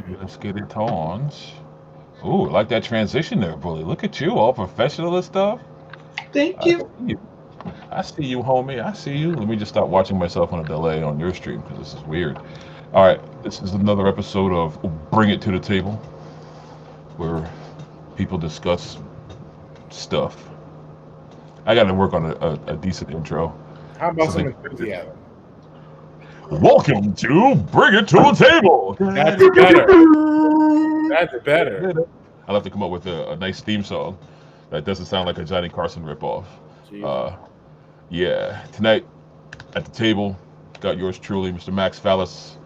let's get it on. Ooh, like that transition there, bully. Look at you, all professional and stuff. Thank I you. see you. I see you, homie. I see you. Let me just stop watching myself on a delay on your stream because this is weird. All right, this is another episode of Bring It to the Table, where people discuss stuff. I got to work on a decent intro. How about some enthusiasm? Welcome to Bring It to the Table. That's better. That's better. I'll have to come up with a nice theme song that doesn't sound like a Johnny Carson ripoff. Jeez. Yeah, tonight at the table, got yours truly, Mr. Max Fallis,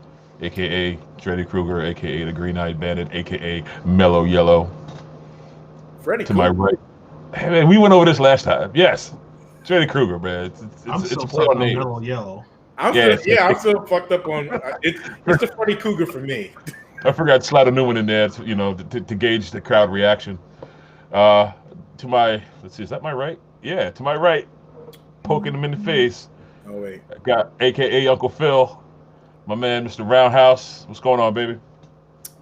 aka Freddy Krueger, aka the Green-Eyed Bandit, aka Mellow Yellow. Freddy To my right, hey man, we went over this last time. Yes, Freddy Krueger, man. I'm It's so a stuck poor on name. Mellow Yellow. I'm still fucked up on it's the Freddy Krueger for me. I forgot to slide a new one in there, to gauge the crowd reaction. To my, let's see, is that my right? Yeah, to my right, poking him in the face. Oh wait. I got AKA Uncle Phil, my man, Mr. Roundhouse. What's going on, baby?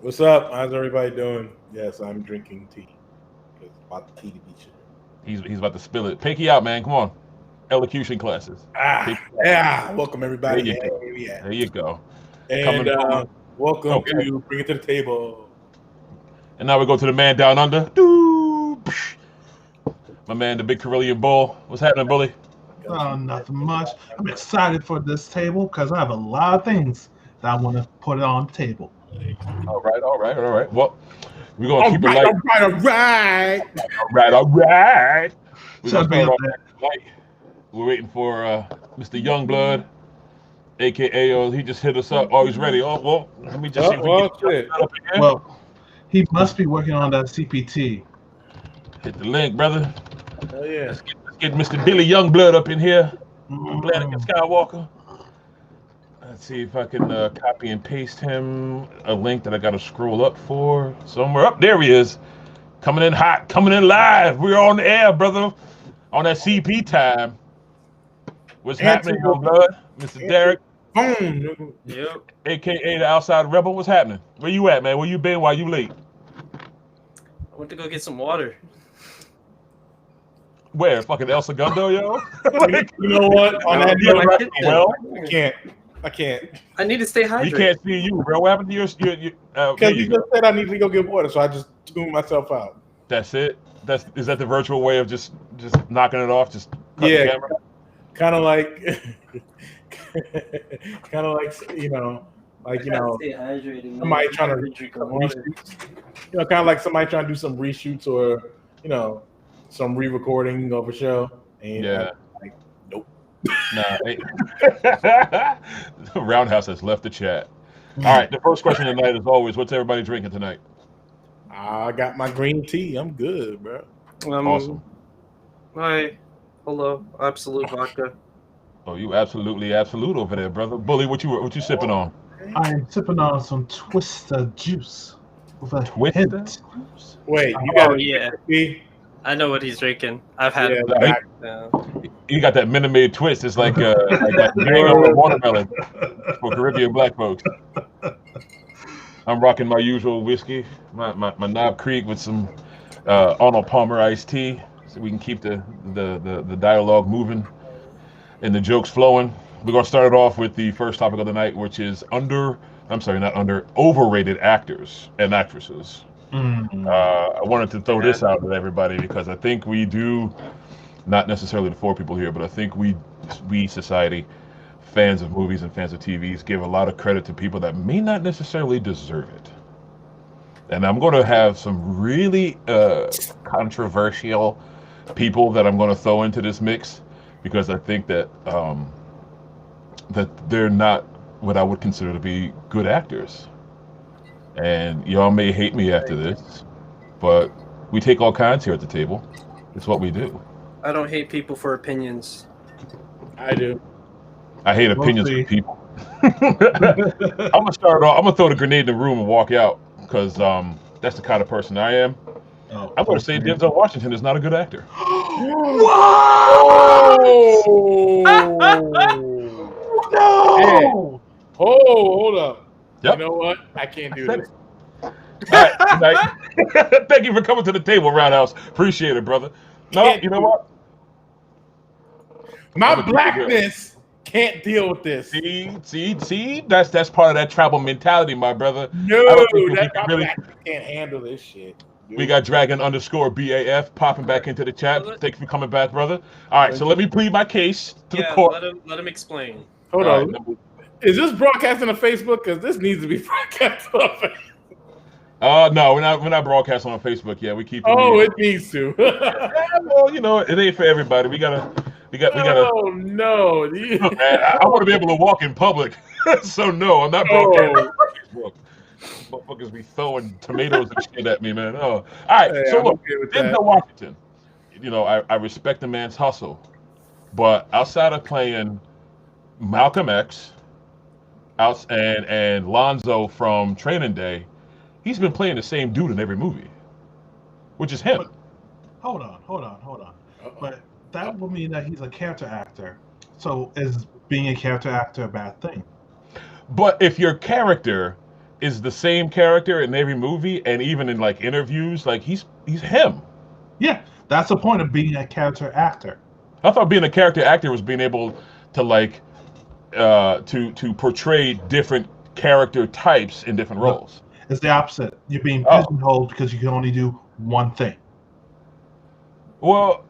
What's up? How's everybody doing? Yes, I'm drinking tea. It's about the tea to be sure. He's about to spill it. Pinky out, man. Come on. Elocution classes. Yeah. Welcome everybody. There you go. Yeah. There you go. And welcome Okay. to Bring It to the Table. And now we go to the man down under. Doo, psh. My man, the big Carillion Bull. What's happening, bully? Nothing much. I'm excited for this table because I have a lot of things that I want to put on the table. All right. Well, we're going to keep it light. All right. All right. We're Shut going to up, start off light. We're waiting for Mr. Youngblood, a.k.a. He just hit us up. Oh, he's ready. Oh, well, let me just see if we can shit. get up again. Well, he must be working on that CPT. Hit the link, brother. Oh yeah. Let's get Mr. Billy Youngblood up in here. Anakin Skywalker. Let's see if I can copy and paste him a link that I got to scroll up for somewhere. Up there he is. Coming in hot, coming in live. We're on the air, brother. On that CP time. What's happening, Youngblood? Mr. Derek. Boom. Yep. AKA the Outside Rebel. What's happening? Where you at, man? Where you been? Why you late? I went to go get some water. Where? Fucking El Segundo, yo? You know what? On that Yeah, note, I did that. Well, I can't. I need to stay hydrated. we can't see you, bro. What happened to your there Because you you go. just said I need to go get water, so I just tuned myself out. That's it? Is that the virtual way of just knocking it off? Just cut the Yeah. camera? Kind of like, you know, Stay hydrated, man. somebody trying to Drink some water. kind of like somebody trying to do some reshoots or some re-recording of a show. And Yeah. like, nope. Nah. Roundhouse has left the chat. All right. The first question tonight, as always, what's everybody drinking tonight? I got my green tea. I'm good, bro. Awesome. Hi. Hello. Absolute vodka. Oh, you absolutely absolute over there, brother. Bully, what you sipping on? I am sipping on some Twister juice with a Twister? hint. Wait, you Oh, got yeah. tea? I know what he's drinking. I've had Yeah, it. Like, you got that Minute Maid twist. It's like that mango and watermelon for Caribbean black folks. I'm rocking my usual whiskey, my Knob Creek with some Arnold Palmer iced tea, so we can keep the dialogue moving and the jokes flowing. We're gonna start it off with the first topic of the night, which is overrated actors and actresses. I wanted to throw this out at everybody because I think we do, not necessarily the four people here, but I think we society, fans of movies and fans of TVs, give a lot of credit to people that may not necessarily deserve it. And I'm going to have some really controversial people that I'm going to throw into this mix because I think that that they're not what I would consider to be good actors. And y'all may hate me after this, but we take all kinds here at the table. It's what we do. I don't hate people for opinions. I do. I hate opinions see. from people. I'm gonna start off. I'm gonna throw the grenade in the room and walk out because that's the kind of person I am. Oh, I'm gonna say Denzel Washington is not a good actor. No! Oh, hold up. Yep. You know what? I can't do I said this. All right, good night. Thank you for coming to the table, Roundhouse. Appreciate it, brother. No, you know what? My blackness can't deal with this. See, that's part of that tribal mentality, my brother. No, I don't think that my blackness can't handle this shit. Dude. We got Dragon_BAF popping back into the chat. Thanks for coming back, brother. All right, so let me plead my case to the court. Let him explain. Hold on. Right, is this broadcasting on Facebook? Because this needs to be broadcast on Facebook. No, we're not broadcasting on Facebook yet. We keep. It needs to. Yeah, well, you know, it ain't for everybody. We gotta. Oh no! Look, man, I want to be able to walk in public, so no, I'm not broadcasting on Facebook. Motherfuckers be throwing tomatoes and shit at me, man. Oh, all right. Hey, so I'm look, okay with Denzel Washington. You know, I respect the man's hustle, but outside of playing Malcolm X, and Lonzo from Training Day, he's been playing the same dude in every movie, which is him. But, hold on. But that would mean that he's a character actor. So is being a character actor a bad thing? But if your character is the same character in every movie and even in like interviews, like he's him. Yeah, that's the point of being a character actor. I thought being a character actor was being able to like to portray different character types in different roles. It's the opposite. You're being pigeonholed because you can only do one thing. Well,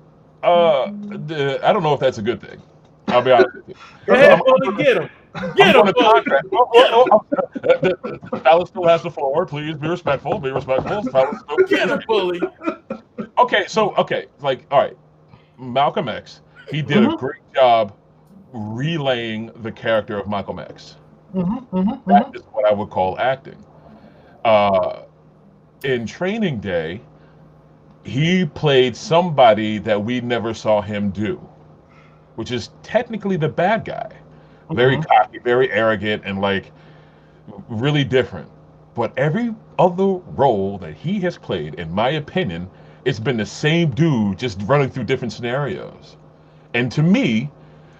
I don't know if that's a good thing. I'll be honest with you. Go ahead, Bully, get him. Get him, Bully. Fellas still has the floor. Please be respectful. Be respectful. Get him, Bully. Okay, like, all right. Malcolm X, he did a great job relaying the character of Malcolm X. That is what I would call acting. In Training Day, he played somebody that we never saw him do, which is technically the bad guy. Very cocky, very arrogant, and like really different. But every other role that he has played, in my opinion, it's been the same dude just running through different scenarios. And to me,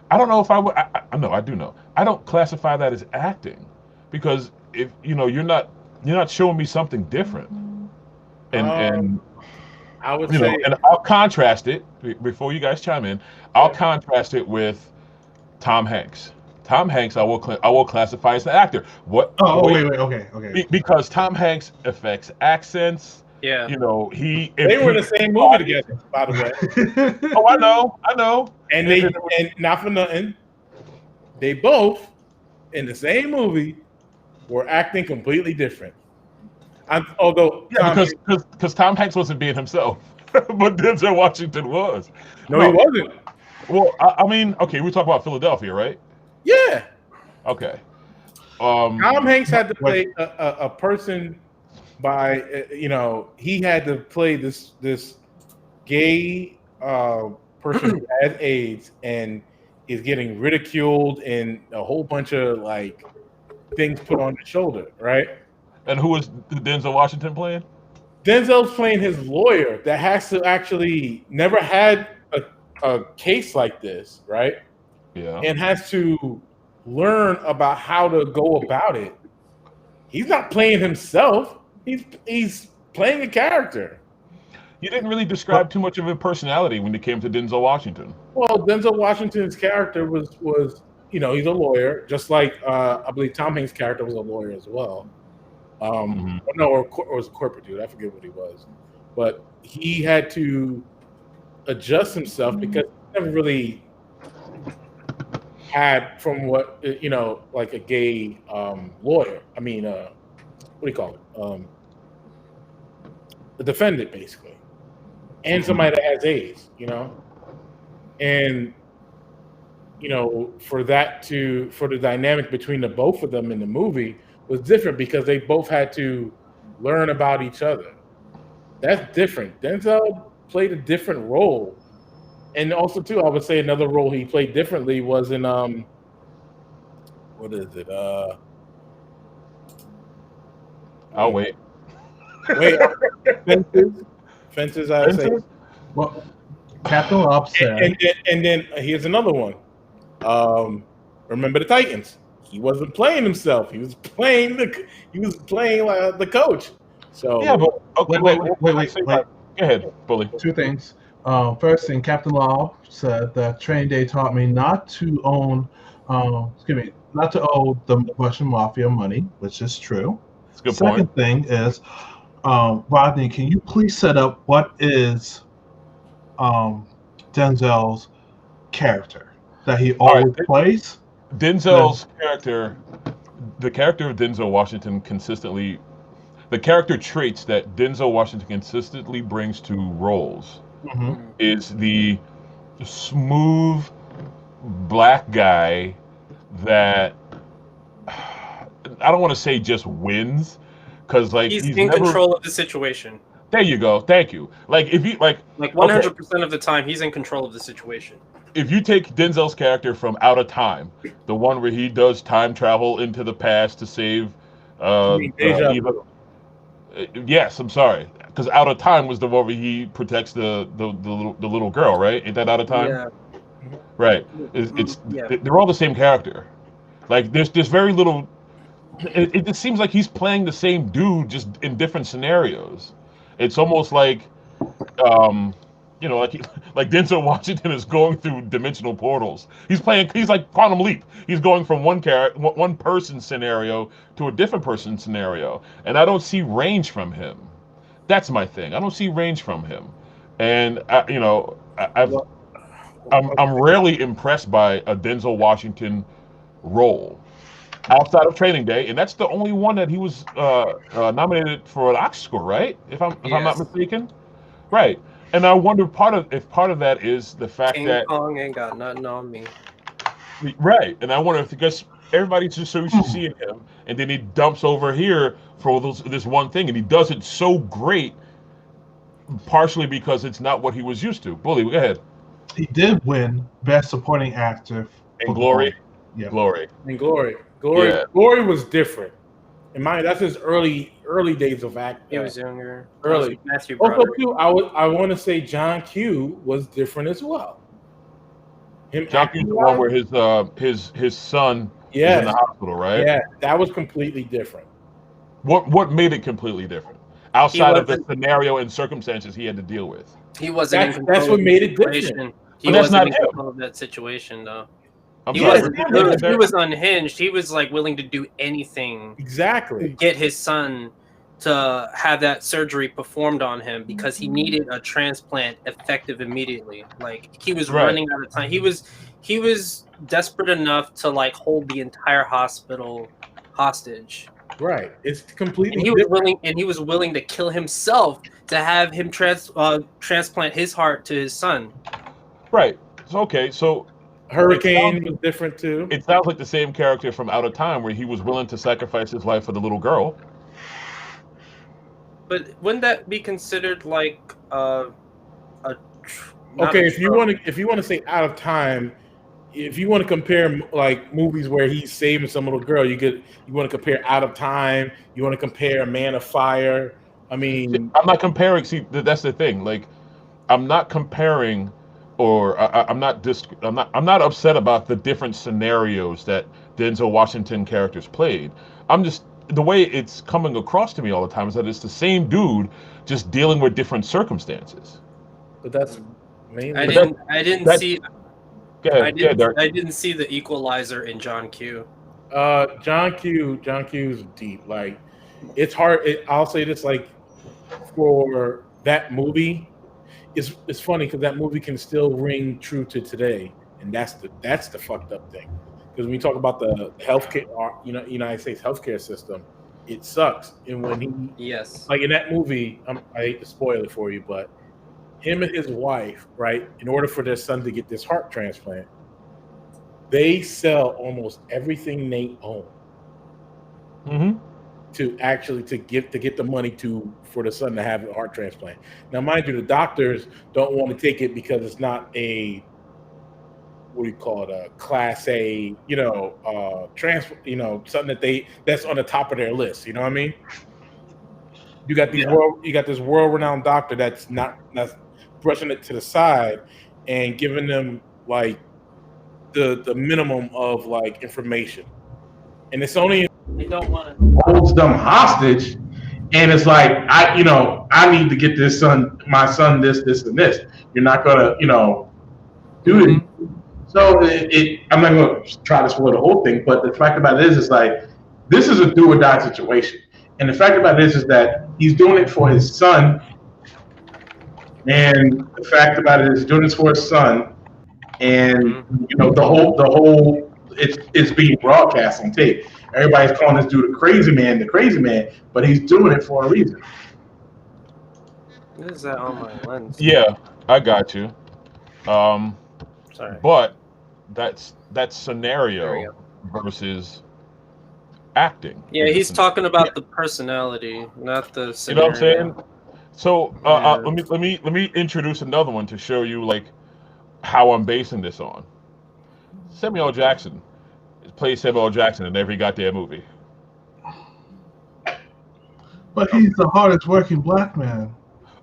I don't know if I would. No, I do know. I don't classify that as acting, because if you're not showing me something different. And I would say, and I'll contrast it before you guys chime in. I'll contrast it with Tom Hanks. Tom Hanks, I will classify as an actor. What? Wait, okay. Because Tom Hanks affects accents. Yeah. They were in the same movie together, by the way. Oh, I know. And and not for nothing, they both in the same movie were acting completely different. Because Tom Hanks wasn't being himself, but Denzel Washington was. No, he wasn't. Well, I mean, okay, we talk about Philadelphia, right? Yeah. Okay. Tom Hanks had to play a person by, he had to play this gay person who has AIDS and is getting ridiculed and a whole bunch of like things put on his shoulder, right? And who was Denzel Washington playing? Denzel's playing his lawyer that has to actually never had a case like this, right? Yeah. And has to learn about how to go about it. He's not playing himself. He's playing a character. You didn't really describe too much of a personality when it came to Denzel Washington. Well, Denzel Washington's character was he's a lawyer, just like I believe Tom Hanks' character was a lawyer as well. Or was a corporate dude. I forget what he was, but he had to adjust himself because he never really had from what like a gay lawyer. I mean, what do you call it? A defendant, basically, and somebody that has AIDS. And for the dynamic between the both of them in the movie was different because they both had to learn about each other. That's different. Denzel played a different role. And also, too, I would say another role he played differently was in, what is it? I'll wait. Fences, I would say. Well, Captain Rob said. And then here's another one. Remember the Titans? He wasn't playing himself. He was playing the coach. So yeah, but okay, wait. Go ahead, Bully. 2 things. First thing, Captain Law said that training day taught me not to own the Russian mafia money, which is true. That's a good Second point. thing is, Rodney, can you please set up what is Denzel's character that he All right, always plays? Denzel's character, the character of Denzel Washington the character traits that Denzel Washington consistently brings to roles is the smooth black guy that I don't want to say just wins, because like He's he's in never. control of the situation. There you go. Thank you. Like if you like 100% of the time, he's in control of the situation. If you take Denzel's character from Out of Time, the one where he does time travel into the past to save, Eva. Yes, I'm sorry, because Out of Time was the one where he protects the little girl, right? Ain't that Out of Time? Yeah. Right. They're all the same character. Like there's very little. It just seems like he's playing the same dude just in different scenarios. It's almost like, like Denzel Washington is going through dimensional portals. He's like Quantum Leap. He's going from one person scenario to a different person scenario, and I don't see range from him. That's my thing. I don't see range from him, and I'm rarely impressed by a Denzel Washington role outside of Training Day, and that's the only one that he was nominated for an Oscar, right? If I'm not mistaken, right? And I wonder if part of that is the fact that King Kong ain't got nothing on me, right? And I wonder if because everybody's just so used to seeing him, and then he dumps over here for this one thing, and he does it so great, partially because it's not what he was used to. Bully, go ahead. He did win Best Supporting Actor in Glory. Yeah. Glory was different. In mind, that's his early days of acting. He was younger. Early. Matthew also, Broderick. too, I want to say John Q was different as well. John Q, the one where his son is in the hospital, right? Yeah, that was completely different. What made it completely different outside of the scenario and circumstances he had to deal with? He wasn't. That's what made it different. He wasn't in control of that situation, though. He was unhinged. He was like willing to do anything exactly to get his son to have that surgery performed on him because he needed a transplant effective immediately. Like he was running out of time. He was desperate enough to like hold the entire hospital hostage. Right. It's completely. And he was willing to kill himself to have him transplant his heart to his son. Right. So Hurricane was different too. It sounds like the same character from Out of Time, where he was willing to sacrifice his life for the little girl. But wouldn't that be considered like okay? If you want to say Out of Time, if you want to compare like movies where he's saving some little girl, you want to compare Out of Time. You want to compare Man of Fire. I mean, I'm not comparing. See, that's the thing. Like, I'm not comparing. Or I'm not upset about the different scenarios that Denzel Washington characters played. I'm just the way it's coming across to me all the time is that it's the same dude just dealing with different circumstances. But that's mainly. I didn't see the equalizer in John Q. John Q's deep. Like it's hard. I'll say this, like for that movie. It's funny because that movie can still ring true to today, and that's the fucked up thing. Because when you talk about the healthcare, United States healthcare system, it sucks. And when like in that movie, I hate to spoil it for you, but him and his wife, right, in order for their son to get this heart transplant, they sell almost everything they own. Mm-hmm. To get the money for the son to have a heart transplant. Now, mind you, the doctors don't want to take it because it's not a Class A, something that's on the top of their list. You know what I mean? You got this world-renowned doctor that's brushing it to the side and giving them like the minimum of like information, and it's only. They don't want to holds them hostage And it's like I need to get my son this, and this. You're not gonna, do it. So I'm not gonna try to spoil the whole thing, but the fact about it is like this is a do or die situation. And the fact about it is that he's doing it for his son. And the fact about it is doing this for his son. And the whole it's being broadcast on tape. Everybody's calling this dude the crazy man, but he's doing it for a reason. What is that on my lens? Yeah, I got you. Sorry. But that's scenario versus acting. Yeah, he's talking about the personality, not the scenario. You know what I'm saying? So let me introduce another one to show you like how I'm basing this on. Samuel L. Jackson plays Samuel L. Jackson in every goddamn movie. But he's the hardest working black man.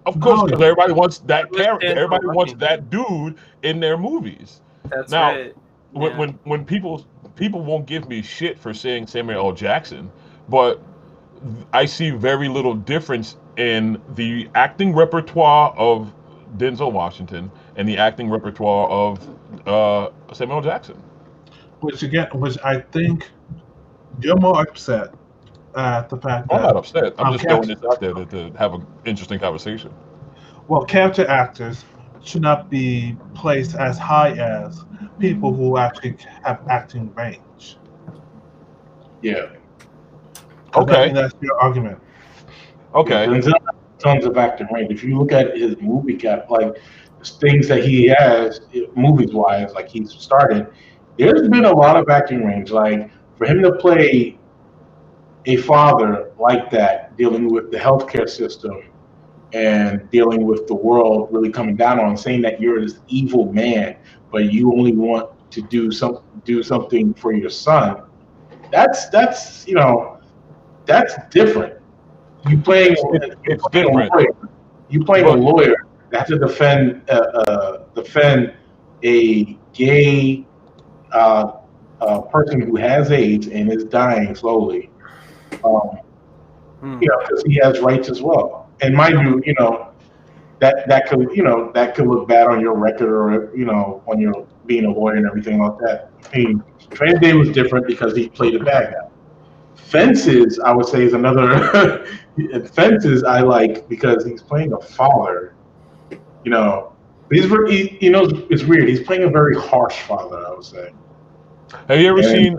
Of course, because everybody wants that character. Everybody wants that dude in their movies. That's now, right. Yeah. when people won't give me shit for saying Samuel L. Jackson, but I see very little difference in the acting repertoire of Denzel Washington and the acting repertoire of Samuel L. Jackson. Which I think you're more upset at the fact that... I'm not upset. I'm just throwing this out there to have an interesting conversation. Well, character actors should not be placed as high as people who actually have acting range. Yeah. Okay. I think that's your argument. Okay. Denzel has tons of acting range. If you look at his movie cap, like things that he has, movies wise, like he's started, there's been a lot of acting range. Like for him to play a father like that, dealing with the healthcare system and dealing with the world really coming down on, saying that you're this evil man, but you only want to do something for your son. That's different. You playing different. You playing a lawyer that to defend a gay person who has AIDS and is dying slowly. Because he has rights as well. And mind you, that could look bad on your record or on your being a lawyer and everything like that. I mean, Training Day was different because he played a bad guy. Fences, I would say, is another. Fences I like because he's playing a father. It's weird. He's playing a very harsh father, I would say. Have you ever seen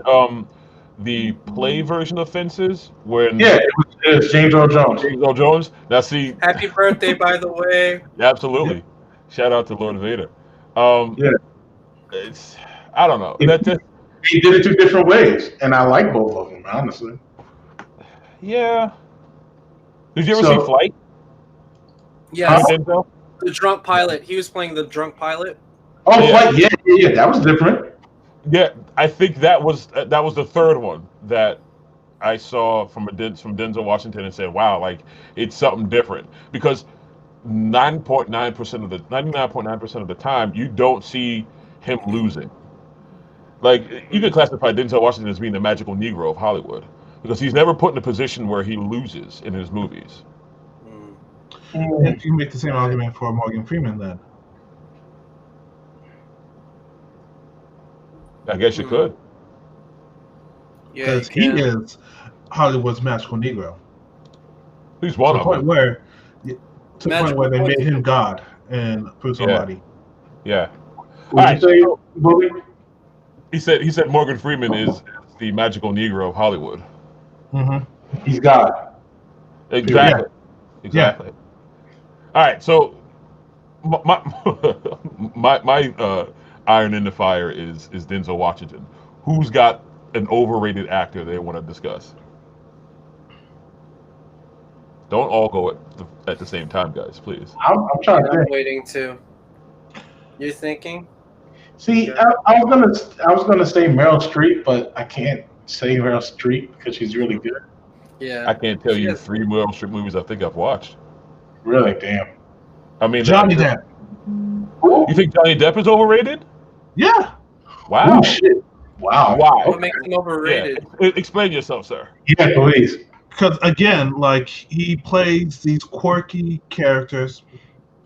the play version of Fences? It was James Earl Jones. James Earl Jones. Now, see. Happy birthday, by the way. Absolutely. Yeah. Shout out to Lord Vader. It's I don't know. He did it two different ways, and I like both of them, honestly. Yeah. Did you ever see Flight? Yes. The drunk pilot. He was playing the drunk pilot. Oh, yeah. Flight. Yeah. That was different. Yeah, I think that was the third one that I saw from Denzel Washington and said, "Wow, like it's something different." Because 99.9% of the time, you don't see him losing. Like you could classify Denzel Washington as being the magical Negro of Hollywood because he's never put in a position where he loses in his movies. You can make the same argument for Morgan Freeman then. I guess you could. Yeah, because he is Hollywood's magical Negro. He's one of them. To the point where they made him God and put somebody. Yeah. Would you say, He said Morgan Freeman is the magical Negro of Hollywood. Mm-hmm. He's God. Exactly. Yeah. Exactly. All right. So my iron in the fire is Denzel Washington. Who's got an overrated actor they want to discuss? Don't all go at the same time, guys, please. I'm trying to think. I'm waiting too. You're thinking? See, I was gonna say Meryl Streep, but I can't say Meryl Streep because she's really good. Yeah. I can't tell you 3 Meryl Streep movies I think I've watched. Really? Damn. I mean, Johnny Depp. You think Johnny Depp is overrated? Yeah. Wow. Oh, shit. Wow. Why? What makes him overrated? Yeah. Explain yourself, sir. Yeah, please. because again, like he plays these quirky characters.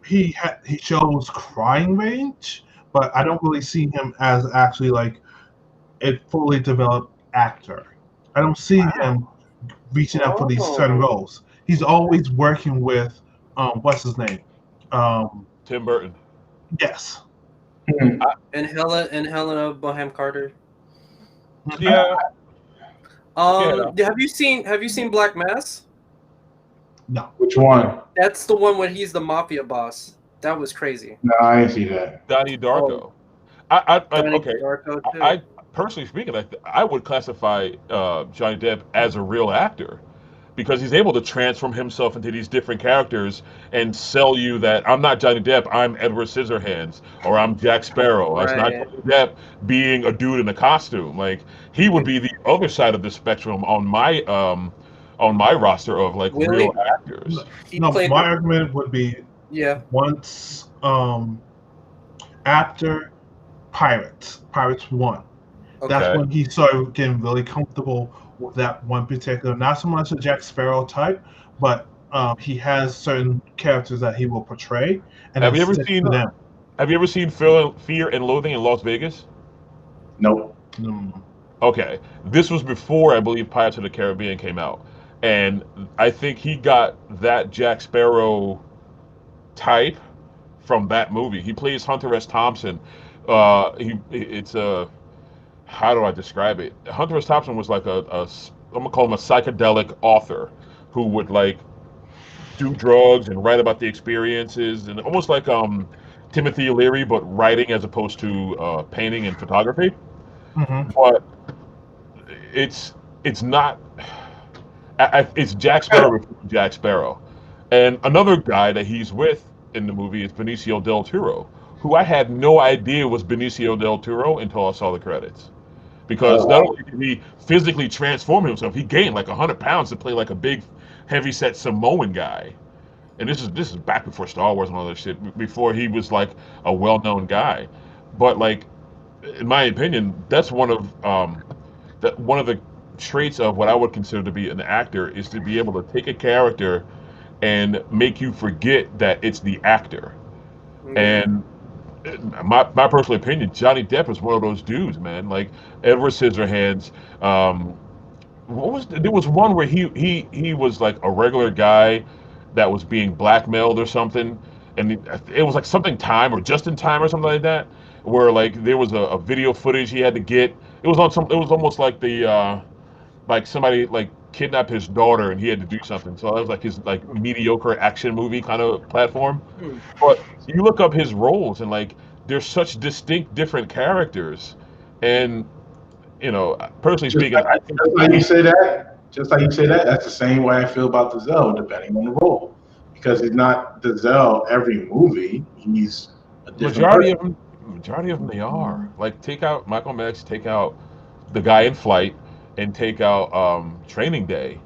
He shows crying range, but I don't really see him as actually like a fully developed actor. I don't see him reaching out for these certain roles. He's always working with what's his name? Tim Burton. Yes. And Helena Bonham Carter. Yeah. Have you seen Black Mass? No. Which one? That's the one where he's the mafia boss. That was crazy. No, I didn't see that. Donnie Darko. I personally speaking, I would classify Johnny Depp as a real actor because he's able to transform himself into these different characters and sell you that I'm not Johnny Depp, I'm Edward Scissorhands, or I'm Jack Sparrow. Right. It's not Johnny Depp being a dude in a costume. Like he would be the other side of the spectrum on my roster of like real actors. No, my argument would be once after Pirates 1. Okay. That's when he started getting really comfortable with that one particular, not so much a Jack Sparrow type, but he has certain characters that he will portray. And have you ever seen Fear and Loathing in Las Vegas? Nope. Okay, this was before I believe Pirates of the Caribbean came out, and I think he got that Jack Sparrow type from that movie. He plays Hunter S. Thompson. How do I describe it? Hunter S. Thompson was like I'm gonna call him a psychedelic author who would like do drugs and write about the experiences, and almost like Timothy Leary, but writing as opposed to painting and photography. Mm-hmm. But it's not. It's Jack Sparrow. Jack Sparrow, and another guy that he's with in the movie is Benicio del Toro, who I had no idea was Benicio del Toro until I saw the credits. Because not only did he physically transform himself, he gained like 100 pounds to play like a big, heavyset Samoan guy. And this is back before Star Wars and all that shit, before he was like a well-known guy. But like, in my opinion, that's one of the traits of what I would consider to be an actor is to be able to take a character and make you forget that it's the actor. Mm-hmm. And my personal opinion, Johnny Depp is one of those dudes, man. Like Edward Scissorhands. There was one where he was like a regular guy that was being blackmailed or something, and it was like something time or just in time or something like that, where like there was a video footage he had to get. It was almost like the like somebody like kidnapped his daughter and he had to do something. So that was like his like mediocre action movie kind of platform. But you look up his roles and like there's such distinct different characters, and you know, personally speaking, just like you say that, that's the same way I feel about Denzel, depending on the role, because he's not Denzel every movie. He's a different majority of them they are. Like take out Malcolm X, take out the guy in Flight, and take out Training Day.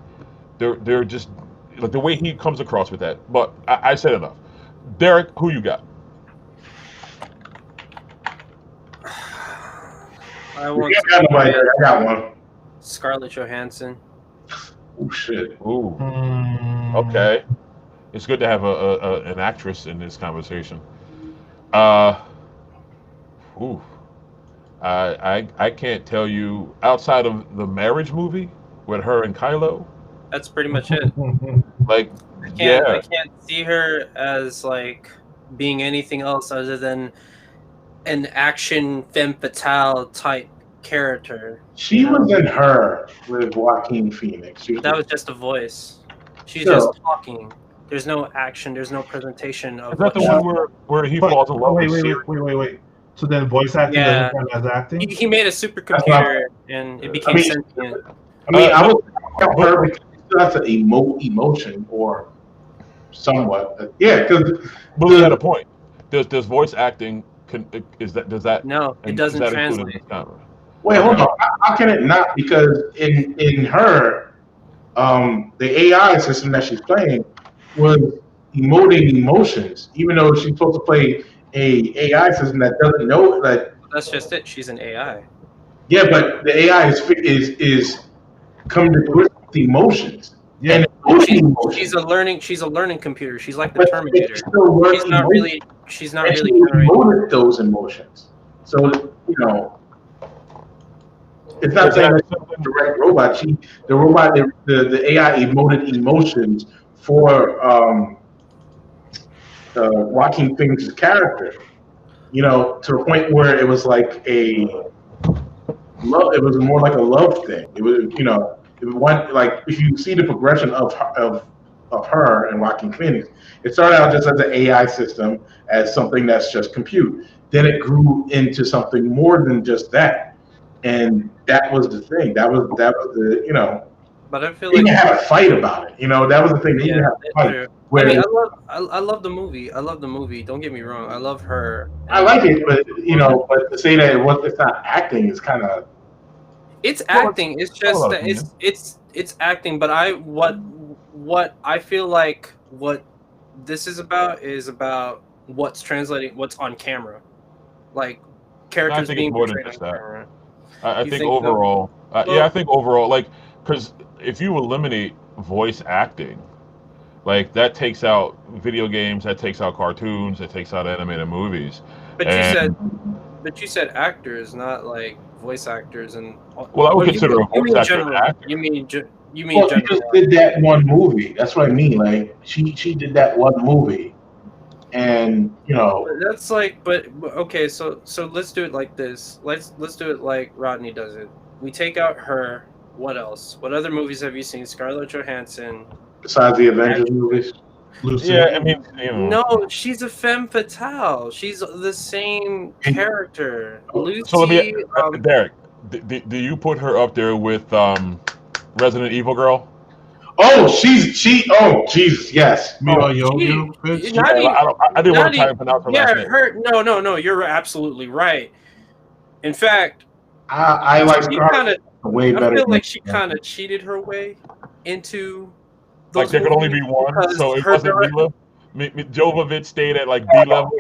They're just like the way he comes across with that. But I said enough. Derek, who you got? I got one. Scarlett Johansson. Oh shit. Ooh. Okay. It's good to have an actress in this conversation. I can't tell you outside of the Marriage movie with her and Kylo. That's pretty much it. Like, I can't see her as like being anything else other than an action femme fatale type character. She was in Her with Joaquin Phoenix. That was just a voice. She's just talking. There's no action. There's no presentation of. Is that the one where he falls in love with Siri? Wait. So then voice acting doesn't count as acting? He made a supercomputer and it became sentient. I would count her because that's an emotion or somewhat. Yeah, because Billy had a point. Does voice acting does that? No, it doesn't translate. Wait, hold on. How can it not? Because in Her, the AI system that she's playing was emoting emotions, even though she's supposed to play a AI system that doesn't know. Like that's just it. She's an AI. Yeah, but the AI is coming to grips with emotions. She's a learning computer. She's like the Terminator. She's not really emoted those emotions. So it's not saying that she's a direct robot. The AI emoted emotions for Joaquin Phoenix's character. To the point where it was like a love. It was more like a love thing. It was, like if you see the progression of her and Joaquin Phoenix, it started out just as an AI system, as something that's just compute. Then it grew into something more than just that, and that was the thing. That was the But I feel they like even had a fight about it. That was the thing. They even had a fight. I mean, I love the movie. I love the movie. Don't get me wrong. I love her. I like it, but but to say that it's not acting is kind of. It's acting. It's just that it's acting. But what I feel like what this is about what's translating, what's on camera, like characters being portrayed on camera. I think overall, I think overall, like, because if you eliminate voice acting, like that takes out video games, that takes out cartoons, that takes out animated movies. But you said actors, not like voice actors, and well, I would consider a voice actor an actor. You mean well, she just did that one movie. That's what I mean. Like she did that one movie, and that's like. But okay, so let's do it like this. Let's do it like Rodney does it. We take out her. What else? What other movies have you seen? Scarlett Johansson. Besides the Avengers movies. Lucy. Yeah, I mean, no, she's a femme fatale. She's the same character. Lucy. So let me, Derek, do you put her up there with Resident Evil girl? Oh, oh, Jesus, yes. I didn't want to try and pronounce her last name. No, you're absolutely right. In fact, I like Scarlett way better. I feel like she kind of cheated her way into. Like there could only be one, so it wasn't Mila. Jovovich stayed at like B level.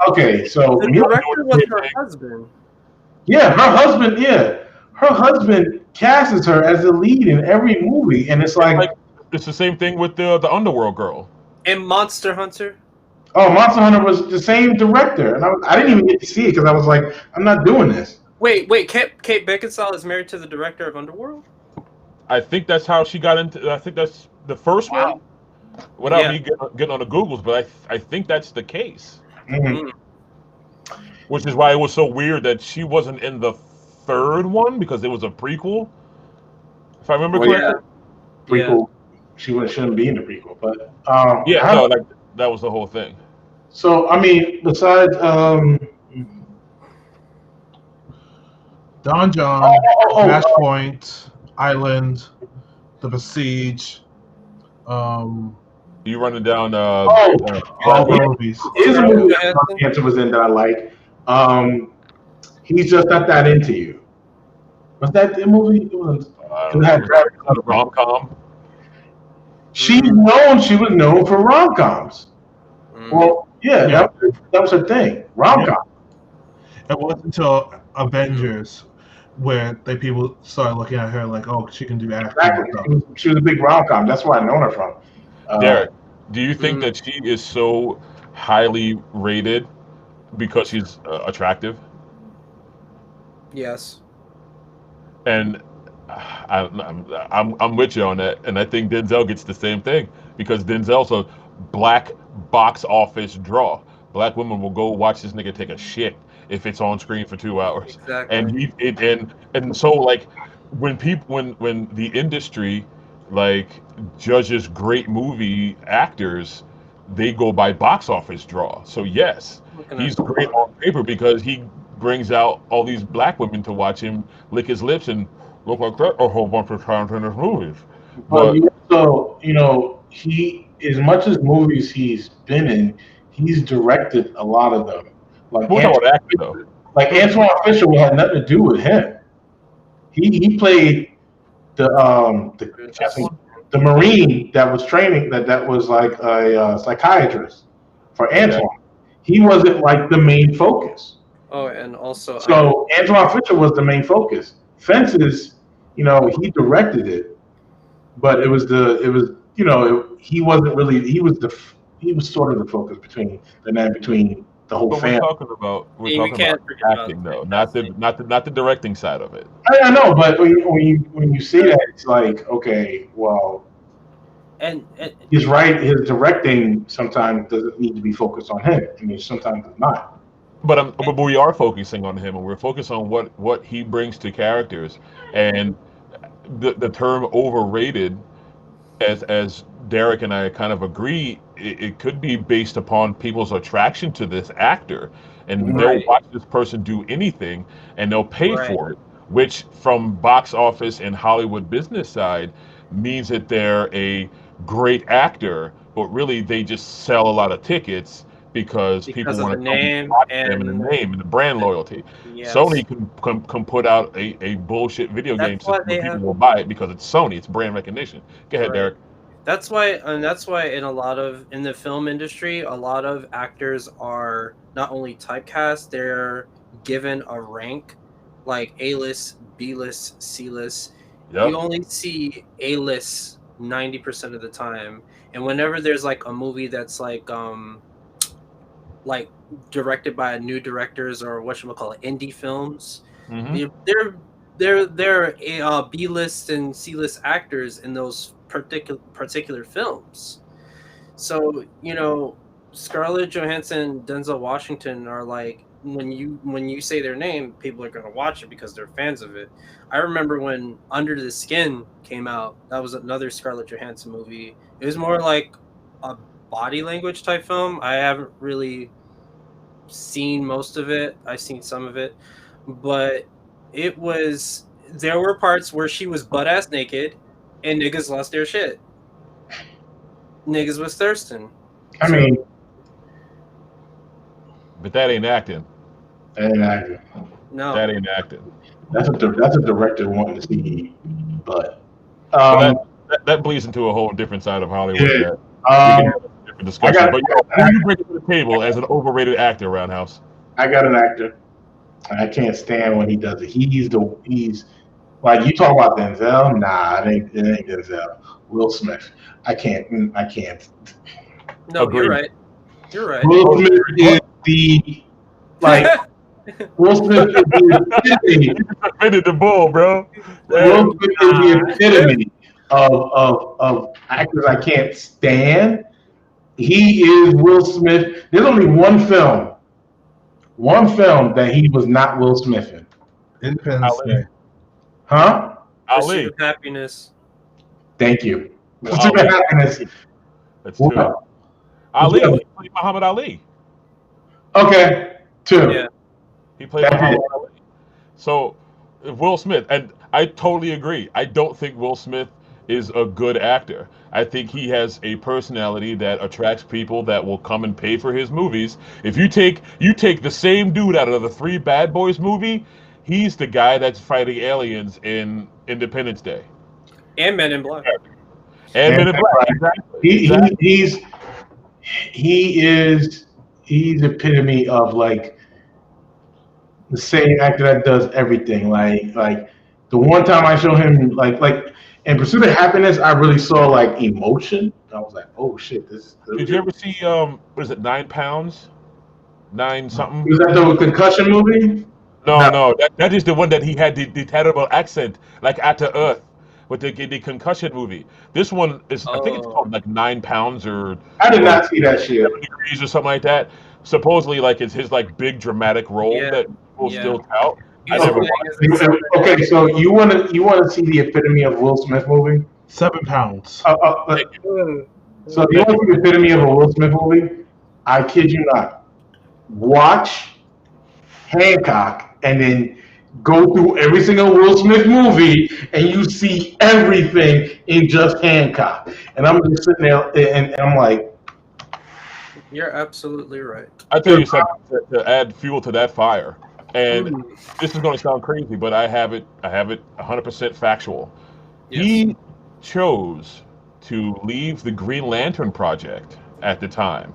Okay, so the director was her husband. Yeah, her husband. Yeah, her husband casts her as the lead in every movie, and it's like it's the same thing with the Underworld girl. And Monster Hunter. Oh, Monster Hunter was the same director, and I didn't even get to see it because I was like, I'm not doing this. Wait, Kate Beckinsale is married to the director of Underworld? I think that's how she got into. I think that's the first one. Without me getting on the Googles, but I think that's the case. Mm-hmm. Which is why it was so weird that she wasn't in the third one because it was a prequel. If I remember correctly. Prequel. She shouldn't be in the prequel, but that was the whole thing. So I mean, besides Don John, Flashpoint. Island, The Besiege. You running down all the movies. Here's a movie that Cancer was in that I like. He's Just Not That Into You. Was that the movie? It had rom-com. She was known for rom-coms. Well, that was her thing. Rom-com. It wasn't until Avengers where people started looking at her like, oh, she can do acting. Exactly. She was a big rom-com. That's where I know her from. Derek, do you think that she is so highly rated because she's attractive? Yes. And I'm with you on that, and I think Denzel gets the same thing because Denzel's a black box office draw. Black women will go watch this nigga take a shit if it's on screen for 2 hours. Exactly. And so like when the industry like judges great movie actors, they go by box office draw. So yes, he's great on paper because he brings out all these black women to watch him lick his lips and look like that a whole bunch of times in his movies. But he, as much as movies he's been in, he's directed a lot of them. Like Antoine Fisher had nothing to do with him. He played the Marine that was training that was like a psychiatrist for Antoine. He wasn't like the main focus. Oh, and also Antoine Fisher was the main focus. Fences, he directed it, but it was he wasn't really he was sort of the focus between the whole But family. we're we talking can't about forget about acting though, casting. not the directing side of it. I know, but when you say that, it's like, okay, well, And his directing sometimes doesn't need to be focused on him. I mean, sometimes it's not. But we are focusing on him, and we're focused on what he brings to characters, and the term overrated, as Derek and I kind of agree, it could be based upon people's attraction to this actor, and they'll right, watch this person do anything, and they'll pay right. for it, which from box office and Hollywood business side means that they're a great actor, but really they just sell a lot of tickets because people Because of the want to come name watch them and and the name and the brand loyalty. yes, Sony can put out a bullshit video that's game why system, they but people have will buy it because it's Sony. It's brand recognition. Go ahead, right. Derek. That's why in the film industry, a lot of actors are not only typecast, they're given a rank like A-list, B-list, C-list. You Yep. only see A-list 90% of the time. And whenever there's like a movie that's like directed by new directors or whatchamacallit, indie films, Hmm. they're B-list and C-list actors in those particular films. So Scarlett Johansson, Denzel Washington are like, when you say their name, people are gonna watch it because they're fans of it. I remember when Under the Skin came out. That was another Scarlett Johansson movie. It was more like a body language type film. I haven't really seen most of it. I've seen some of it, but there were parts where she was butt ass naked, and niggas lost their shit. Niggas was thirsting. I mean, But that ain't acting. and I, No, That ain't acting. that's a director wanting to see, but But that bleeds into a whole different side of Hollywood yeah. that we can have a different I discussion. got, But who do you bring to the table as an overrated actor, Roundhouse? I got an actor. I can't stand when he does it. He's like, you talk about Denzel. Nah, it ain't Denzel. Will Smith. I can't. I can't. no, Agreed. You're right. Will Smith is the like. Will Smith is the epitome. You just offended the bull, bro. Will Smith is the epitome of actors I can't stand. He is Will Smith. There's only one film that he was not Will Smith in. Independence Ali. Day. Huh? Pursuit Ali. of Happiness. Thank you. Well, Pursuit of Ali. Happiness. That's two. What? Ali. Yeah. He played Muhammad Ali. Okay, two. Yeah. He played That's Muhammad it. Ali. So Will Smith, and I totally agree. I don't think Will Smith is a good actor. I think he has a personality that attracts people that will come and pay for his movies. If you take the same dude out of the Three Bad Boys movie, he's the guy that's fighting aliens in Independence Day. And Men in Black. And Men in Black. Exactly. He's epitome of like the same actor that does everything. Like the one time I show him like in Pursuit of Happiness, I really saw like emotion. I was like, oh shit, this. Did you ever see what is it, 9 Pounds? 9 something? Was that the concussion movie? No. That is the one that he had the terrible accent, like At the Earth, with the concussion movie. This one is, I think it's called like 9 Pounds or I did not see that shit. 7 Degrees or something like that. Supposedly, like it's his like big dramatic role Yeah. that people still tout. I He's never playing watched as a- Okay, so you want to see the epitome of Will Smith movie? 7 pounds. So if you want to see the epitome of a Will Smith movie, I kid you not. Watch Hancock and then go through every single Will Smith movie and you see everything in just Hancock. And I'm just sitting there and I'm like, You're absolutely right. I tell you something to add fuel to that fire. And this is going to sound crazy, but I have it 100% factual. Yes. He chose to leave the Green Lantern project at the time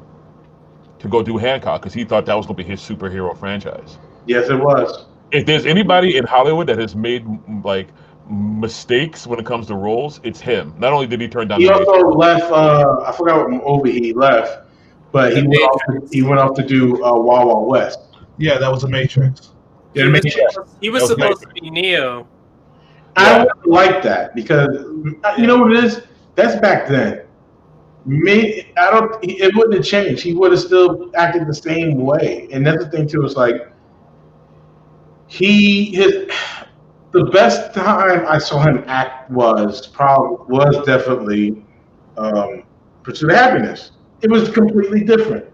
to go do Hancock because he thought that was going to be his superhero franchise. yes, it was. If there's anybody in Hollywood that has made like mistakes when it comes to roles, it's him. Not only did he turn down, he also left. I forgot what movie he left, but he went off to do Wild Wild West. Yeah, that was a Matrix. He was supposed to be Neo. I would like that because you know what it is. That's back then. Me, I don't. It wouldn't have changed. He would have still acted the same way. And that's the thing too. Is like the best time I saw him act was definitely Pursuit of Happiness. It was completely different.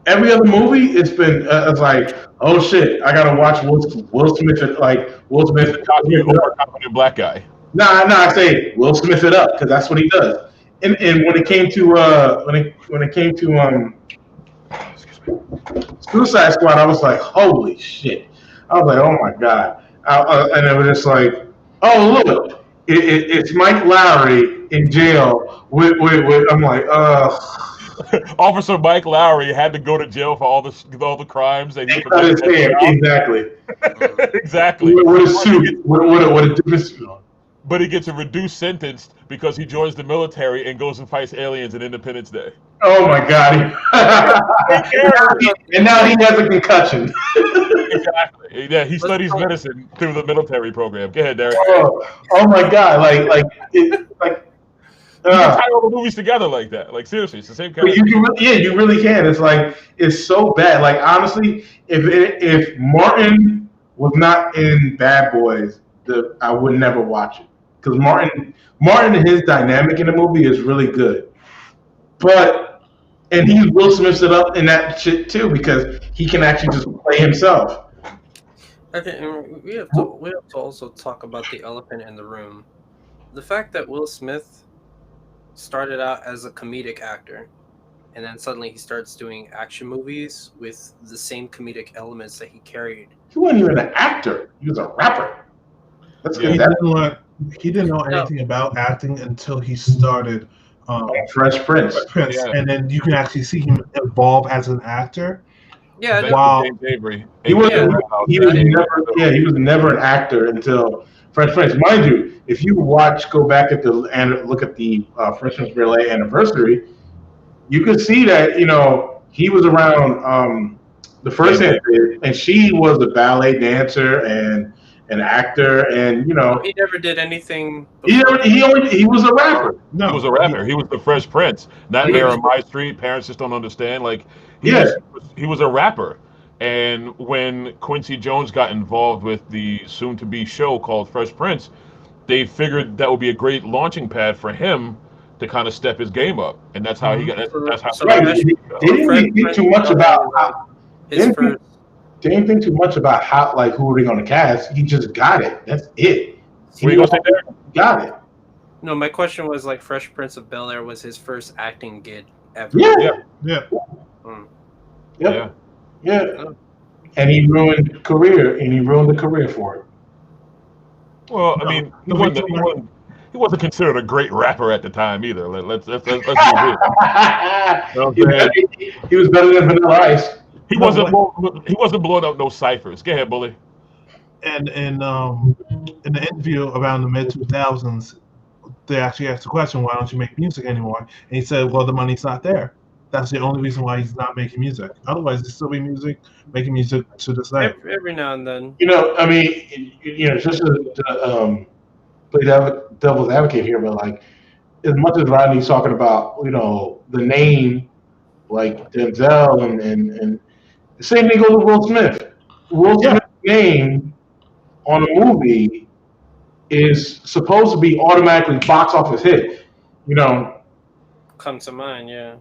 Every other movie, it's been it's like, oh shit, I gotta watch Will Smith overconfident black guy. Nah, I say Will Smith it up because that's what he does. And when it came to Suicide Squad, I was like, holy shit! I was like, oh my god! And it was just like, oh look, it's Mike Lowry in jail. With I'm like, Officer Mike Lowry had to go to jail for all the crimes that he cut his hair. Exactly. Exactly. What a suit! What a different suit on. But he gets a reduced sentence because he joins the military and goes and fights aliens in Independence Day. Oh my god! And now he has a concussion. Exactly. Yeah, he studies medicine through the military program. Go ahead, Derek. Oh my god! You can tie all the movies together like that. Like seriously, it's the same kind. You really can. It's so bad. Like honestly, if Martin was not in Bad Boys, I would never watch it because Martin and his dynamic in the movie is really good. And he Will Smiths it up in that shit too because he can actually just play himself. Okay, and we have to also talk about the elephant in the room. The fact that Will Smith started out as a comedic actor, and then suddenly he starts doing action movies with the same comedic elements that he carried. He wasn't even an actor; he was a rapper. He didn't know anything about acting until he started Fresh Prince. Yeah. And then you can actually see him evolve as an actor. Yeah. Wow. He was never an actor until Fresh Prince. Mind you, if you go back at look at the Fresh Prince Bel-Air anniversary, you could see that he was around the first anniversary, and she was a ballet dancer and an actor, and he never did anything. He was a rapper. No, he was a rapper. He was the Fresh Prince, not there on my street. Parents just don't understand. Like he was a rapper. And when Quincy Jones got involved with the soon-to-be show called Fresh Prince, they figured that would be a great launching pad for him to kind of step his game up, and that's how he got. That's how. They didn't think too much about They didn't think too much about who were they going to cast. He just got it. That's it. He got it. No, my question was Fresh Prince of Bel-Air was his first acting gig ever. Yeah. And he ruined the career for it. Well, I mean, he wasn't considered a great rapper at the time either. Let's be real. He was better than Vanilla Ice. He wasn't blowing up no ciphers. Go ahead, Bully. And in the interview around the mid-2000s, they actually asked the question, "Why don't you make music anymore?" And he said, "Well, the money's not there. That's the only reason why he's not making music. Otherwise, he'd still be making music to this day." Every now and then. I mean, just to play devil's advocate here, but as much as Rodney's talking about, the name, like Denzel and the same thing goes with Will Smith. Will Smith's name on a movie is supposed to be automatically box office hit. Come to mind, yeah.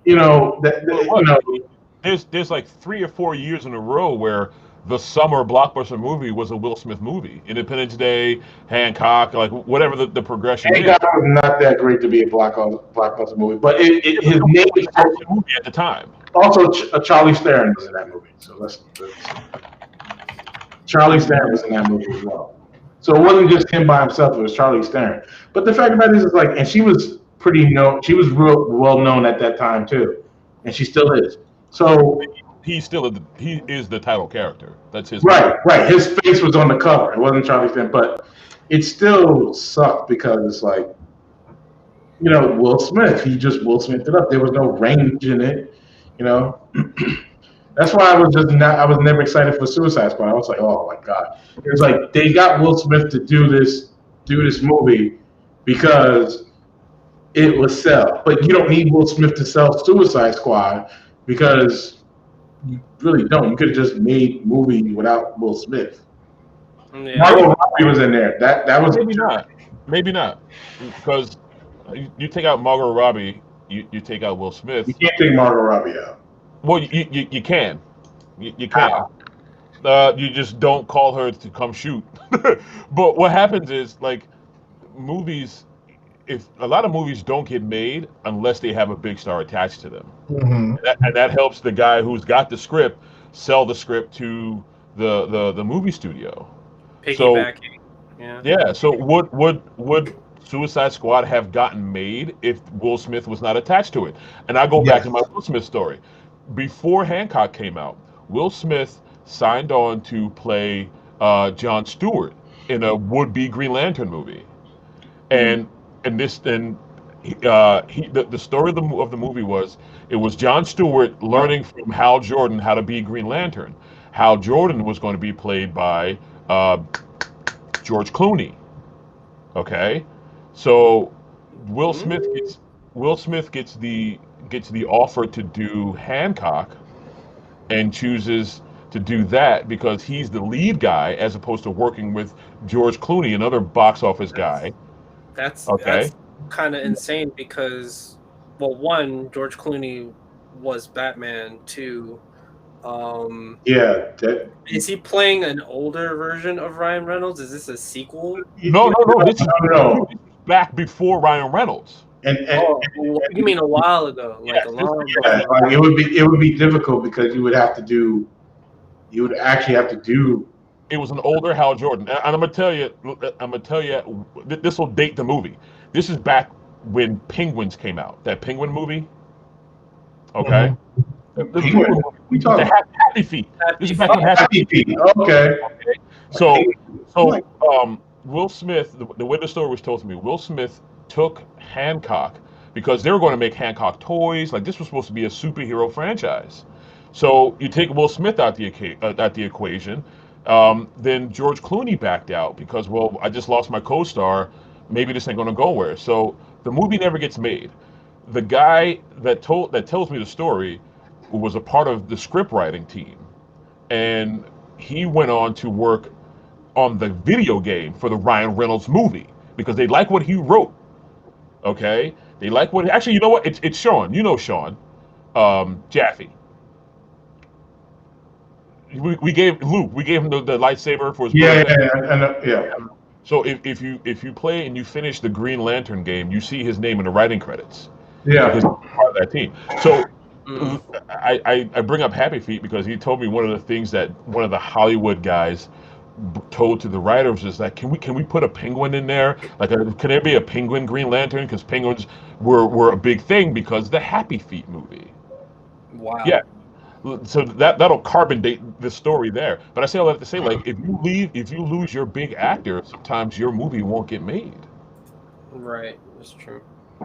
There's like 3 or 4 years in a row where the summer blockbuster movie was a Will Smith movie. Independence Day, Hancock, whatever the progression Hancock was not that great to be a blockbuster movie, but his name was a movie at the time. Also, Charlie Theron was in that movie. So Charlie Theron was in that movie as well. So it wasn't just him by himself; it was Charlie Theron. But the fact about it is, and she was pretty known. She was real well known at that time too, and she still is. So he is the title character. That's his right. His face was on the cover. It wasn't Charlie Finn, but it still sucked because it's like, Will Smith. He just Will Smithed it up. There was no range in it. That's why I was never excited for Suicide Squad. I was like, oh my god. It was like they got Will Smith to do this movie because it was sell. But you don't need Will Smith to sell Suicide Squad because you really don't. You could have just made a movie without Will Smith. Yeah. Margot Robbie was in there. That was maybe not because you take out Margot Robbie, you take out Will Smith. You can't take Margot Robbie out. Well, you can. You can. You just don't call her to come shoot. But what happens is, like, movies, if a lot of movies don't get made unless they have a big star attached to them. Mm-hmm. And that helps the guy who's got the script sell the script to the movie studio. Piggybacking. Yeah. So would Suicide Squad have gotten made if Will Smith was not attached to it? And I go back to my Will Smith story. Before Hancock came out, Will Smith signed on to play Jon Stewart in a would-be Green Lantern movie, and the story of the movie was it was Jon Stewart learning from Hal Jordan how to be Green Lantern. Hal Jordan was going to be played by George Clooney. Okay, so Will Smith gets the offer to do Hancock and chooses to do that because he's the lead guy as opposed to working with George Clooney, another box office guy. That's kind of insane because, well, one, George Clooney was Batman. Two, is he playing an older version of Ryan Reynolds? Is this a sequel? No. This is back before Ryan Reynolds. And you mean a while ago, like a long time? Like it would be difficult because you would actually have to do. It was an older Hal Jordan, and I'm gonna tell you, this will date the movie. This is back when Penguins came out. That Penguin movie. Okay. We talk about Happy Feet. This is back when Happy Feet. Okay. So Will Smith, the way the story was told to me, Will Smith took Hancock because they were going to make Hancock toys. Like, this was supposed to be a superhero franchise. So you take Will Smith out the equation. Then George Clooney backed out because, well, I just lost my co-star. Maybe this ain't going to go where. So the movie never gets made. The guy that tells me the story was a part of the script writing team, and he went on to work on the video game for the Ryan Reynolds movie because they like what he wrote. Okay, they like what. Actually, you know what? It's Sean. You know Sean, Jaffe. We gave Luke. We gave him the lightsaber for his birthday. Yeah. So if you play and you finish the Green Lantern game, you see his name in the writing credits. Yeah, he's part of that team. So I bring up Happy Feet because he told me one of the things that one of the Hollywood guys told to the writers is that can we put a penguin in there? Like, can there be a penguin Green Lantern? Because penguins were a big thing because the Happy Feet movie. Wow. Yeah. So that'll carbon date the story there. But I say all that to say, like, if you lose your big actor, sometimes your movie won't get made. Right. That's true.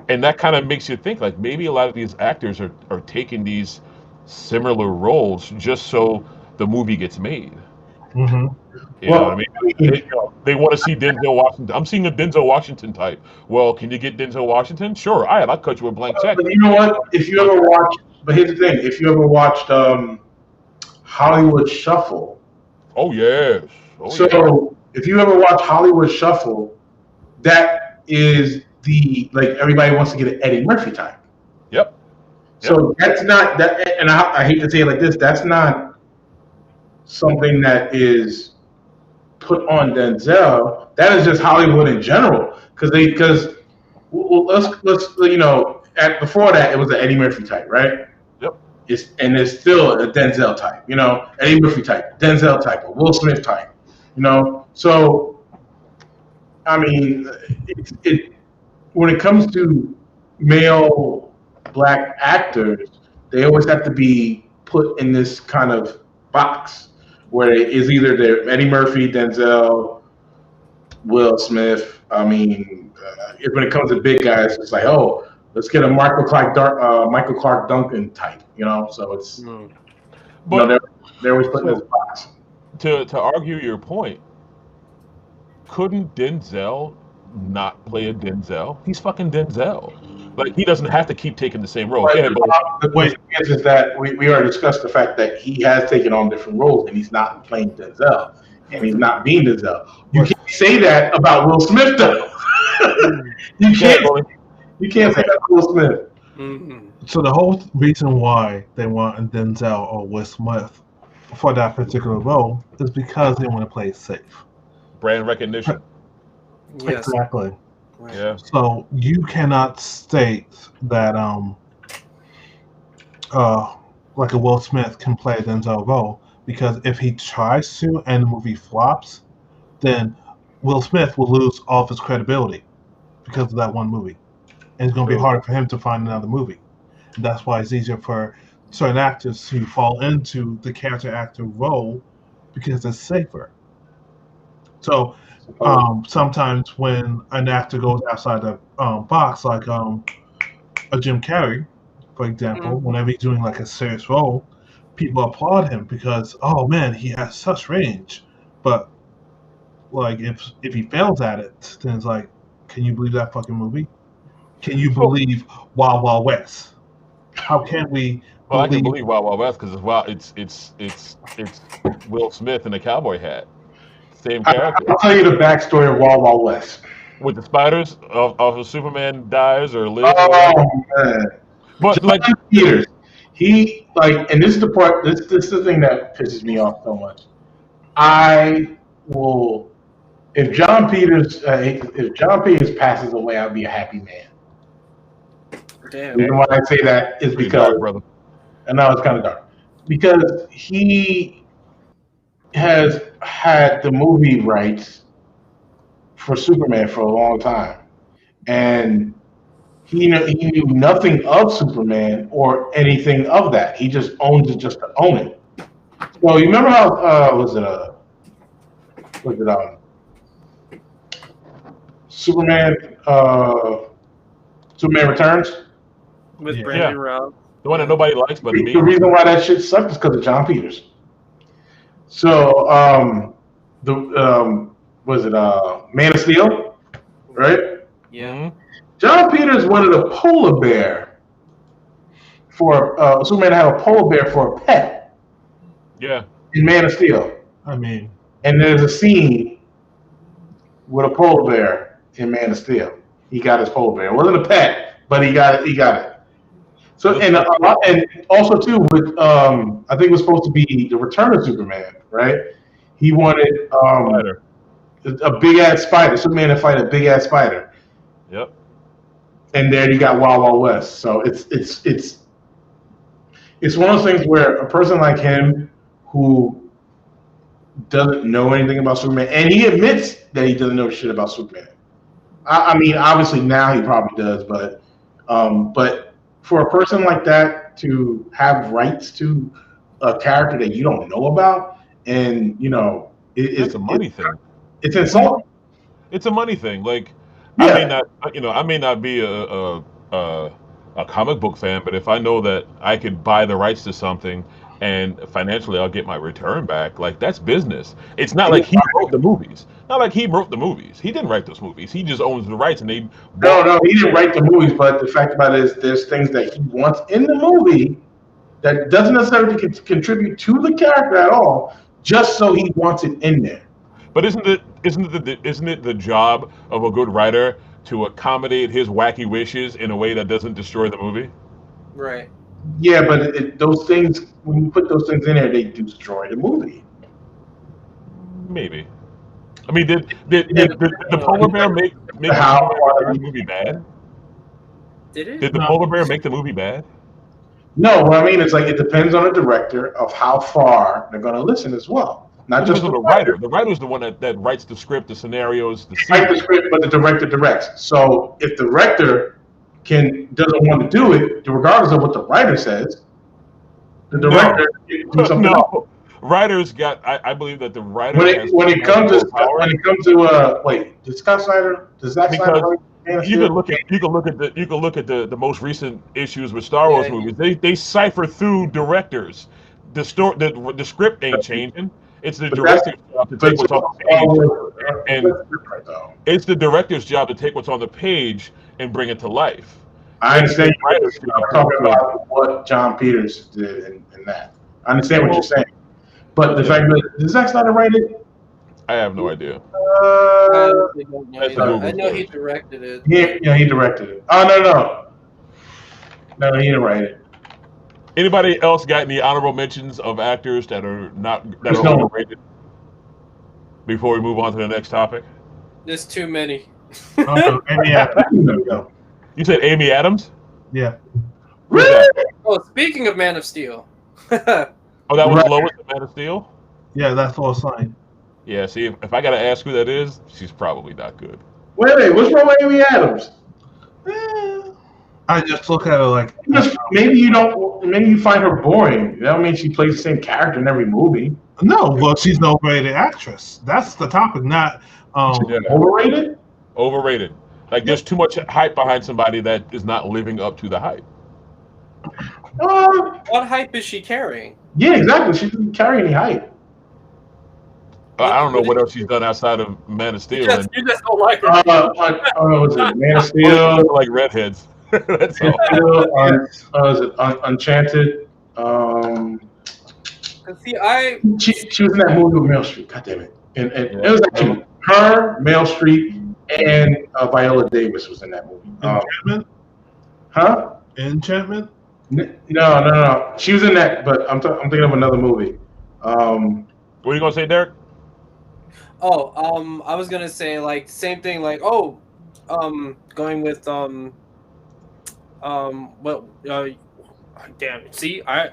And that kind of makes you think, like, maybe a lot of these actors are taking these similar roles just so the movie gets made. Mm-hmm. You know what I mean? They want to see Denzel Washington. I'm seeing a Denzel Washington type. Well, can you get Denzel Washington? Sure. All right, I'll cut you a blank check. But you know what? If you ever watch, but here's the thing: if you ever watched Hollywood Shuffle. Oh yes. If you ever watch Hollywood Shuffle, that is like everybody wants to get an Eddie Murphy type. Yep. So that's not that, and I hate to say it like this. That's not something that is put on Denzel. That is just Hollywood in general. Because let's before that it was an Eddie Murphy type, right? Yep. It's still a Denzel type, Eddie Murphy type, Denzel type, a Will Smith type, So, I mean, when it comes to male black actors, they always have to be put in this kind of box where it is either they're Eddie Murphy, Denzel, Will Smith. I mean, when it comes to big guys, it's like, oh, let's get a Michael Clark Duncan type, you know. So it's, but they're always putting this box. To argue your point, couldn't Denzel not play a Denzel? He's fucking Denzel. Like, he doesn't have to keep taking the same role. The point is that we already discussed the fact that he has taken on different roles and he's not playing Denzel and he's not being Denzel. You can't say that about Will Smith, though. You can't say that about Will Smith. Mm-hmm. So the whole reason why they want Denzel or Will Smith for that particular role is because they want to play it safe. Brand recognition. Yes. Exactly. Yeah. So you cannot state that like a Will Smith can play a Denzel role, because if he tries to and the movie flops, then Will Smith will lose all of his credibility because of that one movie. And it's going to be harder for him to find another movie. And that's why it's easier for certain actors to fall into the character actor role, because it's safer. So sometimes when an actor goes outside the box, like a Jim Carrey, for example, whenever he's doing like a serious role, people applaud him because, oh man, he has such range. But like if he fails at it, then it's like, can you believe that fucking movie? Can you believe Wild Wild West? How can we? Well, I can believe Wild Wild West because it's Will Smith in a cowboy hat. Same character. I'll tell you the backstory of Wild Wild West. With the spiders of Superman dies or lives. Oh man! But John Peters, he and this is the part. This is the thing that pisses me off so much. I will, if John Peters passes away, I'll be a happy man. Damn. The reason why I say that is because, brother, and now it's kind of dark, because he has had the movie rights for Superman for a long time, and he knew nothing of Superman or anything of that. He just owns it just to own it. So you remember how Superman Returns with Brandon Routh, the one that nobody likes but me. The reason why that shit sucked is because of John Peters. So Man of Steel, right? Yeah. John Peters wanted a polar bear for Superman to have a polar bear for a pet. Yeah. In Man of Steel. I mean, and there's a scene with a polar bear in Man of Steel. He got his polar bear. It wasn't a pet, but he got it. So and also too with I think it was supposed to be the Return of Superman, right? He wanted a big ass spider. Superman to fight a big ass spider. Yep. And there you got Wild Wild West. So it's one of those things where a person like him who doesn't know anything about Superman, and he admits that he doesn't know shit about Superman. I mean, obviously now he probably does, but for a person like that to have rights to a character that you don't know about, and it's a money thing. It's insulting. It's a money thing. Like, yeah. I may not be a comic book fan, but if I know that I could buy the rights to something and financially I'll get my return back, like, that's business. It's not like he wrote the movies. He didn't write those movies. He just owns the rights, and they. No, he didn't write the movies. But the fact about it is, there's things that he wants in the movie that doesn't necessarily contribute to the character at all, just so he wants it in there. But isn't it the job of a good writer to accommodate his wacky wishes in a way that doesn't destroy the movie? Right. Yeah, but those things, when you put those things in there, they destroy the movie. Maybe. I mean, did the polar bear make the movie bad? Did it? Did the polar bear make the movie bad? No, what I mean is, like, it depends on the director of how far they're going to listen as well. Not just the writer. The writer is the one that writes the script, the scenarios, the scenes. Write the script, but the director directs. So if the director doesn't want to do it, regardless of what the writer says, The director do something else. No. Writers got. I believe that the writer when it comes to wait, does Scott Snyder? Does Zack Snyder? You can look at the most recent issues with Star Wars movies. They cipher through directors. The script ain't changing. It's the director's job to take what's on the page, and it's the director's job to take what's on the page and bring it to life. I understand. I'm talking about what John Peters did in that. I understand what you're saying, but the fact that does Zack Snyder write it? I have no idea. I know he directed it. Yeah, he directed it. Oh no, he didn't write it. Anybody else got any honorable mentions of actors that are overrated? Before we move on to the next topic, there's too many. Amy Adams. There we go. You said Amy Adams? Yeah. Really? Oh, speaking of Man of Steel. Oh, that was Lois in Man of Steel? Yeah, that's Lois Lane. Yeah, see, if I got to ask who that is, she's probably not good. Wait, what's wrong with Amy Adams? I just look at her like... Maybe you find her boring. That don't mean she plays the same character in every movie. No, well, she's an overrated actress. That's the topic, not... Overrated? Overrated. Like, there's too much hype behind somebody that is not living up to the hype. What hype is she carrying? Yeah, exactly. She doesn't carry any hype. I don't know what else she's done outside of Man of Steel. You just don't like her. Was it Man of Steel? Like redheads. That's all. Is it Enchanted? See, she was in that movie with Meryl Streep. God damn it! And it was actually her, Meryl Streep, and Viola Davis was in that movie. Enchantment? Huh? Enchantment? No. She was in that, but I'm thinking of another movie. What are you gonna say, Derek? I was gonna say like same thing, like going with damn it. See, I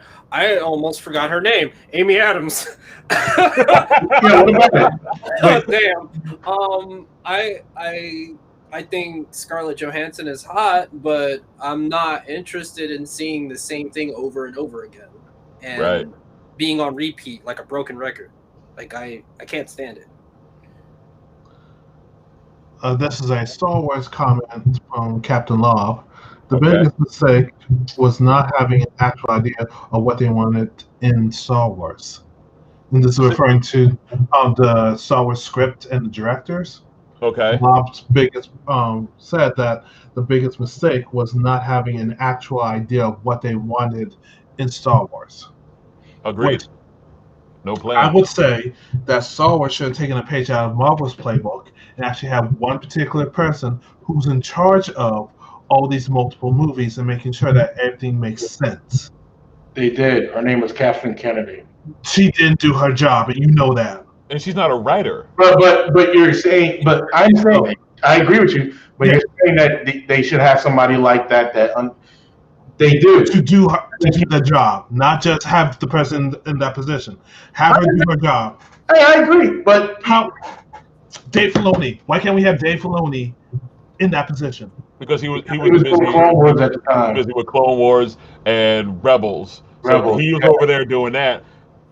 almost forgot her name. Amy Adams. Yeah, what about it? Damn. I think Scarlett Johansson is hot, but I'm not interested in seeing the same thing over and over again. And being on repeat like a broken record. Like I can't stand it. This is a Star Wars comment from Captain Love. The biggest mistake was not having an actual idea of what they wanted in Star Wars. And this is referring to the Star Wars script and the directors. Okay. Lob's biggest said that the biggest mistake was not having an actual idea of what they wanted in Star Wars. Agreed. No plan. I would say that Star Wars should have taken a page out of Marvel's playbook and actually have one particular person who's in charge of all these multiple movies and making sure that everything makes sense. They did. Her name was Kathleen Kennedy. She didn't do her job, and you know that. And she's not a writer. But you're saying, but I'm saying, I agree with you. But you're saying that they should have somebody like that. They do to do the job, not just have the person in that position. Have her do her job. I agree, but how? Dave Filoni. Why can't we have Dave Filoni in that position? Because he was busy with Clone Wars at the time. Busy with Clone Wars and Rebels. So he was over there doing that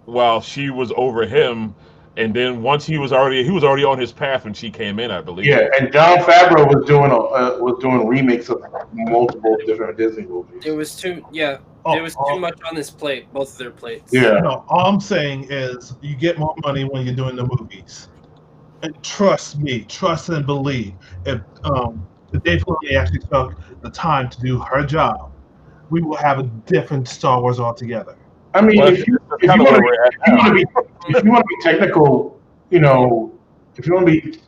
while she was over him. And then once he was already on his path when she came in, I believe. Yeah, and Jon Favreau was doing remakes of multiple different Disney movies. It was too too much on this plate, both of their plates. Yeah. No, all I'm saying is you get more money when you're doing the movies. And trust me, trust and believe. If Dave Filoni actually took the time to do her job, we will have a different Star Wars altogether. I mean, if you want to be technical, if you want to be,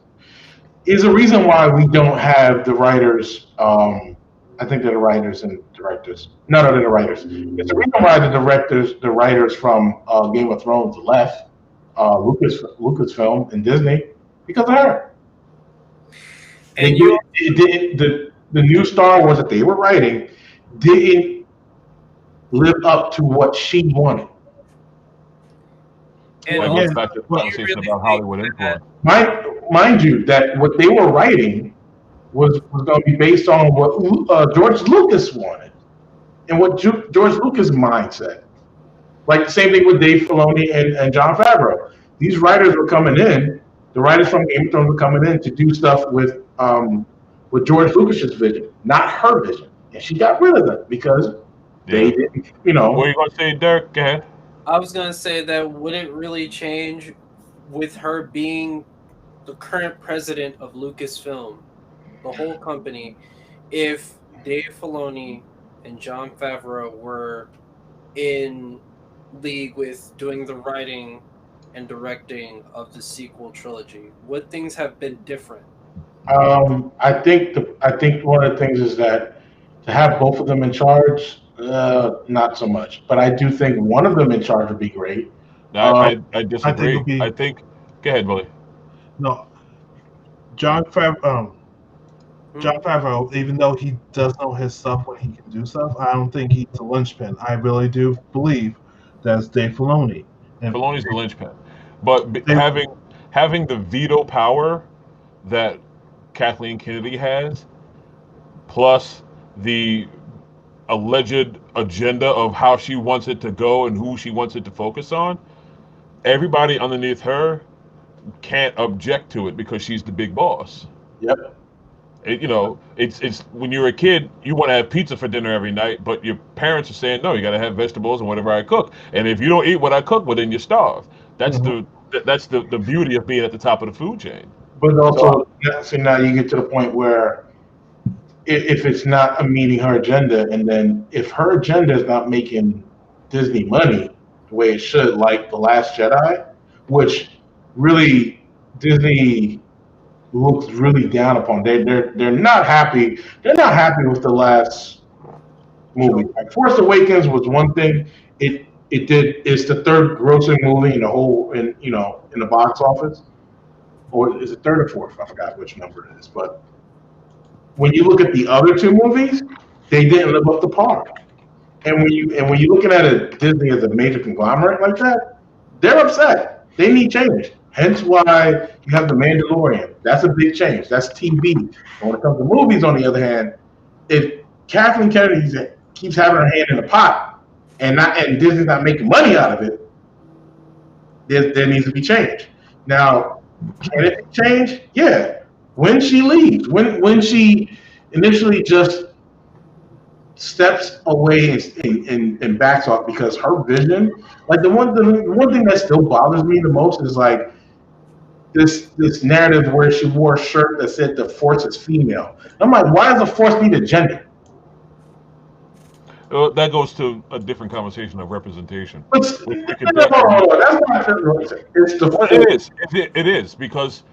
is a reason why we don't have the writers. I think they're the writers and directors. No, they're the writers. It's the reason why the writers from Game of Thrones left Lucasfilm and Disney because of her. And the new Star Wars that they were writing didn't live up to what she wanted. And again, back to the conversation about Hollywood influence. Mind you, that what they were writing was going to be based on what George Lucas wanted and what George Lucas' mindset. Like the same thing with Dave Filoni and Jon Favreau. These writers were coming in. The writers from Game of Thrones were coming in to do stuff with George Lucas's vision, not her vision, and she got rid of them because they didn't. What are you going to say, Dirk? Go ahead. I was going to say that wouldn't really change with her being the current president of Lucasfilm, the whole company, if Dave Filoni and Jon Favreau were in league with doing the writing and directing of the sequel trilogy. Would things have been different? I think one of the things is that to have both of them in charge, not so much. But I do think one of them in charge would be great. I disagree. I think. Go ahead, Billy. No, Jon Favreau, even though he does know his stuff when he can do stuff, I don't think he's a linchpin. I really do believe that's Dave Filoni. And Filoni's the linchpin. But having the veto power that Kathleen Kennedy has, plus the alleged agenda of how she wants it to go and who she wants it to focus on, everybody underneath her can't object to it because she's the big boss. Yep. It's when you're a kid, you want to have pizza for dinner every night, but your parents are saying, no, you got to have vegetables and whatever I cook. And if you don't eat what I cook, well, then you starve. That's the beauty of being at the top of the food chain. But also, so now you get to the point where if it's not meeting her agenda, and then if her agenda is not making Disney money the way it should, like The Last Jedi, which really Disney looks really down upon. They're not happy. They're not happy with the last movie. Like Force Awakens was one thing. It's the third grossing movie in the whole in the box office. Or is it third or fourth? I forgot which number it is. But when you look at the other two movies, they didn't live up to par. And when you're looking at a Disney as a major conglomerate like that, they're upset. They need change. Hence why you have The Mandalorian. That's a big change. That's TV. And when it comes to movies, on the other hand, if Kathleen Kennedy keeps having her hand in the pot and Disney's not making money out of it, there needs to be change. Now, can it change? Yeah. When she leaves, when she initially just steps away and backs off because her vision, like the one thing that still bothers me the most is like this narrative where she wore a shirt that said the Force is female. I'm like, why does the Force need a gender? That goes to a different conversation of representation. It is because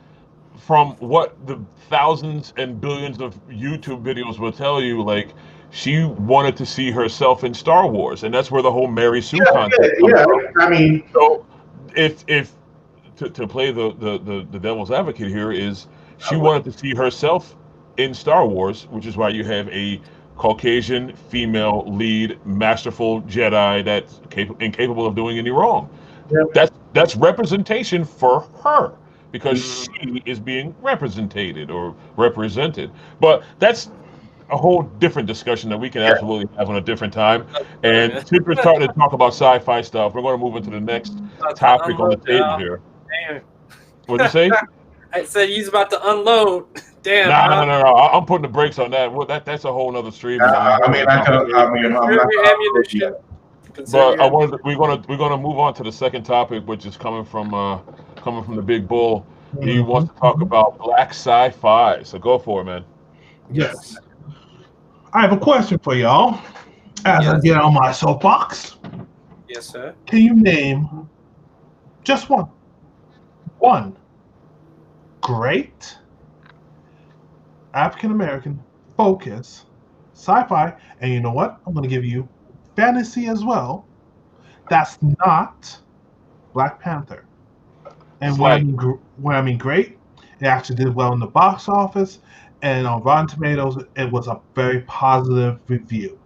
from what the thousands and billions of YouTube videos will tell you, like she wanted to see herself in Star Wars, and that's where the whole Mary Sue concept comes from. I mean, so if to play the devil's advocate here is she wanted to see herself in Star Wars, which is why you have a Caucasian female lead, masterful Jedi that's incapable of doing any wrong. Yeah. That's representation for her because she is being represented. But that's a whole different discussion that we can absolutely have on a different time. And since we're starting to talk about sci-fi stuff, we're going to move into the next topic on the table here. Damn. What'd you say? I said he's about to unload. Damn. No. I'm putting the brakes on that. Well, that's a whole other stream. I'm not But we're gonna move on to the second topic, which is coming from the big bull. He wants to talk about black sci-fi. So go for it, man. Yes. I have a question for y'all. As I get on my soapbox. Yes, sir. Can you name just one great African-American focus sci-fi, and you know what? I'm going to give you fantasy as well. That's not Black Panther. And when I mean great, it actually did well in the box office, and on Rotten Tomatoes, it was a very positive review.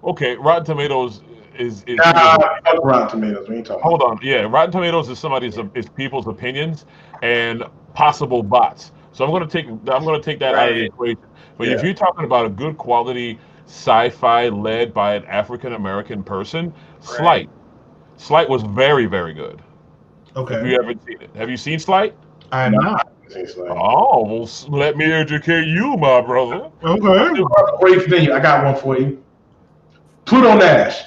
Okay, Rotten Tomatoes is Rotten Tomatoes. We ain't talking. Hold on, yeah, Rotten Tomatoes is people's opinions and possible bots. So I'm gonna take that out of the equation. But if you're talking about a good quality sci-fi led by an African American person, slight. Slight was very, very good. Okay. If you haven't seen it, have you seen Slight? I'm not. Oh, well, let me educate you, my brother. Okay. Before you continue, I got one for you. Pluto Nash.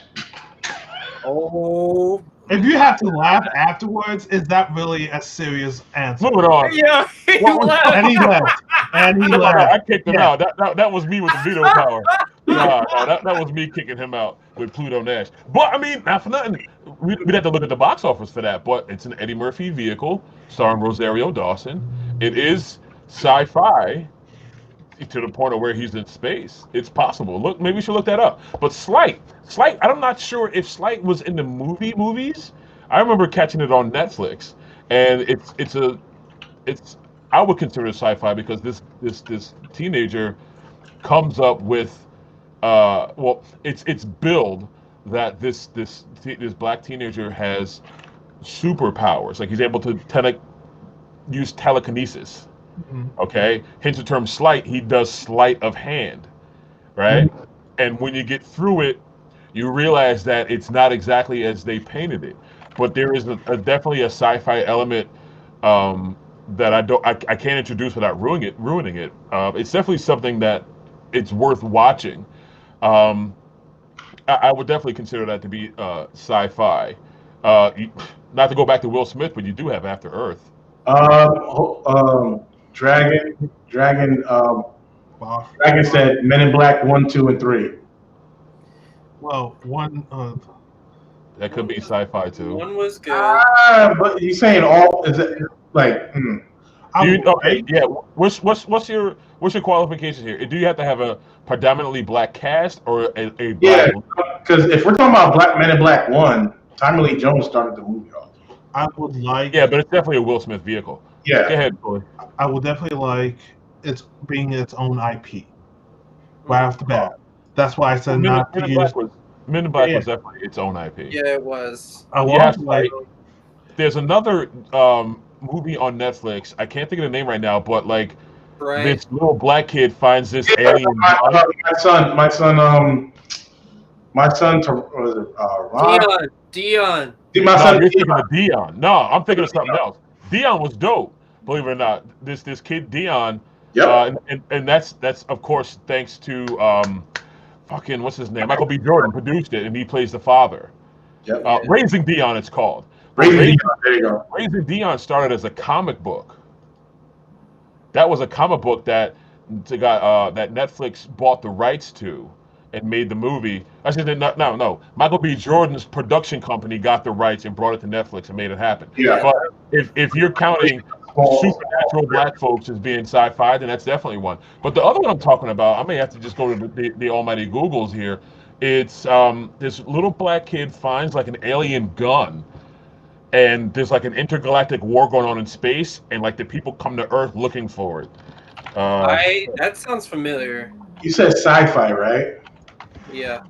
Oh. If you have to laugh afterwards, is that really a serious answer? Moving on. Yeah, he left. And he left. And he No, left. I kicked him out. That was me with the veto power. No, that was me kicking him out with Pluto Nash. But I mean, not for nothing. We'd have to look at the box office for that. But it's an Eddie Murphy vehicle starring Rosario Dawson. It is sci-fi to the point of where he's in space. It's possible. Look, maybe we should look that up. But Slight, I'm not sure if Slight was in the movies. I remember catching it on Netflix, and it's I would consider it sci-fi because this teenager comes up with it's billed that this black teenager has superpowers, like he's able to use telekinesis. Okay, hence the term sleight. He does sleight of hand, right? And when you get through it, you realize that it's not exactly as they painted it, but there is definitely a sci-fi element that I can't introduce without ruining it. It's definitely something that it's worth watching. I would definitely consider that to be sci-fi. Not to go back to Will Smith, but you do have After Earth. Dragon said Men in Black 1, 2, and 3. Well, one. That could be sci-fi too. One was good. But he's saying all is it like? Okay, yeah. What's your qualifications here? Do you have to have a predominantly black cast or a black? Yeah, because if we're talking about Men in Black 1, Tommy Lee Jones started the movie off. I would like. Yeah, but it's definitely a Will Smith vehicle. Yeah. Go ahead, Corey. I would definitely like it being its own IP right off the bat. That's why I said not to use. Men in Black was definitely its own IP. Yeah, it was. There's another movie on Netflix. I can't think of the name right now, but like this little black kid finds this alien. My son. Dion. You're thinking of Dion. No, I'm thinking of something else. Dion was dope, believe it or not. This kid Dion. Yep. And that's of course thanks to fucking what's his name? Michael B. Jordan produced it, and he plays the father. Yep. Raising Dion, it's called. Raising Dion. There you go. Raising Dion started as a comic book. That was a comic book that Netflix bought the rights to and made the movie. I said no. Michael B. Jordan's production company got the rights and brought it to Netflix and made it happen. Yeah. But if you're counting supernatural black folks as being sci-fi, then that's definitely one. But the other one I'm talking about, I may have to just go to the almighty Googles here. It's this little black kid finds like an alien gun, and there's like an intergalactic war going on in space, and like the people come to Earth looking for it. That sounds familiar. You said sci-fi, right? Yeah.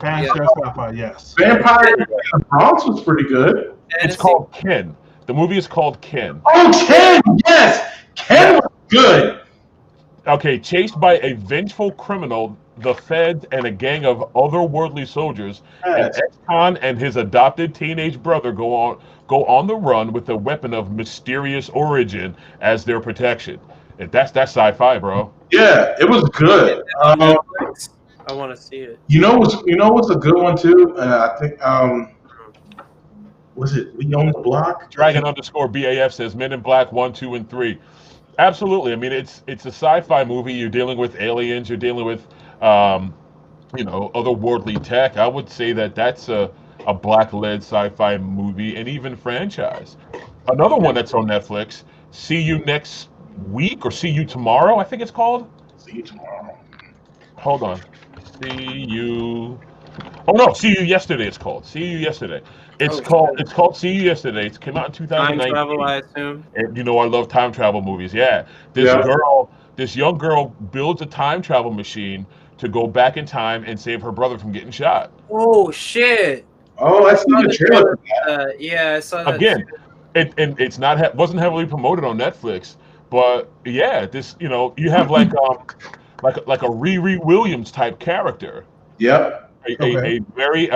Sci-fi, yes. Vampire in the Bronx was pretty good. It's called Ken. The movie is called Ken. Oh, Ken! Yes! Ken was good. Okay, chased by a vengeful criminal, the feds and a gang of otherworldly soldiers, an ex-con and his adopted teenage brother go on the run with a weapon of mysterious origin as their protection. That's sci-fi, bro. Yeah, it was good. I want to see it. You know what's a good one too? I think was it We Own the Block? Dragon_BAF says Men in Black 1, 2, and 3. Absolutely. I mean, it's a sci-fi movie. You're dealing with aliens. You're dealing with otherworldly tech. I would say that's a black-led sci-fi movie and even franchise. Another one that's on Netflix. See You Next Week or See You Tomorrow, I think it's called. See You Tomorrow. Hold on. See You. Oh no, See You Yesterday. It's called See You Yesterday. It's called See You Yesterday. It came out in 2019. Time travel, I assume. And I love time travel movies. Yeah, this young girl builds a time travel machine to go back in time and save her brother from getting shot. Oh shit! Oh, that's not a trailer. Yeah, I saw that. Again, it's not wasn't heavily promoted on Netflix, but yeah, this you have like a Riri Williams type character. Yep. A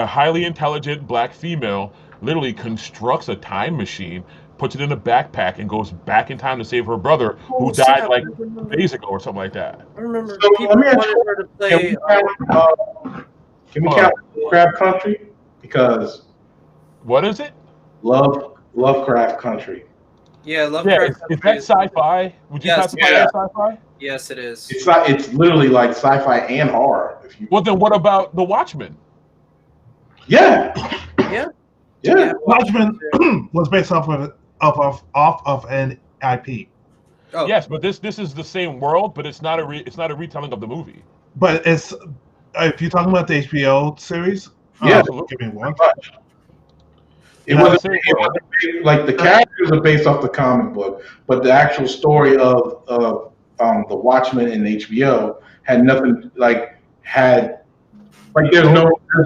highly intelligent black female literally constructs a time machine, puts it in a backpack, and goes back in time to save her brother who died like days ago or something like that. I remember So, people let me ask wanted her to play. Can we count Lovecraft Country? Because what is it? Lovecraft Country. Yeah, Lovecraft Country. Is that sci-fi? Would you classify that as sci-fi? Yes, it is. It's literally like sci-fi and horror. Well, then what about The Watchmen? Yeah. Watchmen was based off of an IP. Oh. Yes, but this is the same world, but it's not a retelling of the movie. But it's if you're talking about the HBO series, give me one. It wasn't like the characters are based off the comic book, but the actual story of the Watchmen in HBO had nothing there's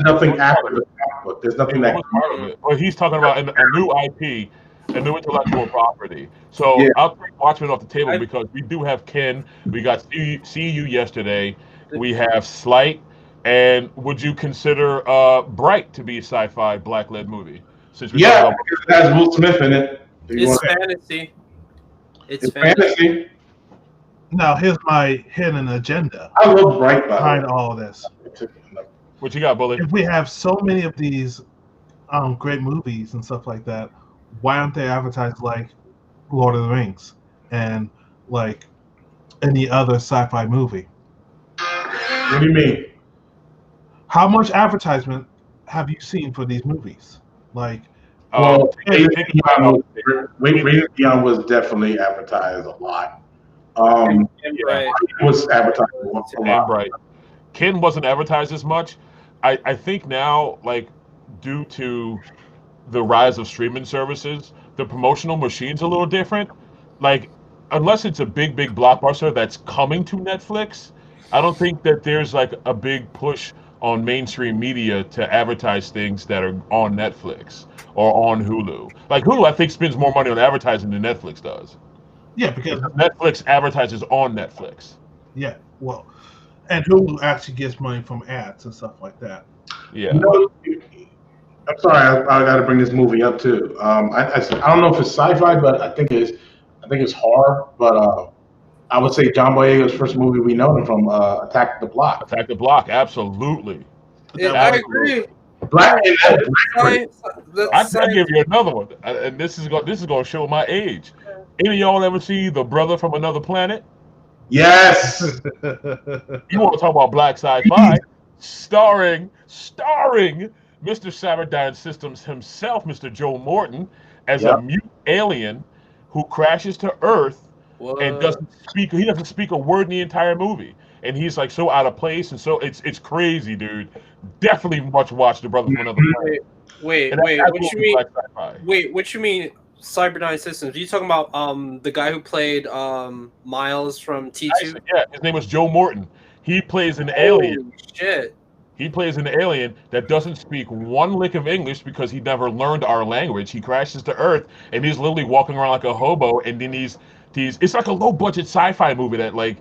nothing after the comic book. There's nothing that part of it. Well, he's talking about a new IP, a new intellectual property. So I'll take Watchmen off the table because we do have Ken. We got See You yesterday. We have Slight. And would you consider Bright to be a sci-fi black-led movie? Since we it has Will Smith in it. It's fantasy. It's fantasy. Now, here's my hidden agenda. I love Bright behind all of this. What you got, Bully? If we have so many of these great movies and stuff like that, why aren't they advertised like Lord of the Rings and like any other sci-fi movie? What do you mean? How much advertisement have you seen for these movies? Like, Raising Beyond was definitely advertised a lot. Was advertised a lot. Right. Ken wasn't advertised as much. I think now, like, due to the rise of streaming services, the promotional machine's a little different. Like, unless it's a big blockbuster that's coming to Netflix, I don't think that there's like a big push on mainstream media to advertise things that are on Netflix or on Hulu. Like Hulu, I think spends more money on advertising than Netflix does. Yeah, because Netflix advertises on Netflix. Yeah, well, and Hulu actually gets money from ads and stuff like that. Yeah. I'm sorry, I got to bring this movie up too. I don't know if it's sci-fi, but I think it's horror. But I would say John Boyega's first movie we know him from, Attack the Block. Attack the Block, absolutely. Yeah, I agree. I give you another one, and this is going to show my age. Any of y'all ever see The Brother from Another Planet? Yes. You want to talk about black sci-fi? starring Mr. Cyberdyne Systems himself, Mr. Joe Morton, as a mute alien who crashes to Earth and doesn't speak. He doesn't speak a word in the entire movie, and he's like so out of place, and so it's crazy, dude. Definitely watch The Brother from Another Planet. Wait, what you mean? Wait, what you mean? Cyberdyne Systems. Are you talking about the guy who played Miles from T2? Yeah, his name was Joe Morton. He plays an alien. Shit. He plays an alien that doesn't speak one lick of English because he never learned our language. He crashes to Earth and he's literally walking around like a hobo. And then it's like a low budget sci-fi movie that I don't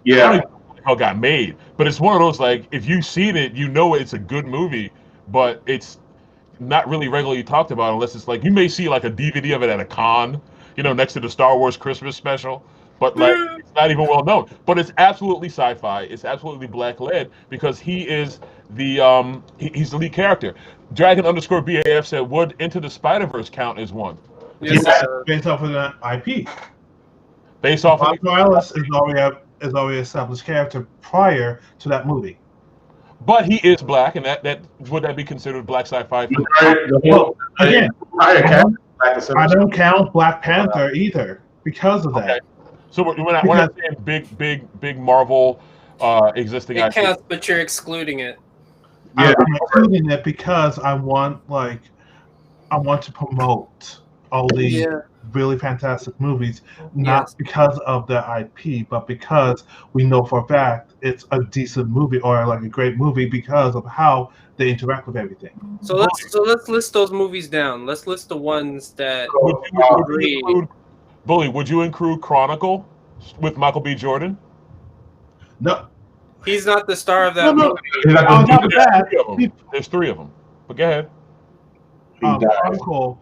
even know how it got made. But it's one of those, like, if you've seen it, you know it's a good movie, but it's not really regularly talked about unless it's like, you may see like a DVD of it at a con, next to the Star Wars Christmas special. But it's not even well known. But it's absolutely sci-fi. It's absolutely black-led because he is he's the lead character. Dragon_BAF said, would Into the Spider-Verse count as one? Yes, based off of that IP. Based off of Miles is already established character prior to that movie. But he is black, and that would that be considered black sci-fi? Well, again, I don't count Black Panther either because of that. Okay. So we're not saying big Marvel existing. It counts, but you're excluding it. Yeah, I'm excluding it because I want to promote all these really fantastic movies, not because of the IP, but because we know for a fact it's a decent movie or like a great movie because of how they interact with everything. So let's list those movies down. Let's list the ones that Bully, would you include Chronicle with Michael B. Jordan? No. He's not the star of that movie. There's 3 of them. But go ahead. Uncle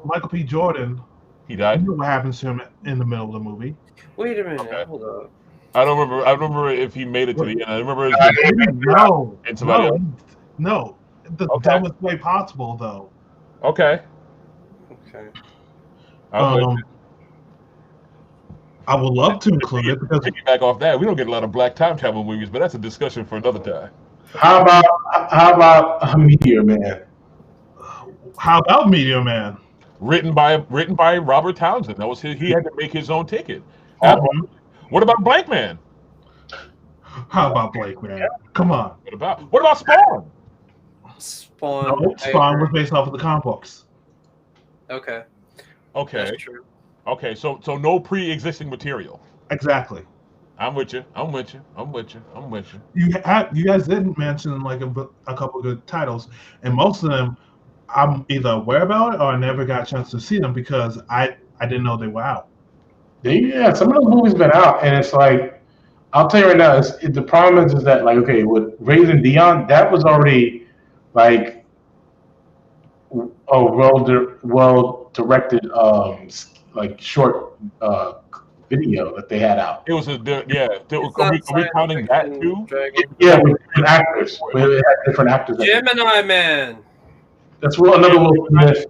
Michael P. Jordan. He died. You know what happens to him in the middle of the movie? Wait a minute. Okay. Hold up. I don't remember. I remember if he made it to the end. I remember his No, and somebody else. no. The Okay. dumbest way possible, though. Okay. I would love to include it because back off that, we don't get a lot of black time travel movies, but that's a discussion for another time. How about Meteor Man? How about Meteor Man? Written by Robert Townsend. That was he had to make his own ticket. What about Blank Man? How about Blank Man? Come on. What about Spawn? Spawn. No, Spawn was based off of the comic books. Okay. That's true. Okay, so no pre-existing material. Exactly. I'm with you. You guys didn't mention like a couple of good titles, and most of them I'm either aware about it or I never got a chance to see them because I didn't know they were out. Yeah, some of those movies been out, and it's like, I'll tell you right now, the problem is that, like, okay, with Raising Dion, that was already like a well directed like short video that they had out. It was are we counting that too? Yeah, with different actors. We had different actors. Gemini Man. That's another Will Smith.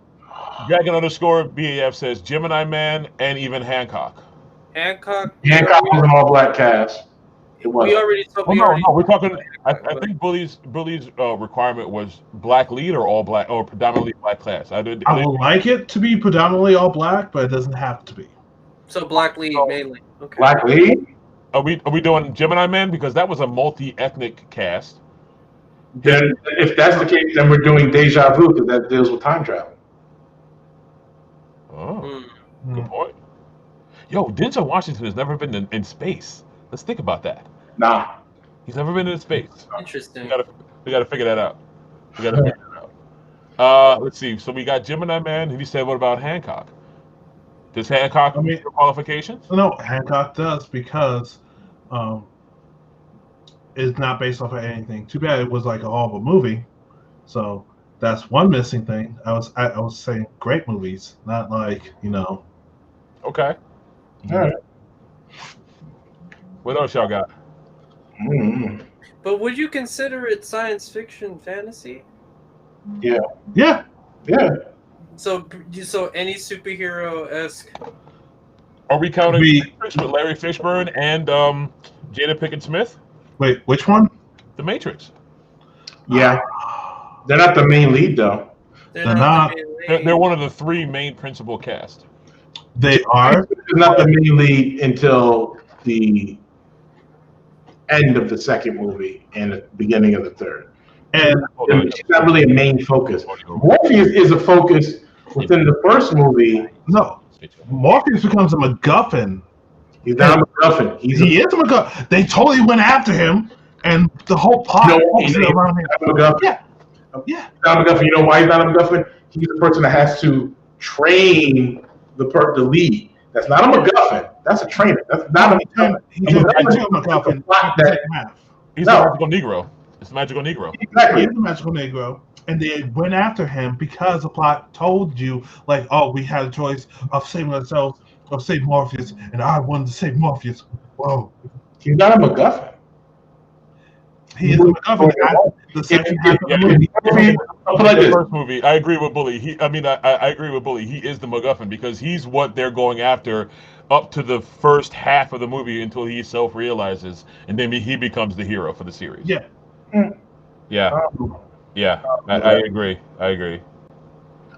Dragon_BAF says Gemini Man and even Hancock. Hancock was an all-black cast. We already talked. No, we're talking. I think Bully's requirement was black lead or all black or predominantly black class. I would like it to be predominantly all black, but it doesn't have to be. So black lead mainly. Okay. Black lead. Are we doing Gemini Man because that was a multi-ethnic cast? Then, if that's the case, then we're doing Deja Vu because that deals with time travel. Oh, good point. Yo, Denzel Washington has never been in space. Let's think about that. Nah, he's never been in space. Interesting. We gotta figure that out. Let's see. So we got Gemini Man. And you said, what about Hancock? Does Hancock meet your qualifications? No, Hancock does because it's not based off of anything. Too bad it was like a horrible movie. So that's one missing thing. I was saying great movies, not like Okay. All right. What else y'all got? Mm-hmm. But would you consider it science fiction fantasy? Yeah. So any superhero-esque. Are we counting Matrix with Larry Fishburne and Jada Pinkett Smith? Wait, which one? The Matrix. Yeah. They're not the main lead though. They're not. They're one of the three main principal cast. They are. They're not the main lead until the end of the second movie and the beginning of the third. And she's not really a main focus. Morpheus is a focus within the first movie. No. Morpheus becomes a MacGuffin. He's not a MacGuffin. He is a MacGuffin. They totally went after him, and the whole plot he's not a MacGuffin. Yeah. He's not a MacGuffin. You know why he's not a MacGuffin? He's the person that has to train the lead. That's not a MacGuffin. That's a trainer. That's not a MacGuffin. He's a MacGuffin. He's a magical Negro. It's a magical Negro. Exactly. He's a magical Negro. And they went after him because the plot told you, like, oh, we had a choice of saving ourselves or save Morpheus, and I wanted to save Morpheus. Whoa. He's not a MacGuffin. He is a MacGuffin. The second half of the movie. The first movie, I agree with Bully. I agree with Bully. He is the MacGuffin because he's what they're going after up to the first half of the movie until he self-realizes, and then he becomes the hero for the series. Yeah. Yeah. I agree.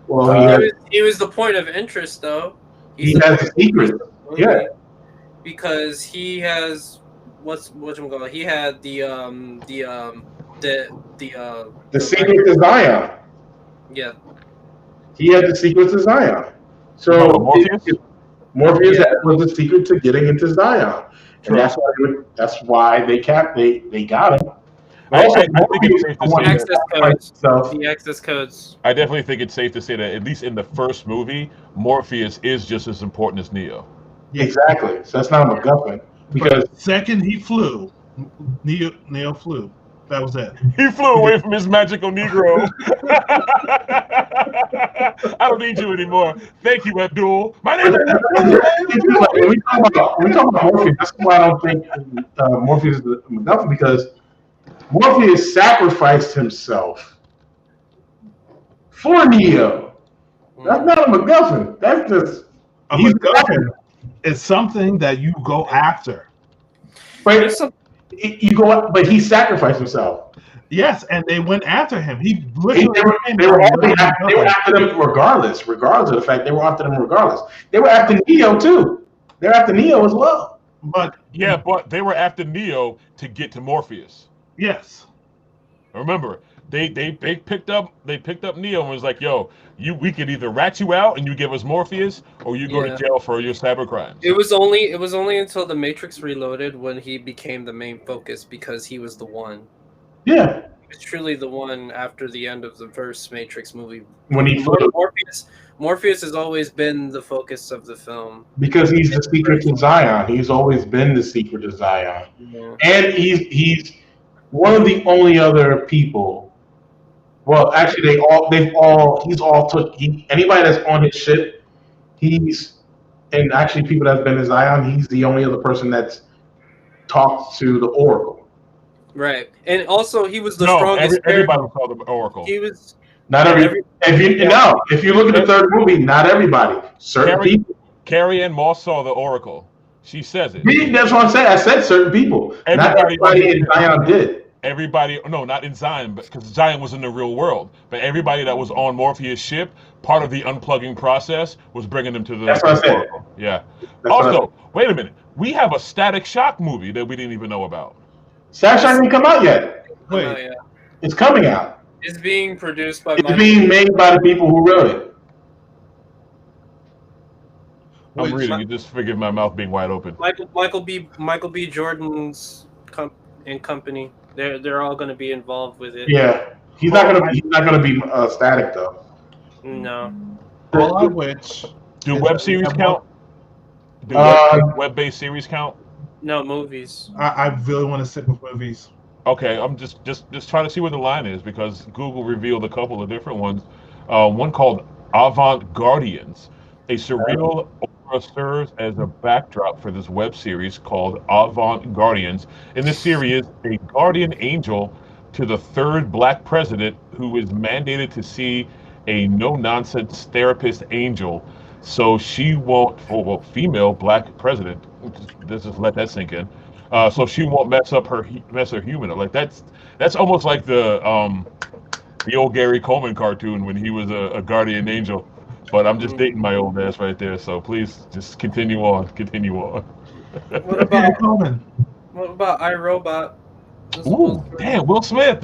Well, he was the point of interest, though. He has a secret. Yeah. Because he has whatchamacallit? He had the secret to Zion. Yeah. He had the secret to Zion. So Morpheus was the secret to getting into Zion, and that's why they got him. I think it's safe to say the access codes. I definitely think it's safe to say that at least in the first movie, Morpheus is just as important as Neo. Exactly. So that's not a MacGuffin because second he flew, Neo flew. That was it. He flew away from his magical Negro. I don't need you anymore. Thank you, Abdul. My name is Abdul. When we talk about Morpheus, that's why I don't think Morpheus is the MacGuffin, because Morpheus sacrificed himself for Neo. That's not a MacGuffin. That's just a MacGuffin. It's something that you go after. But he sacrificed himself. Yes, and they went after him. They were after them regardless of the fact they were after them regardless. They were after Neo too. They're after Neo as well. But they were after Neo to get to Morpheus. Yes. Remember, they picked up Neo and was like, "Yo, we could either rat you out and you give us Morpheus, or you go to jail for your cyber crimes." It was only until the Matrix Reloaded when he became the main focus, because he was the one. Yeah. He was truly the one after the end of the first Matrix movie. When he Morpheus has always been the focus of the film. Because he's the secret to Zion. He's always been the secret to Zion. Yeah. And he's one of the only other people. Well, actually, anybody that's on his ship, and actually people that's been in Zion, he's the only other person that's talked to the Oracle. Right, and also he was the strongest. Everybody saw the Oracle. He was not every. If you look at the third movie, not everybody. Certain people. Carrie Ann Moss saw the Oracle. She says it. That's what I'm saying. I said certain people. Not everybody in Zion did. Everybody, no, not in Zion, because Zion was in the real world. But everybody that was on Morpheus' ship, part of the unplugging process was bringing them to the Oracle. Yeah. Also, wait a minute. We have a Static Shock movie that we didn't even know about. Static Shock didn't come out yet. Wait. It's coming out. It's being produced by. It's being made by the people who wrote it. I'm reading. You just forgive my mouth being wide open. Michael B. Jordan's and company. They're all going to be involved with it. Yeah, he's not gonna be Static though. No. All of which do web series count? Do web-based series count? No, movies. I really want to stick with movies. Okay, I'm just trying to see where the line is, because Google revealed a couple of different ones. One called Avant Guardians. A surreal opera serves as a backdrop for this web series called Avant Guardians. In this series, a guardian angel to the third black president who is mandated to see a no-nonsense therapist angel, so she won't, female black president, let's just let that sink in, so she won't mess her human up. Like that's almost like the old Gary Coleman cartoon when he was a guardian angel. But I'm just dating my old ass right there, so please just continue on. What about iRobot? Ooh, damn, Will Smith.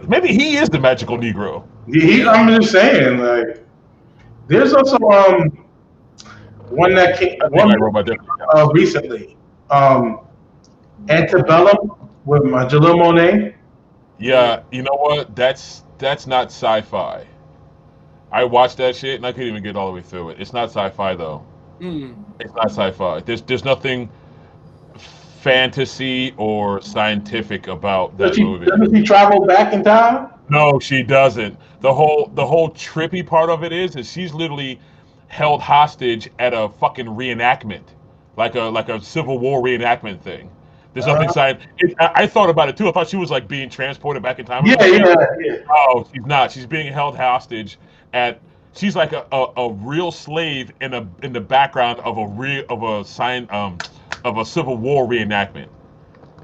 Maybe he is the magical Negro. I'm just saying, like, there's also one that came recently, Antebellum with Jalil Monet. Yeah, you know what? That's not Sci-Fi. I watched that shit and I couldn't even get all the way through it. It's not Sci-Fi though. It's not Sci-Fi. There's nothing fantasy or scientific about that movie. Doesn't she travel back in time? No, she doesn't. The whole trippy part of it is she's literally held hostage at a fucking reenactment, like a Civil War reenactment thing. There's nothing scientific. I thought about it too. I thought she was like being transported back in time. Yeah. Oh, she's not. She's being held hostage she's like a real slave in the background of a Civil War reenactment.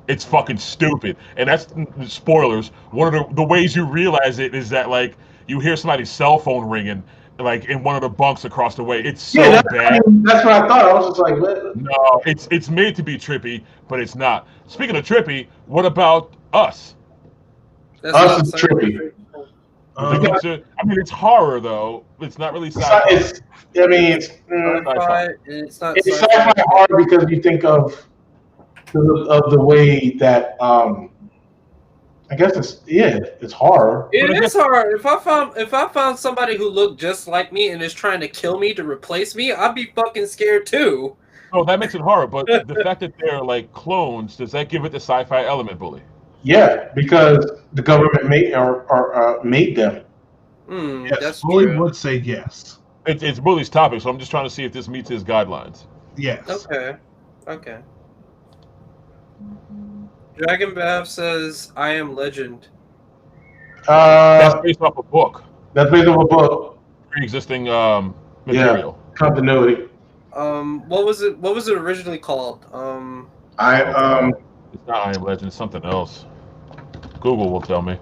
It's fucking stupid, and that's spoilers. One of the ways you realize it is that like you hear somebody's cell phone ringing like in one of the bunks across the way. It's so bad. That's what I thought. I was just like, what? No, it's made to be trippy, but it's not. Speaking of trippy, what about Us? Us is trippy. I mean, it's horror though. It's not really sci-fi. It's sci-fi horror because you think of the way that I guess it's horror. It is horror. If I found somebody who looked just like me and is trying to kill me to replace me, I'd be fucking scared too. Oh, that makes it horror. But the fact that they're like clones, does that give it the sci-fi element, Bully? Yeah, because the government made them. Yes, That's Bully true. would say yes. It's Bully's topic, so I'm just trying to see if this meets his guidelines. Yes. Okay. Dragon Bath says, "I am Legend." That's based off a book. That's based off a book. Pre-existing material. Yeah, continuity. What was it originally called? It's not I Am Legend. It's something else. Google will tell me.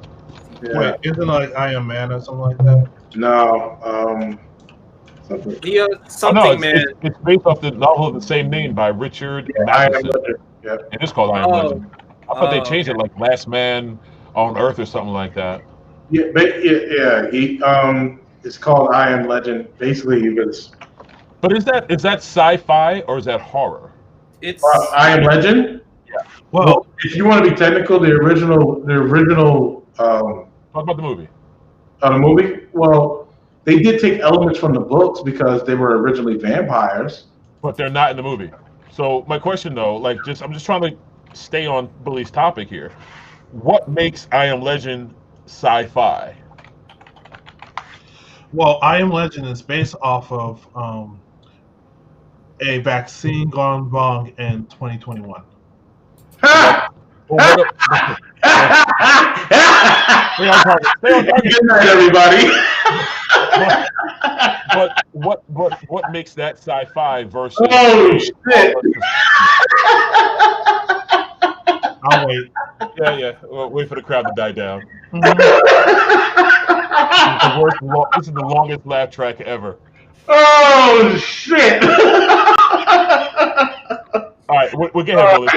Yeah. Wait, isn't it like I Am Man or something like that? No, something. Something Man. It's based off the novel of the same name by Richard Matheson. Yeah. It is called I Am Legend. I thought they changed it like Last Man on Earth or something like that. Yeah, it's called I Am Legend. Basically, But is that sci-fi or is that horror? It's I Am Legend. Yeah. Well, if you want to be technical, the original. Talk about the movie. The movie. Well, they did take elements from the books because they were originally vampires. But they're not in the movie. So my question though, I'm just trying to stay on Billy's topic here. What makes I Am Legend sci-fi? well, I Am Legend is based off of a vaccine gone wrong in 2021. Ha! Well, stay on target. Good night, everybody. But what makes that sci-fi versus? Oh shit! I'll wait. Yeah. Well, wait for the crowd to die down. Mhm. This is the longest laugh track ever. Oh shit! All right, we'll get ahead, Billy.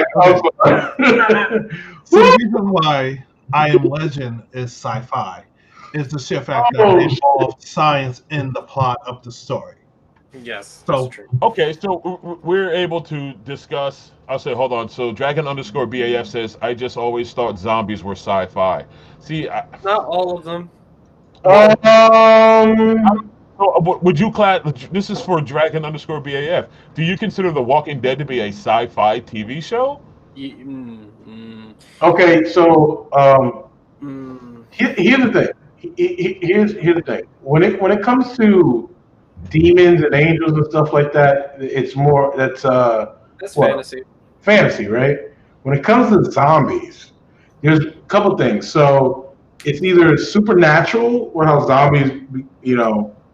So the reason why I Am Legend is sci-fi is the sheer fact that it involves science in the plot of the story. yes, So- that's true. Okay, so we're able to discuss. I'll say, hold on. So Dragon_BAF says, I just always thought zombies were sci-fi. See, Not all of them. would you class? This is for Dragon_BAF. Do you consider The Walking Dead to be a sci-fi TV show? Okay, so Mm. here's the thing. Here's the thing. When it comes to demons and angels and stuff like that, it's more that's Fantasy. fantasy, right? When it comes to zombies, there's a couple things. So it's either supernatural, or how zombies,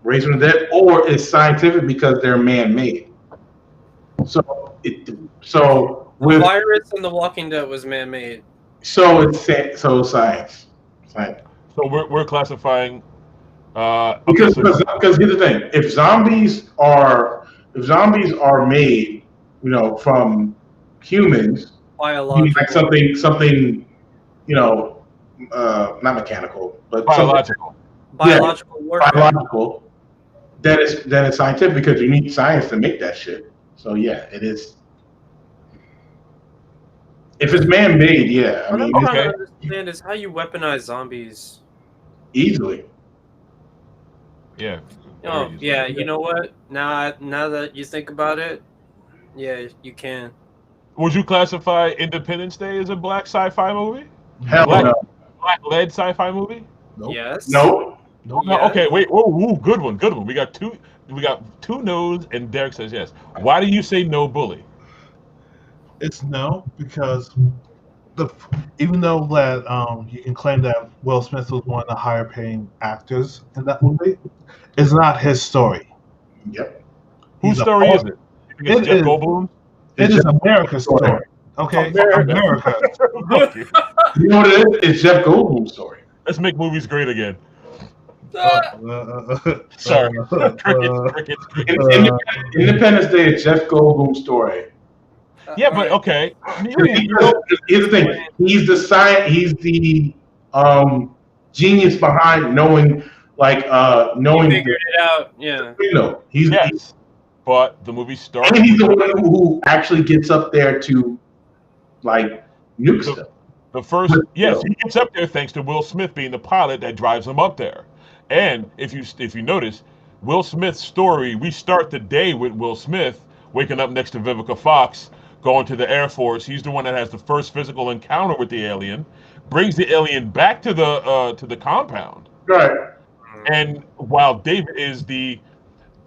raise from the dead, or it's scientific because they're man-made. So The virus in The Walking Dead was man-made. it's science. So we're classifying. Because here's the thing: if zombies are made, from humans, Biological. like something, not mechanical, but biological. Biological warfare. biological, then it's scientific because you need science to make that shit. So yeah, it is. If it's man-made, yeah, What I'm okay. trying to understand is how you weaponize zombies. easily. Yeah. Oh, yeah, you know what? Now that you think about it, yeah, you can. Would you classify Independence Day as a black sci-fi movie? Hell Black- no. Black-led sci-fi movie? Nope. Yes. Nope. No. Yes. Okay, wait. Whoa, good one. We got two no's, and Derek says yes. Why do you say no, Bully? It's no, because even though that you can claim that Will Smith was one of the higher paying actors in that movie, it's not his story. Yep. Whose He's a story is poet. it? You think it's Jeff is. Goldblum? It is America's story. Okay, America. Okay. You know what it is? It's Jeff Goldblum's story. Let's make movies great again. Ah! Sorry. Crickets. Independence Day is Jeff Goldblum's story. Yeah, but okay. Here's the thing: he's the science. He's the genius behind knowing. You figured it out. Yeah. He's Yes, but the movie starts. and he's the one who actually gets up there to nuke stuff. The first, yes, he gets up there thanks to Will Smith being the pilot that drives him up there. And if you notice, Will Smith's story, we start the day with Will Smith waking up next to Vivica Fox, going to the Air Force. He's the one that has the first physical encounter with the alien, brings the alien back to the compound. Right. And while David is the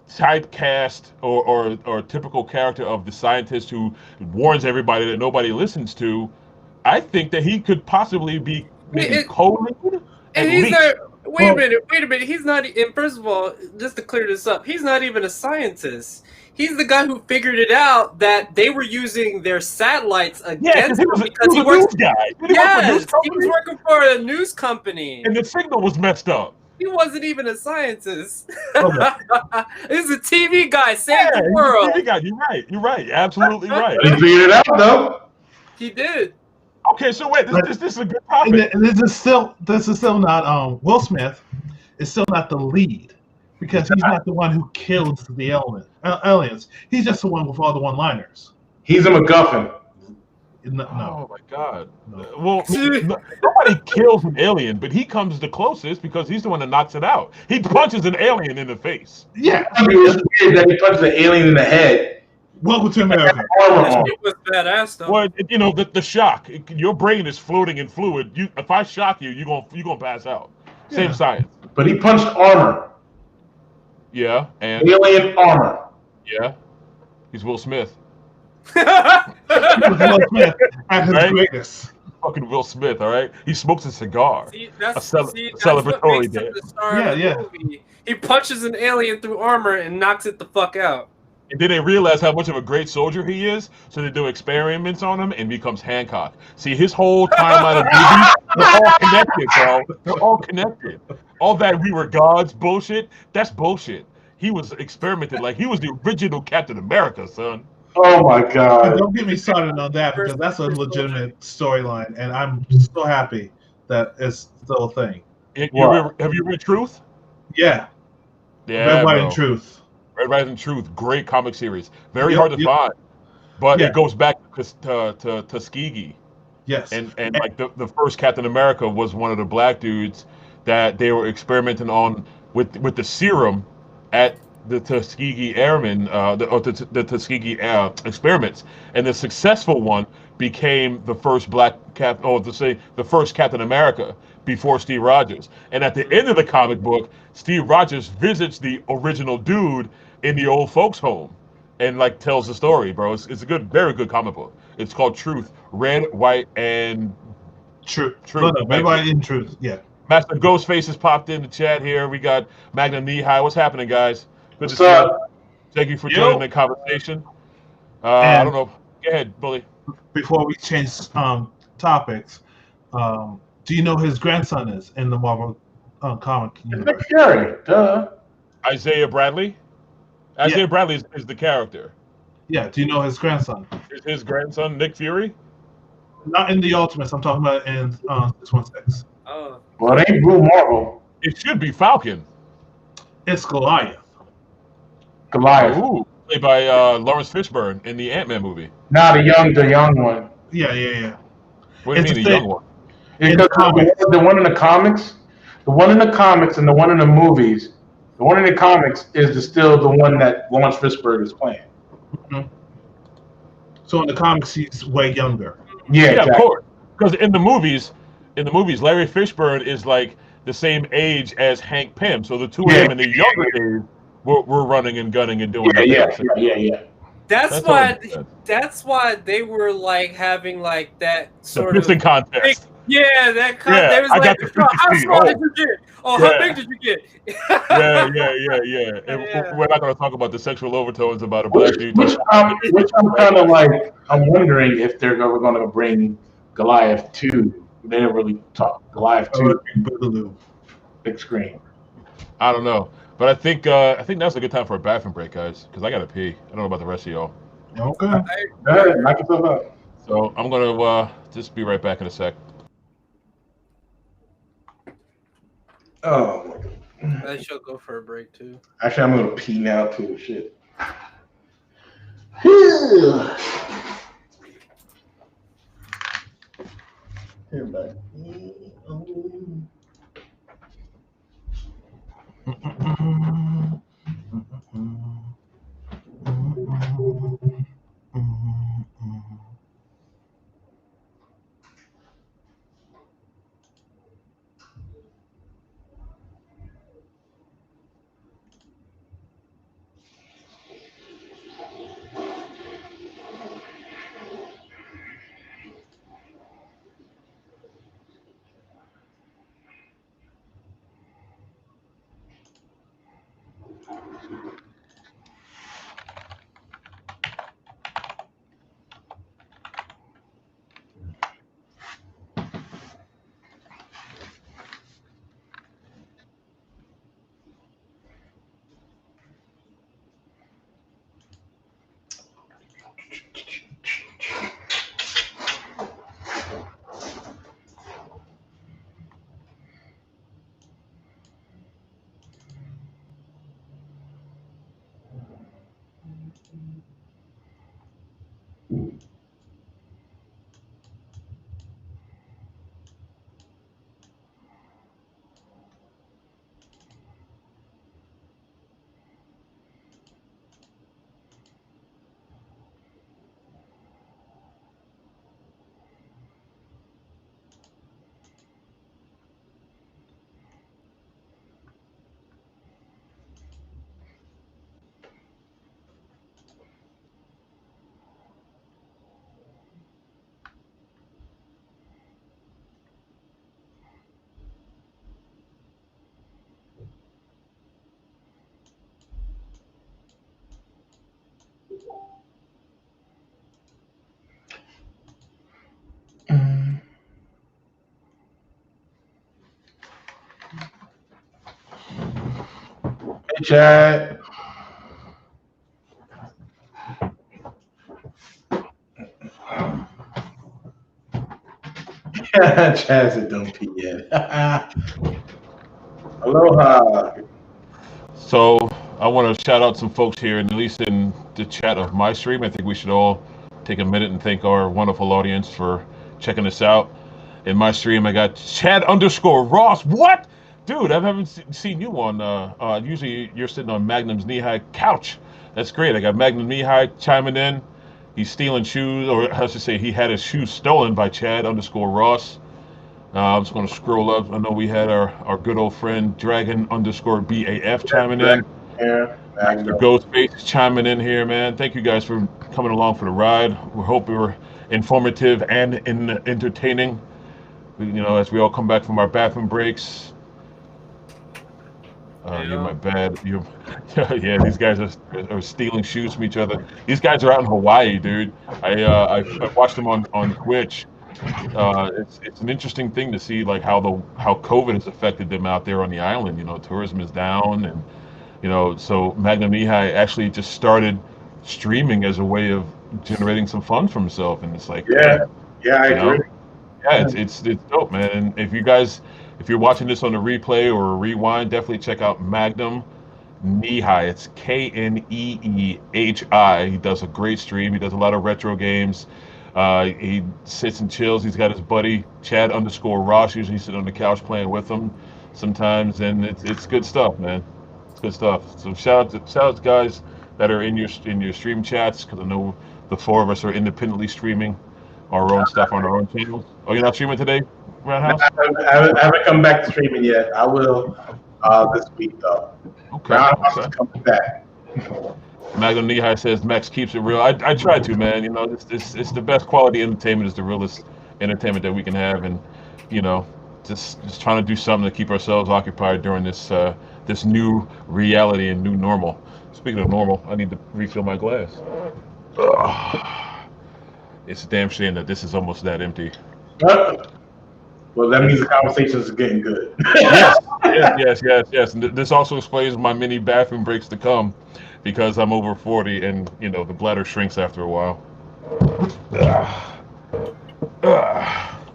typecast or typical character of the scientist who warns everybody that nobody listens to, I think that he could possibly be maybe co-lead at And he's least. not. Wait a minute. He's not. And first of all, just to clear this up, he's not even a scientist. He's the guy who figured it out that they were using their satellites against him because he works. Yes, he was working for a news company, and the signal was messed up. He wasn't even a scientist. This is a TV guy saved the world. TV guy. You're right. Absolutely right. He figured it out though. He did. Okay, so wait, this is a good topic. And this is still not Will Smith is still not the lead because he's not the one who kills the aliens. He's just the one with all the one-liners. He's a MacGuffin. No. Oh my God! No. Well, nobody kills an alien, but he comes the closest because he's the one that knocks it out. He punches an alien in the face. Yeah, I mean, it's weird that he punches the alien in the head. Welcome to America. It was badass though. Well, the shock. Your brain is floating in fluid. If I shock you, you're gonna pass out. Same science. But he punched armor. Yeah, and alien armor. Yeah, he's Will Smith. Will Smith at his greatest. Fucking Will Smith, all right? He smokes a cigar. That's celebratory day. Yeah. He punches an alien through armor and knocks it the fuck out. And then they realize how much of a great soldier he is, so they do experiments on him and becomes Hancock. See, his whole timeline of movies, they're all connected, bro. They're all connected. All that we were gods bullshit, that's bullshit. He was experimented like he was the original Captain America, son. Oh my God! Don't get me started on that because that's a legitimate storyline, and I'm so happy that it's still a thing. Have you read Truth? Yeah. Red, White, and Truth. Red, White, and Truth. Great comic series. Very hard to find, but it goes back to Tuskegee. Yes. And like the first Captain America was one of the black dudes that they were experimenting on with the serum at the Tuskegee Airmen, the Tuskegee experiments, and the successful one became the first the first Captain America before Steve Rogers. And at the end of the comic book, Steve Rogers visits the original dude in the old folks' home and like tells the story, bro. It's a very good comic book. It's called Truth, Red, White, and Truth. Red, White, and Truth. Yeah. Master Ghostface has popped in the chat here. We got Magnum Knee-High. What's happening, guys? Good to see you. Thank you for joining the conversation. I don't know. Go ahead, Bully. Before we change topics, do you know who his grandson is in the Marvel comic universe? Fury, duh. Isaiah Bradley? Isaiah Bradley is the character. Yeah, do you know his grandson? Is his grandson Nick Fury? Not in the Ultimates. I'm talking about in 616. Oh. Well, it ain't Blue Marvel. It should be Falcon. It's Goliath. Ooh, played by Lawrence Fishburne in the Ant-Man movie. Nah, the young one. Yeah. What do you mean the young one? The one in the comics, and the one in the movies. The one in the comics is still the one that Lawrence Fishburne is playing. Mm-hmm. So in the comics, he's way younger. Yeah, exactly. Of course. Because in the movies, Larry Fishburne is like the same age as Hank Pym. So the two of them in the younger days were running and gunning and doing Yeah. That's why they were like having like that sort of contest. That contest. They was like, how small did you get? Oh, how big did you get? Yeah. And we're not going to talk about the sexual overtones about a black dude. Which I'm kind of like, I'm wondering if they're ever going to bring Goliath 2. They didn't really talk Goliath 2. Big screen. I don't know. But I think now's a good time for a bathroom break, guys, because I got to pee. I don't know about the rest of y'all. Okay. Knock yourself out. So I'm going to just be right back in a sec. Oh. I should go for a break, too. Actually, I'm going to pee now, too. Shit. Here, back. Hey, Chad. Chad said don't pee yet. Aloha. So I want to shout out some folks here, and at least in the chat of my stream. I think we should all take a minute and thank our wonderful audience for checking us out. In my stream, I got Chad_Ross. What? Dude, I haven't seen you on. Usually you're sitting on Magnum's knee-high couch. That's great. I got Magnum knee-high chiming in. He's stealing shoes, or I should say he had his shoes stolen by Chad_Ross. I'm just going to scroll up. I know we had our good old friend Dragon_BAF chiming in. Yeah, Mr. Ghostface is chiming in here, man. Thank you guys for coming along for the ride. We hope we were informative and entertaining. As we all come back from our bathroom breaks. You're my bad. Yeah, these guys are stealing shoes from each other. These guys are out in Hawaii, dude. I watched them on Twitch. It's an interesting thing to see, like how COVID has affected them out there on the island. Tourism is down, and so Magnum Mihai actually just started streaming as a way of generating some funds for himself, and it's like, yeah, I agree. Yeah, it's dope, man. And if you're watching this on a replay or a rewind, definitely check out Magnum Mihai. It's Kneehi. He does a great stream. He does a lot of retro games. He sits and chills. He's got his buddy Chad_Ross usually sitting on the couch playing with him sometimes, and it's good stuff, man. It's good stuff. So shout out to guys that are in your stream chats, because I know the four of us are independently streaming our own stuff on our own channels. Oh, you're not streaming today, Roundhouse? I haven't come back to streaming yet. I will this week though. Okay. Roundhouse is coming back. Magnum Nehigh says Max keeps it real. I try to, man. It's the best quality entertainment. Is the realest entertainment that we can have, and just trying to do something to keep ourselves occupied during this new reality and new normal. Speaking of normal, I need to refill my glass. It's a damn shame that this is almost that empty. Well, that means the conversation is getting good. Yes. And this also explains my many bathroom breaks to come, because I'm over 40 and the bladder shrinks after a while.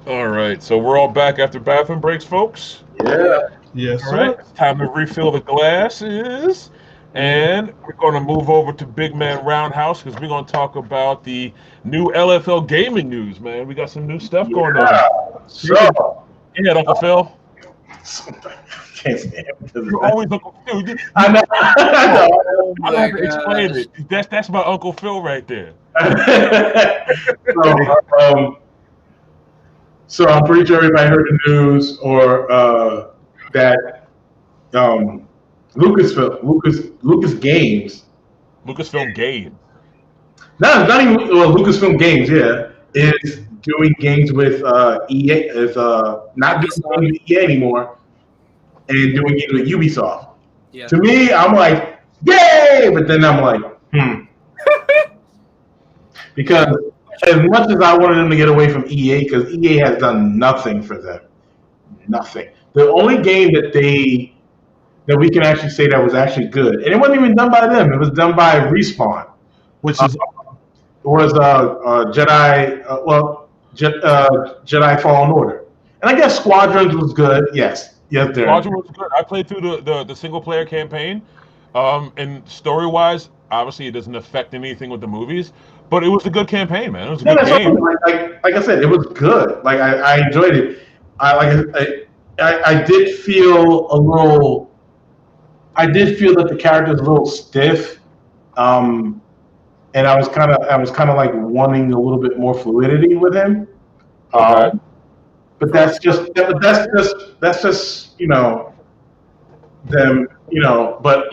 All right, so we're all back after bathroom breaks, folks. Yeah. Yes, all right, it's time to refill the glasses. And we're going to move over to Big Man Roundhouse, because we're going to talk about the new LFL gaming news, man. We got some new stuff going on. So, yeah, Uncle Phil. Can't stand him. You're always Uncle Phil. I know. I don't have to explain it. That's my Uncle Phil right there. So I'm pretty sure everybody heard the news, or that Lucasfilm Games. Lucasfilm Games. No, not even Lucasfilm Games. Yeah, is doing games with EA. Is not doing games with EA anymore, and doing games with Ubisoft. Yeah. To me, I'm like, yay! But then I'm like, because as much as I wanted them to get away from EA, because EA has done nothing for them, nothing. The only game that we can actually say that was actually good, and it wasn't even done by them. It was done by Respawn, which was Jedi Fallen Order, and I guess Squadrons was good. Yes, there. Squadron was good. I played through the single player campaign. And story-wise, obviously, it doesn't affect anything with the movies, but it was a good campaign, man. It was a good game. Like I said, it was good. Like I enjoyed it. I did feel a little. I did feel that the character was a little stiff, and I was kind of like wanting a little bit more fluidity with him. Okay. But that's just them, but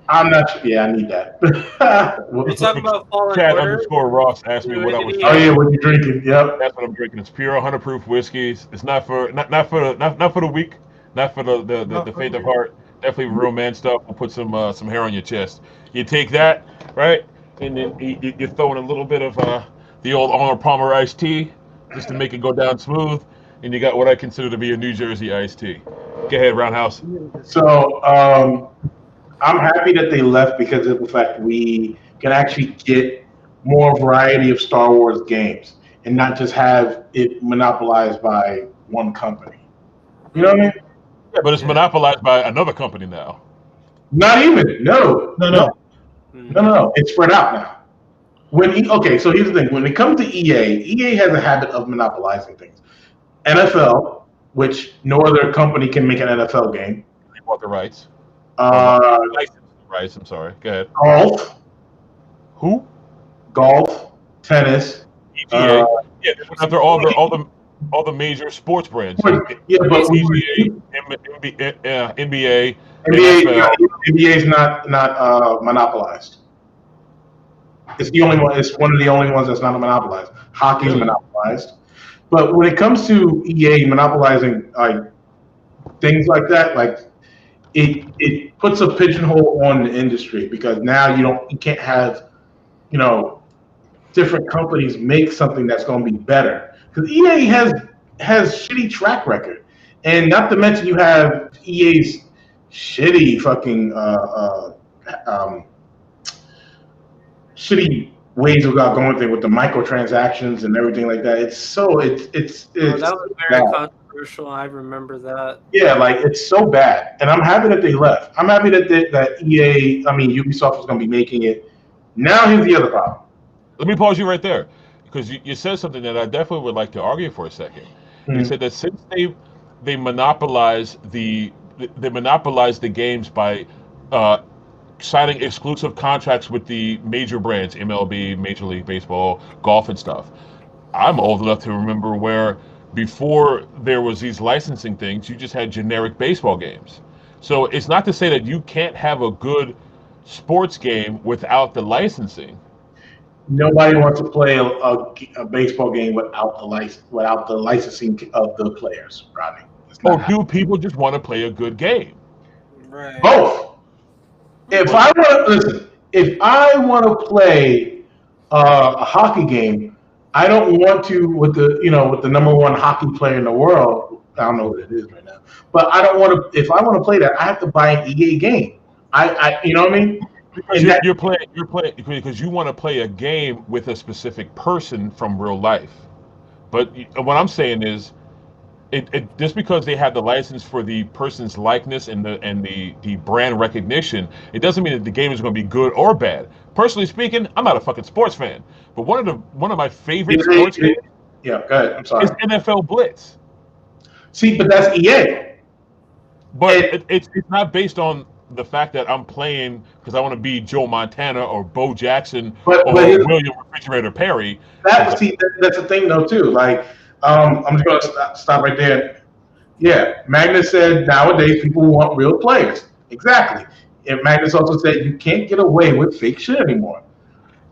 I'm not. Yeah, I need that. We talk about Fallen Chad Order. _Ross asked me what I was. Oh yeah, what you drinking? Yep. That's what I'm drinking. It's pure 100 proof whiskeys. It's not for the weak, not for the faint of heart. Definitely real man stuff. Will put some hair on your chest. You take that, right, and then you're throwing a little bit of the old Arnold Palmer iced tea just to make it go down smooth, and you got what I consider to be a New Jersey iced tea. Go ahead, Roundhouse. So I'm happy that they left because of the fact we can actually get more variety of Star Wars games and not just have it monopolized by one company. You know what I mean? Yeah, but it's monopolized by another company now. Not even. No. It's spread out now. So here's the thing. When it comes to EA has a habit of monopolizing things. NFL, which no other company can make an NFL game. They bought the rights. Rights. I'm sorry. Go ahead. Golf. Who? Golf, tennis. Yeah, they went after all the major sports brands. Yeah, but NBA, NBA is not monopolized. It's the only one. It's one of the only ones that's not monopolized. Hockey is monopolized, but when it comes to EA monopolizing things like that, it puts a pigeonhole on the industry because now you can't have different companies make something that's going to be better because EA has shitty track record, and not to mention you have EA's shitty fucking shitty ways about going through with the microtransactions and everything like that. That was very controversial. I remember that. Yeah, it's so bad, and I'm happy that they left. I'm happy that Ubisoft was going to be making it. Now here's the other problem. Let me pause you right there because you said something that I definitely would like to argue for a second. Mm-hmm. You said that since they monopolize the games by signing exclusive contracts with the major brands, MLB, Major League Baseball, golf, and stuff. I'm old enough to remember where before there was these licensing things, you just had generic baseball games. So it's not to say that you can't have a good sports game without the licensing. Nobody wants to play a baseball game without the licensing of the players, Rodney. Or do people just want to play a good game? Right. Both. If I want to play a hockey game, I don't want to with the number one hockey player in the world. I don't know what it is right now, but I don't want to. If I want to play that, I have to buy an EA game. You know what I mean? Because you're playing because you want to play a game with a specific person from real life. But what I'm saying is, it just because they have the license for the person's likeness and the brand recognition, it doesn't mean that the game is going to be good or bad. Personally speaking, I'm not a fucking sports fan, but one of my favorite sports games. Yeah, go ahead. I'm sorry. Is NFL Blitz. See, but that's EA. But it's not based on the fact that I'm playing because I want to be Joe Montana or Bo Jackson or William Refrigerator Perry. That's the thing though too. I'm just gonna stop right there. Yeah, Magnus said nowadays people want real players. Exactly. And Magnus also said you can't get away with fake shit anymore.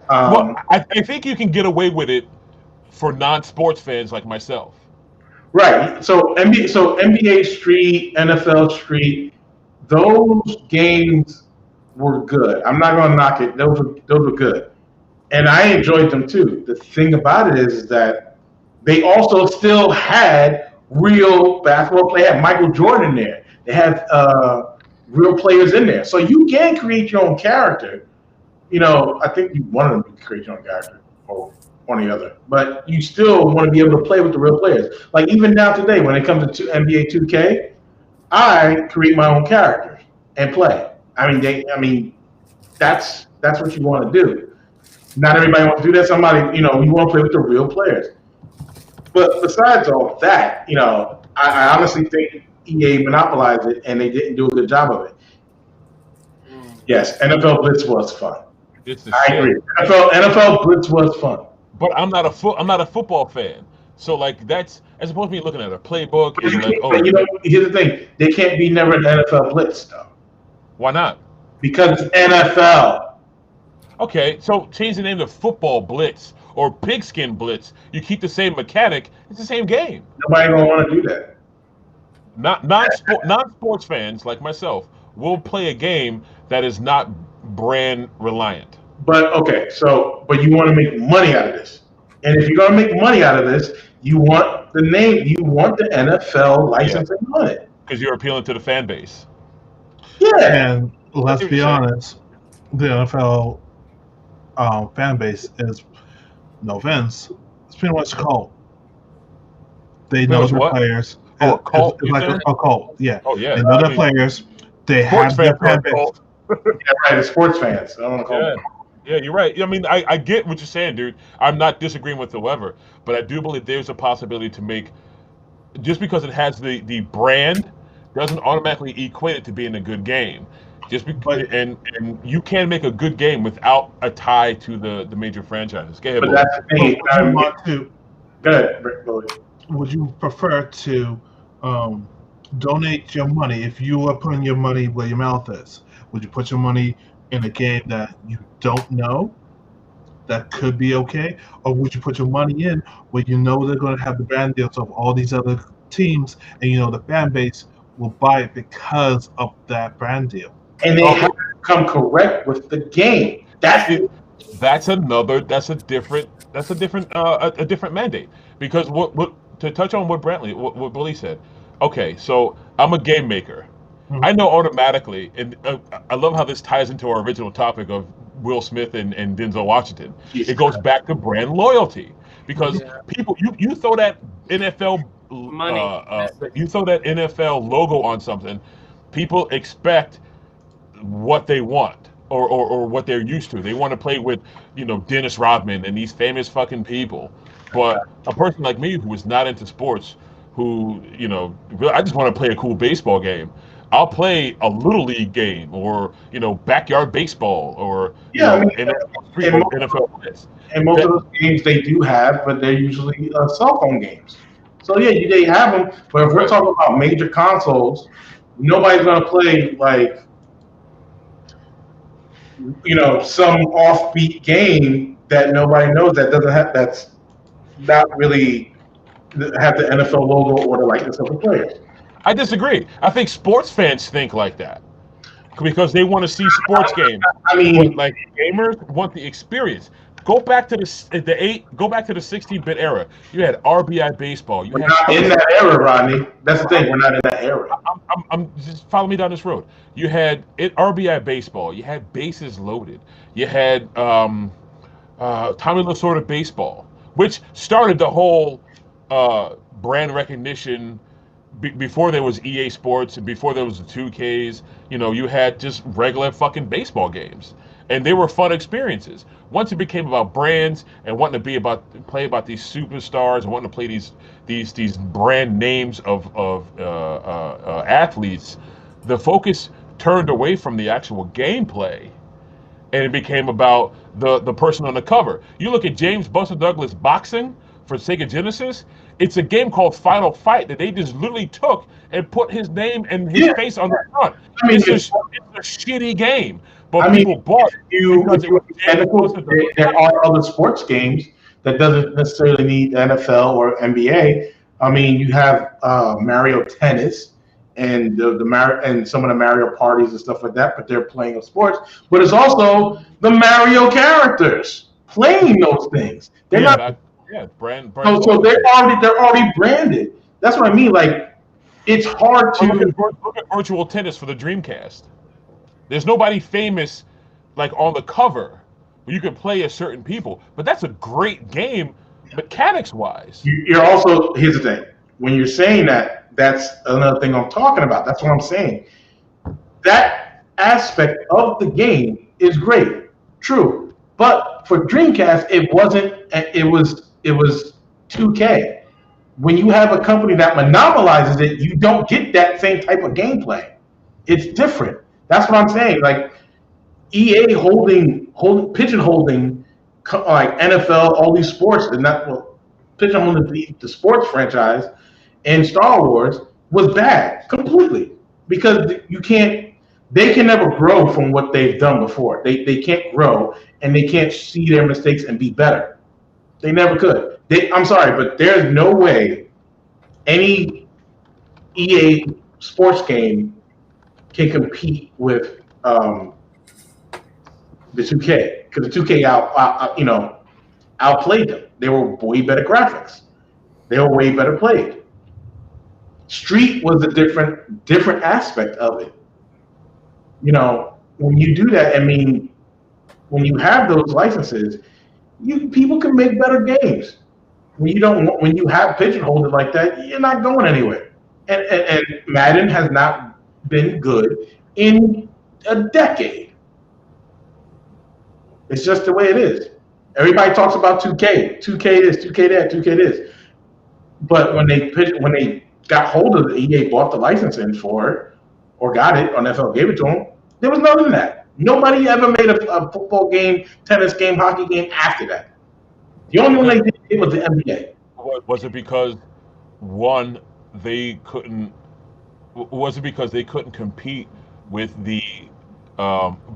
Well, I think you can get away with it for non-sports fans like myself. Right. So NBA Street, NFL Street, those games were good. I'm not going to knock it. Those were good, and I enjoyed them too. The thing about it is that they also still had real basketball players. They had Michael Jordan there. They had real players in there, so you can create your own character. I think one of them can create your own character, or one or the other. But you still want to be able to play with the real players. Like even now today, when it comes to NBA 2K. I create my own character and play. I mean, that's what you want to do. Not everybody wants to do that. Somebody, you want to play with the real players. But besides all that, I honestly think EA monopolized it and they didn't do a good job of it. Yes, NFL Blitz was fun. I agree. NFL Blitz was fun. But I'm not a football fan. So like that's as opposed to me looking at a playbook and like, here's the thing: they can't be never an NFL Blitz though. Why not? Because it's NFL. Okay, so change the name to Football Blitz or Pigskin Blitz. You keep the same mechanic. It's the same game. Nobody gonna want to do that. Non-sports fans like myself will play a game that is not brand reliant. But but you want to make money out of this, and if you're gonna make money out of this, you want the name, you want the NFL licensing on it because you're appealing to the fan base. Yeah, and let's be honest, the NFL fan base is, no offense, it's pretty much a cult. They know their players. Oh, a cult? It's like a cult, yeah. Oh, yeah. They know their players. They have their fan base. Yeah, right, the sports fans. I don't want to call them. Yeah, you're right. I mean, I get what you're saying, dude. I'm not disagreeing with whoever, but I do believe there's a possibility to make, just because it has the brand, doesn't automatically equate it to being a good game. Just because, and you can make a good game without a tie to the major franchises. Go ahead, but that's the thing. Go ahead, Rick. Would you prefer to donate your money, if you are putting your money where your mouth is? Would you put your money in a game that you don't know that could be okay, or would you put your money in where you know they're going to have the brand deals of all these other teams, and the fan base will buy it because of that brand deal? And they have to come correct with the game. That's a different mandate. Because what to touch on what Billy said. Okay, so I'm a game maker. Mm-hmm. I know automatically, and I love how this ties into our original topic of Will Smith and Denzel Washington. It goes back to brand loyalty, because people, you throw that NFL you throw that NFL logo on something, people expect what they want or what they're used to. They want to play with Dennis Rodman and these famous fucking people. But a person like me who is not into sports, who I just want to play a cool baseball game, I'll play a little league game or backyard baseball or NFL plays. And most of those games they do have, but they're usually cell phone games. So yeah, they have them. But if we're talking about major consoles, nobody's gonna play like some offbeat game that nobody knows, that's not really have the NFL logo or the likeness of the players. I disagree. I think sports fans think like that because they want to see sports games. I mean, like gamers want the experience. Go back to the 16-bit era. You had RBI baseball. We're not in that era, Rodney. That's the thing. We're not in that era. I'm just follow me down this road. You had RBI baseball. You had bases loaded. You had Tommy Lasorda baseball, which started the whole brand recognition. Before there was EA Sports and before there was the 2Ks, you had just regular fucking baseball games, and they were fun experiences. Once it became about brands and wanting to play about these superstars and wanting to play these brand names of athletes, the focus turned away from the actual gameplay, and it became about the person on the cover. You look at James Buster Douglas boxing for Sega Genesis. It's a game called Final Fight that they just literally took and put his name and his face on the front. I mean, it's a shitty game, but people bought it because it was technical. There are other sports games that doesn't necessarily need NFL or NBA. I mean, you have Mario Tennis and and some of the Mario parties and stuff like that, but they're playing of sports. But it's also the Mario characters playing those things. They're not. Yeah, brand. So they're already branded. That's what I mean. Like, it's hard to look at virtual tennis for the Dreamcast. There's nobody famous like on the cover where you can play as certain people, but that's a great game mechanics wise. You're also, here's the thing. When you're saying that, that's another thing I'm talking about. That's what I'm saying. That aspect of the game is great, true. But for Dreamcast, it wasn't. It was 2K. When you have a company that monopolizes it, you don't get that same type of gameplay. It's different. That's what I'm saying. Like EA holding pigeonholing like NFL, all these sports, and not pigeonholing the sports franchise and Star Wars was bad completely because you can't. They can never grow from what they've done before. They can't grow and they can't see their mistakes and be better. They never could. I'm sorry, but there's no way any EA sports game can compete with the 2K because the 2K outplayed them. They were way better graphics. They were way better played. Street was a different aspect of it. When you do that, I mean, when you have those licenses, people can make better games. When you have pigeonholed it like that, you're not going anywhere. And Madden has not been good in a decade. It's just the way it is. Everybody talks about 2K, 2K this, 2K that, 2K this. But when they got hold of it, EA bought the licensing for it or got it, or NFL gave it to them, there was none of that. Nobody ever made a football game, tennis game, hockey game after that. The only one they did was the NBA. Was it because they couldn't? Was it because they couldn't compete with the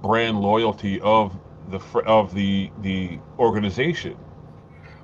brand loyalty of the organization,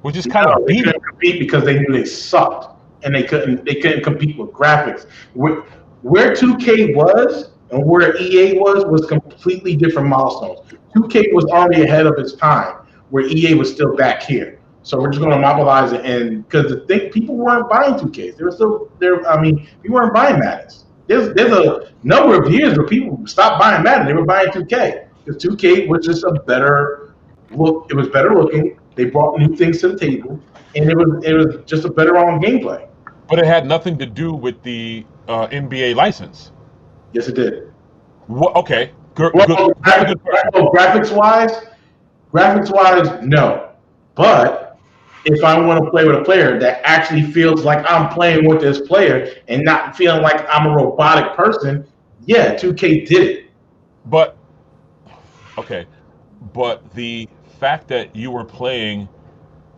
which is kind of they couldn't compete because they knew they sucked and they couldn't compete with graphics. Where 2K was and where EA was completely different milestones. 2K was already ahead of its time, where EA was still back here. So we're just going to monopolize it, and because people weren't buying 2Ks, they were still there. I mean, we weren't buying Maddens. There's a number of years where people stopped buying Madden. They were buying 2K because 2K was just a better look. It was better looking. They brought new things to the table, and it was just a better on gameplay. But it had nothing to do with the NBA license. Yes, it did. Okay. Graphics wise, no. But if I want to play with a player that actually feels like I'm playing with this player and not feeling like I'm a robotic person, yeah, 2K did it. But the fact that you were playing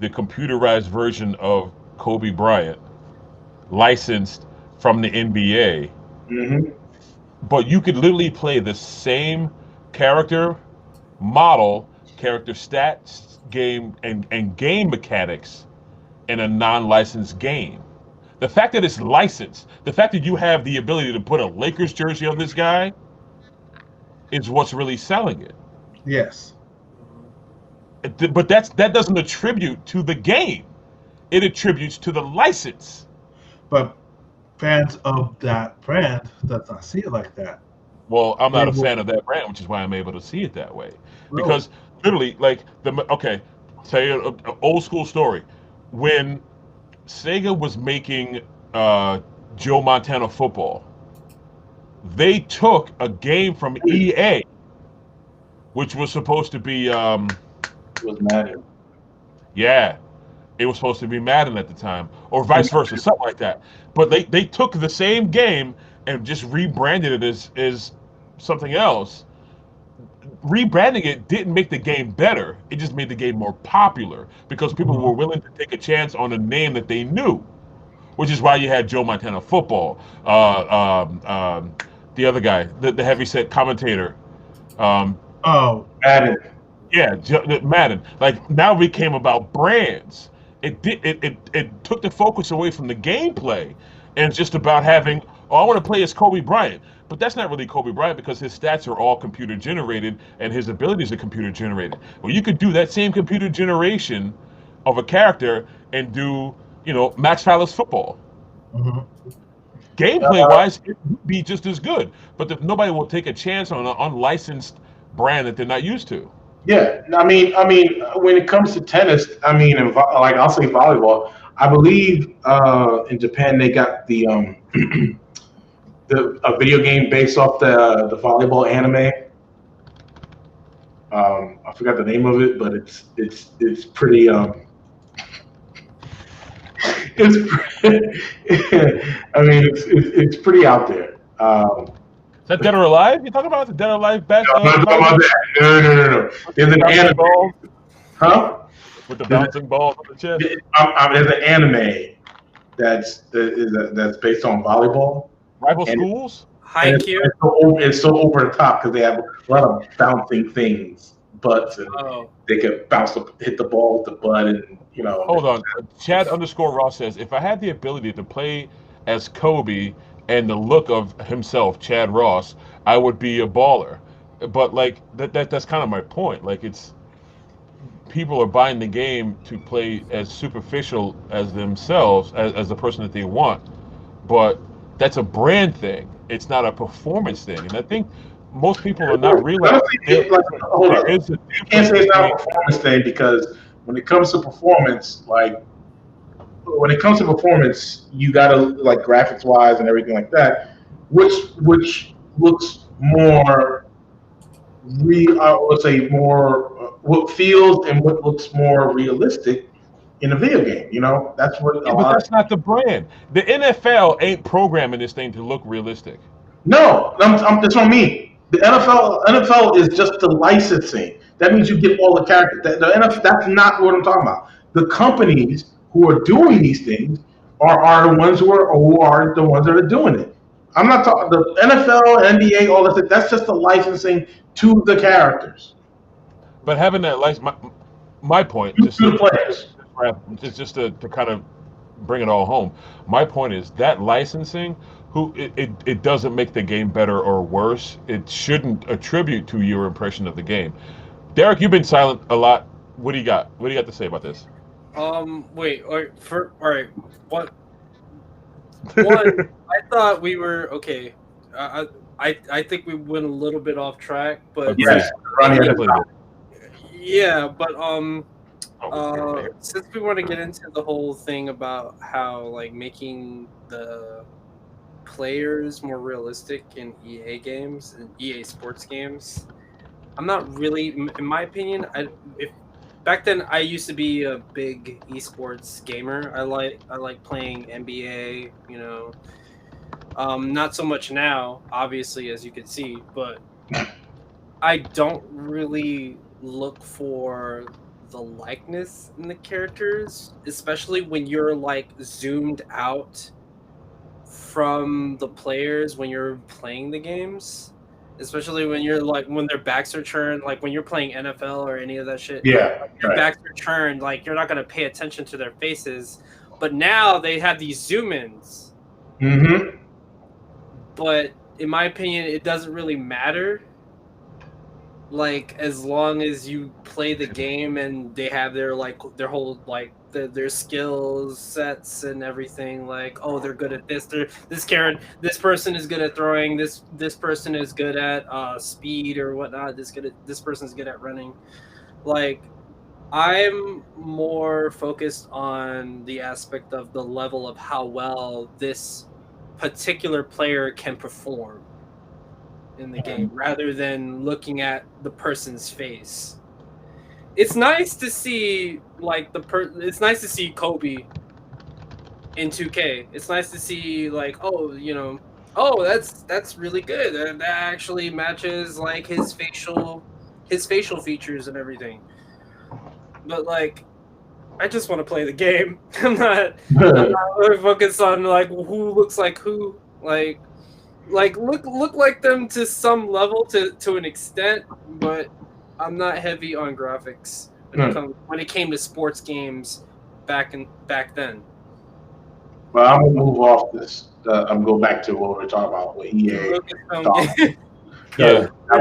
the computerized version of Kobe Bryant, licensed from the NBA, but you could literally play the same character model, character stats, game and game mechanics in a non-licensed game. The fact that it's licensed, the fact that you have the ability to put a Lakers jersey on this guy is what's really selling it. Yes. But that doesn't attribute to the game. It attributes to the license. But fans of that brand does not see it like that. Well, I'm not a fan of that brand, which is why I'm able to see it that way. Because literally, like say an old school story. When Sega was making Joe Montana Football, they took a game from EA, which was supposed to be it was Madden. Yeah, it was supposed to be Madden at the time, or vice versa, something like that. But they took the same game and just rebranded it as something else. Rebranding it didn't make the game better. It just made the game more popular because people were willing to take a chance on a name that they knew, which is why you had Joe Montana Football. The other guy, the heavyset commentator. Madden. Yeah, Madden. Like now it became about brands. It took the focus away from the gameplay, and it's just about having. Oh, I want to play as Kobe Bryant. But that's not really Kobe Bryant because his stats are all computer generated and his abilities are computer generated. Well, you could do that same computer generation of a character and do, Max Fallis football. Gameplay wise, it would be just as good. But nobody will take a chance on an unlicensed brand that they're not used to. Yeah, I mean, when it comes to tennis, and like I'll say volleyball, I believe in Japan they got the a video game based off the volleyball anime. I forgot the name of it, but it's pretty I mean it's pretty out there. Is that Dead or Alive? You talking about the Dead or Alive back? No, I'm not talking about that. No. There's an anime. Balls? Huh? With the bouncing balls on the chest? There's an anime that's based on volleyball. Rival schools? It's so over the top because they have a lot of bouncing things, butts, and they can hit the ball with the butt, and Hold on, Chad_Ross says, if I had the ability to play as Kobe and the look of himself, Chad Ross, I would be a baller. But like that's kind of my point. Like it's people are buying the game to play as superficial as themselves, as the person that they want. But that's a brand thing. It's not a performance thing. And I think most people are not realizing you can't say it's not a performance thing because when it comes to performance, you gotta like graphics wise and everything like that, which looks more what feels and what looks more realistic in a video game. That's what. Yeah, but that's not the brand. The NFL ain't programming this thing to look realistic. No, that's what I mean. The NFL is just the licensing. That means you get all the characters. The NFL, that's not what I'm talking about. The companies who are doing these things are the ones who are the ones that are doing it. I'm not talking the NFL, NBA, all that. That's just the licensing to the characters. But having that license, my point, to the players. It's just to kind of bring it all home. My point is that licensing, it doesn't make the game better or worse. It shouldn't attribute to your impression of the game. Derek, you've been silent a lot. What do you got? What do you got to say about this? Wait. All right. What? One, I thought we were okay. I think we went a little bit off track, but yeah, but since we want to get into the whole thing about how like making the players more realistic in EA games and EA sports games, I'm not really, in my opinion, back then I used to be a big esports gamer. I like playing NBA, not so much now, obviously, as you can see, but I don't really look for the likeness in the characters, especially when you're like zoomed out from the players when you're playing the games, especially when you're like when their backs are turned, like when you're playing NFL or any of that shit. Yeah, your backs are turned, like you're not gonna pay attention to their faces. But now they have these zoom-ins. Mm-hmm. But in my opinion, it doesn't really matter. Like as long as you play the game and they have their whole like their skills sets and everything, like they're good at this, this person is good at throwing, this person is good at speed or whatnot, this person's good at running. Like I'm more focused on the aspect of the level of how well this particular player can perform in the game rather than looking at the person's face. It's nice to see like it's nice to see Kobe in 2K. It's nice to see like that's really good. That actually matches like his facial features and everything. But like I just want to play the game. I'm not really focused on like who looks like who, like look like them to some level to an extent, but I'm not heavy on graphics when it came to sports games back then. Well, I'm gonna move off this. I'm going back to what we were talking about with EA. Yeah. I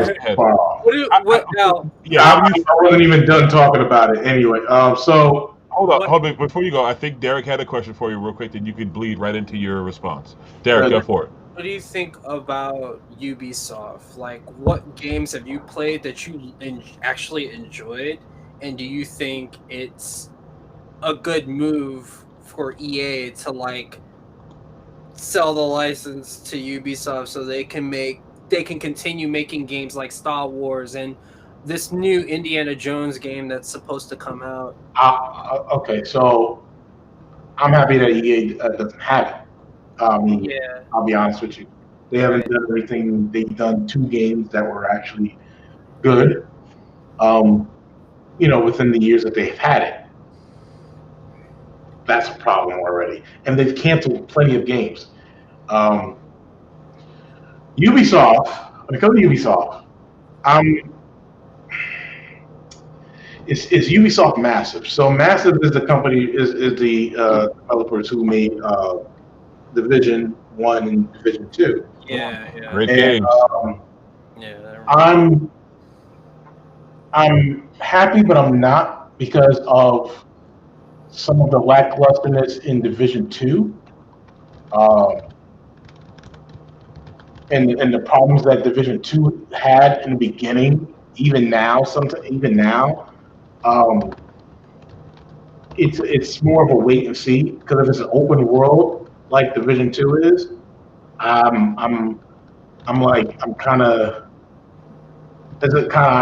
wasn't even done talking about it anyway. So hold on. Before you go, I think Derek had a question for you real quick that you could bleed right into your response. Derek, go for it. What do you think about Ubisoft? Like, what games have you played that you actually enjoyed? And do you think it's a good move for EA to, like, sell the license to Ubisoft so they can continue making games like Star Wars and this new Indiana Jones game that's supposed to come out. Okay, so I'm happy that EA doesn't have it. Yeah. I'll be honest with you. They haven't done everything. They've done 2 games that were actually good, within the years that they've had it. That's a problem already. And they've canceled plenty of games. Ubisoft, when it comes to Ubisoft, is Ubisoft Massive. So Massive is the company, is the developers who made Division 1 and Division 2. Yeah. Great games. I'm happy, but I'm not, because of some of the lacklusterness in Division 2, and the problems that Division 2 had in the beginning. Even now, it's more of a wait and see, because if it's an open world like Division 2 is, I'm kind of I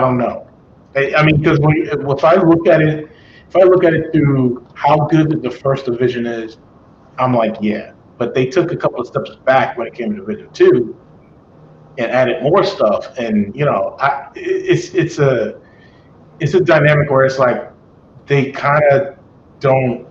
don't know. I mean, because if I look at it through how good the first Division is, I'm like, yeah. But they took a couple of steps back when it came to Division 2 and added more stuff, and it's a dynamic where it's like they kind of don't.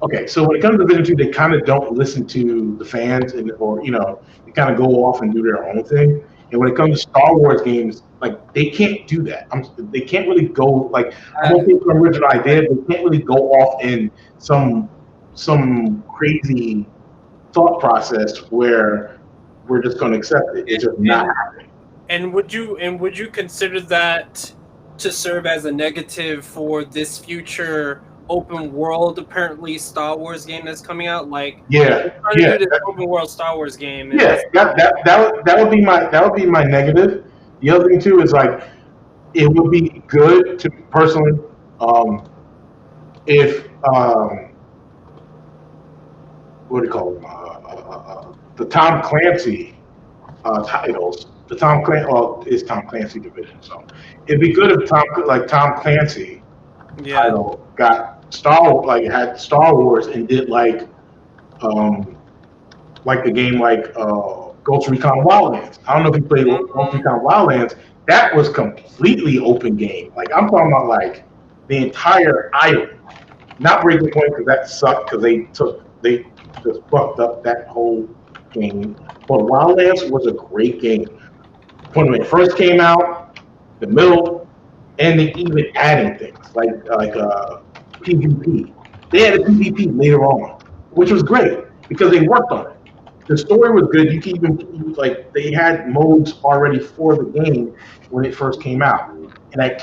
Okay, so when it comes to Division 2, they kind of don't listen to the fans, or they kind of go off and do their own thing. And when it comes to Star Wars games, like, they can't do that. They can't really go, like, I'm okay for an original idea. They can't really go off in some crazy thought process where we're just going to accept it. It's just not happening. And would you consider that to serve as a negative for this future open world, apparently, Star Wars game that's coming out? Like, do this open world Star Wars game. That would be my negative. The other thing too is, like, it would be good to personally, if what do you call them? The Tom Clancy titles. The Tom Clancy division. So it'd be good if Tom Clancy title got had Star Wars and did like the game Ghost Recon Wildlands. I don't know if you played Ghost Recon Wildlands. That was completely open game. Like, I'm talking about like the entire island. Not Breaking Point, because that sucked, because they just fucked up that whole game. But Wildlands was a great game. When it first came out, the middle, and they even adding things like PvP. They added PvP later on, which was great because they worked on it. The story was good. You can even they had modes already for the game when it first came out, and that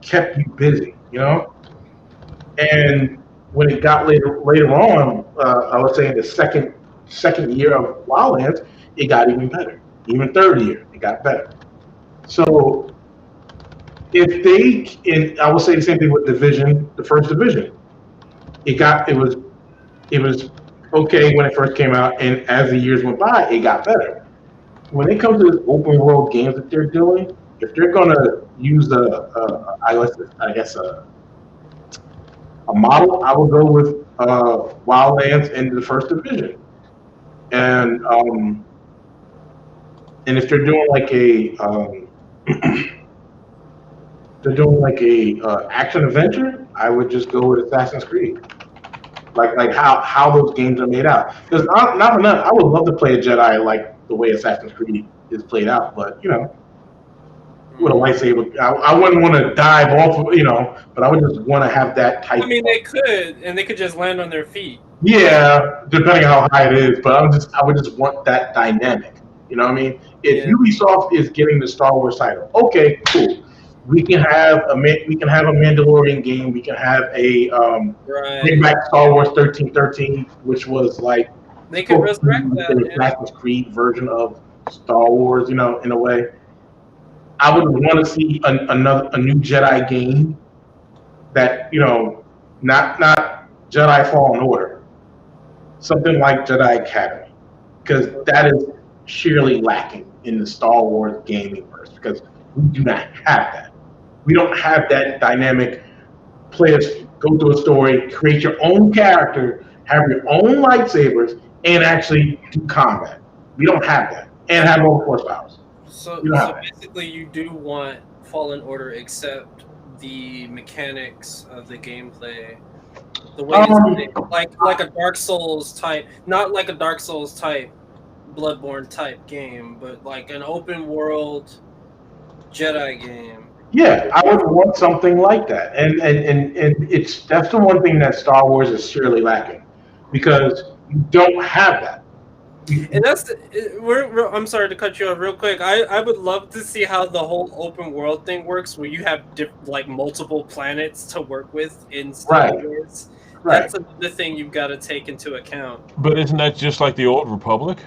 kept you busy, And when it got later on, I would say in the second year of Wildlands, it got even better. Even third year, it got better. So I would say the same thing with Division, the first Division. It was okay when it first came out, and as the years went by, it got better. When it comes to open world games that they're doing, if they're gonna use a model, I would go with Wildlands and the first Division, and if they're doing action adventure, I would just go with Assassin's Creed. Like how those games are made out. Because not for nothing, I would love to play a Jedi like the way Assassin's Creed is played out, but with a lightsaber, I wouldn't want to dive off, but I would just want to have that type. I mean, they could just land on their feet. Yeah, depending on how high it is, but I would just want that dynamic. You know what I mean? If Ubisoft is getting the Star Wars title, okay, cool. We can have a Mandalorian game. We can have a bring back Star Wars 1313, which was like they could resurrect that Assassin's Creed version of Star Wars. In a way, I would want to see a new Jedi game that not Jedi Fallen Order. something like Jedi Academy, because that is sheerly lacking in the Star Wars gaming verse, because we do not have that. We don't have that dynamic. Players go through a story, create your own character, have your own lightsabers, and actually do combat. We don't have that, and have all force powers. So basically, you do want Fallen Order, except the mechanics of the gameplay, the way it's like a Dark Souls type, not like a Dark Souls type, Bloodborne type game, but like an open world Jedi game. Yeah, I would want something like that, and that's the one thing that Star Wars is surely lacking, because you don't have that. And that's I'm sorry to cut you off real quick. I would love to see how the whole open world thing works, where you have like multiple planets to work with in Star Wars. Right. That's another thing you've got to take into account. But isn't that just like the Old Republic?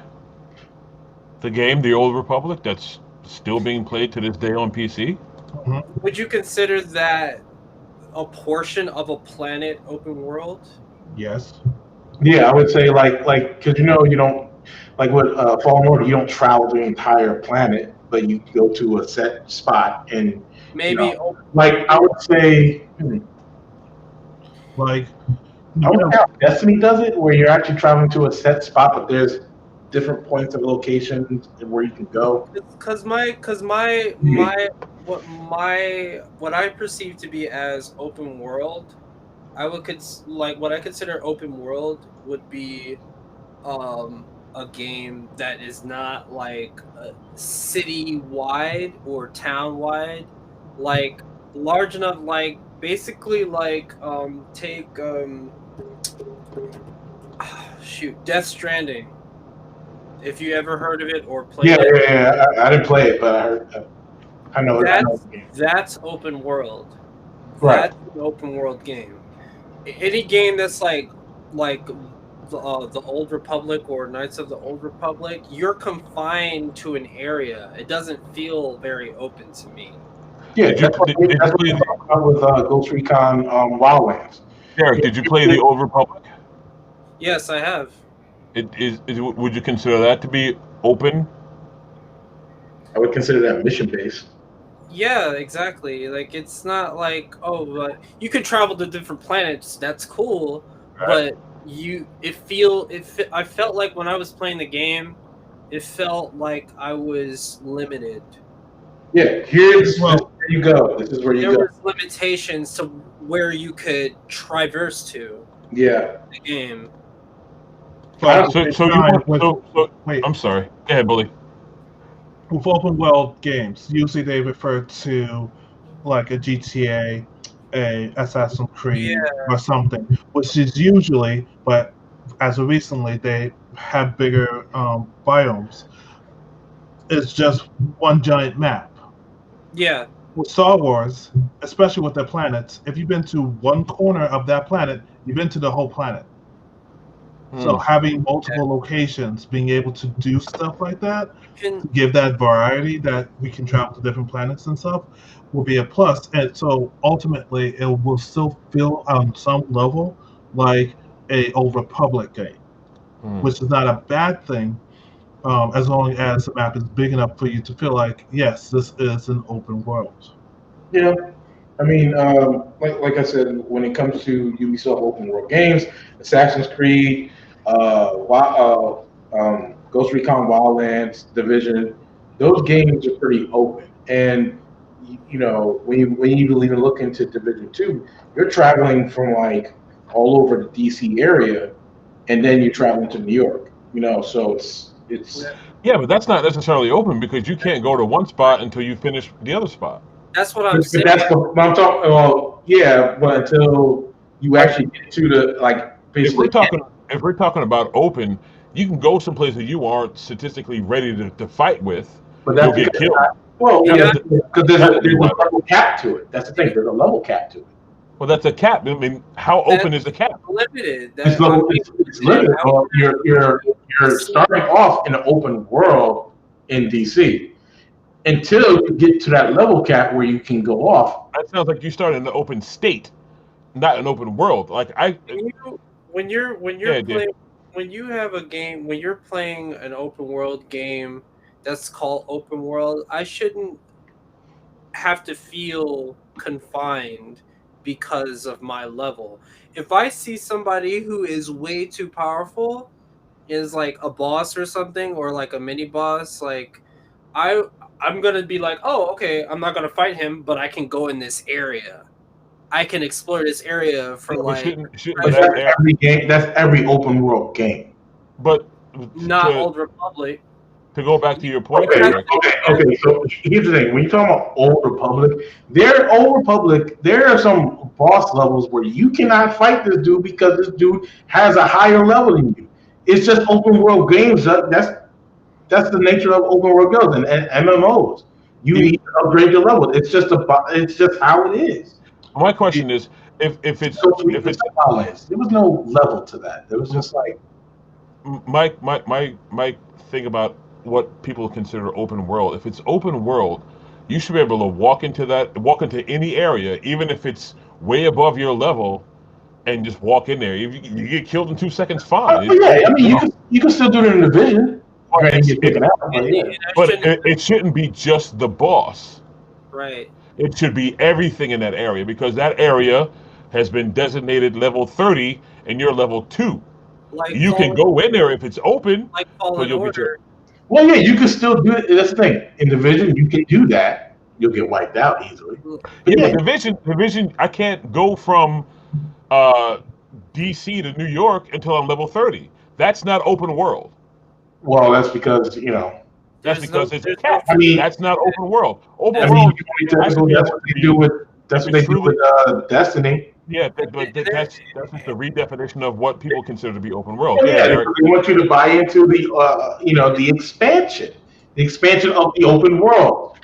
The game, the Old Republic, that's still being played to this day on PC? Mm-hmm. Would you consider that a portion of a planet open world? Yes. Yeah, I would say like because you don't like with Fallen Order, you don't travel the entire planet, but you go to a set spot and maybe like I would say like I don't know how Destiny does it, where you're actually traveling to a set spot, but there's different points of locations where you can go. Because what I perceive to be as open world, what I consider open world would be a game that is not like city wide or town wide, like large enough, like basically like take Death Stranding. If you ever heard of it or played it. Yeah. I didn't play it, but I know that's open world. Right. That's an open world game. Any game that's like the Old Republic or Knights of the Old Republic, you're confined to an area. It doesn't feel very open to me. Yeah, that's what we talked about with Ghost Recon Wildlands. Derek, did you play the Old Republic? Yes, I have. Would you consider that to be open? I would consider that mission based. Yeah, exactly. Like it's not like but you could travel to different planets. That's cool, right. But I felt like when I was playing the game, it felt like I was limited. Yeah, here's where you go. This is where you go. There was limitations to where you could traverse to. Yeah. The game. I'm sorry. Go ahead, Bully. With open world games, usually they refer to like a GTA, a Assassin's Creed, or something, which is usually, but as of recently, they have bigger biomes. It's just one giant map. Yeah. With Star Wars, especially with their planets, if you've been to one corner of that planet, you've been to the whole planet. So having multiple locations, being able to do stuff like that, to give that variety that we can travel to different planets and stuff, will be a plus. And so ultimately, it will still feel on some level like a Old Republic game, which is not a bad thing, as long as the map is big enough for you to feel like, yes, this is an open world. Yeah. I mean, like I said, when it comes to Ubisoft open world games, Assassin's Creed, Ghost Recon Wildlands, Division, those games are pretty open. And when you even look into Division 2, you're traveling from like all over the DC area, and then you're traveling to New York. So it's yeah, but that's not necessarily open because you can't go to one spot until you finish the other spot. That's what I'm saying. That's what I'm talking. Well, yeah, but until you actually get to the basically. If we're talking about open, you can go someplace that you aren't statistically ready to fight with. But that's you'll get killed. Because there's a level cap to it. That's the thing. There's a level cap to it. Well, that's a cap. I mean, how open is the cap? Limited. It's limited. Well, you're starting off in an open world in DC. Until you get to that level cap where you can go off. That sounds like you start in an open state, not an open world. Like when you're playing, when you have a game, when you're playing an open world game that's called open world, I shouldn't have to feel confined because of my level. If I see somebody who is way too powerful, is like a boss or something, or like a mini boss, like I'm gonna be like, oh, okay, I'm not gonna fight him, but I can go in this area. I can explore this area for but that's every game. That's every open world game. But not Old Republic. To go back to your point, okay. So here's the thing: when you talk about Old Republic, there are some boss levels where you cannot fight this dude because this dude has a higher level than you. It's just open world games. That's the nature of open world games and MMOs. You need to upgrade your level. It's just how it is. My question is, if it's there was no level to that. There was just like my thing about what people consider open world. If it's open world, you should be able to walk into any area, even if it's way above your level, and just walk in there. If you get killed in 2 seconds, fine. I mean, you can still do it in the Division. But it shouldn't be just the boss. Right. It should be everything in that area, because that area has been designated level 30 and you're level 2. Like you can go in there if it's open. Like Fallen Order. Well, yeah, you can still do it. That's the thing. In Division, you can do that. You'll get wiped out easily. But Division, I can't go from DC to New York until I'm level 30. That's not open world. Well, that's because That's because it's a cap. I mean, that's not open world. Open world. That's what they do with Destiny. Yeah, but that's just the redefinition of what people consider to be open world. Yeah, they want you to buy into the expansion of the open world.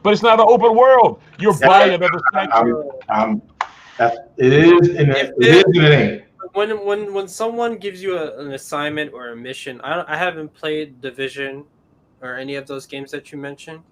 But it's not an open world. You're buying another section. It is and it ain't. When someone gives you an assignment or a mission, I haven't played Division or any of those games that you mentioned,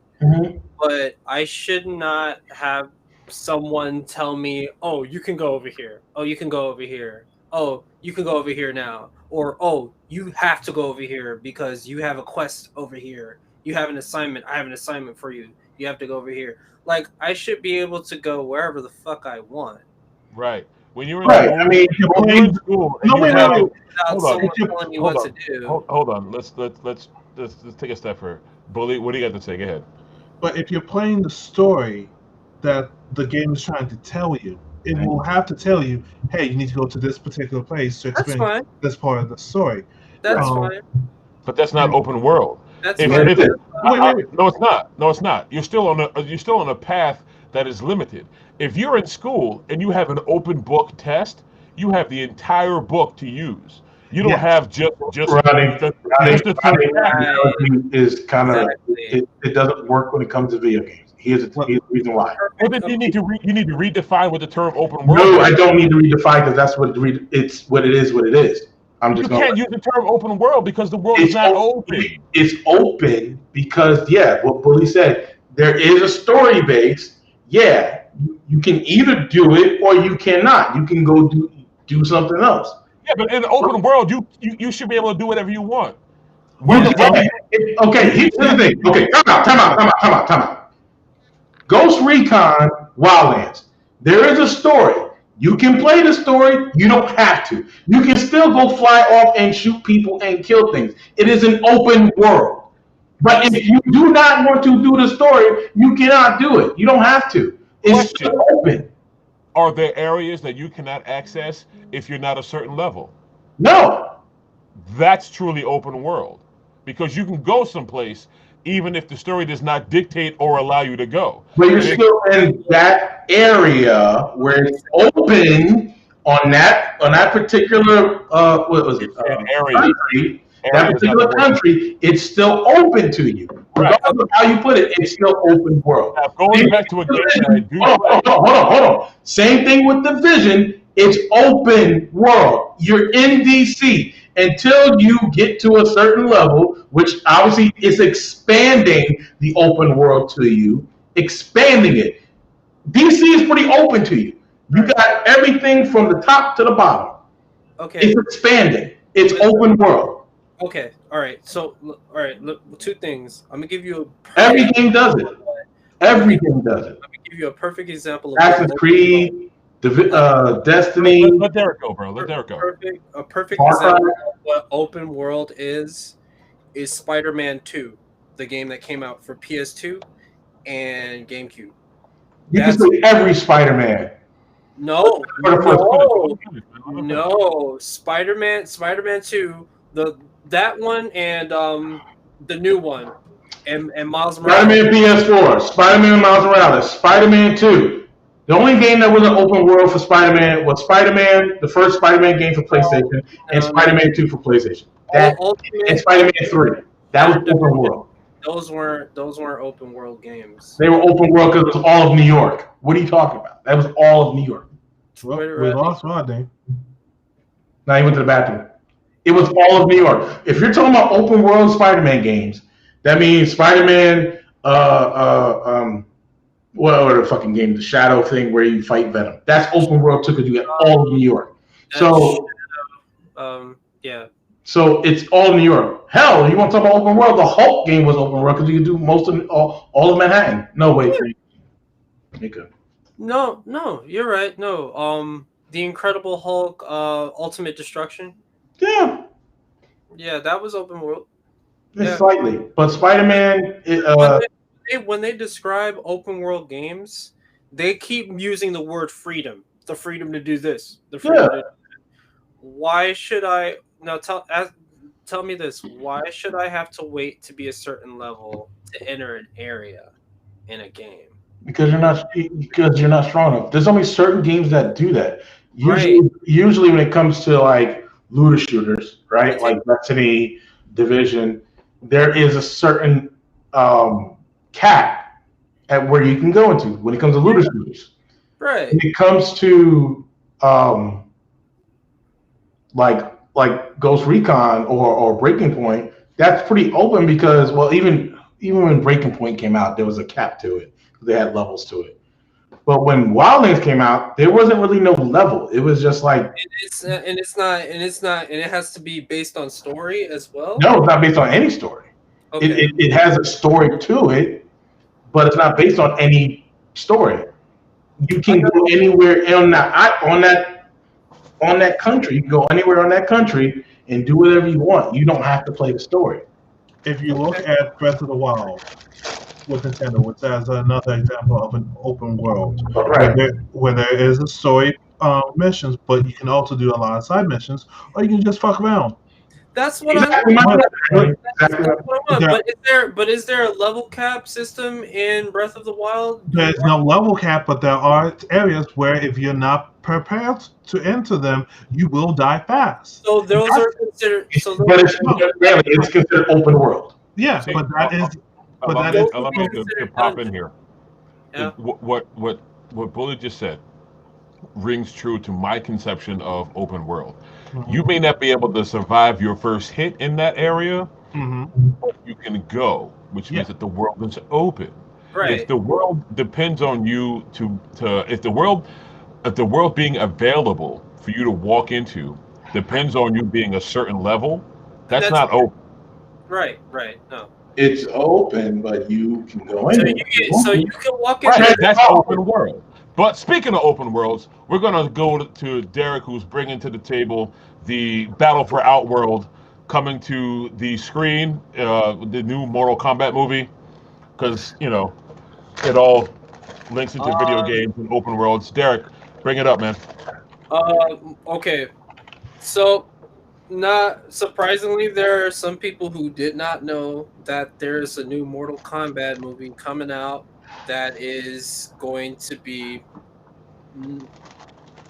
but I should not have someone tell me, oh, you can go over here. Oh, you can go over here. Oh, you can go over here now. Or, oh, you have to go over here because you have a quest over here. You have an assignment. I have an assignment for you. You have to go over here. Like, I should be able to go wherever the fuck I want. Right. When you're in school, hold on. Let's take a step further. Bully, what do you got to say? Go ahead. But if you're playing the story that the game is trying to tell you, it will have to tell you, hey, you need to go to this particular place to explain this part of the story. That's fine. But that's not open world. That's wait. No, it's not. No, it's not. You're still on a path that is limited. If you're in school and you have an open book test, you have the entire book to use. You don't have just running is kind of it doesn't work when it comes to video games. Here's the reason why. Well, then you need to redefine what the term open world. No, I don't need to redefine because that's what it's what it is. What it is. You can't use the term open world because the world is not open. It's open because what Bully said. There is a story base. Yeah, you can either do it or you cannot. You can go do something else. Yeah, but in the open world, you should be able to do whatever you want. Okay, here's the thing. Okay, time out. Ghost Recon Wildlands. There is a story. You can play the story. You don't have to. You can still go fly off and shoot people and kill things. It is an open world. But if you do not want to do the story, you cannot do it. You don't have to. It's just open. Are there areas that you cannot access if you're not a certain level? No. That's truly open world. Because you can go someplace even if the story does not dictate or allow you to go. But you're still in that area where it's open on that particular country. That particular country, it's still open to you. Regardless of how you put it, it's still open world. Now, going back to a game hold on. Same thing with Division. It's open world. You're in DC until you get to a certain level, which obviously is expanding the open world to you, expanding it. DC is pretty open to you. You got everything from the top to the bottom. Okay. It's expanding. It's open world. Okay, all right. So, all right, look, two things. I'm gonna give you Every game does it. Every game does it. Let me give you a perfect example of Assassin's Creed, Destiny. Let Derek go, bro. Let Derek go. A perfect example of what open world is Spider-Man 2, the game that came out for PS2 and GameCube. You can say every Spider-Man. No, Spider-Man 2, that one and the new one, and Miles Morales. Spider-Man PS4, Spider-Man Miles Morales, Spider-Man 2. The only game that wasn't open world for Spider-Man was Spider-Man, the first Spider-Man game for PlayStation, and Spider-Man 2 for PlayStation. And Spider-Man 3. That was open world. Those weren't open world games. They were open world because it was all of New York. What are you talking about? That was all of New York. Well, we lost Rodney. Now he went to the bathroom. It was all of New York. If you're talking about open world Spider-Man games, that means Spider-Man, what the fucking game, the Shadow thing where you fight Venom. That's open world too because you get all of New York. So, yeah. So it's all New York. Hell, you want to talk about open world? The Hulk game was open world because you could do most of all of Manhattan. No, wait. No, you're right. No, the Incredible Hulk, Ultimate Destruction. Yeah. Yeah, that was open world. Slightly, but Spider-Man. When they describe open world games, they keep using the word freedom. The freedom to do this. The freedom. To do that. Why should I now tell me this? Why should I have to wait to be a certain level to enter an area in a game? Because you're not strong enough. There's only certain games that do that. Usually when it comes to like looter shooters, right? Like Destiny, Division, there is a certain cap at where you can go into when it comes to looter shooters. Right. When it comes to like Ghost Recon or Breaking Point, that's pretty open because even when Breaking Point came out, there was a cap to it. They had levels to it. But when Wildlands came out, there wasn't really no level. It was just like and it has to be based on story as well. No, it's not based on any story. Okay. It has a story to it, but it's not based on any story. You can go anywhere on that country. You can go anywhere on that country and do whatever you want. You don't have to play the story. If you look at Breath of the Wild with Nintendo, which is another example of an open world, where there is a story missions, but you can also do a lot of side missions, or you can just fuck around. That's what I want. But is there a level cap system in Breath of the Wild? There's no level cap, but there are areas where if you're not prepared to enter them, you will die fast. So those are considered. It's considered open world. Yeah, See, but that is. Allow me to pop in here. Yeah. What Bullet just said rings true to my conception of open world. Mm-hmm. You may not be able to survive your first hit in that area, but you can go, which means that the world is open. Right. If the world depends on you if the world being available for you to walk into depends on you being a certain level, that's not open. Right. No. It's open, but you can go in. So you can walk in. Right, that's open world. But speaking of open worlds, we're going to go to Derek, who's bringing to the table the Battle for Outworld coming to the screen, the new Mortal Kombat movie, because, it all links into video games and open worlds. Derek, bring it up, man. Okay. So, not surprisingly, there are some people who did not know that there's a new Mortal Kombat movie coming out that is going to be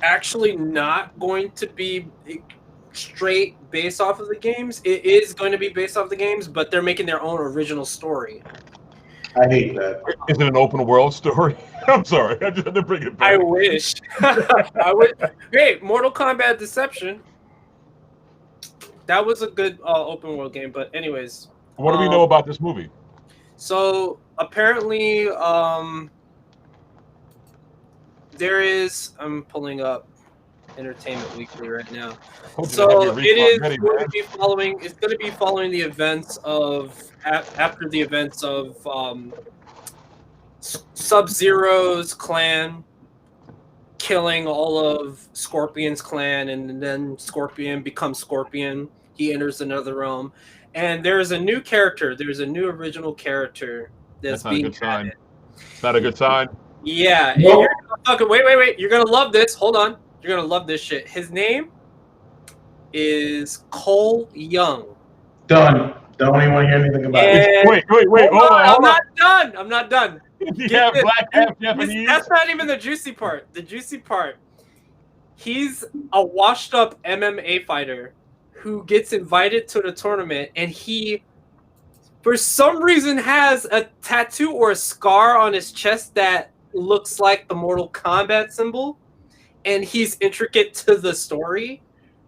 actually not going to be straight based off of the games. It is going to be based off the games, but they're making their own original story. I hate that. Is it an open world story? I'm sorry, I just had to bring it back. I wish. I would. Hey, Mortal Kombat Deception. That was a good open world game, but anyways. What do we know about this movie? So apparently, there is. I'm pulling up Entertainment Weekly right now. Hope you So have your it refund is ready, going man. to be following. It's going to be following the events of after the events of Sub-Zero's clan killing all of Scorpion's clan, and then Scorpion becomes Scorpion. He enters another realm, and there's a new character. There's a new original character that's not a being good sign. added. It's not a good sign. Yeah, Nope. you're gonna fucking wait. You're gonna love this. Hold on. You're gonna love this shit. His name is Cole Young. Done. Don't even want to hear anything about it. And Wait. Hold on. I'm not done. You Get have this. black half Japanese. That's not even the juicy part. The juicy part. He's a washed-up MMA fighter who gets invited to the tournament, and he, for some reason, has a tattoo or a scar on his chest that looks like the Mortal Kombat symbol, and he's intricate to the story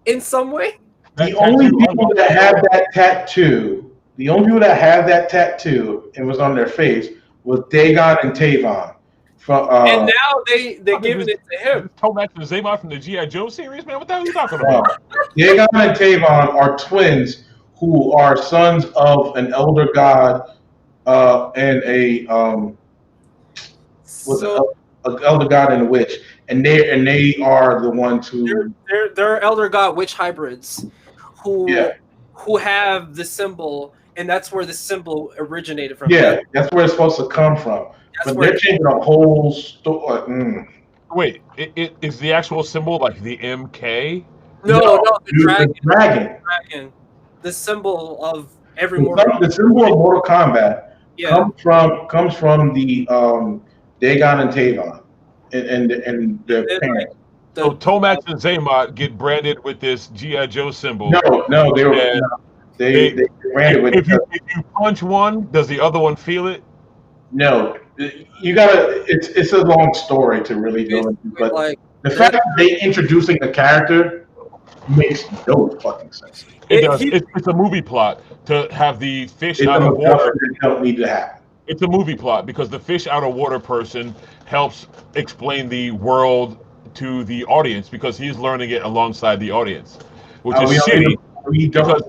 in some way. The only people that have that tattoo, and was on their face, was Dagon and Tavon. And now they're giving it to him. Tomac and Zaymar from the G.I. Joe series, man. What the hell are you talking about? Dagon and Tavon are twins who are sons of an elder god and an elder god and a witch, and they are the ones who they're elder god witch hybrids who have the symbol, and that's where the symbol originated from. Yeah, that's where it's supposed to come from. But they're changing a whole story. Wait, it is the actual symbol like the MK? No, the dragon. The symbol of every the symbol of Mortal Kombat comes from the Dagon and Tavon and their parents. So Tomac and Zaymar get branded with this G.I. Joe symbol. No, they branded with if you punch one, does the other one feel it? No. You gotta. It's a long story to really go into, but the fact that they introducing the character makes no fucking sense. It does. It's a movie plot to have the fish out of water. Don't need to happen. It's a movie plot because the fish out of water person helps explain the world to the audience because he's learning it alongside the audience, which is shitty. Because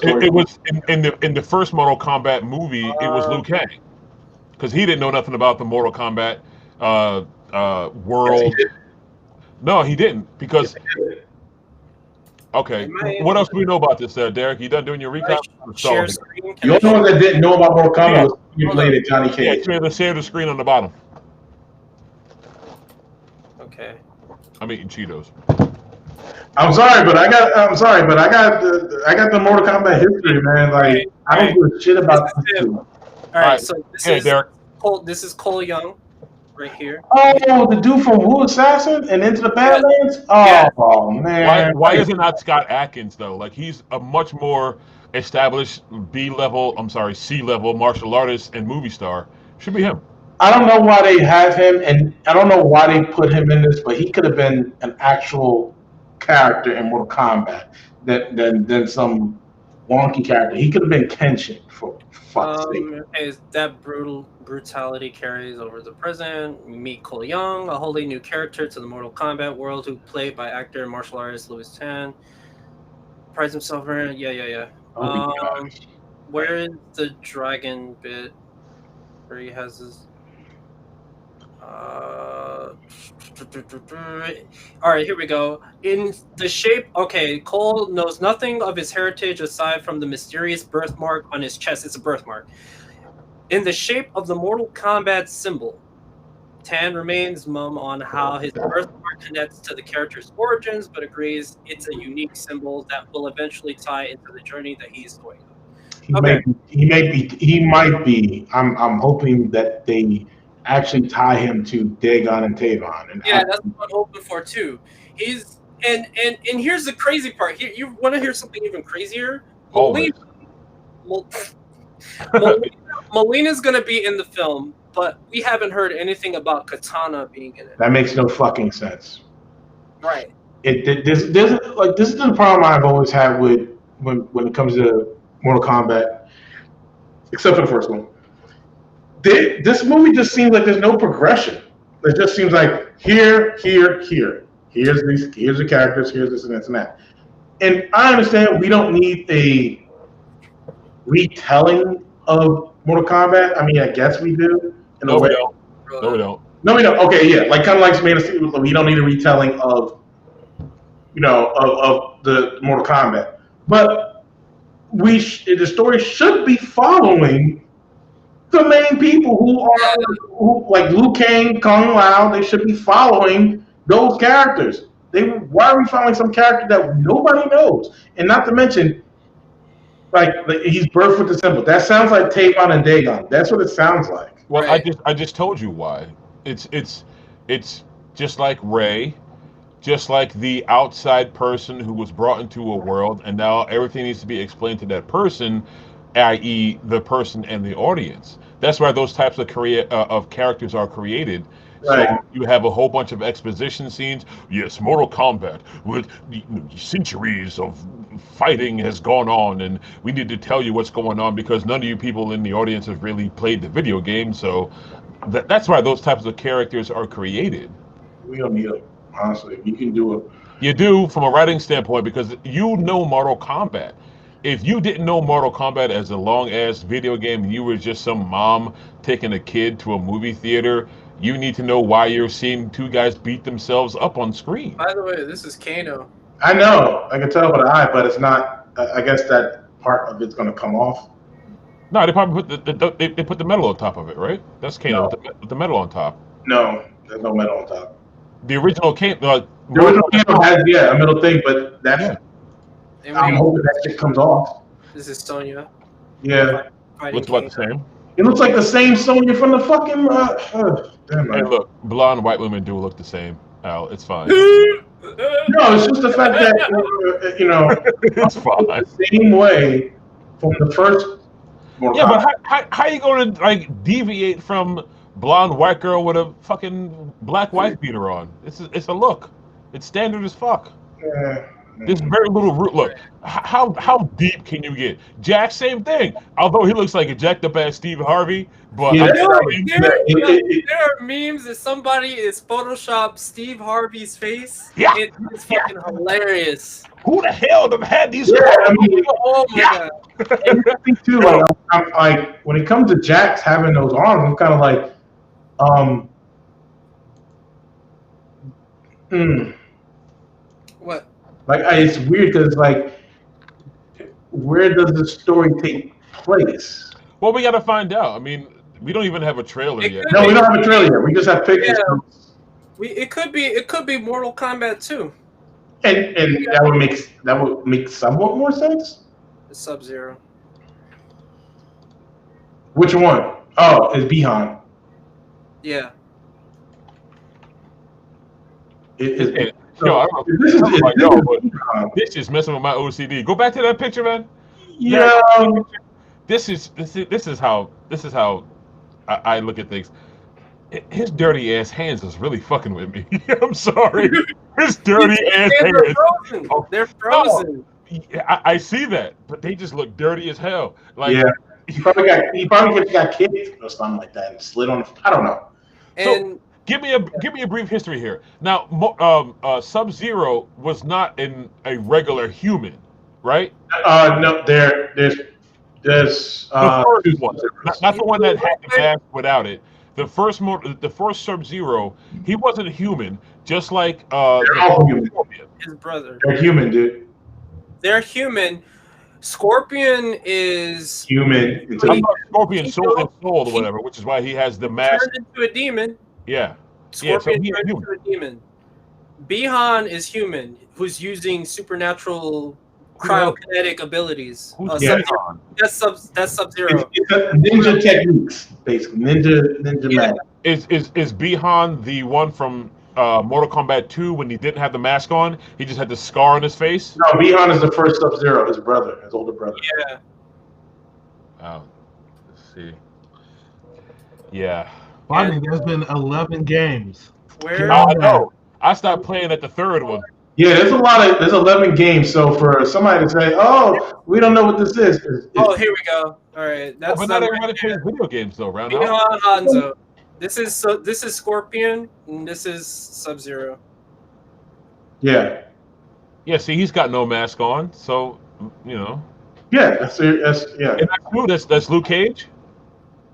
it was in the first Mortal Kombat movie. It was Liu Kang. Because he didn't know nothing about the Mortal Kombat world. Yes, No, he didn't. Because okay, what else do we know about this, Derek? You done doing your recap? The only one that didn't know about Mortal Kombat was you played at Johnny Cage. Yeah, share the screen on the bottom. Okay. I'm eating Cheetos. I'm sorry, but I got the Mortal Kombat history, man. Like I don't give a shit about this. All right, so this is Cole Young, right here. Oh, the dude from Wu Assassin and Into the Badlands. Oh man, why is it not Scott Adkins though? Like he's a much more established C-level martial artist and movie star. Should be him. I don't know why they have him, and I don't know why they put him in this, but he could have been an actual character in Mortal Kombat than some wonky character. He could have been Kenshin for fuck's sake. Okay, that brutality carries over the present. We meet Cole Young, a wholly new character to the Mortal Kombat world, who played by actor and martial artist Louis Tan. Prize himself in where is the dragon bit where he has his all right, here we go. In the shape, Cole knows nothing of his heritage aside from the mysterious birthmark on his chest. It's a birthmark. In the shape of the Mortal Kombat symbol, Tan remains mum on how his birthmark connects to the character's origins, but agrees it's a unique symbol that will eventually tie into the journey that he's going on. He might be. I'm hoping that they actually tie him to Dagon and Tavon. That's what I'm hoping for too. He's and here's the crazy part. Here, you want to hear something even crazier? Molina's going to be in the film, but we haven't heard anything about Katana being in it. That makes no fucking sense. Right. This is the problem I've always had with when it comes to Mortal Kombat, except for the first one. This movie just seems like there's no progression. It just seems like here, Here's the characters. Here's this and this and that. And I understand we don't need a retelling of Mortal Kombat. I mean, I guess we do in a way. No, we don't. No, we don't. Okay, yeah, like kind of like Man of Steel. We don't need a retelling of, of the Mortal Kombat, but the story should be following the main people who like Liu Kang, Kung Lao. They should be following those characters. Why are we following some character that nobody knows? And not to mention, like he's birthed with the symbol. That sounds like Tavon and Dagon. That's what it sounds like. Well, right. I just told you why. It's just like Ray, just like the outside person who was brought into a world, and now everything needs to be explained to that person, i.e., the person and the audience. That's why those types of characters are created. Right. So you have a whole bunch of exposition scenes. Yes, Mortal Kombat with centuries of fighting has gone on, and we need to tell you what's going on because none of you people in the audience have really played the video game. So that's why those types of characters are created. We don't need them, honestly. You can do it. You do from a writing standpoint because you know Mortal Kombat. If you didn't know Mortal Kombat as a long-ass video game and you were just some mom taking a kid to a movie theater, you need to know why you're seeing two guys beat themselves up on screen. By the way, this is Kano. I know. I can tell by the eye, but it's not. I guess that part of it's going to come off. No, they probably put they put the metal on top of it, right? That's Kano with the metal on top. No, there's no metal on top. The original Kano. The original Kano has a metal thing, but that's. Yeah. I'm hoping that shit comes off. This is Sonya. Yeah. Looks about the same. It looks like the same Sonya from the fucking. Hey, look, blonde white women do look the same. Al, it's fine. No, it's just the fact that it's fine. The same way from the first. But how you going to like deviate from blonde white girl with a fucking black wife beater on? It's a look. It's standard as fuck. Yeah. There's very little root. Look, how deep can you get? Jack, same thing. Although he looks like a jacked up ass Steve Harvey, but there are memes that somebody is photoshopped Steve Harvey's face. Yeah, it's fucking hilarious. Who the hell have had these? Oh my god! And I think too, I'm like when it comes to Jax having those arms, I'm kind of like, What? Like it's weird because like, where does the story take place? Well, we got to find out. I mean, we don't even have a trailer yet. No, we don't have a trailer yet. We just have pictures. Yeah. It could be Mortal Kombat 2. And that would make somewhat more sense. Sub-Zero. Which one? Oh, it's Bihan. Yeah. This is messing with my OCD. Go back to that picture, man. Yeah. This is how I look at things. His dirty ass hands is really fucking with me. I'm sorry. His dirty ass hands. Frozen. They're frozen. I see that, but they just look dirty as hell. Like he probably got kicked or something like that and slid on. I don't know. And give me a brief history here. Now, Sub-Zero was not a regular human, right? No, there's the first one, not the one that had the mask without it. The first Sub-Zero, he wasn't human, just like his brother. They're human, dude. They're human. Scorpion is human. Scorpion soul or whatever, which is why he has the mask. Turned into a demon. Yeah. Scorpion turned into a demon. Bihan is human, who's using supernatural cryokinetic abilities. That's Sub-Zero. It's ninja techniques, basically. Ninja magic. Is Bihan the one from Mortal Kombat 2 when he didn't have the mask on? He just had the scar on his face? No, Bihan is the first Sub-Zero, his older brother. Yeah. Oh, let's see. Yeah. Funny, there's been 11 games. Where? I know. I stopped playing at the third one. Yeah, there's 11 games. So for somebody to say, "Oh, we don't know what this is," here we go. All right, that's but not everybody plays video games though, right? Bihan Hanzo. This is Scorpion, and this is Sub-Zero. Yeah. Yeah, see, he's got no mask on, so you know. Yeah, that's yeah. And that's who? That's Luke Cage.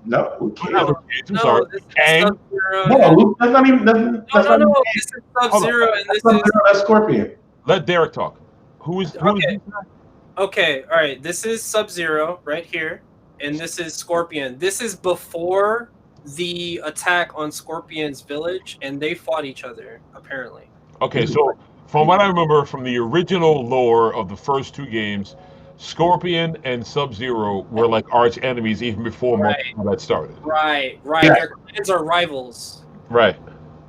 No, Luke Cage. Not Luke Cage. I'm No, sorry. this is Kang. Sub-Zero. No, Luke, that's not even. That's No. not even, This is Sub-Zero, and this is. That's Scorpion. Let Derek talk. Who is Okay. this guy? Okay, all right. This is Sub-Zero right here, and this is Scorpion. This is before the attack on Scorpion's village, and they fought each other apparently. Okay, so from what I remember from the original lore of the first two games, Scorpion and Sub-Zero were like arch enemies even before Mortal Kombat started. Right. Yeah. Their clans are rivals. Right,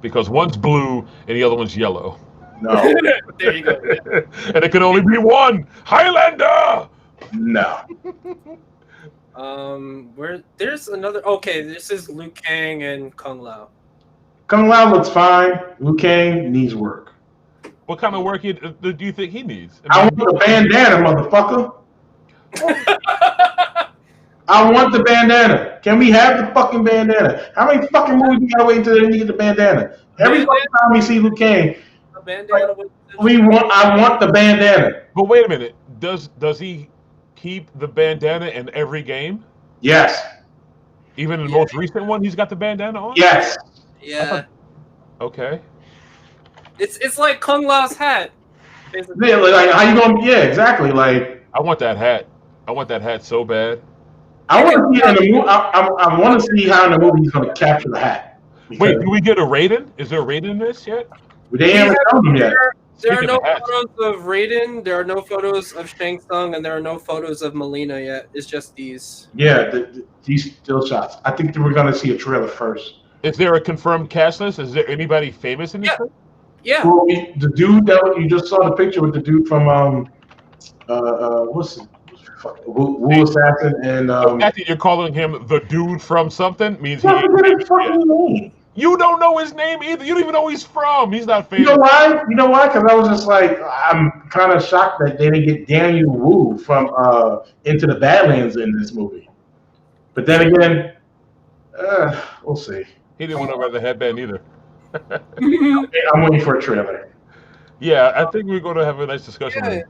because one's blue and the other one's yellow. No. There you go. And it can only be one Highlander. No. Where there's another. Okay, this is Liu Kang and Kung Lao. Kung Lao looks fine. Liu Kang needs work. What kind of work do you think he needs? I want the bandana, motherfucker. I want the bandana. Can we have the fucking bandana? How many fucking movies we gotta wait until they get the bandana? Every fucking time we see Liu Kang, Bandana with I want the bandana. But wait a minute. Does he keep the bandana in every game? Yes. Even in the most recent one, he's got the bandana on? Yes. Yeah. Okay. It's like Kung Lao's hat. Basically. Yeah, like how you gonna? Yeah, exactly. Like I want that hat. I want that hat so bad. I want to see in the movie. I want to see how in the movie he's gonna capture the hat. Wait, do we get a Raiden? Is there a Raiden in this yet? They haven't shown him yet. There are Speaking no of hats. photos of Raiden, there are no photos of Shang Tsung, and there are no photos of Melina yet. It's just these. Yeah, these still shots. I think that we're gonna see a trailer first. Is there a confirmed cast list? Is there anybody famous in this? thing? Yeah. Well, the dude that you just saw the picture with the dude from what's it? Wu Assassin and The fact that you're calling him the dude from something means he. I forget his fucking name. You don't know his name either. You don't even know where he's from. He's not famous. You know why? You know why? Because I was just like, I'm kind of shocked that they didn't get Daniel Wu from Into the Badlands in this movie. But then again, we'll see. He didn't want to wear the headband either. I'm waiting for a trailer. Yeah, I think we're going to have a nice discussion. Yeah,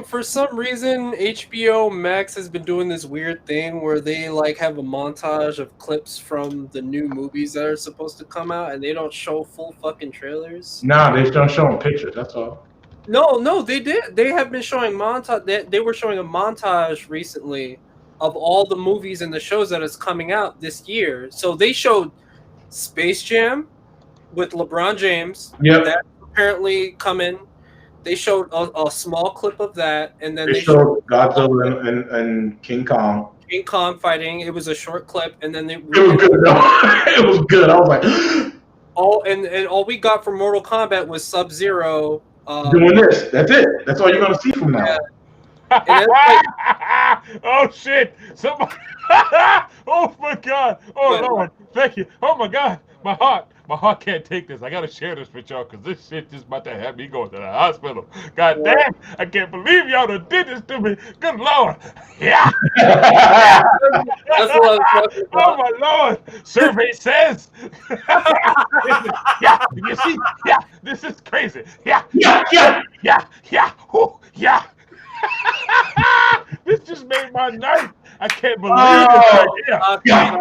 for some reason, HBO Max has been doing this weird thing where they like have a montage of clips from the new movies that are supposed to come out, and they don't show full fucking trailers. Nah, they don't show them pictures. That's all. No, they did. They have been showing montage. They were showing a montage recently of all the movies and the shows that is coming out this year. So they showed Space Jam with LeBron James. Yep. That's apparently coming. They showed a small clip of that, and then They showed Godzilla and King Kong. King Kong fighting. It was a short clip, and then It was good. It was good. I was like, all we got from Mortal Kombat was Sub-Zero doing this. That's it. That's all you're gonna see from now. Yeah. And then, like, Oh shit! Somebody! Oh my god! Oh Lord! Thank you! Oh my god! My heart can't take this. I gotta share this with y'all because this shit just about to have me going to the hospital. God damn! I can't believe y'all done did this to me. Good Lord! Yeah! that's what I was talking Oh about. my Lord! Survey says. Yeah, you see? Yeah, this is crazy. Yeah, yeah. Whew, yeah. This just made my night. I can't believe it right here. Yeah.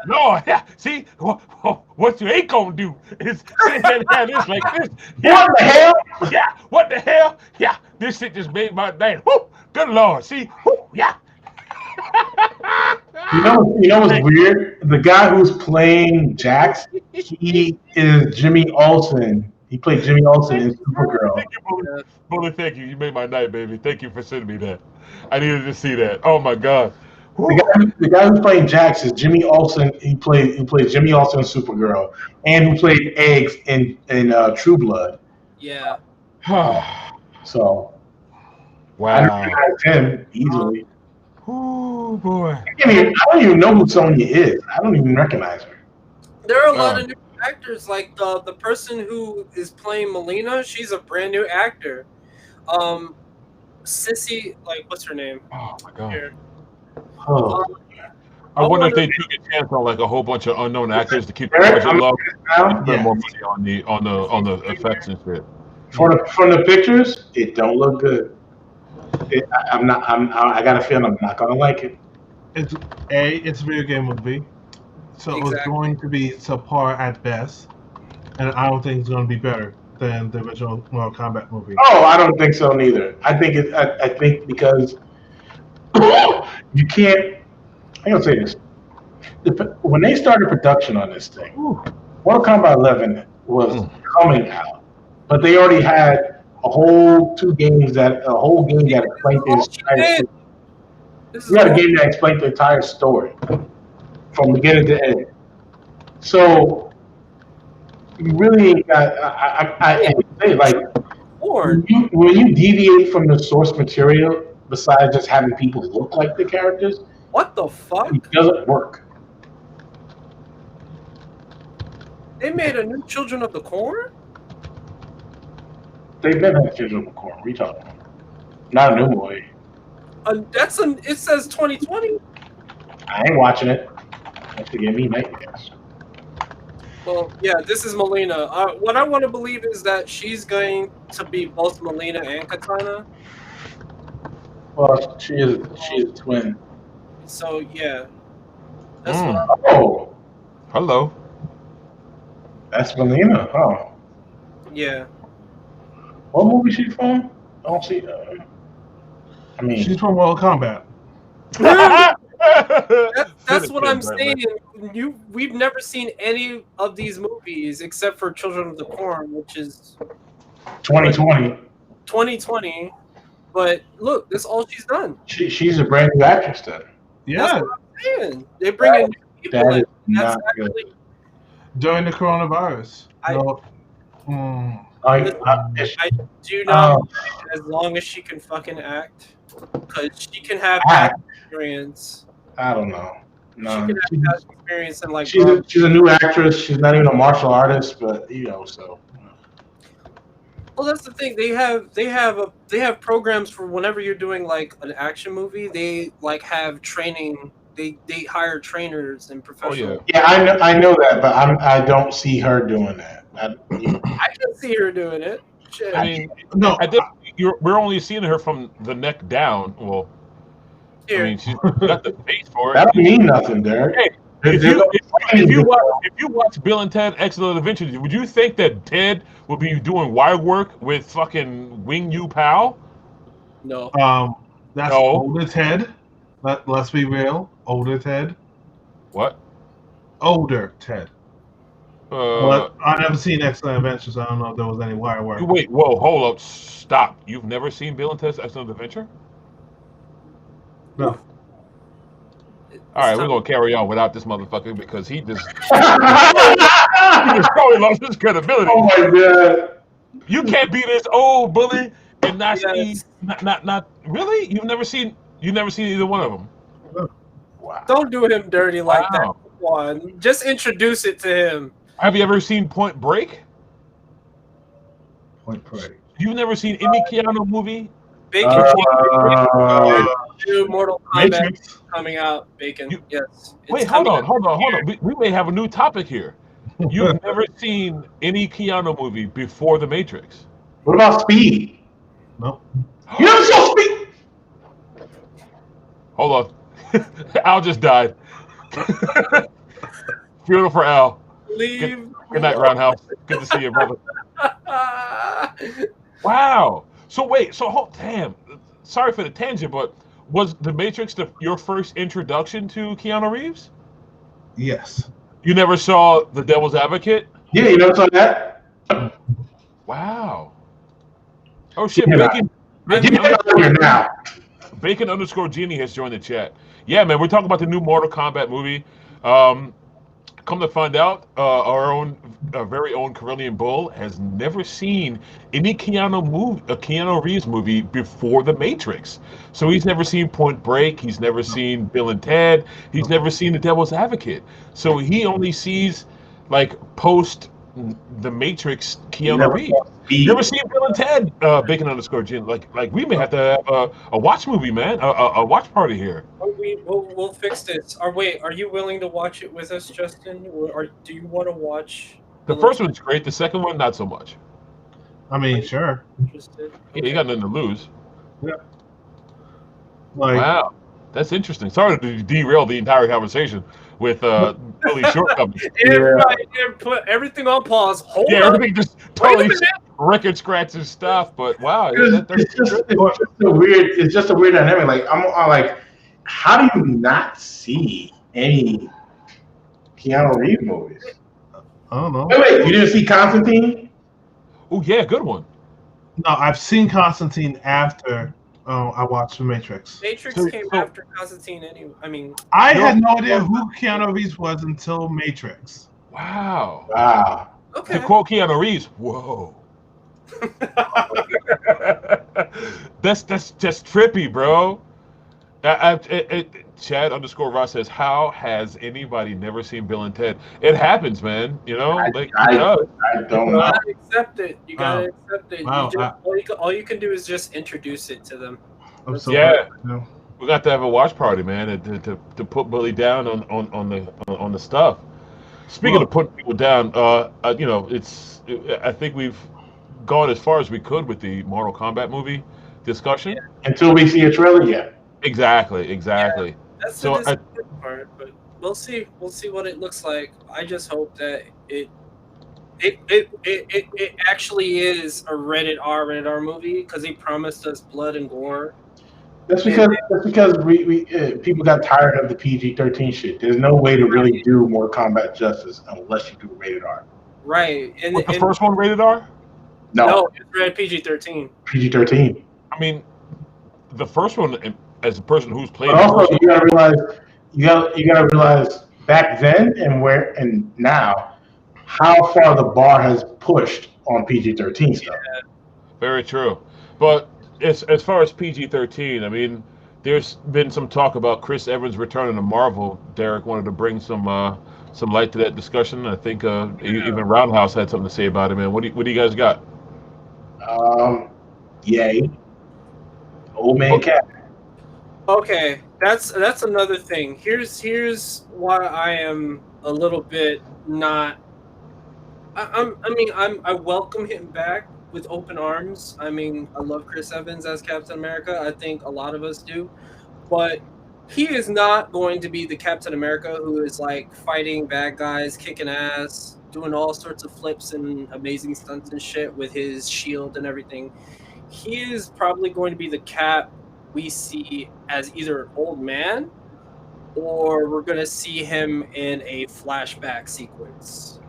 Lord, yeah. See, what you ain't gonna do is sit there and have this like this. Yeah. What the hell? Yeah. What the hell? Yeah. This shit just made my night. Woo. Good Lord. See? Woo. Yeah. You know what's weird? The guy who's playing Jax, he is Jimmy Olsen. He played Jimmy Olsen in Supergirl. Thank you, Bully. Thank you. You made my night, baby. Thank you for sending me that. I needed to see that. Oh my God. The guy who's playing Jax is Jimmy Olsen. He played Jimmy Olsen in Supergirl, and who played Eggs in True Blood. Yeah. So, Wow. I recognize him easily. Oh boy. I don't even know who Sonya is. I don't even recognize her. There are a lot of new actors, like the person who is playing Melina. She's a brand new actor. Sissy, like what's her name? Oh my God. Here. Oh. I wonder if they took a chance on like a whole bunch of unknown actors to keep the budget low and spend more money on the effects and shit. From the pictures, it don't look good. I got a feeling I'm not gonna like it. It's a video game movie, so it's Exactly. going to be subpar at best, and I don't think it's going to be better than the original Mortal Kombat movie. Oh, I don't think so neither. I think because you can't. I'm gonna say this: when they started production on this thing, Mortal Kombat 11 was coming out, but they already had a whole game that explained this entire story. We had a game that explained the entire story from beginning to end. So you really ain't got. I say like when you deviate from the source material, besides just having people look like the characters, what the fuck? It doesn't work. They made a new Children of the Corn? They've been had Children of the Corn. What are you talking about? Not a new movie. It says 2020. I ain't watching it. That's to give me nightmares. Well, yeah, this is Melina. What I want to believe is that she's going to be both Melina and Katana. Well, she is a twin. So yeah, that's what I'm. Oh, hello. That's Melina. Oh, yeah. What movie she from? I don't see. I mean, she's from Mortal Kombat. That's what I'm saying. We've never seen any of these movies except for Children of the Corn, which is 2020. 2020. But look, that's all she's done. She's a brand new actress then. Yeah. That's what I'm saying. They bring in new people in. That's actually during the coronavirus. I do not as long as she can fucking act, because she can have that experience. I don't know. No, she can have that experience and like. She's a new actress. She's not even a martial artist, but so. Well, that's the thing. They have programs for whenever you're doing like an action movie. They like have training. They hire trainers and professionals. Oh, yeah, I know that, but I don't see her doing that. I can see her doing it. Shit. I mean, no, we're only seeing her from the neck down. Well, I mean, she's got the face for it. That don't mean nothing, Derek. Hey, if you watch Bill and Ted: Excellent Adventure, would you think that Ted would be doing wire work with fucking Wing Yu Pao? No. That's older Ted. Let's be real. Older Ted. What? Older Ted. But I've never seen Excellent Adventure, so I don't know if there was any wire work. Wait, whoa, hold up, stop. You've never seen Bill and Ted's Excellent Adventure? No. All right, we're gonna carry on without this motherfucker because he just probably lost his credibility. Oh my god! You can't be this old bully and not see, not really. You've never seen either one of them. Wow! Don't do him dirty like that. Come on, just introduce it to him. Have you ever seen Point Break? Point Break. You've never seen any Keanu movie? Bacon. New Mortal Kombat coming out. Bacon. Yes. Wait, hold on. We may have a new topic here. You've never seen any Keanu movie before The Matrix? What about Speed? No. You never saw Speed? Hold on. Al just died. Funeral for Al. Leave. Good night, Roundhouse. Good to see you, brother. Wow. So damn. Sorry for the tangent, but was The Matrix your first introduction to Keanu Reeves? Yes. You never saw The Devil's Advocate? Yeah, you never saw that? Wow. Oh shit, Bacon underscore Genie has joined the chat. Yeah, man, we're talking about the new Mortal Kombat movie. Come to find out, our very own Carillion Bull has never seen any Keanu Reeves movie before The Matrix. So he's never seen Point Break. He's never seen Bill and Ted. He's never seen The Devil's Advocate. So he only sees like post The Matrix Keanu Reeves. You ever seen Bill and Ted? Bacon underscore Gin. Like we may have to have a watch movie, man. A watch party here. We'll fix this. Are you willing to watch it with us, Justin? Or do you want to watch? The first one's great. The second one, not so much. I mean, sure. Interested. Yeah, you got nothing to lose. Yeah. Like, Wow, that's interesting. Sorry to derail the entire conversation with Billy's shortcomings. Everybody put everything on pause. Hold Yeah, up. everything just Wait a totally minute. record scratches stuff. But wow, It's just a weird dynamic. Like I'm like, how do you not see any Keanu Reeves movies? I don't know. Wait, you didn't see Constantine? Oh yeah, good one. No, I've seen Constantine after I watched The Matrix. Matrix So- came so- after Constantine anyway. I mean, I No. had no idea who Keanu Reeves was until Matrix. Wow. Wow. okay. To quote Keanu Reeves, whoa. that's just trippy, bro. Chad _ Ross says, "How has anybody never seen Bill and Ted?" It happens, man. You know, I it does. don't You know. gotta accept it. You gotta Wow. accept it. Wow. You just, all you can do is just introduce it to them. I'm so Yeah. glad, you know. We got to have a watch party, man, to put Billy down on the stuff. Speaking of putting people down, you know, I think we've gone as far as we could with the Mortal Kombat movie discussion. Until we see a trailer yet. Exactly. That's So the disappointing part, but we'll see. We'll see what it looks like. I just hope that it actually is a rated R movie because he promised us blood and gore. That's because we people got tired of the PG-13 shit. There's no way to really do Mortal Kombat justice unless you do rated R. Right. Was the first one rated R? No, it's rated PG-13. PG-13. I mean, the first one, as a person who's played But the also, first you gotta realize back then and now how far the bar has pushed on PG-13 stuff. Very true. But as far as PG-13, I mean, there's been some talk about Chris Evans returning to Marvel. Derek wanted to bring some light to that discussion. I think even Roundhouse had something to say about it, man. What do you guys got? Yay. Old man cat. Okay, that's another thing. Here's why I am a little bit not. I welcome him back with open arms. I mean, I love Chris Evans as Captain America. I think a lot of us do, but he is not going to be the Captain America who is like fighting bad guys, kicking ass, doing all sorts of flips and amazing stunts and shit with his shield and everything. He is probably going to be the Cap we see as either an old man or we're going to see him in a flashback sequence.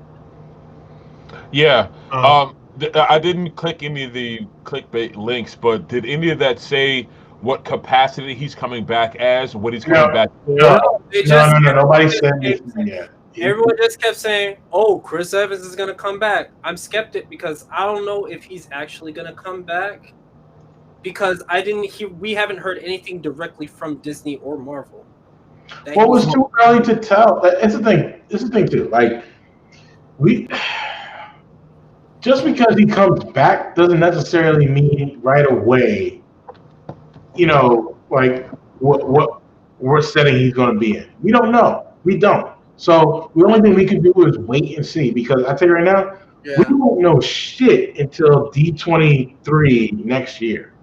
Yeah. I didn't click any of the clickbait links, but did any of that say what capacity he's coming back as, what he's coming back for? No, nobody said anything yet. Everyone just kept saying, "Oh, Chris Evans is going to come back." I'm skeptic because I don't know if he's actually going to come back because we haven't heard anything directly from Disney or Marvel. Well, it was too early to tell. It's the thing. It's the thing too. Like just because he comes back doesn't necessarily mean right away, like what setting he's going to be in. We don't know. We don't. So the only thing we can do is wait and see. Because I tell you right now, we won't know shit until D23 next year,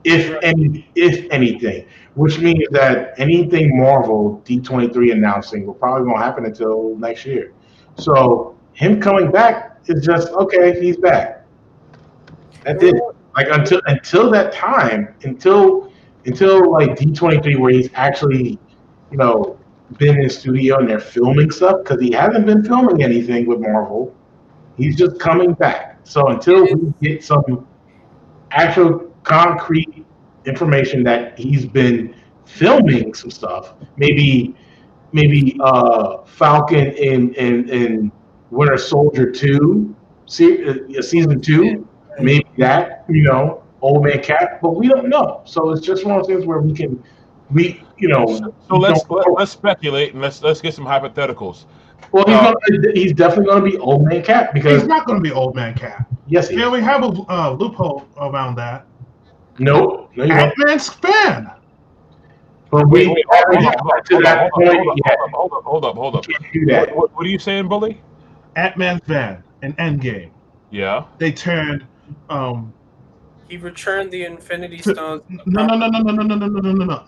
if anything. Which means that anything Marvel D23 announcing will probably won't happen until next year. So him coming back is just okay. He's back. That's it. Like until that time, until like D23 where he's actually, been in studio and they're filming stuff because he hasn't been filming anything with Marvel. He's just coming back. So until we get some actual concrete information that he's been filming some stuff, maybe Falcon in Winter Soldier 2, season 2, maybe that, Old Man Cap, but we don't know. So it's just one of those things where So let's speculate and let's get some hypotheticals. Well, he's definitely going to be Old Man Cap because he's not going to be Old Man Cap. Yes, he is. We have a loophole around that. No, Ant-Man's fan. But hold up. Can't do that. What are you saying, Bully? Ant-Man's van in Endgame. Yeah. They turned. He returned the Infinity Stones. No.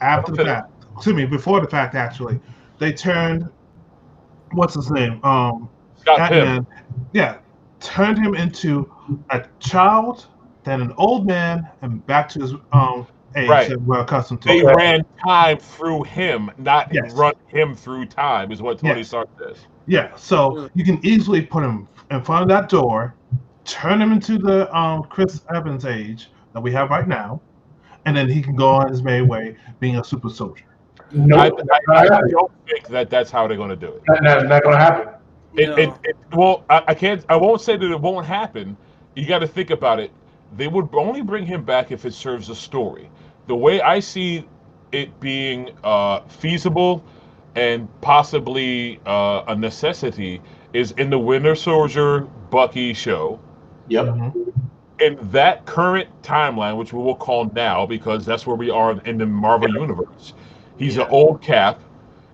After the fact, excuse me, before the fact, actually, they turned. What's his name? Scott Ant-Man. Yeah, turned him into a child, then an old man, and back to his age Right. that we're accustomed to. They ran time through him, not Yes. run him through time, is what Tony Yes. Stark says. Yeah, so you can easily put him in front of that door, turn him into the Chris Evans age that we have right now, and then he can go on his merry way being a super soldier. Nope, I don't think that's how they're going to do it. That's not going to happen. No. I won't say that it won't happen. You got to think about it. They would only bring him back if it serves a story. The way I see it being feasible and possibly a necessity is in the Winter Soldier Bucky show. Yep. Mhm. In that current timeline, which we will call now because that's where we are in the Marvel universe, he's an old Cap,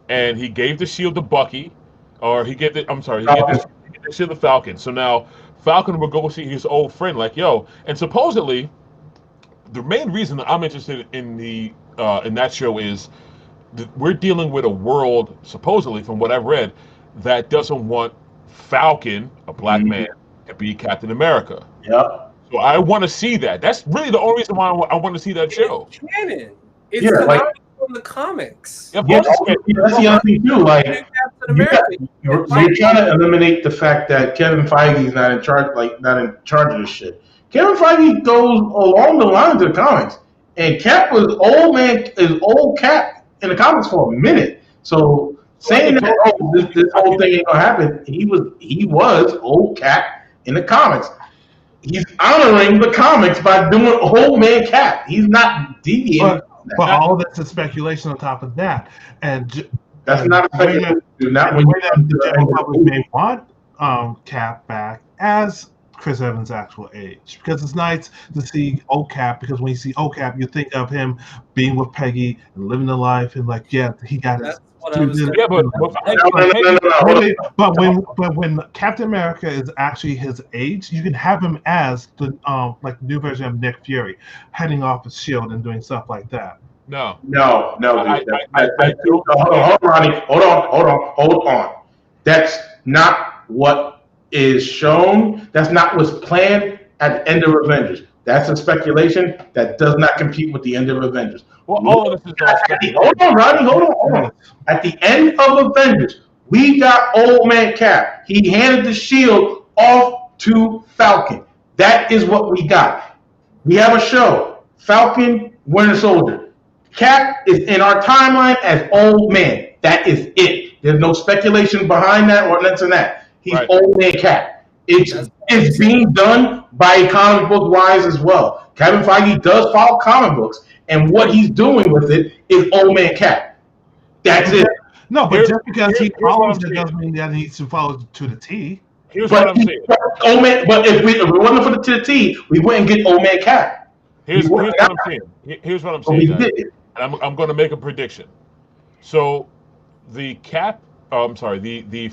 and he gave the shield to Bucky, or he gave the shield to Falcon. So now Falcon will go see his old friend, like, yo, and supposedly the main reason that I'm interested in that show is that we're dealing with a world, supposedly from what I've read, that doesn't want Falcon, a black man, to be Captain America. Yep. So I want to see that. That's really the only reason why I want to see that show. It's canon. It's canonical from the comics. Yeah, that's the other thing too. Like, you're trying to eliminate the fact that Kevin Feige's not in charge of this shit. Kevin Feige goes along the lines of the comics, and Cap was old Cap in the comics for a minute. So saying that this whole thing ain't gonna happen, he was old Cap in the comics. He's honoring the comics by doing old man Cap. He's not deviating. But all this is speculation on top of that, and that's not speculation. Not when the general public may want Cap back as Chris Evans' actual age, because it's nice to see old Cap. Because when you see old Cap, you think of him being with Peggy and living the life, and like, yeah, he got his. Yeah, but when Captain America is actually his age, you can have him as the like new version of Nick Fury, heading off his shield and doing stuff like that. No. Hold on, Ronnie. Hold on. That's not what is shown. That's not what's planned at the end of Avengers. That's a speculation that does not compete with the end of Avengers. Well, all of this is hold on, Ronnie. Hold on. At the end of Avengers, we got old man Cap. He handed the shield off to Falcon. That is what we got. We have a show. Falcon, Winter Soldier. Cap is in our timeline as old man. That is it. There's no speculation behind that or nothing that. He's old man Cap. It's being done by comic book wise as well. Kevin Feige does follow comic books, and what he's doing with it is old man Cap. That's it. No, but just because he follows it doesn't mean that he needs to follow to the T. Here's what I'm saying. But if it wasn't for the T, we wouldn't get old man Cap. Here's what I'm saying. Here's what I'm saying. And I'm going to make a prediction. So the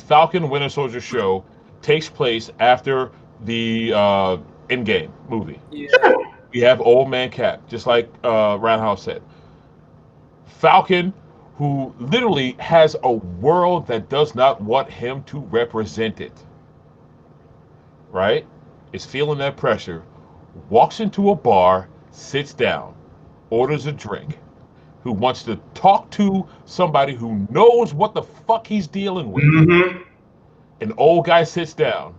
Falcon Winter Soldier show takes place after the Endgame movie. Yeah. We have old man Cap, just like Roundhouse said. Falcon, who literally has a world that does not want him to represent it, right? Is feeling that pressure, walks into a bar, sits down, orders a drink, who wants to talk to somebody who knows what the fuck he's dealing with. Mm-hmm. An old guy sits down.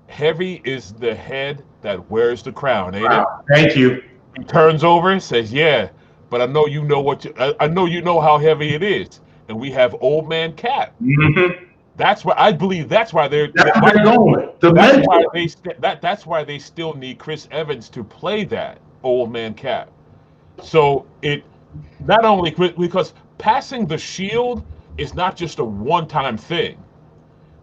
Heavy is the head that wears the crown, ain't it? Thank you. He turns over and says, "Yeah, but I know you know I know you know how heavy it is." And we have old man Cap. Mm-hmm. That's why I believe. That's why they're going. That's why they still need Chris Evans to play that old man Cap. So it not only because passing the shield is not just a one-time thing.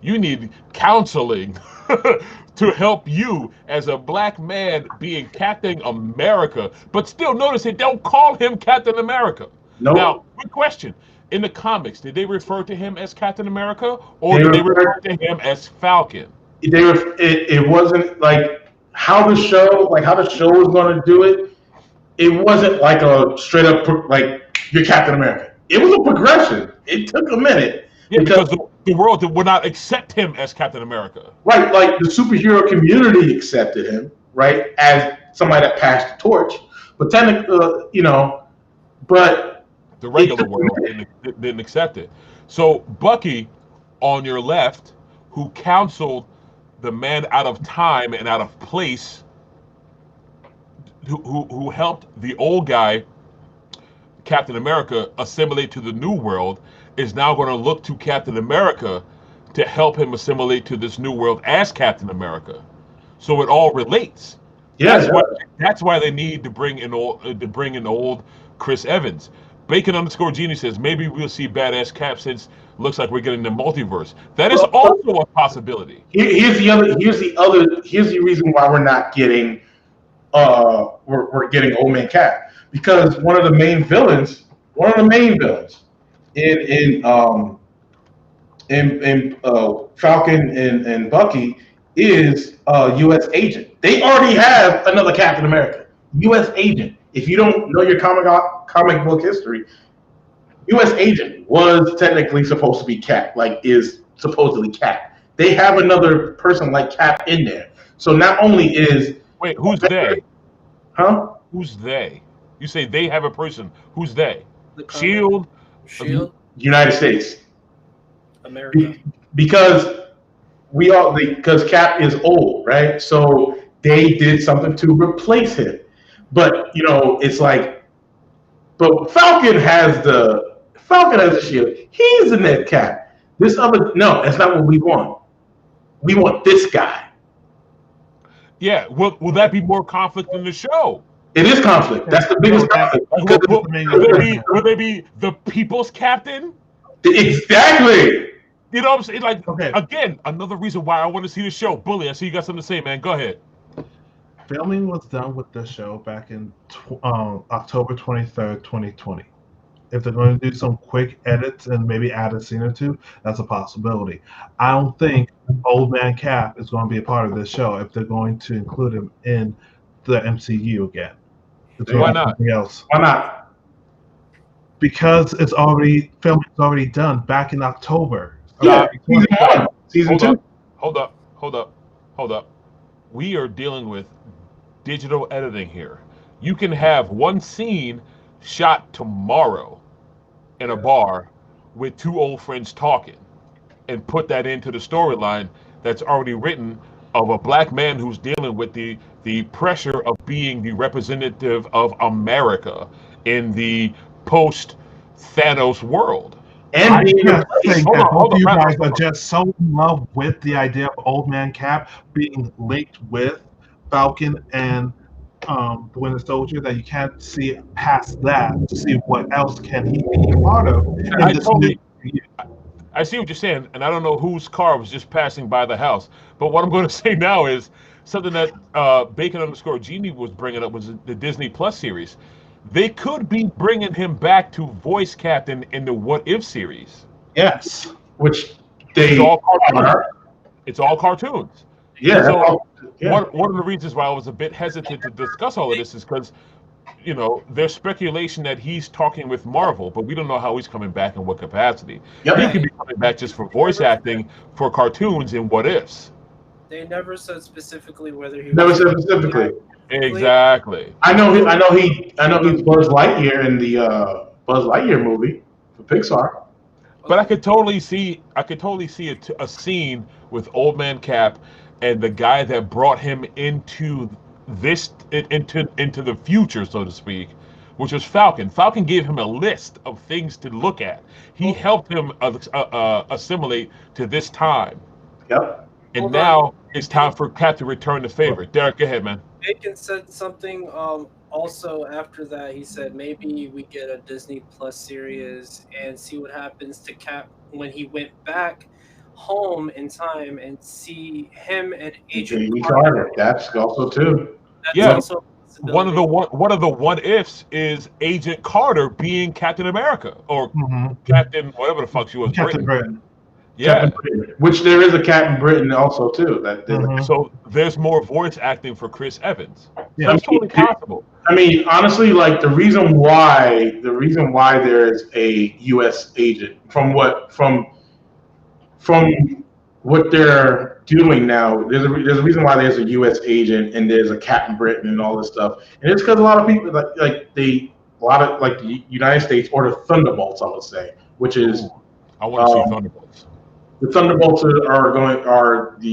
You need counseling to help you as a black man being Captain America. But still, notice they don't call him Captain America. Nope. Now, good question. In the comics, did they refer to him as Captain America, or did they refer to him as Falcon? It wasn't like how the show was going to do it. It wasn't like a straight up like you're Captain America. It was a progression. It took a minute. Yeah, because the world would not accept him as Captain America. Right, like the superhero community accepted him, right, as somebody that passed the torch. But technically, but the regular world didn't accept it. So Bucky, on your left, who counseled the man out of time and out of place, who helped the old guy, Captain America, assimilate to the new world, is now going to look to Captain America to help him assimilate to this new world as Captain America. So it all relates. Yeah, that's why they need to bring in old Chris Evans. Bacon_Genie says maybe we'll see badass Cap since looks like we're getting the multiverse. That is also a possibility. Here's the reason why we're not getting we're getting Old Man Cap, because one of the main villains in Falcon and Bucky is a U.S. agent. They already have another Captain America, U.S. agent. If you don't know your comic book history, U.S. agent was technically supposed to be Cap, is supposedly Cap. They have another person like Cap in there. So not only is who's they? Huh? Who's they? You say they have a person. Who's they? Shield. United States. America. Because Cap is old, right? So they did something to replace him. But it's like, but Falcon has the shield. He's the net Cap. That's not what we want. We want this guy. Yeah, will that be more conflict in the show? It is conflict. That's the biggest conflict. Will they be the people's captain? Exactly. You know what I'm saying? Again, another reason why I want to see the show. Bully, I see you got something to say, man. Go ahead. Filming was done with the show back in October 23rd, 2020. If they're going to do some quick edits and maybe add a scene or two, that's a possibility. I don't think Old Man Cap is going to be a part of this show if they're going to include him in the MCU again. Why not? Why not? Because filming's already done back in October. Yeah, season 2. Hold up. We are dealing with digital editing here. You can have one scene shot tomorrow in a bar with two old friends talking and put that into the storyline that's already written of a black man who's dealing with the pressure of being the representative of America in the post Thanos world. And you guys are just so in love with the idea of Old Man Cap being linked with Falcon and the Winter Soldier that you can't see past that to see what else can he be a part of. I see what you're saying, and I don't know whose car was just passing by the house. But what I'm going to say now is something that Bacon_Genie was bringing up was the Disney Plus series. They could be bringing him back to voice captain in the What If series. Yes, which it's all cartoons. Yeah. So one of the reasons why I was a bit hesitant to discuss all of this is because, there's speculation that he's talking with Marvel, but we don't know how he's coming back in what capacity. Yep. He could be coming back just for voice acting for cartoons in What Ifs. They never said specifically whether he never said specifically. Exactly. I know he's Buzz Lightyear in the Buzz Lightyear movie for Pixar. But I could totally see a scene with Old Man Cap and the guy that brought him into the future, so to speak, which was Falcon. Falcon gave him a list of things to look at. He helped him assimilate to this time. Yep. And now it's time for Cap to return the favor. Derek, go ahead, man. Bacon said something also after that. He said maybe we get a Disney Plus series and see what happens to Cap when he went back home in time and see him and Agent Carter. That's also too. Also one of the what ifs is Agent Carter being Captain America or Captain whatever the fuck she was. Captain Britain. Yeah. Which there is a Captain Britain also too. So there's more voice acting for Chris Evans. Yeah. That's totally possible. I mean, honestly, like the reason why there is a U.S. agent from what they're doing now, there's a reason why there's a U.S. agent and there's a Captain Britain and all this stuff, and it's because a lot of people like the United States or the Thunderbolts, I would say, which is I want to see Thunderbolts. The Thunderbolts are the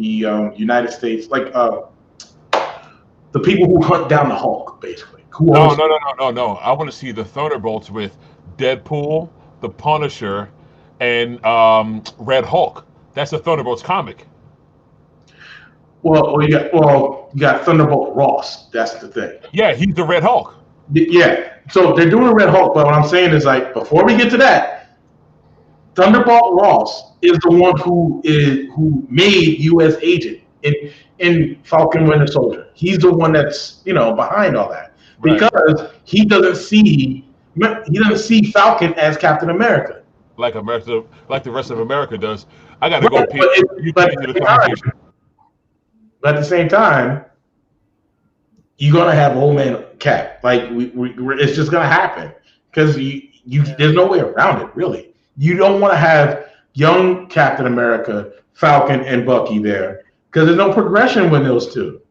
United States, like the people who hunt down the Hulk, basically. No. I want to see the Thunderbolts with Deadpool, the Punisher, and Red Hulk. That's the Thunderbolts comic. Well, you got Thunderbolt Ross. That's the thing. Yeah, he's the Red Hulk. Yeah. So they're doing a Red Hulk, but what I'm saying is, like, before we get to that, Thunderbolt Ross is the one who made U.S. Agent in Falcon Winter Soldier. He's the one that's behind all that, because he doesn't see Falcon as Captain America, like the rest of America does. I got to go. But at the same time, you're gonna have old man Cap. Like it's just gonna happen because there's no way around it, really. You don't want to have young Captain America, Falcon, and Bucky there because there's no progression with those two.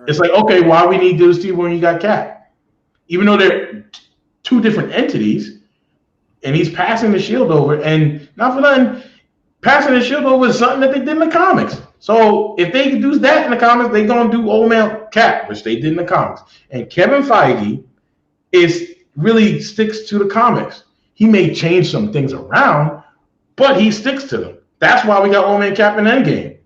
It's like, okay, why we need those two when you got Cap? Even though they're two different entities, and he's passing the shield over, and not for nothing, passing the shield over is something that they did in the comics. So if they can do that in the comics, they're gonna do old man Cap, which they did in the comics. And Kevin Feige really sticks to the comics. He may change some things around, but he sticks to them. That's why we got Old Man Cap in Endgame.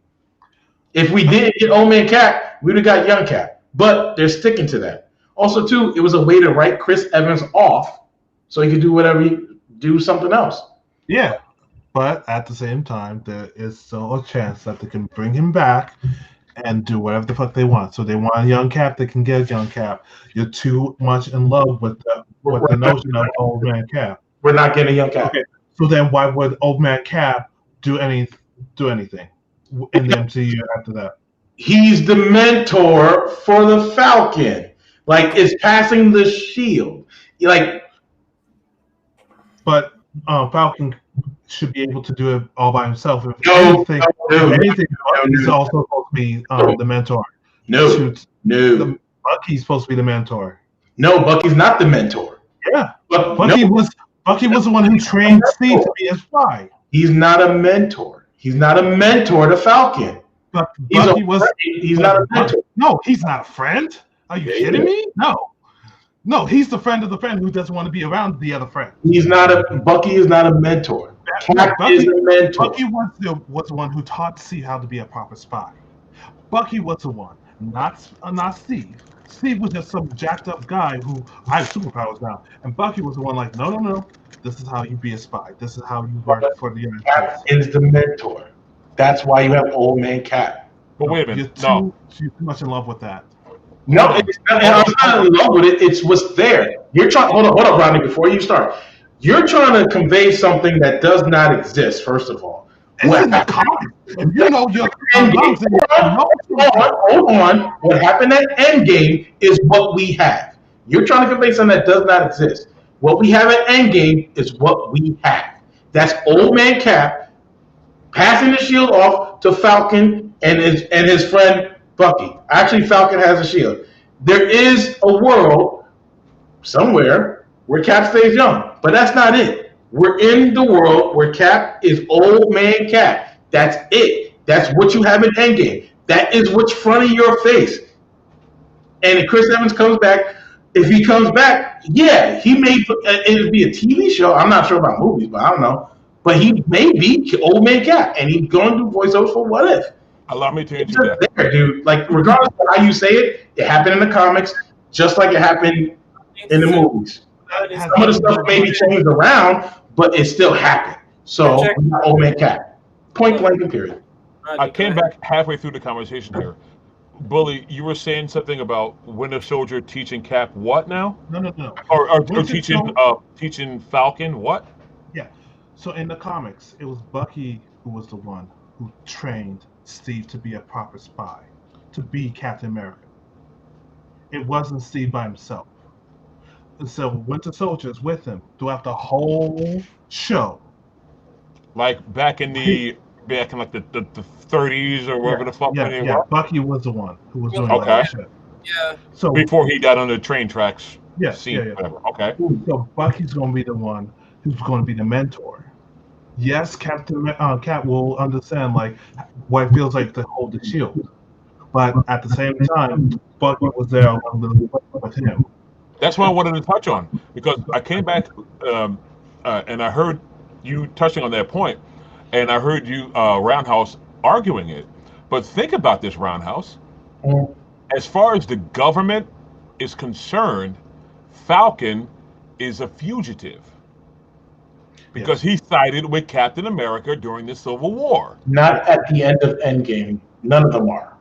If we didn't get Old Man Cap, we would have got Young Cap. But they're sticking to that. Also, too, it was a way to write Chris Evans off so he could do something else. Yeah, but at the same time, there is still a chance that they can bring him back and do whatever the fuck they want. So they want a Young Cap, they can get a Young Cap. You're too much in love with the notion of Old Man Cap. We're not getting a Young Cap. Okay. So then why would Old Man Cap do anything in the MCU after that? He's the mentor for the Falcon. Like, it's passing the shield. But Falcon should be able to do it all by himself. If No, anything, he's also supposed to be the mentor. No. Bucky's supposed to be the mentor. No, Bucky's not the mentor. Yeah, Bucky was the one who trained Steve to be a spy. He's not a mentor. He's not a mentor to Falcon. But he's not a mentor. No, he's not a friend. Are you kidding me? No, he's the friend of the friend who doesn't want to be around the other friend. Bucky is not a mentor. Bucky is a mentor. Bucky was the one who taught Steve how to be a proper spy. Bucky was the one, not Steve. Steve was just some jacked up guy who I have superpowers now, and Bucky was the one like, no. This is how you be a spy. This is how you work for the United States. Cap is the mentor. That's why you have Old Man Cap. But wait a minute. You're too much in love with that. No, I'm not in love with it. It's what's there. You're trying. Hold up, Rodney. Before you start, you're trying to convey something that does not exist. First of all, what happened? Hold on. What happened at Endgame is what we have. You're trying to convey something that does not exist. What we have at Endgame is what we have. That's Old Man Cap passing the shield off to Falcon and his friend Bucky. Actually, Falcon has a shield. There is a world somewhere where Cap stays young, but that's not it. We're in the world where Cap is Old Man Cap. That's it. That's what you have in Endgame. That is what's front of your face. And if Chris Evans comes back, if he comes back, yeah, he may it'll be a TV show. I'm not sure about movies, but I don't know. But he may be Old Man Cap, and he's going to do voiceovers for What If. Allow me to interject. It's there, dude. Like, regardless of how you say it, it happened in the comics, just like it happened in the movies. Some of the stuff may be changed around, but it still happened. So, Old Man Cap. Point blank and period. I came back halfway through the conversation here. Bully, you were saying something about Winter Soldier teaching Cap what now? No. Or teaching Falcon what? Yeah. So in the comics, it was Bucky who was the one who trained Steve to be a proper spy, to be Captain America. It wasn't Steve by himself. And so Winter Soldier is with him throughout the whole show. Like back in like the 30s or wherever the fuck it was. Bucky was the one who was doing okay. that shit. Yeah. So before he got on the train tracks. Whatever. Okay. So Bucky's going to be the one who's going to be the mentor. Yes, Cap will understand like what it feels like to hold the shield, but at the same time, Bucky was there along with him. That's what I wanted to touch on because I came back and I heard you touching on that point, and I heard you Roundhouse arguing it. But think about this, Roundhouse. As far as the government is concerned, Falcon is a fugitive because he sided with Captain America during the Civil War. Not at the end of Endgame. None of them are.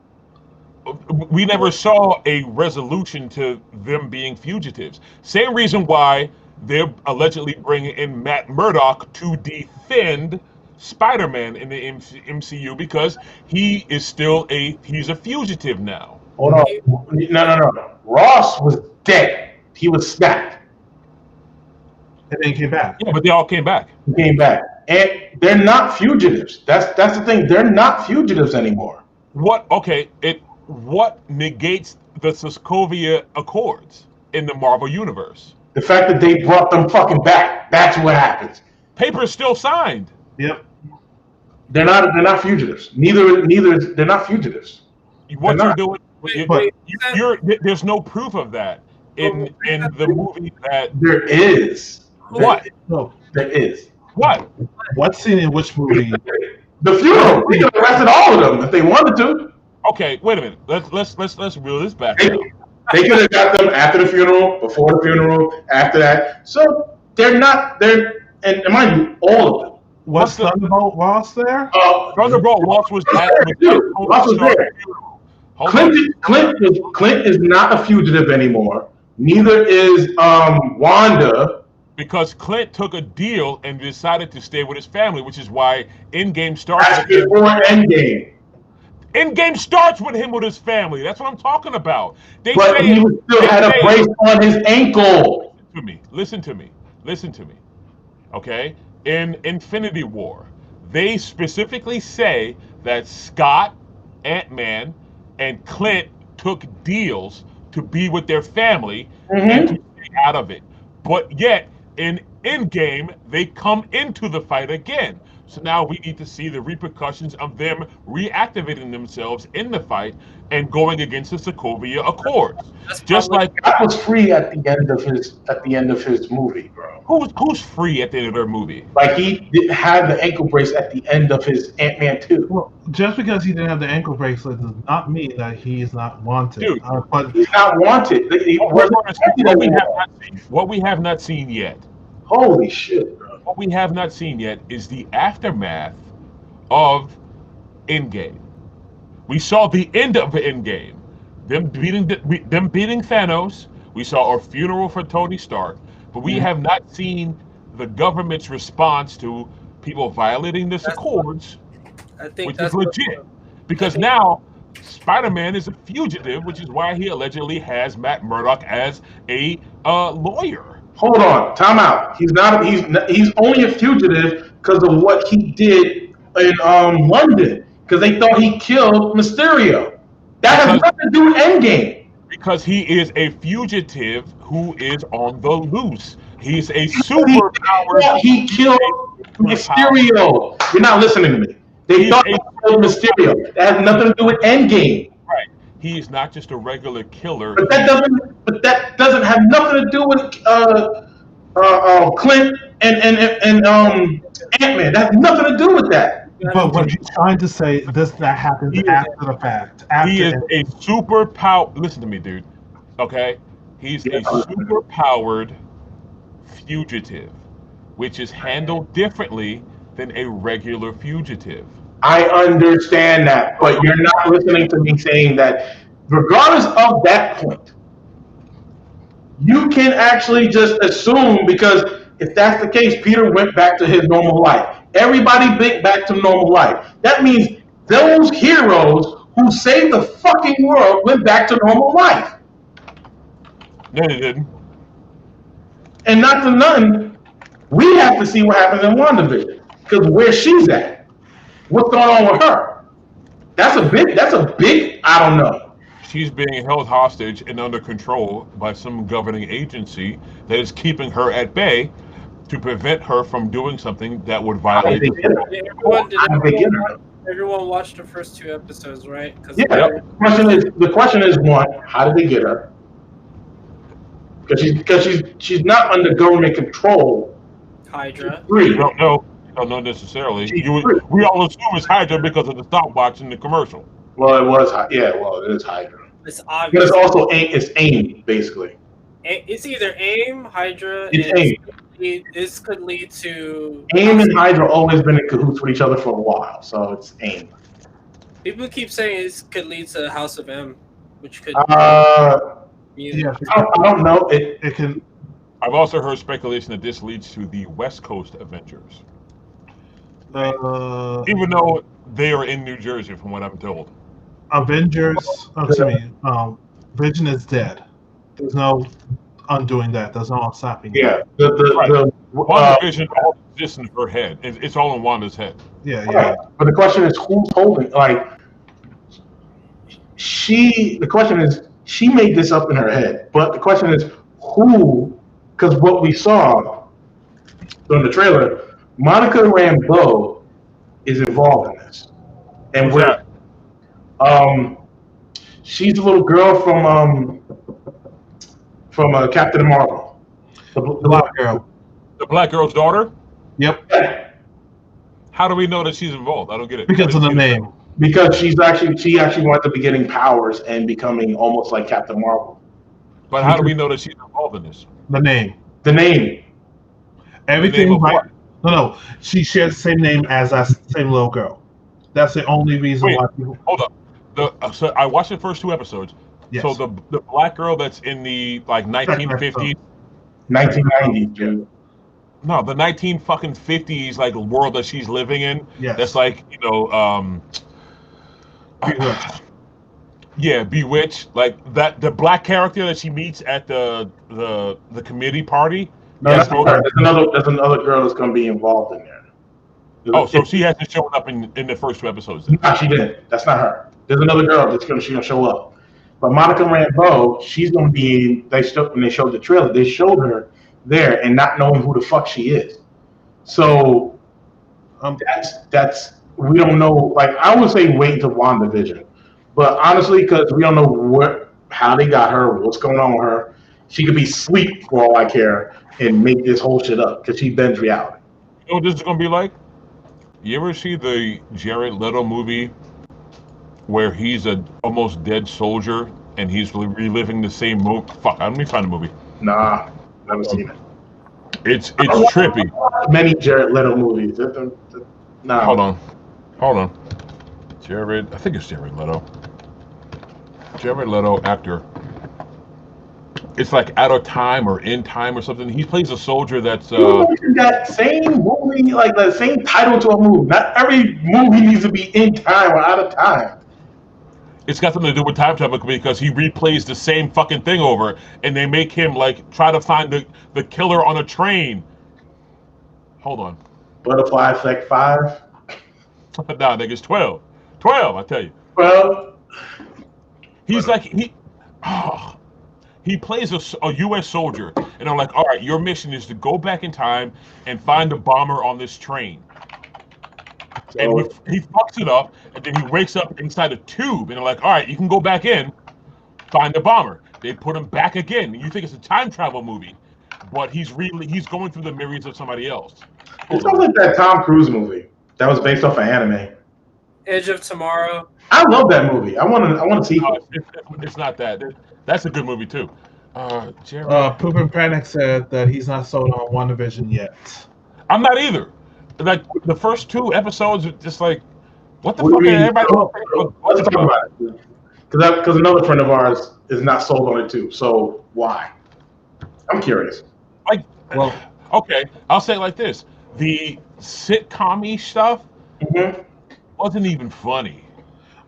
We never saw a resolution to them being fugitives. Same reason why they're allegedly bringing in Matt Murdock to defend Spider-Man in the MCU because he is still he's a fugitive now. Hold on. No. Ross was dead. He was snapped. And then he came back. Yeah, but they all came back. And they're not fugitives. That's the thing. They're not fugitives anymore. What negates the Sokovia Accords in the Marvel Universe? The fact that they brought them fucking back. That's what happens. Paper's still signed. Yep. They're not fugitives. They're not fugitives. What you're doing, there's no proof of that in the movie that there is. What? No, there is. What? What scene in which movie? The funeral. We could have arrested all of them if they wanted to. Okay, wait a minute. Let's reel this back down. They could have got them after the funeral, before the funeral, after that. So they're and mind you, all of them. Was Thunderbolt Ross there? Thunderbolt Ross was there. Ross was there. Clint is not a fugitive anymore. Neither is Wanda. Because Clint took a deal and decided to stay with his family, which is why Endgame starts. That's before Endgame. Endgame starts with him with his family. That's what I'm talking about. But he still had a brace on his ankle. Listen to me. Okay? In Infinity War, they specifically say that Scott, Ant-Man, and Clint took deals to be with their family and to stay out of it. But yet, in Endgame, they come into the fight again. So now we need to see the repercussions of them reactivating themselves in the fight and going against the Sokovia Accords. Just like that was free at the end of his movie, bro. Who's free at the end of their movie? Like he had the ankle brace at the end of his Ant-Man 2. Well, just because he didn't have the ankle bracelet does not mean that he is not wanted. Dude, but he's not wanted. What we have not seen yet. Holy shit, bro. What we have not seen yet is the aftermath of Endgame. We saw the end of Endgame. Them beating Thanos. We saw a funeral for Tony Stark. But we have not seen the government's response to people violating this accords, which is legit. Because now Spider-Man is a fugitive, which is why he allegedly has Matt Murdock as a lawyer. Hold on, time out. He's only a fugitive because of what he did in London. Because they thought he killed Mysterio. That has nothing to do with Endgame. Because he is a fugitive who is on the loose. He's a superpowered. He killed Mysterio. You're not listening to me. They thought he killed Mysterio. That has nothing to do with Endgame. Right. He is not just a regular killer. But that doesn't have nothing to do with Clint and Ant-Man. That has nothing to do with that. But what he's trying to say, that happens after the fact. He is a superpower. Listen to me, dude. Okay, he's a superpowered fugitive, which is handled differently than a regular fugitive. I understand that, but you're not listening to me saying that. Regardless of that point, you can actually just assume because if that's the case, Peter went back to his normal life. Everybody went back to normal life. That means those heroes who saved the fucking world went back to normal life. No, they didn't. And not to none, we have to see what happens in WandaVision. Because where she's at. What's going on with her? That's a big, I don't know. She's being held hostage and under control by some governing agency that is keeping her at bay to prevent her from doing something that would violate Everyone watched the first 2 episodes, right? Yeah. The question is one, how did they get her? Because she's not under government control. Hydra. We don't know necessarily. We all assume it's Hydra because of the stopwatch in the commercial. Well, it was. Yeah, well, it is Hydra. It's obvious. But it's also AIM, basically. It's either AIM, Hydra. It's AIM. This could lead to AIM and Hydra always been in cahoots with each other for a while, so it's AIM. People keep saying this could lead to House of M, which could. Yeah, I don't know. It can. I've also heard speculation that this leads to the West Coast Avengers. Even though they are in New Jersey, from what I'm told. Avengers. Vision is dead. There's no undoing that. There's no stopping. Yeah. WandaVision all exists in her head. It's all in Wanda's head. Yeah. But the question is, who's holding? The question is, she made this up in her head. But the question is, who? Because what we saw from the trailer, Monica Rambeau is involved in this, and she's a little girl from Captain Marvel, the black girl, the black girl's daughter. Yep. How do we know that she's involved? I don't get it. Because of the name. Because she actually wanted to be getting powers and becoming almost like Captain Marvel. But how do we know that she's involved in this? The name. Everything. The name No. She shares the same name as that same little girl. That's the only reason why people. Hold up. So I watched the first 2 episodes. Yes. So the black girl that's in the 1950s, 1990s, dude. No, the 1950s world that she's living in. Yes. That's Bewitched. Like that, the black character that she meets at the committee party. No, that's another girl that's going to be involved in there. So she hasn't shown up in the first 2 episodes. No, she didn't. That's not her. There's another girl that's going to show up. But Monica Rambeau, she's going to be. When they showed the trailer, they showed her there and not knowing who the fuck she is. So that's we don't know. I would say wait till WandaVision, but honestly, because we don't know how they got her, what's going on with her, she could be asleep for all I care and make this whole shit up because she bends reality. You know what this is going to be like? You ever see the Jared Leto movie where he's a almost dead soldier and he's reliving the same movie? Fuck, let me find the movie. Nah, never seen it. It's trippy. Many Jared Leto movies. Nah. Hold on. Jared, I think it's Jared Leto. Jared Leto, actor. It's Out of Time or In Time or something. He plays a soldier that's. That same movie, the same title to a movie. Not every movie needs to be in time or out of time. It's got something to do with time travel because he replays the same fucking thing over, and they make him try to find the killer on a train. Hold on. Butterfly Effect 5. Nah, nigga, it's 12. 12, I tell you. 12. He's he plays a U.S. soldier, and I'm like, all right, your mission is to go back in time and find the bomber on this train. And he fucks it up, and then he wakes up inside a tube, and they're like, all right, you can go back in, find the bomber. They put him back again. You think it's a time travel movie, but he's going through the memories of somebody else. It sounds like that Tom Cruise movie that was based off an anime. Edge of Tomorrow. I love that movie. I want to see it. It's not that. That's a good movie too. Poop and Panic said that he's not sold on WandaVision yet. I'm not either. The first 2 episodes are just what the fuck? Everybody. Let's talk about it. Because another friend of ours is not sold on it too. So why? I'm curious. Okay, I'll say it like this: the sitcom-y stuff wasn't even funny.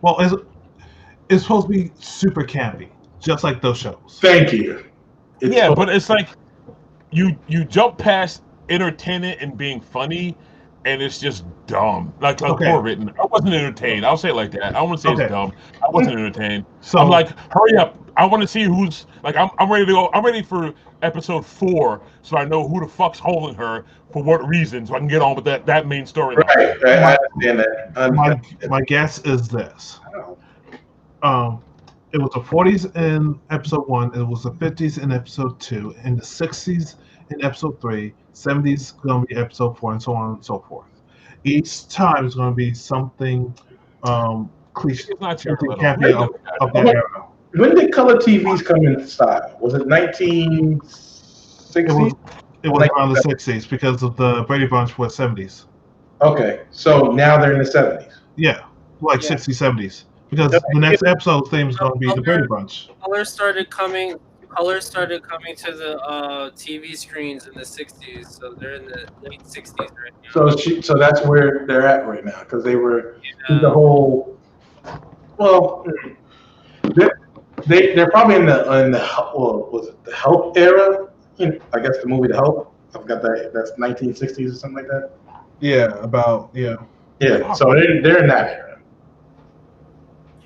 Well, it's supposed to be super campy, just like those shows. Thank you. Yeah, but it's like you jump past entertaining and being funny, and it's just dumb. Like poor written. I wasn't entertained. I'll say it like that. I don't want to say it's dumb. I wasn't entertained. So I'm like, hurry up! I want to see who's like. I'm ready to go. I'm ready for episode 4, so I know who the fuck's holding her for what reason, so I can get on with that main story. Right. I understand that. My guess is this. It was the 40s in episode 1, it was the 50s in episode 2, in the 60s in episode 3, 70s going to be episode 4, and so on and so forth. Each time is going to be something cliche, something campy of that era. When did color TVs come into style? Was it 1960s? It was around the 60s because of the Brady Bunch was 70s. Okay, so now they're in the 70s. Yeah, like 60s, 70s. Because the next episode theme is going to be the Brady Bunch. Colors started coming to the TV screens in the 60s, so they're in the late 60s right now. So that's where they're at right now, because they were the whole. Well, they're probably in the was it the Help era? I guess the movie The Help. I've got that. That's 1960s or something like that. Yeah. Yeah, so they're in that era.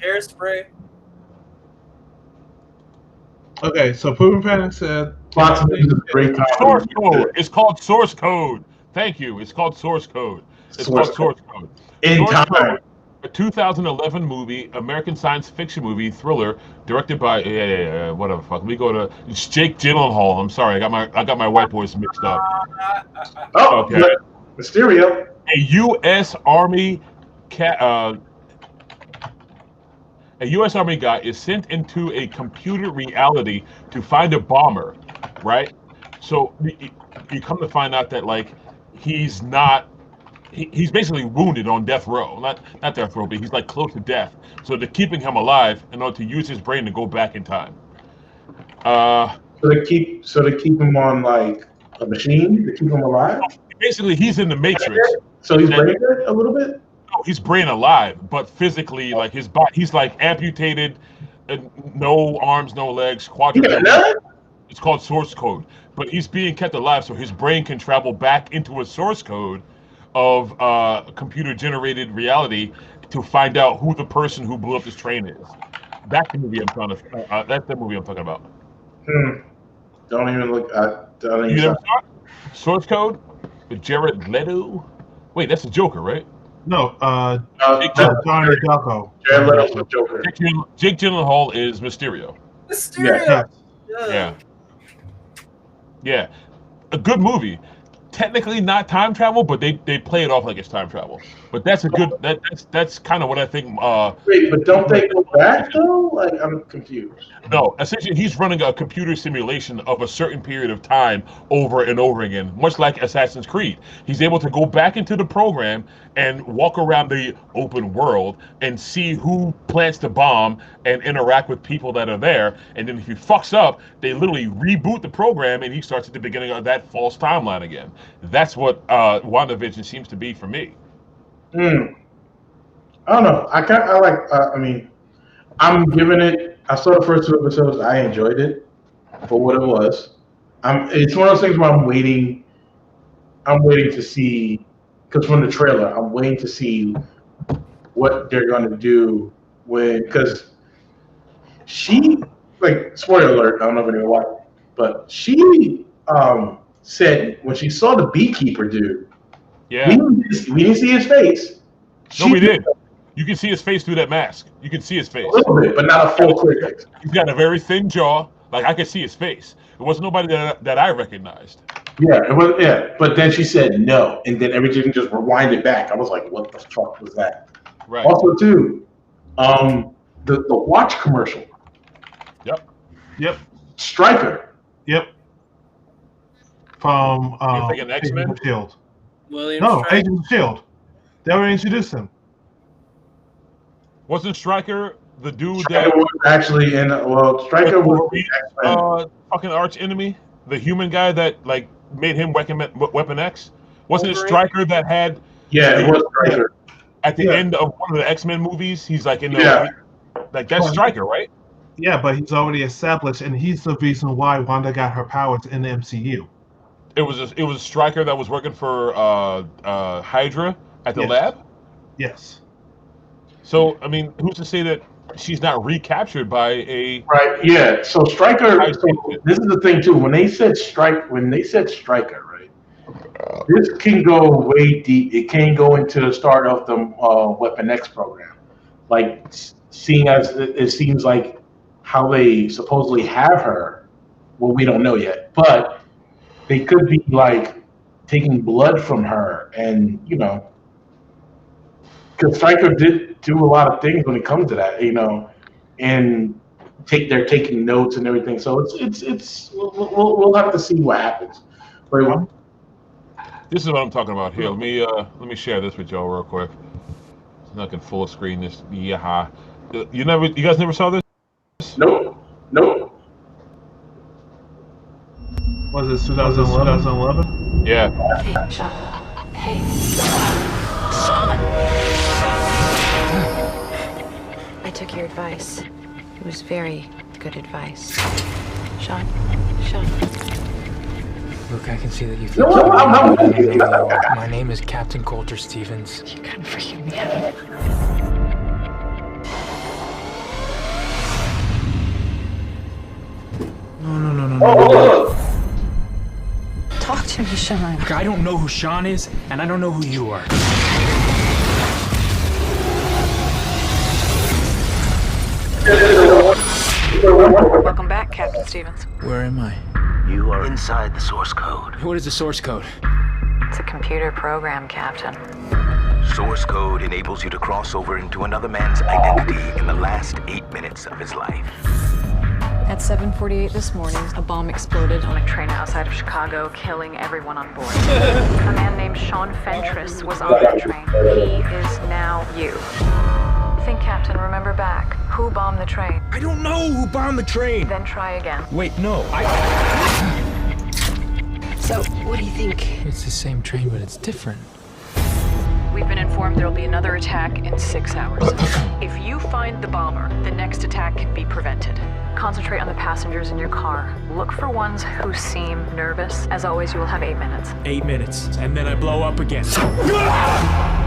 Hairspray. Okay, so Proven Panic said great source code. It's called source code. Thank you. It's called source code. It's called source code. In source time. Code, a 2011 movie, American science fiction movie thriller, directed by whatever fuck. Let me go to it's Jake Gyllenhaal. I'm sorry, I got my white boys mixed up. Oh, okay. Mysterio. A U.S. Army A U.S. Army guy is sent into a computer reality to find a bomber, right? So you come to find out that like he's not. He's basically wounded on death row, not death row, but he's like close to death. So they're keeping him alive in order to use his brain to go back in time. So they keep him on like a machine to keep him alive. Basically, he's in the Matrix. So he's brain dead a little bit. No, he's brain alive, but physically, like his body, he's like amputated, no arms, no legs, quadriplegic. It's called source code, but he's being kept alive, so his brain can travel back into a source code of computer-generated reality to find out who the person who blew up this train is. That's the movie I'm trying to. That's the movie I'm talking about. Don't even look. Don't You even. never saw it? Source code with Jared Leto. Wait, that's the Joker, right? No, Jake Johnny Falco. Jared Leto's the Joker. Jake Gyllenhaal is Mysterio. Mysterio. Yeah. A good movie. Technically not time travel, but they play it off like it's time travel. But that's a good. That's kind of what I think. Wait, but don't they go back though? Like I'm confused. No, essentially he's running a computer simulation of a certain period of time over and over again, much like Assassin's Creed. He's able to go back into the program and walk around the open world and see who plants the bomb and interact with people that are there. And then if he fucks up, they literally reboot the program and he starts at the beginning of that false timeline again. That's what WandaVision seems to be for me. I don't know. I mean, I'm giving it. I saw the first 2 episodes. I enjoyed it for what it was. It's one of those things where I'm waiting to see, because from the trailer, I'm waiting to see what they're going to do because she, like, spoiler alert, I don't know if anyone watched, but she said when she saw the beekeeper dude, we didn't see his face. No, we did. You can see his face through that mask. You can see his face. A little bit, but not a full clear. He's got a very thin jaw. Like I could see his face. It wasn't nobody that I recognized. Yeah, it was. Yeah, but then she said no, and then everything just rewinded back. I was like, "What the fuck was that?" Right. Also, too, the watch commercial. Yep. Stryker. Yep. From You're thinking X-Men? Agents of Shield. William No, Stryker. Agents of Shield. They already introduced him. Wasn't Stryker the dude Stryker that was actually in. Well, Stryker was fucking arch enemy? the human guy that like made him Weapon X? Wasn't it Wolverine? Stryker that had? Yeah, it was Stryker. At the end of one of the X-Men movies, he's like in the like that's But- Stryker, right? Yeah, but he's already established, and he's the reason why Wanda got her powers in the MCU. It was Stryker that was working for Hydra at the Yes. lab. Yes. So I mean, who's to say that she's not recaptured by a Right. Yeah. So Stryker. So this is the thing too. When they said Stryker, right? This can go way deep. It can go into the start of the Weapon X program. Like, seeing as it seems like how they supposedly have her, well, we don't know yet, but they could be like taking blood from her, and because Stryker did do a lot of things when it comes to that, and they're taking notes and everything. So it's we'll have to see what happens. But This is what I'm talking about here. Let me share this with y'all real quick. So I can full screen this. Yeah. You guys never saw this? Nope. Was it 2011? Yeah. Hey, Sean. Hey. I took your advice. It was very good advice. Sean. Look, I can see that you feel My name is Captain Coulter Stevens. You couldn't freaking me out. No. Talk to me, Sean. Look, I don't know who Sean is, and I don't know who you are. Welcome back, Captain Stevens. Where am I? You are inside the source code. What is the source code? It's a computer program, Captain. Source code enables you to cross over into another man's identity in the last 8 minutes of his life. At 7:48 this morning, a bomb exploded on a train outside of Chicago, killing everyone on board. A man named Sean Fentress was on that train. He is now you. Think, Captain, remember back. Who bombed the train? I don't know who bombed the train. Then try again. Wait, no, So, what do you think? It's the same train, but it's different. We've been informed there'll be another attack in 6 hours. If you find the bomber, the next attack can be prevented. Concentrate on the passengers in your car. Look for ones who seem nervous. As always, you will have 8 minutes. 8 minutes, and then I blow up again.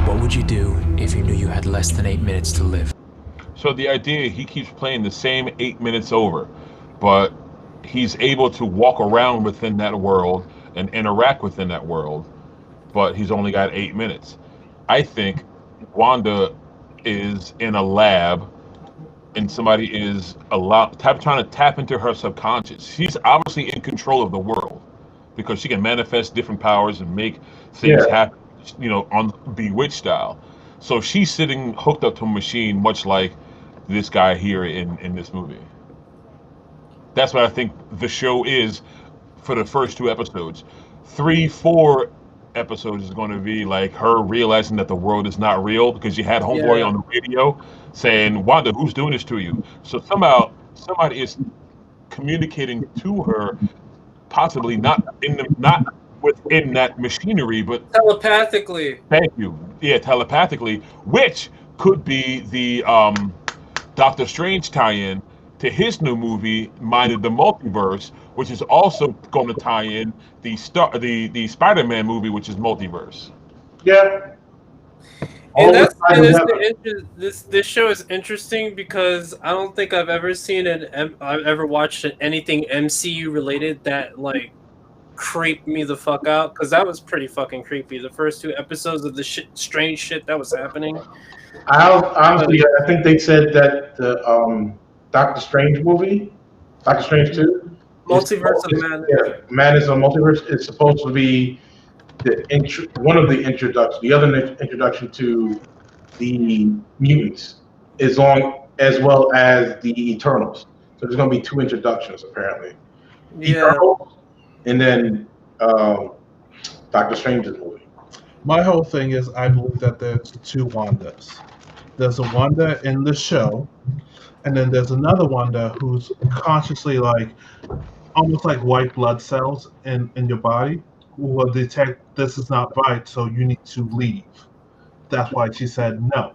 What would you do if you knew you had less than 8 minutes to live? So the idea, he keeps playing the same 8 minutes over, but he's able to walk around within that world and interact within that world, but he's only got 8 minutes. I think Wanda is in a lab and somebody is trying to tap into her subconscious. She's obviously in control of the world because she can manifest different powers and make things happen, on Bewitched style. So she's sitting hooked up to a machine, much like this guy here in this movie. That's what I think the show is for the first 2 episodes. 3-4 episodes is going to be like her realizing that the world is not real, because you had homeboy on the radio saying, Wanda, who's doing this to you? So somehow somebody is communicating to her, possibly not within that machinery, but telepathically. Thank you. Yeah, telepathically, which could be the Doctor Strange tie-in to his new movie, Minded the Multiverse, which is also going to tie in the Spider-Man movie, which is multiverse. Yeah. This show is interesting because I don't think I've ever watched anything MCU related that like creeped me the fuck out, because that was pretty fucking creepy. The first 2 episodes of the strange shit that was happening. Honestly, I think they said that the Doctor Strange movie, Doctor Strange 2, Multiverse of Madness. Yeah, Madness on Multiverse is supposed to be one of the introductions, the other introduction to the mutants, as well as the Eternals. So there's going to be 2 introductions apparently. Yeah. Eternals, and then Doctor Strange's movie. My whole thing is, I believe that there's 2 Wandas. There's a Wanda in the show, and then there's another Wanda who's consciously like almost like white blood cells in your body who will detect this is not right, so you need to leave. That's why she said no.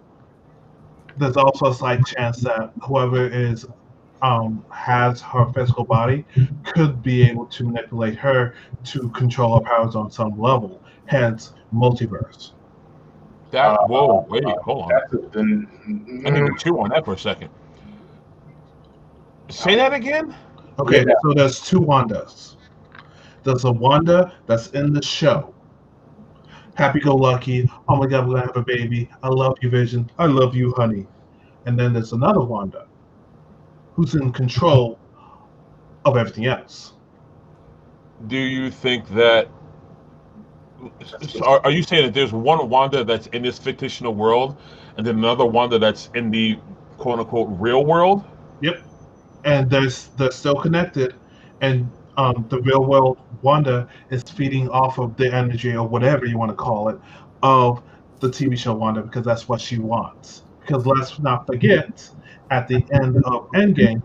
There's also a slight chance that whoever is has her physical body could be able to manipulate her to control her powers on some level. Hence, multiverse. Whoa, wait, hold on. I need to Mm, chew on that for a second. Say that again? Okay, Yeah. so there's two Wandas. There's a Wanda that's in the show. Happy go lucky. Oh my god, we're gonna have a baby. I love you, Vision. I love you, honey. And then there's another Wanda who's in control of everything else. Do you think that? Are you saying that there's one Wanda that's in this fictional world, and then another Wanda that's in the quote unquote real world? Yep. And they're still connected, and the real world Wanda is feeding off of the energy or whatever you want to call it of the TV show Wanda because that's what she wants. Because let's not forget, at the end of Endgame,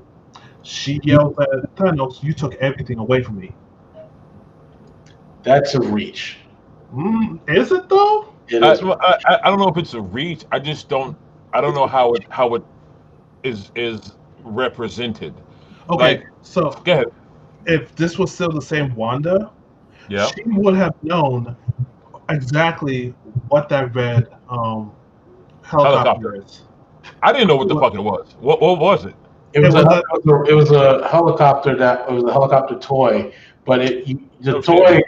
she yelled at Thanos, "You took everything away from me." That's a reach. Is it though? It is. I don't know if it's a reach. I just don't. I don't know how it is represented. Okay, Like, so go ahead. if this was still the same Wanda, Yeah. she would have known exactly what that red helicopter is. I didn't know what the fuck it was. What was it? It was, It was it was a helicopter it was a helicopter toy, but the No toy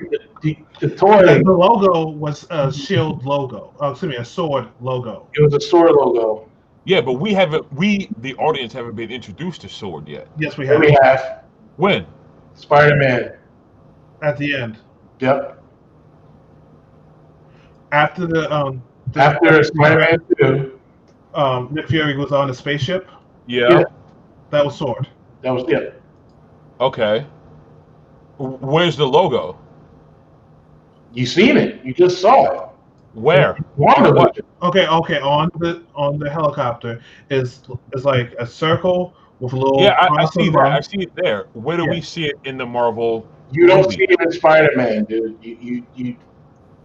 the toy the logo was a shield logo. Excuse me, a sword logo. it was a store logo. Yeah, but the audience haven't been introduced to Sword yet. Yes, we Here have we have When? Spider-Man. at the end Yep. after the After Spider-Man 2, Nick Fury was on a spaceship. Yeah. That was sword. that was it. Okay. Where's the logo? You seen it. You just saw it. Where? Wanda What? Okay. On the helicopter is like a circle with a little Yeah, I cross see on the that. I bottom. see it there. Where do we see it in the Marvel? You don't movie? see it in Spider-Man, dude. You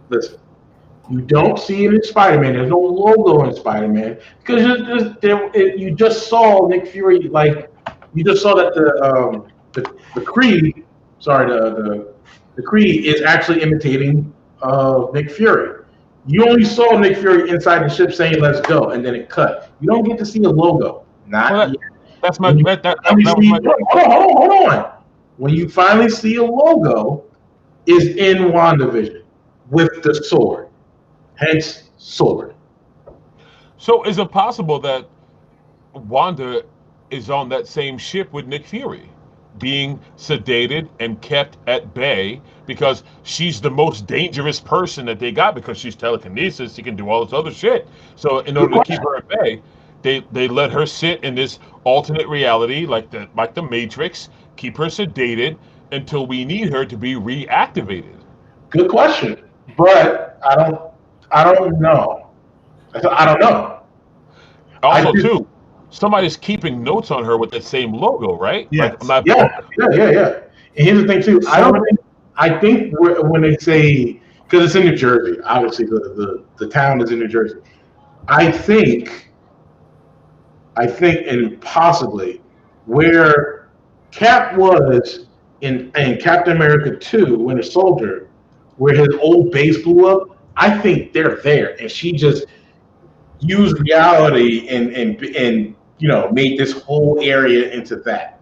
listen. You don't see it in Spider-Man. There's no logo in Spider-Man because you just saw Nick Fury. Like you just saw that the Kree, sorry, the Kree is actually imitating Nick Fury. You only saw Nick Fury inside the ship saying "Let's go," and then it cut. You don't get to see a logo. Not Well, yet. that's my When you that finally was see- my. hold on. When you finally see a logo, is in WandaVision with the sword. Hence, sword. So is it possible that Wanda is on that same ship with Nick Fury, being sedated and kept at bay because she's the most dangerous person that they got because she's telekinesis, she can do all this other shit. So in order to keep her at bay, they let her sit in this alternate reality like the Matrix, keep her sedated until we need her to be reactivated. Good question, but I don't know. I don't know. Also, too, somebody's keeping notes on her with that same logo, right? Yes. Yeah. And here's the thing too. I think when they say because it's in New Jersey, obviously the town is in New Jersey. I think, and possibly where Cap was in Captain America 2, Winter Soldier, where his old base blew up. I think they're there, and she just used reality and made this whole area into that.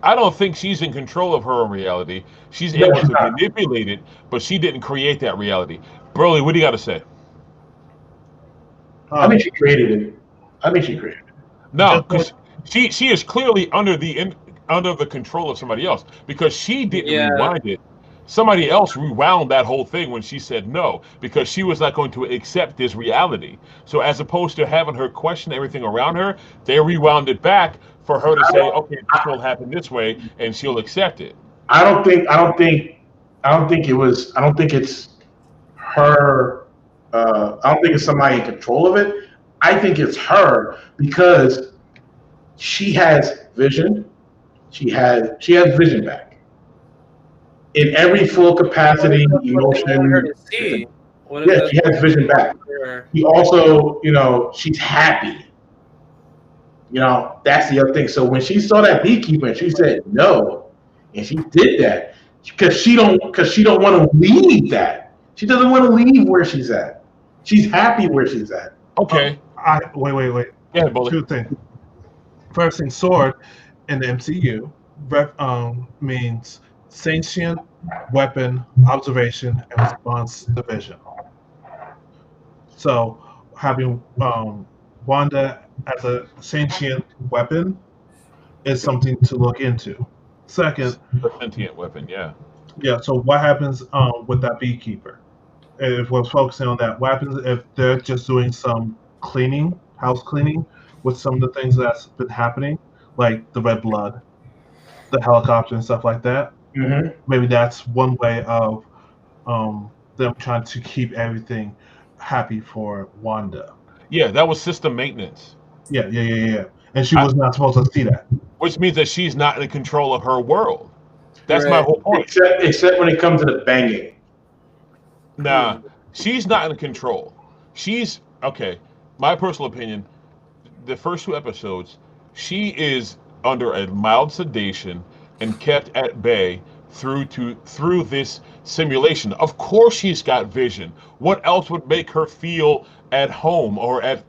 I don't think she's in control of her own reality. She's able to manipulate it, but she didn't create that reality. Broly, what do you got to say? I think she created it. No, because she is clearly under the control of somebody else because she didn't rewind it. Somebody else rewound that whole thing when she said no because she was not going to accept this reality. So as opposed to having her question everything around her, they rewound it back for her to say, okay, this will happen this way, and she'll accept it. I don't think it's her. I don't think it's somebody in control of it. I think it's her because she has vision. She has vision back. in every full capacity, emotion. Yeah, she has vision back. She also, she's happy. That's the other thing. So when she saw that beekeeper and she said no, and she did that because she don't want to leave that. She doesn't want to leave where she's at. She's happy where she's at. Okay. Wait. Yeah, Bullet. Two things. First thing, sword in the MCU means sentient weapon observation and response division. So having Wanda as a sentient weapon is something to look into. Second, a sentient weapon, yeah. Yeah. So what happens with that beekeeper? If we're focusing on that, what happens if they're just doing some cleaning, house cleaning, with some of the things that's been happening, like the red blood, the helicopter, and stuff like that? Mm-hmm. Maybe that's one way of them trying to keep everything happy for Wanda. Yeah, that was system maintenance. Yeah. And she was not supposed to see that. Which means that she's not in control of her world. That's my whole point. Except when it comes to the banging. Nah, she's not in control. She's, okay, my personal opinion, the first 2 episodes, she is under a mild sedation and kept at bay through this simulation. Of course she's got vision. What else would make her feel at home or at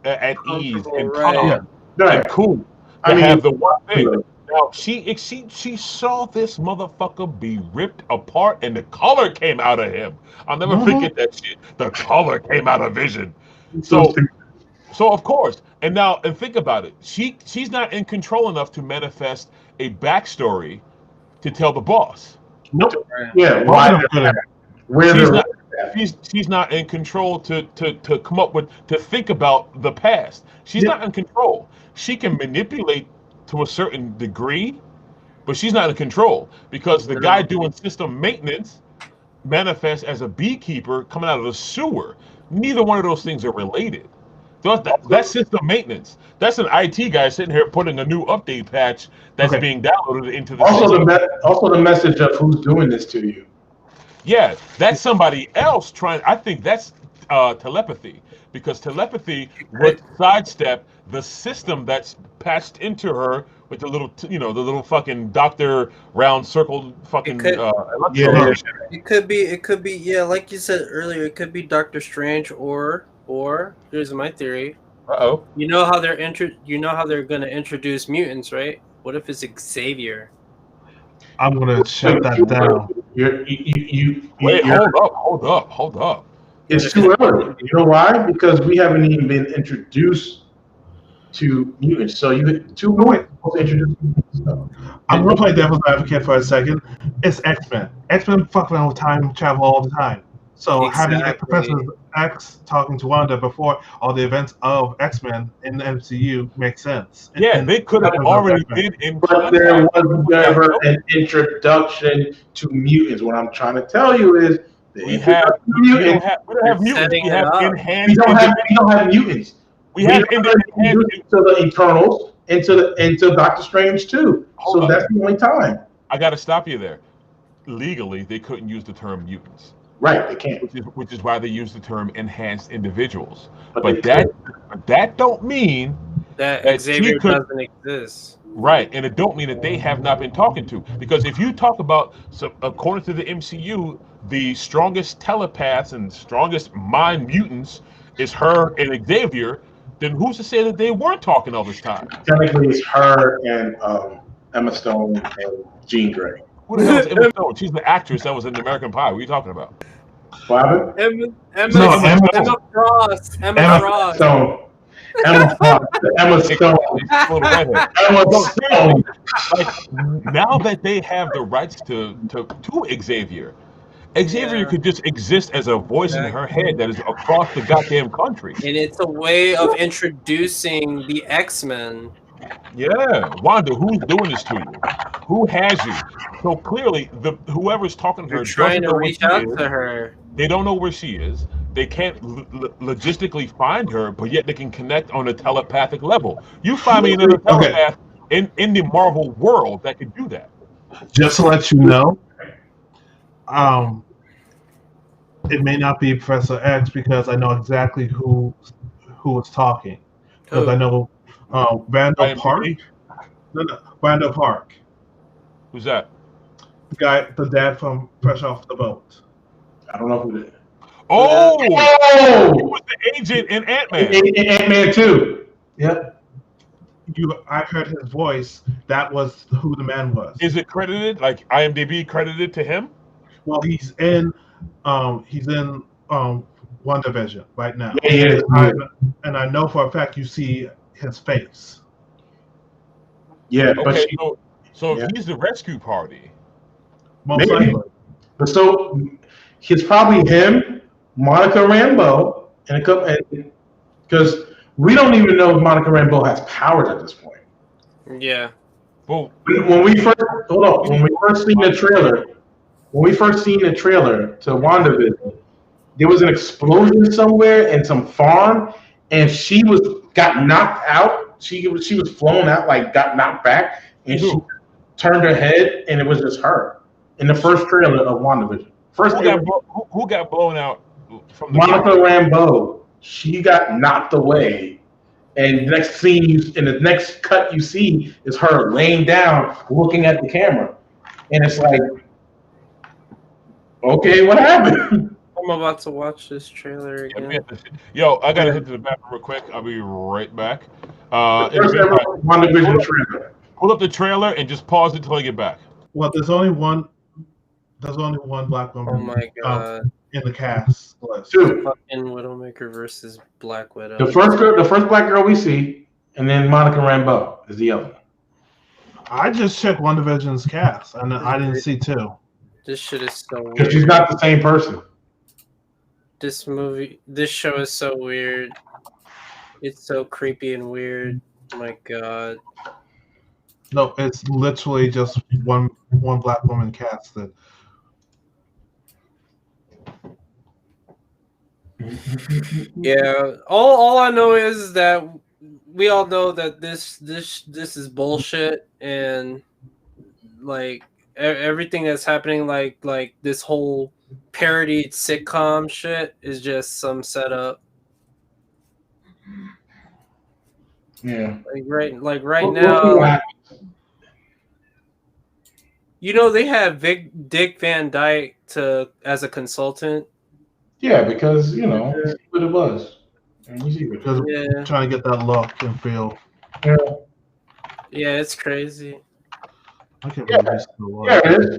ease and calm and cool? Have the one thing. Now she saw this motherfucker be ripped apart and the color came out of him. I'll never forget that shit. The color came out of Vision. So of course, and think about it. She's not in control enough to manifest a backstory to tell the boss. Nope. Yeah. She's not in control to come up with, to think about the past. She's not in control. She can manipulate to a certain degree, but she's not in control because the guy doing system maintenance manifests as a beekeeper coming out of the sewer. Neither one of those things are related. That's system maintenance. That's an IT guy sitting here putting a new update patch that's being downloaded into the system. Also the message of who's doing this to you. Yeah, that's somebody else trying. I think that's telepathy, because telepathy would sidestep the system that's patched into her with the little, the little fucking doctor round circle fucking. It could be, yeah, like you said earlier, it could be Doctor Strange or here's my theory. Uh-oh. You know how they're going to introduce mutants, right? What if it's Xavier? I'm gonna shut that down. Wait, hold up. It's too early. You know why? Because we haven't even been introduced to mutants. So you too late to introduce mutants. I'm gonna play devil's advocate for a second. It's X-Men. X-Men fuck around with time travel all the time. So having Professor X talking to Wanda before all the events of X-Men in the MCU makes sense. Yeah, they could have already been but there was never an introduction to mutants. What I'm trying to tell you is we have mutants. We don't have mutants. We have enhanced to the Eternals, into Doctor Strange too. So that's the only time. I got to stop you there. Legally, they couldn't use the term mutants. Right, they can't. Which is why they use the term enhanced individuals. But that don't mean that Xavier doesn't exist. Right, and it don't mean that they have not been talking to. Because if you talk about, according to the MCU, the strongest telepaths and strongest mind mutants is her and Xavier, then who's to say that they weren't talking all this time? Technically, it's her and Emma Stone and Jean Grey. Who the hell is Emma Stone? She's the actress that was in American Pie. What are you talking about? What happened? Emma Frost. Emma Stone. Like, now that they have the rights to Xavier could just exist as a voice in her head that is across the goddamn country. And it's a way of introducing the X-Men. Yeah, Wanda, who's doing this to you? Who has you? So clearly, whoever's talking to her, trying to reach out to her. They don't know where she is. They can't logistically find her, but yet they can connect on a telepathic level. You find me another telepath in the Marvel world that could do that. Just to let you know, It may not be Professor X because I know exactly who was talking. Because I know Randall Park. No, Randall Park. Who's that? The dad from Fresh Off the Boat. I don't know who that is. Oh! He was the agent in Ant-Man. Ant-Man 2. Yep. I heard his voice. That was who the man was. Is it credited? Like IMDb credited to him? Well, he's in WandaVision right now. Yeah. And I know for a fact you see his face. Yeah. Okay, so if he's the rescue party. Most likely. So it's probably him, Monica Rambeau, and a couple, because we don't even know if Monica Rambeau has powers at this point. Yeah. Well, when we first seen the trailer to WandaVision, there was an explosion somewhere in some farm, and she got knocked out. She was flown out, like got knocked back, and she turned her head, and it was just her in the first trailer of WandaVision. Who got blown out from the Monica Rambeau. She got knocked away, and the next cut you see is her laying down, looking at the camera, and it's like, okay, what happened? I'm about to watch this trailer again. Yo, I gotta hit to the bathroom real quick. I'll be right back. First ever WandaVision trailer. Pull up the trailer and just pause it till I get back. Well, there's only one black woman. Oh my god! In the cast list. Two. Fucking Widowmaker versus Black Widow. The first black girl we see, and then Monica Rambeau is the other. I just checked WandaVision's cast, and I didn't see two. This shit is so weird. Because she's not the same person. This show is so weird. It's so creepy and weird. Oh my god. No, it's literally just one black woman casted. Yeah. All I know is that we all know that this is bullshit, and like everything that's happening, like this whole parodied sitcom shit is just some setup. Yeah. Like right now. You know, they have Dick Van Dyke as a consultant. Yeah, because that's what it was. Because trying to get that look and feel. Yeah. Yeah, it's crazy. I can't believe this still Yeah, it is.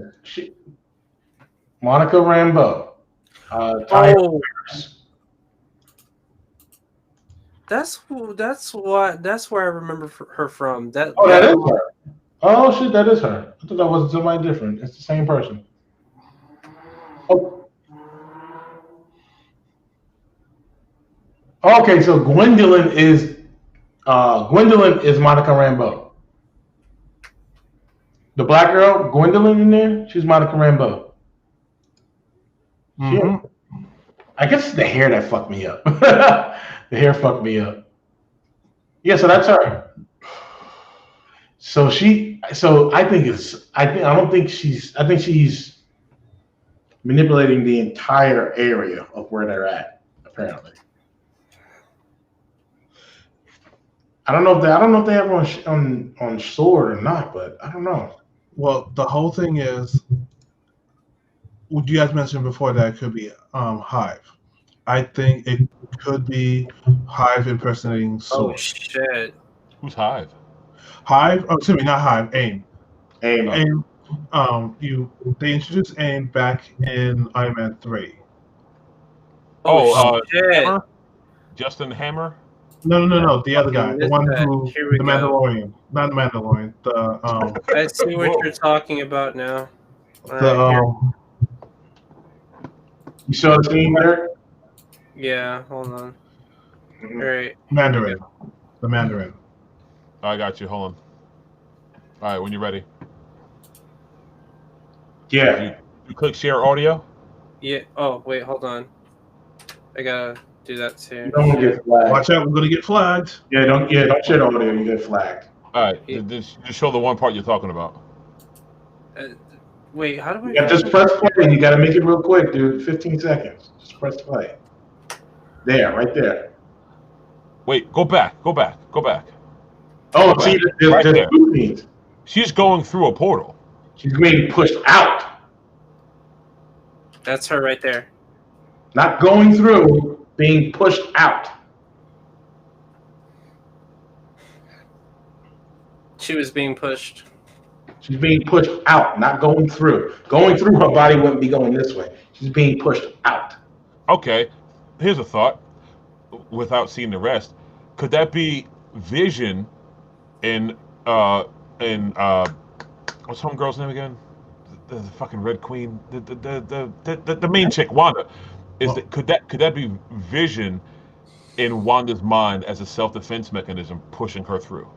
Monica Rambeau. That's where I remember her from. That is her. Oh shit, that is her. I thought that was somebody different. It's the same person. Oh. Okay, so Gwendolyn is Monica Rambeau. The black girl, Gwendolyn in there, she's Monica Rambeau. Mm-hmm. I guess it's the hair that fucked me up. The hair fucked me up. Yeah, so that's her. I think she's manipulating the entire area of where they're at, apparently. I don't know if they have on Sword or not, but I don't know. Well, the whole thing is, what you guys mentioned before that it could be Hive. I think it could be Hive impersonating Sword. Oh shit! Who's Hive? Hive? Oh, excuse me, not Hive. AIM. AIM. They introduced AIM back in Iron Man 3. Oh, Hammer? Justin Hammer? No. The other guy, the one who the Mandalorian, not the Mandalorian. I see what you're talking about now. You saw the scene there? Yeah, hold on. Mm-hmm. All right. Mandarin. The Mandarin. I got you. Hold on. All right, when you're ready. Yeah. You click share audio? Yeah. Oh, wait, hold on. I gotta do that too. Don't get flagged. Watch out, we're gonna get flagged. Yeah, don't share the audio, you get flagged. All right, just show the one part you're talking about. Wait, how do we? Yeah, just press play. And you got to make it real quick, dude. 15 seconds. Just press play. There, right there. Wait, go back. Oh, see, there's two things. She's going through a portal. She's being pushed out. That's her right there. Not going through, being pushed out. She was being pushed. She's being pushed out, not going through. Going through, her body wouldn't be going this way. She's being pushed out. Okay, here's a thought. Without seeing the rest, could that be Vision in what's homegirl's name again? The fucking Red Queen, the main chick, Wanda. Could that be Vision in Wanda's mind as a self-defense mechanism pushing her through?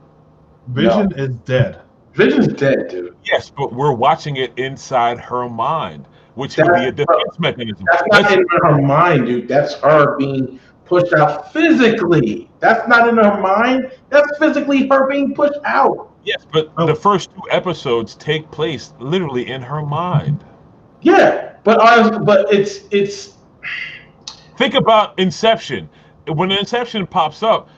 Vision is dead. Vision's dead, dude. Yes, but we're watching it inside her mind, which could be a defense mechanism. That's not in her mind, dude. That's her being pushed out physically. That's not in her mind. That's physically her being pushed out. Yes, but the first 2 episodes take place literally in her mind. Yeah, but it's. Think about Inception. When Inception pops up,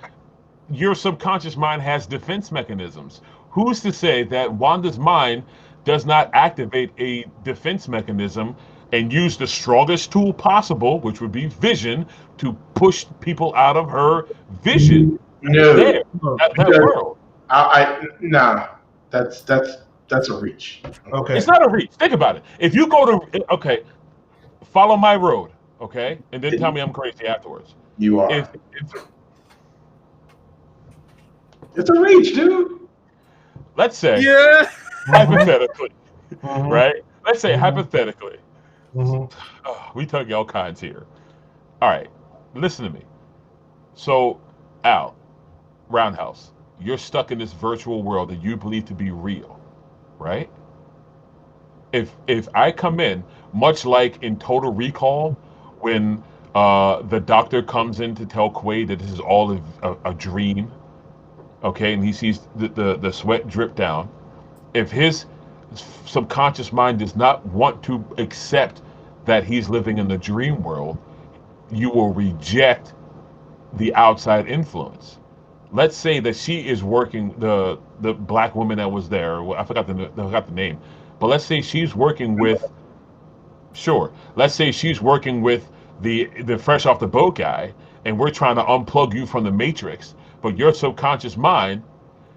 your subconscious mind has defense mechanisms. Who's to say that Wanda's mind does not activate a defense mechanism and use the strongest tool possible, which would be Vision, to push people out of her vision? No, that world. Nah, that's a reach. Okay, it's not a reach. Think about it. If you go to follow my road, okay, and then tell me I'm crazy afterwards. You are. It's a reach, dude. Let's say, hypothetically, right? Let's say hypothetically, we talking all kinds here. All right, listen to me. So, Al, Roundhouse, you're stuck in this virtual world that you believe to be real, right? If I come in, much like in Total Recall, when the doctor comes in to tell Quaid that this is all a dream, okay, and he sees the sweat drip down. If his subconscious mind does not want to accept that he's living in the dream world, you will reject the outside influence. Let's say that she is working, the black woman that was there, I forgot the name, but let's say she's working with, let's say she's working with the fresh off the boat guy, and we're trying to unplug you from the Matrix, but your subconscious mind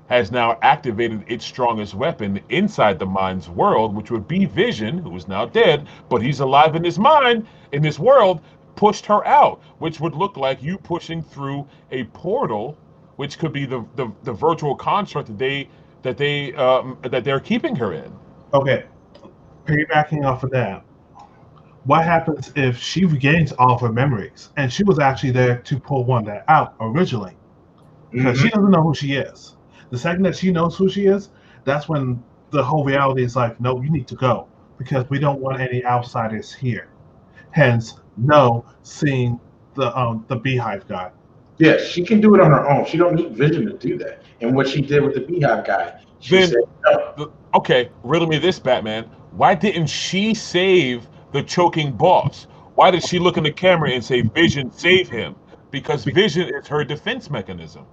has now activated its strongest weapon inside the mind's world, which would be Vision, who is now dead, but he's alive in his mind, in this world, pushed her out, which would look like you pushing through a portal, which could be the virtual construct that they're keeping her in. Okay, piggybacking off of that, what happens if she regains all of her memories, and she was actually there to pull Wanda out originally? Because she doesn't know who she is. The second that she knows who she is, that's when the whole reality is like, no, you need to go, because we don't want any outsiders here. Hence, no seeing the Beehive guy. Yeah, she can do it on her own. She don't need Vision to do that. And what she did with the Beehive guy, she said no. Okay, riddle me this, Batman. Why didn't she save the choking boss? Why did she look in the camera and say, Vision, save him? Because Vision is her defense mechanism.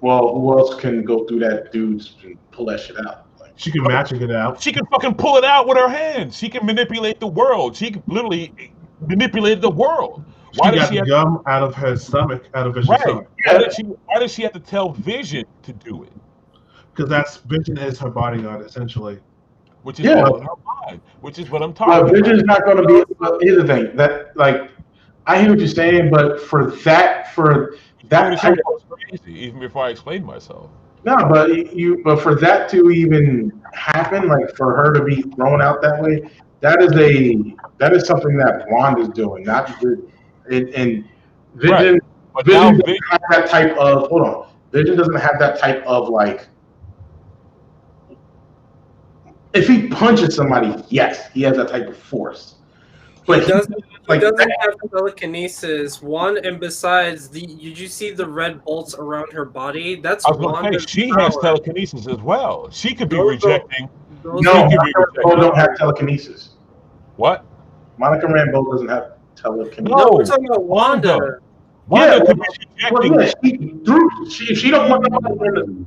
Well, who else can go through that dude and pull that shit out? She can magic it out. She can fucking pull it out with her hands. She can manipulate the world. She can literally manipulate the world. Why did she gum out of her stomach, out of Vision's stomach? Why did she have to tell Vision to do it? Because Vision is her bodyguard, essentially. Which is her mind. Which is what I'm talking about. Vision's not going to be. Here's the thing. That, like, I hear what you're saying, but for that type of, crazy, even before I explained myself. No, but for that to even happen, like for her to be thrown out that way, that is something that Wanda's doing, not the and Vision. Right. Vision doesn't have that type of Vision doesn't have that type of, like, if he punches somebody, yes, he has that type of force. But he doesn't have telekinesis. And besides, did you see the red bolts around her body? That's I was going to say, she has telekinesis as well. She could be rejecting. No, Monica Rambeau don't have telekinesis. What? Monica Rambeau doesn't have telekinesis. No, we're talking about Wanda. Wanda could be she don't want to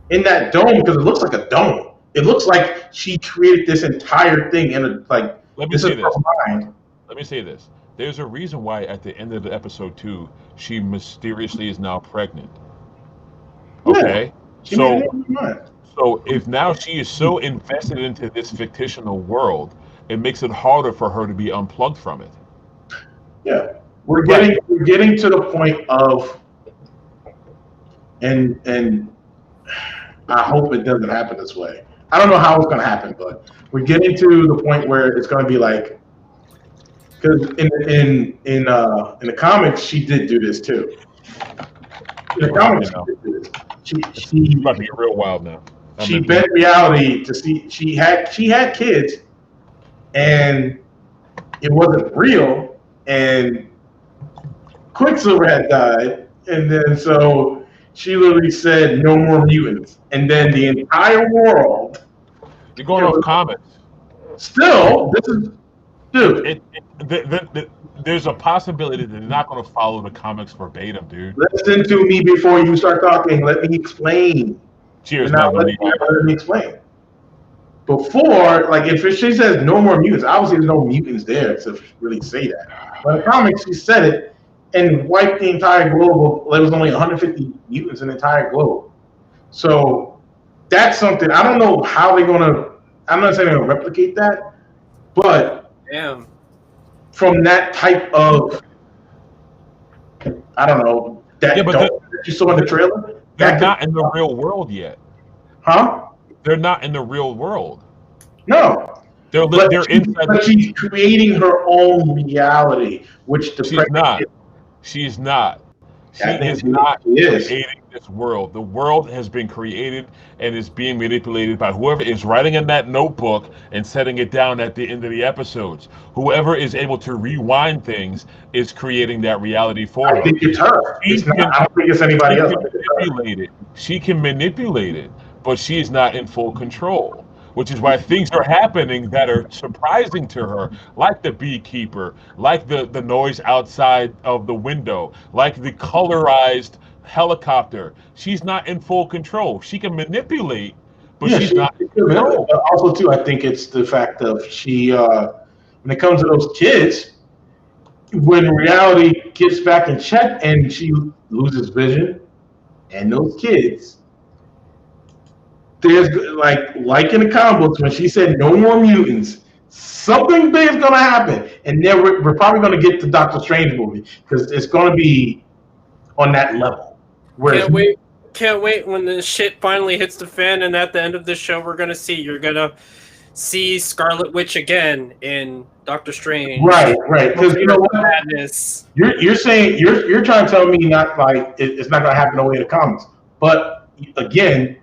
in that dome because it looks like a dome. It looks like she created this entire thing in a like. Let me say this. Let me say this. There's a reason why at the end of the episode 2, she mysteriously is now pregnant. Okay, so if now she is so invested into this fictional world, it makes it harder for her to be unplugged from it. Yeah, we're getting to the point of, and I hope it doesn't happen this way. I don't know how it's going to happen, but we're getting to the point where it's going to be like, because in the comics she did do this too. In the comics, she's about to get real wild now. She bent reality to see she had kids, and it wasn't real, and Quicksilver had died, and then so she literally said no more mutants, and then the entire world. You're going off comics. Still, this is dude. There's a possibility that they're not going to follow the comics verbatim, dude. Listen to me before you start talking. Let me explain. Cheers, now, let me explain. Before, like, if she says no more mutants, obviously there's no mutants there to really say that. But in the comics, she said it and wiped the entire globe. There was only 150 mutants in the entire globe. So that's something. I don't know how they're going to. I'm not saying they're going to replicate that, but damn. From that type of, I don't know, that you saw in the trailer? They're not in the real world yet. Huh? They're not in the real world. No. They're inside. But she's creating her own reality, which the she's not. She's not. She is not creating this world. The world has been created and is being manipulated by whoever is writing in that notebook and setting it down at the end of the episodes. Whoever is able to rewind things is creating that reality for her. I think it's her. I don't think it's anybody else. She can manipulate it, but she is not in full control. Which is why things are happening that are surprising to her, like the beekeeper, like the noise outside of the window, like the colorized helicopter. She's not in full control. She can manipulate, but she's not in control. Also, too, I think it's the fact of she, when it comes to those kids, when reality gets back in check and she loses vision, and those kids, there's like in the comic books when she said no more mutants, something big is gonna happen, and then we're probably gonna get the Doctor Strange movie because it's gonna be on that level. Can't wait when the shit finally hits the fan, and at the end of the show, you're gonna see Scarlet Witch again in Doctor Strange. Right. Because you know what? Madness. You're saying you're trying to tell me not like it's not gonna happen the way in the comics, but again.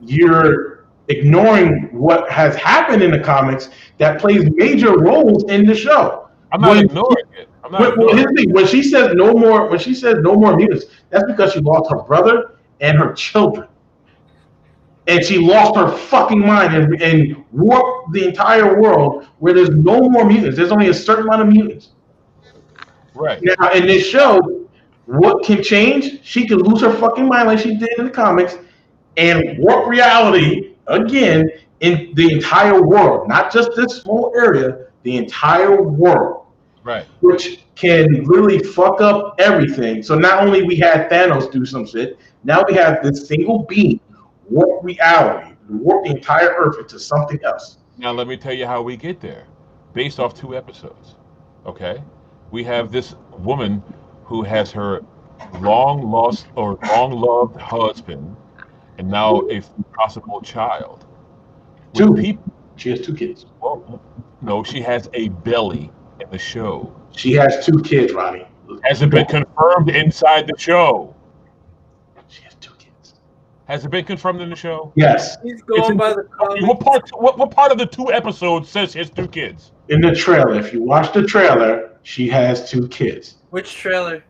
You're ignoring what has happened in the comics that plays major roles in the show. I'm not ignoring it. When she says no more mutants, that's because she lost her brother and her children, and she lost her fucking mind and warped the entire world where there's no more mutants. There's only a certain amount of mutants. Right now in this show, what can change? She can lose her fucking mind like she did in the comics. And warp reality again in the entire world, not just this small area, the entire world, right? Which can really fuck up everything. So not only we had Thanos do some shit, now we have this single being warp reality, warp the entire Earth into something else. Now let me tell you how we get there, based off 2 episodes. Okay, we have this woman who has her long loved husband. And now a possible child. She has 2 kids. Well, no, she has a belly in the show. She has 2 kids, Ronnie. Has it been confirmed inside the show? She has 2 kids. Has it been confirmed in the show? Yes. He's going by the comics. What part of the 2 episodes says she has 2 kids? In the trailer. If you watch the trailer, she has 2 kids. Which trailer?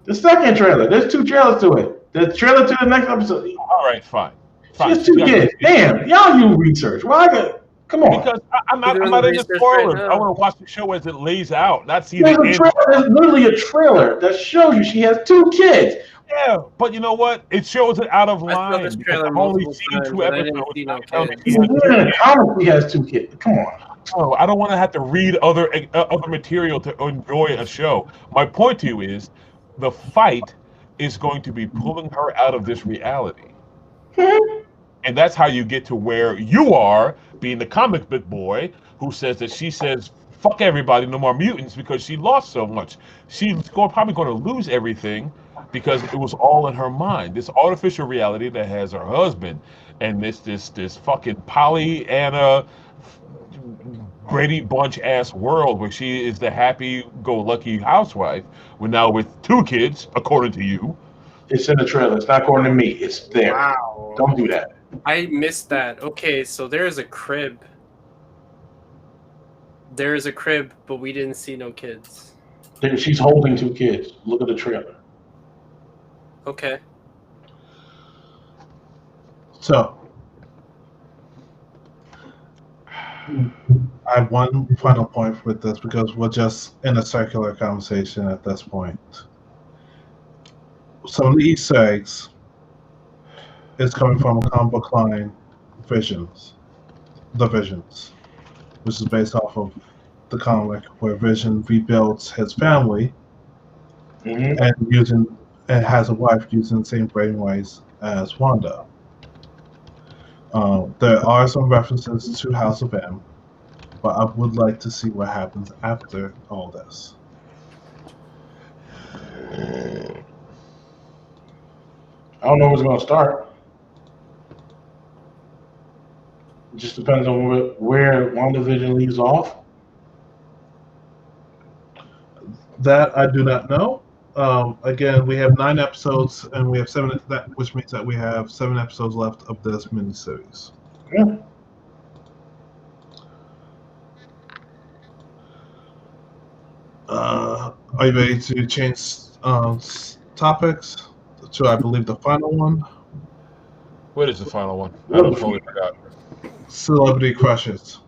The second trailer. There's 2 trailers to it. The trailer to the next episode. All right, fine. She has 2 kids. Damn, y'all do research. Why? Come on. Because I'm not into spoilers. I want to watch the show as it lays out, not see the end. There's literally a trailer that shows you she has 2 kids. Yeah, but you know what? It shows it out of line. I've only seen 2 episodes. In the comics, he has 2 kids. Come on. Oh, I don't want to have to read other material to enjoy a show. My point to you is, the fight is going to be pulling her out of this reality. And that's how you get to where you are, being the comic book boy who says that she says, fuck everybody, no more mutants, because she lost so much. She's probably going to lose everything because it was all in her mind. This artificial reality that has her husband and this fucking Pollyanna Brady Bunch ass world where she is the happy-go-lucky housewife. We're now with 2 kids, according to you. It's in the trailer. It's not according to me. It's there. Wow. Don't do that. I missed that. Okay, so there is a crib. There is a crib, but we didn't see no kids. She's holding 2 kids. Look at the trailer. Okay. So, I have one final point with this because we're just in a circular conversation at this point. Some of the Easter eggs is coming from a comic book line, Visions, which is based off of the comic where Vision rebuilds his family and has a wife using the same brainwaves as Wanda. There are some references to House of M, but I would like to see what happens after all this. I don't know where it's going to start. It just depends on where WandaVision leaves off. That I do not know. Again, we have 9 episodes, and we have 7. Which means that we have 7 episodes left of this miniseries. Yeah. Are you ready to change topics to, I believe, the final one? What is the final one? I totally forgot. Celebrity crushes.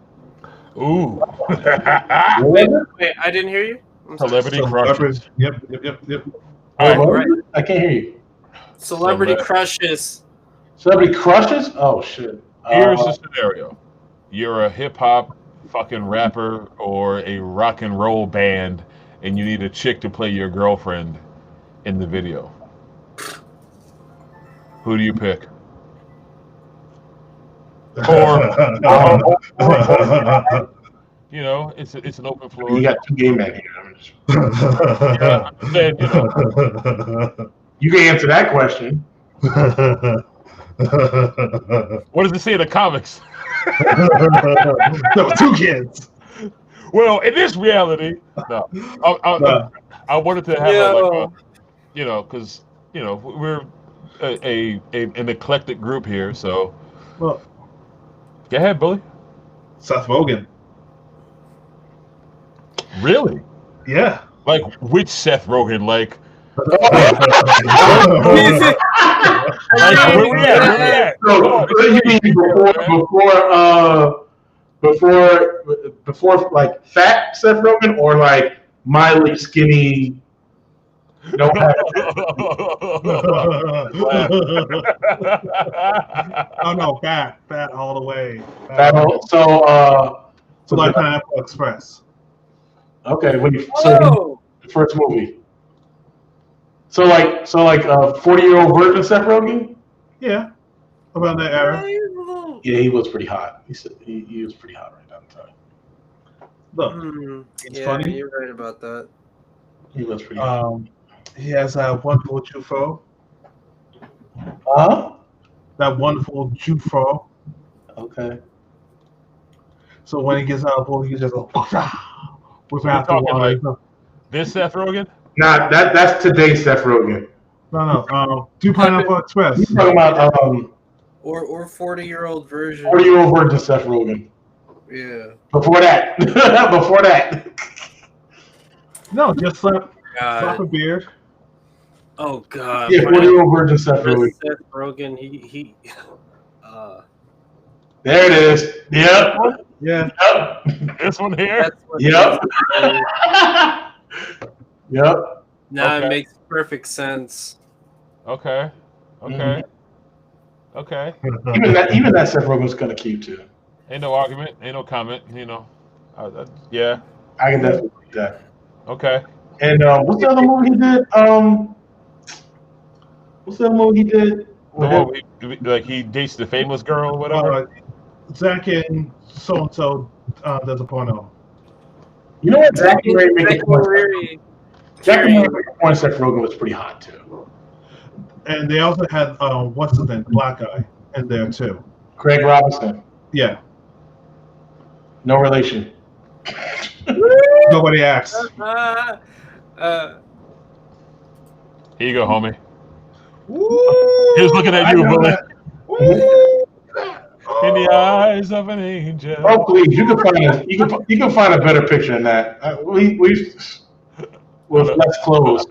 Ooh. Wait, I didn't hear you. Celebrity crushes. Yep. All right. I can't hear you. Celebrity crushes. Celebrity crushes? Oh, shit. Here's the scenario. You're a hip-hop fucking rapper or a rock and roll band, and you need a chick to play your girlfriend in the video. Who do you pick? Or you know, it's an open floor. You got 2 gay men here. Yeah, I'm saying, you know. You can answer that question. What does it say in the comics? There were 2 kids. Well, in this reality, no. I wanted to have you know, because you know we're an eclectic group here, so. Well, go ahead, Bully. Seth Rogen. Really? Yeah. Like which Seth Rogen? Like. Where we at? So, you mean before like fat Seth Rogen, or like mildly skinny? No. Oh no, fat all the way. So like Pineapple Express. Okay, the first movie. So like 40-year-old version Seth Rogen? Yeah, about that era. Yeah, he was pretty hot. He was pretty hot right now. Look, it's funny. You're right about that. He was pretty hot. He has that wonderful Jufro. That wonderful Jufro. Okay. So when he gets out of the pool, he just goes with like this Seth Rogen? Nah, that's today's Seth Rogen. No. Do Pineapple Express. He's talking about or 40-year-old version. 40-year-old version Seth Rogen. Yeah. Before that. Before that. No, just slap a beard. Oh God. Yeah, 40-year-old version Seth Rogen. Seth Rogen, he There it is. Yep. Yeah. Yep. This one here. Yep. Yep. Now it makes perfect sense. Okay. Okay. Okay. Even that Seth Rogen's kind of cute too. Ain't no argument. Ain't no comment. You know. Yeah. I can definitely do that. Okay. And what's the other movie he did? What's the other movie he did? The one like he dates the famous girl or whatever. Zach and so and so does a porno. You know what? Zach and Ray make a point. Zach and Ray make a point. Seth Rogen was pretty hot too. And they also had what's his name, black guy, in there too. Craig Robinson. Yeah. No relation. Nobody asked. Here you go, homie. He was looking at you, Willie. In the eyes of an angel. Oh please, you can find a better picture than that. We with less clothes.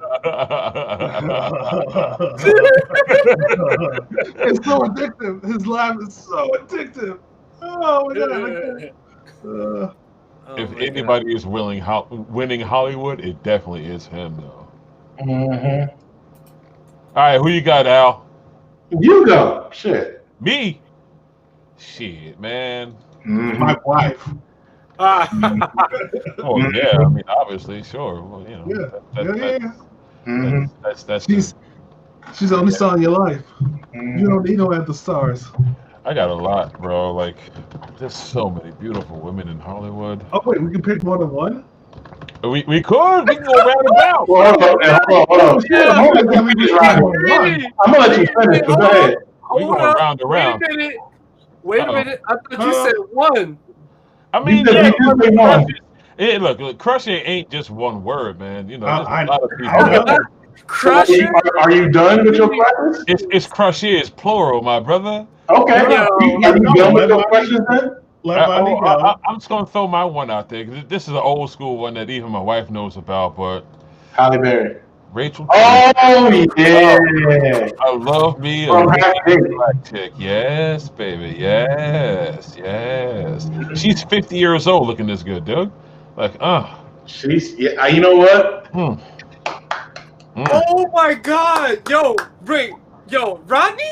It's so addictive. His laugh is so addictive. Oh my god! If anybody is winning Hollywood, it definitely is him, though. Mm-hmm. All right, who you got, Al? You go. Shit. Me? Shit, man. Mm-hmm. My wife. Oh yeah, I mean, obviously, sure. Well, you know. That's she's the only star in your life. You don't need no other stars. I got a lot, bro. Like, there's so many beautiful women in Hollywood. Oh wait, we can pick more than one. We could. We can go round and round. Hold on. I'm gonna let you finish. Go ahead. We going round and round. Wait a minute. I thought you said one. I mean, look, crushing ain't just one word, man. You know, there's a lot of people. Crushing? Are you done with your questions? It's crusher, it's plural, my brother. Okay. Are you done with your questions then? I'm just gonna throw my one out there because this is an old school one that even my wife knows about. But Halle Berry, Rachel. Oh yeah, I love me a black chick. Yes, baby. Yes. She's 50 years old, looking this good, dude. Like, she's you know what? Oh my God, Rodney.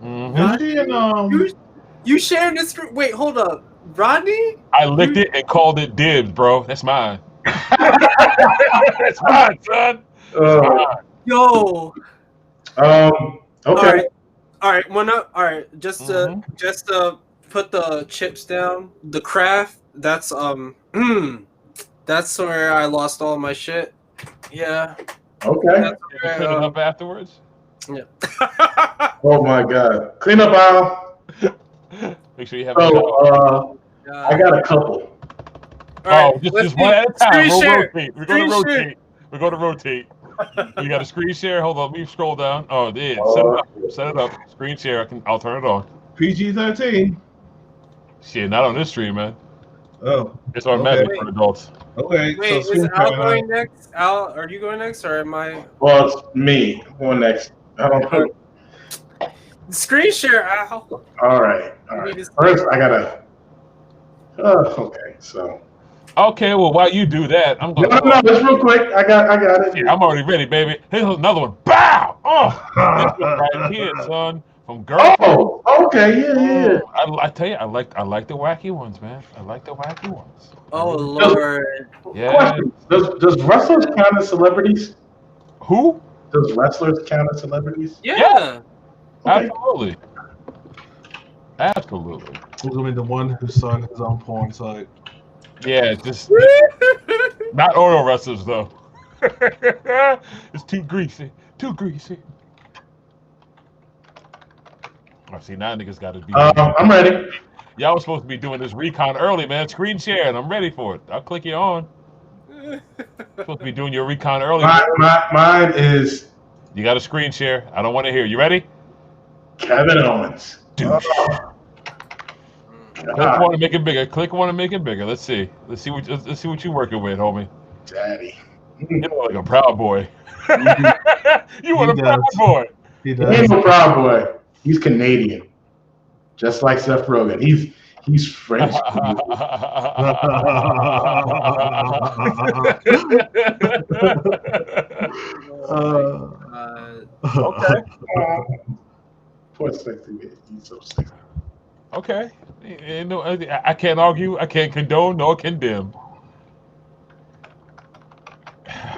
Mm-hmm. You sharing this? Wait, hold up, Rodney. I licked it and called it dibs, bro. That's mine. That's mine, son. Yo. Okay. All right. Just to put the chips down. The craft. That's That's where I lost all my shit. Yeah. Okay. Clean it up afterwards. Yeah. Oh my God. Clean up aisle. Make sure you have. I got a couple. Just one at a time. We're gonna rotate. You got a screen share? Hold on, let me scroll down. Oh, it is. Set it up. Screen share. I'll turn it on. PG-13. Shit, not on this stream, man. Oh. It's automatic for adults. Okay. Wait, so is Al going next? Al, are you going next, or am I? Well, it's me. I'm going next. I don't know. Screen share, Al. All right. First, I gotta. Okay, so. Okay, well, while you do that, I'm going. No, just real quick. I got it. Yeah, I'm already ready, baby. Here's another one. Bow! This one right here, son. From Girlfriend. Oh, okay, yeah. I tell you, I like the wacky ones, man. I like the wacky ones. Oh Lord. Yeah. Question: Does wrestlers count as celebrities? Who? Does wrestlers count as celebrities? Yeah. Okay. Absolutely. Who's gonna be the one who started his own porn site? Yeah, just not oil wrestlers though. It's too greasy. I see now niggas got to be. I'm ready. Y'all was supposed to be doing this recon early, man. Screen share, and I'm ready for it. I'll click you on. Supposed to be doing your recon early. Mine is. You got a screen share. I don't want to hear. You ready? Kevin Owens. Douche. Click one to make it bigger. Click one to make it bigger. Let's see. Let's see what you're working with, homie. Daddy. You look like a proud boy. You want a proud boy. He does. He's a proud boy. He's Canadian. just like Seth Rogen. He's French. Okay. Poor sexy man. He's so sexy. Okay. No, I can't argue. I can't condone nor condemn.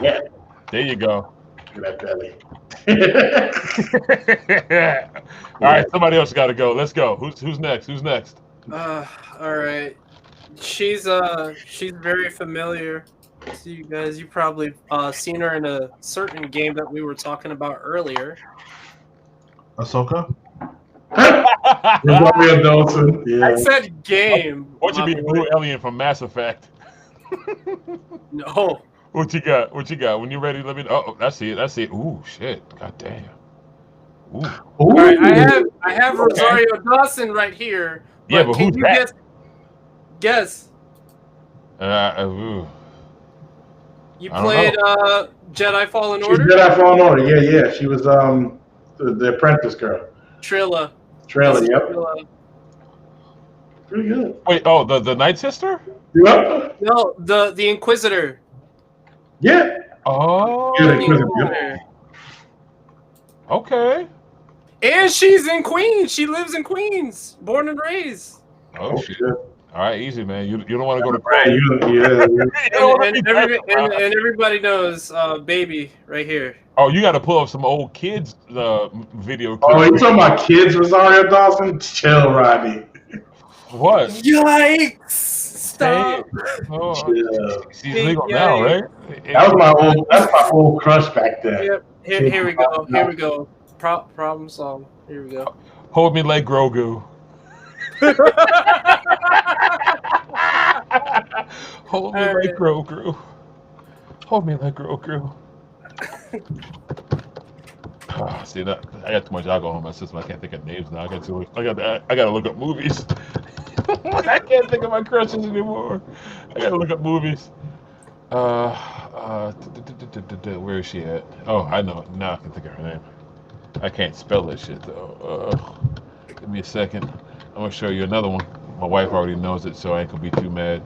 Yeah. There you go. Look at that belly. All right, somebody else got to go. Let's go. Who's next? Who's next? All right. She's very familiar to you guys. You probably seen her in a certain game that we were talking about earlier. Ahsoka? Rosario Dawson. Yeah. I said game. What you mean, Blue Alien from Mass Effect? No. What you got? What you got? When you're ready, let me know. Oh, that's it. That's it. Ooh, shit. God damn. Ooh. All right, I have Rosario Dawson right here. Yeah, but can who's you that? guess? You played Jedi Fallen Order? Jedi Fallen Order. Yeah. She was the apprentice girl. Trilla. Yep. Trilla. Pretty good. Wait, oh, the Night Sister? Yep. No, the Inquisitor. Yeah. Oh. Yeah, okay. And she's in Queens. She lives in Queens, born and raised. Oh shit. All right, easy, man. You don't want to go to right. And everybody knows baby right here. Oh, you got to pull up some old kids video clips. Oh, you talking about kids, Rosario Dawson? Chill, Rodney. What? Yikes! Stop. Oh, Chill. she's legal now, right? That's my old crush back then. Yep. Here we go. Here we go. Problem solved. Here we go. Hold me like Grogu. Hold me like Grogu. Hold me like Grogu. Oh, see that? I got too much alcohol in my system. I can't think of names now. I got to look up movies. I can't think of my crushes anymore. I got to look up movies. Where is she at? Oh, I know. Now I can think of her name. I can't spell that shit though. Give me a second. I'm gonna show you another one. My wife already knows it, so I ain't gonna be too mad.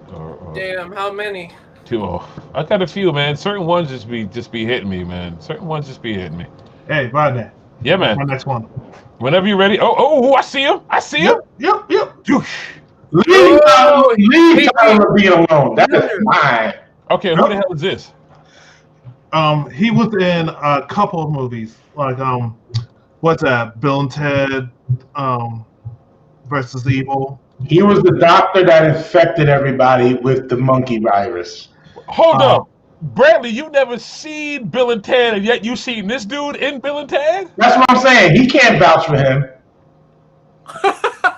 Damn, how many? I got a few, man. Certain ones just be hitting me, man. Certain ones just be hitting me. Hey, Rodney. Yeah, man. My next one. Whenever you're ready. Oh, I see him. Yep. Leave Tyler being alone. That is mine. Okay, who the hell is this? He was in a couple of movies, like what's that? Bill and Ted, versus Evil. He was the doctor that infected everybody with the monkey virus. Hold up, Bradley. You've never seen Bill and Ted, and yet you seen this dude in Bill and Ted? That's what I'm saying. He can't vouch for him.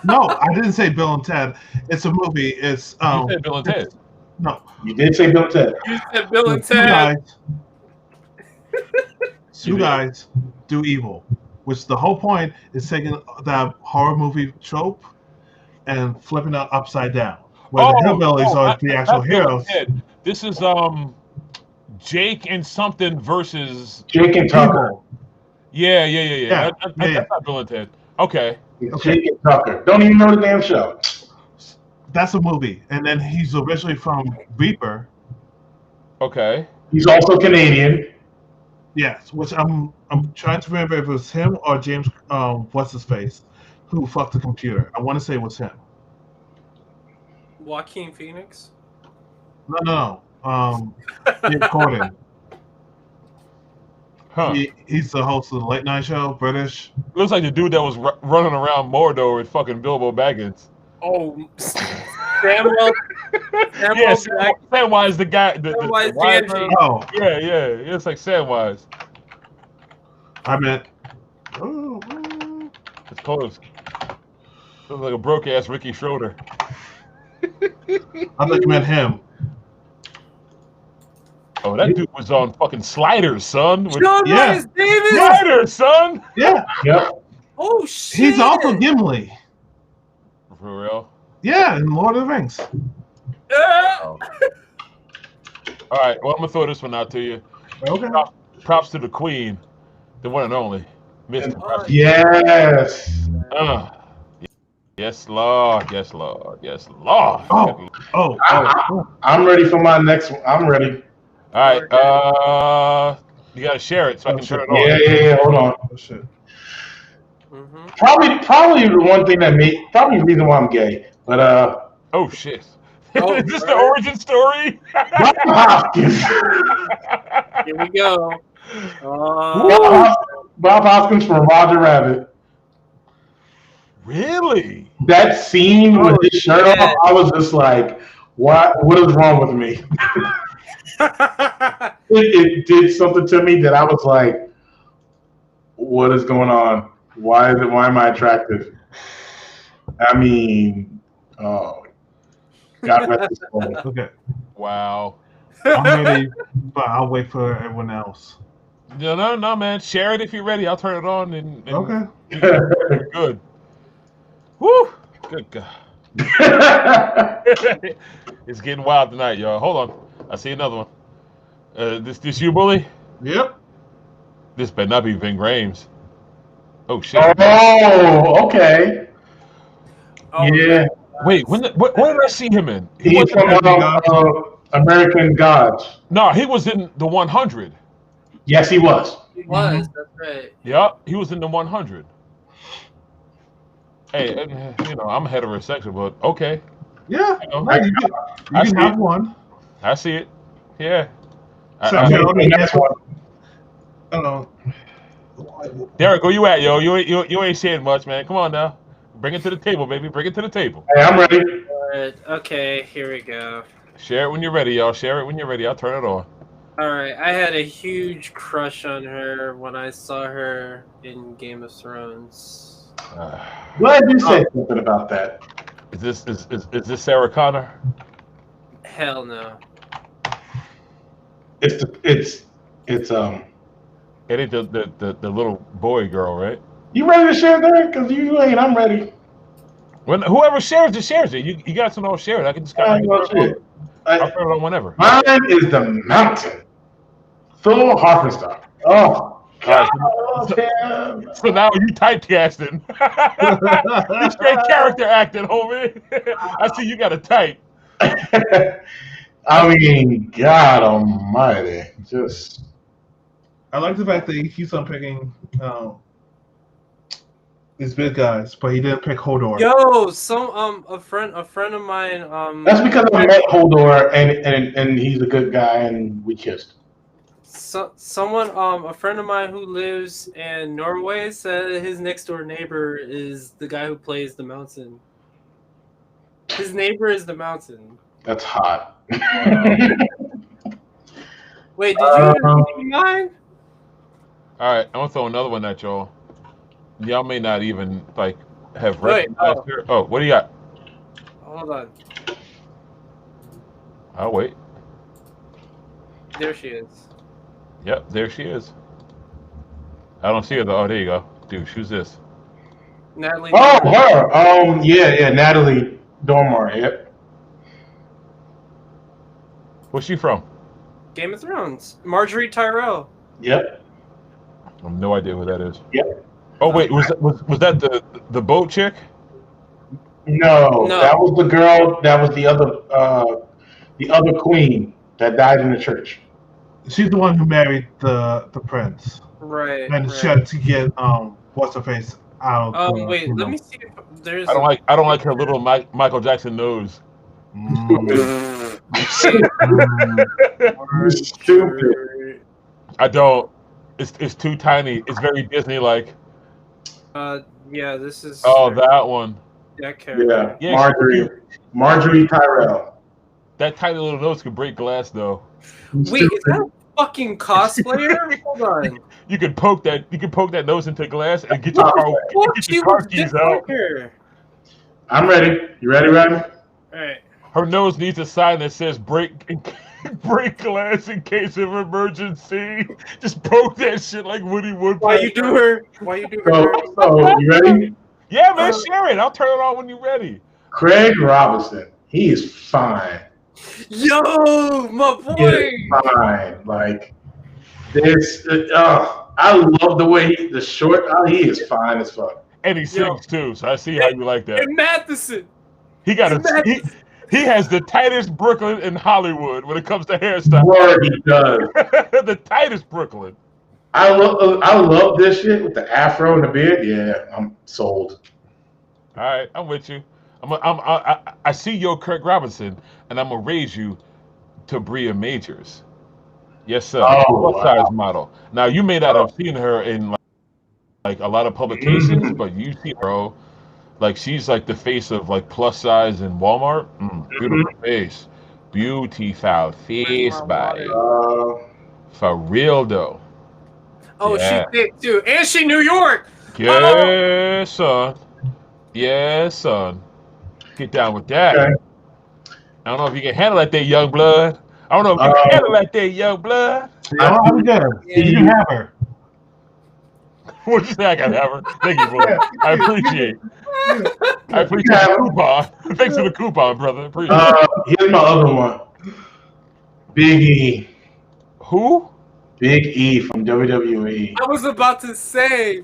No, I didn't say Bill and Ted. It's a movie. It's You said Bill and Ted. No, you did say Bill and Ted. You said Bill and Ted. Two guys do evil, which the whole point is taking that horror movie trope and flipping it upside down, where the hillbillies are the actual heroes. This is Jake and something versus Jake and Tucker. Yeah. That's not Bill and Ted. Okay. Jake and Tucker. Don't even know the damn show. That's a movie, and then he's originally from Reaper. Okay. He's also Canadian. Yes, which I'm trying to remember if it was him or James, what's his face, who fucked the computer. I want to say it was him. Joaquin Phoenix? No. Jim Corden. Huh. He's the host of the late night show, British. Looks like the dude that was running around Mordor with fucking Bilbo Baggins. Oh, Samwise the guy. Samwise Gamgee. Oh. Yeah. It's like Samwise. I meant. It's close. Looks like a broke ass Ricky Schroeder. I thought you meant him. Oh, that dude was on fucking Sliders, son. John Rhys Davis. Sliders, son. Yeah. Oh shit. He's also Gimli. For real? Yeah, in Lord of the Rings. Oh. All right. Well, I'm gonna throw this one out to you. Okay. Props to the Queen, the one and only, Mr. Yes. Yes, Lord. Yes, Lord. Yes, Lord. I'm ready for my next one. I'm ready. All right. You gotta share it so I can turn it on. Yeah. Hold on. Oh shit. Mm-hmm. Probably the one thing that probably the reason why I'm gay. But Oh shit. Oh, Is this the origin story? Bob Hoskins. Here we go. Bob Hoskins from Roger Rabbit. Really? That scene with his shirt off, I was just like, what is wrong with me? it did something to me that I was like, what is going on? Why am I attractive? I mean, God rest his soul. Okay. Wow. I'm ready, but I'll wait for everyone else. No, man. Share it if you're ready. I'll turn it on and Okay. We're good. Woo! Good God. It's getting wild tonight, y'all. Hold on. I see another one. This you, Bully? Yep. This better not be Vin Grames. Oh shit. Oh, okay. Oh, yeah. Wait, what did I see him in? He's from American Gods. No, he was in the 100. Yes, he was. He was. That's right. Yep, he was in the 100. Hey, I'm heterosexual, but okay. Yeah. You know, You can have one. I see it. Yeah. Next one. Derek, where you at, yo? You ain't saying much, man. Come on now. Bring it to the table, baby. Bring it to the table. Hey, I'm ready. Alright, okay, here we go. Share it when you're ready, y'all. Share it when you're ready. I'll turn it on. Alright, I had a huge crush on her when I saw her in Game of Thrones. Glad you said something about that. Is this Sarah Connor? Hell no. It's It ain't the little boy girl, right? You ready to share that? Because you ain't. I'm ready. When whoever shares it. You got to know share it. I can just I'll turn it on whenever. Mine is the Mountain. Phil Harfenstein. Oh, God. So now you typecasting. You straight character acting, homie. I see you got a type. I mean, God Almighty, just. I like the fact that he keeps on picking these big guys, but he didn't pick Hodor. Yo, a friend of mine. That's because I met Hodor and he's a good guy and we kissed. A friend of mine who lives in Norway said his next door neighbor is the guy who plays the Mountain. His neighbor is the Mountain. That's hot. Wait, did you see mine? All right, I'm gonna throw another one at y'all. Y'all may not even have recognized her. Oh, what do you got? Hold on. I'll wait. There she is. Yep, there she is. I don't see her though. Oh, there you go. Dude, who's this? Natalie. Oh, her. Yeah, Natalie Dormer. Yep. Where's she from? Game of Thrones. Marjorie Tyrell. Yep. I have no idea who that is. Yep. Oh wait, was that the boat chick? No, that was the girl. That was the other queen that died in the church. She's the one who married the prince. Right. And she had to get what's her face out. Wait, let me see if there's. I don't like her little Michael Jackson nose. Stupid. I don't. It's too tiny. It's very Disney like. Yeah, this is. Oh, that one. That character. Yeah, Marjorie Tyrell. That tiny little nose could break glass, though. Wait, is that a fucking cosplayer? Hold on. You could poke that nose into glass and get your car keys out. I'm ready. You ready, Rodney? All right. Her nose needs a sign that says break glass in case of emergency. Just poke that shit like Woody Woodpecker. Why you do her? So you ready? Yeah, man, share it. I'll turn it on when you're ready. Craig Robinson. He is fine. Yo, my boy. He is fine. Like this. I love the way he is fine as fuck. And he sings too, so I see how you like that. And Matheson. He got he has the tightest Brooklyn in Hollywood when it comes to hairstyle. Word, he does. The tightest Brooklyn. I love this shit with the afro and the beard. Yeah, I'm sold. All right, I'm with you. I see your Kirk Robinson, and I'm gonna raise you to Bria Majors. Yes, sir. Plus size model. Now you may not have seen her in like a lot of publications, but you see her, bro. Like she's like the face of like plus size in Walmart. Beautiful face, beautiful face, body. For real though. Oh, she's thick too, and she New York. Yes, son. Yes, son. Get down with that. Okay. I don't know if you can handle that there, young blood. I don't know if you can handle that there, young blood. I'm good. You can have her. What'd you say? I can have her. Thank you, brother. I appreciate it. I appreciate the coupon. Thanks for the coupon, brother. Appreciate it. Here's my other one. Big E. Who? Big E from WWE. I was about to say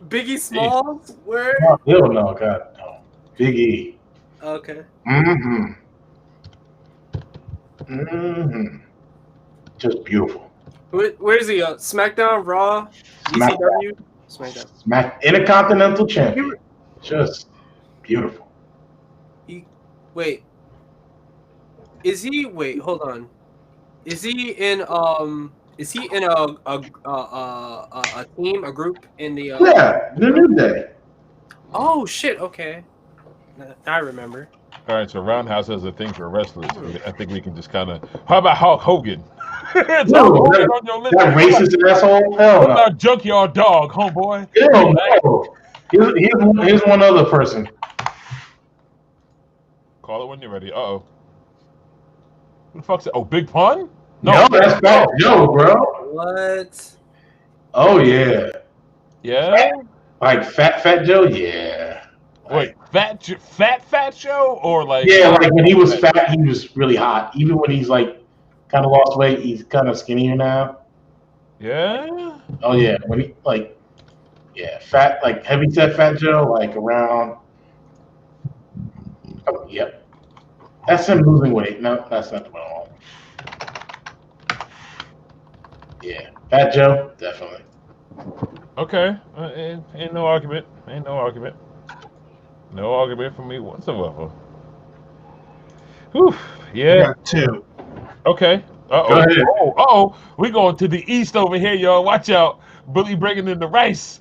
Biggie Smalls. Where? Oh, hell no, God no. Big E. Okay. Just beautiful. Where is he? SmackDown, Raw, ECW, SmackDown. Intercontinental Champion. Just beautiful. Wait. Is he? Wait, hold on. Is he in a team, a group in the? Yeah, the New Day. Oh shit! Okay, I remember. All right, so Roundhouse has a thing for wrestlers. I think we can just kind of. How about Hulk Hogan? That racist asshole. Hell what about Junkyard Dog, homeboy? Hell no. Here's one other person. Call it when you're ready. Uh-oh. Who the fuck's that? Oh, Big Pun? No, that's Fat Joe, bro. What? Oh yeah. Yeah. Like Fat Joe, yeah. Wait, Fat Joe, or like? Yeah, like when he was fat, he was really hot. Even when he's like kind of lost weight, he's kind of skinnier now. Yeah. Oh yeah, when he fat, like heavy set Fat Joe, like around. Oh yep, that's him losing weight. No, that's not the one I want. Yeah, Fat Joe, definitely. Okay, ain't no argument. No argument for me whatsoever. Whew. Yeah. I got two. Okay. Oh, we going to the east over here, y'all. Watch out. Bully bringing in the rice.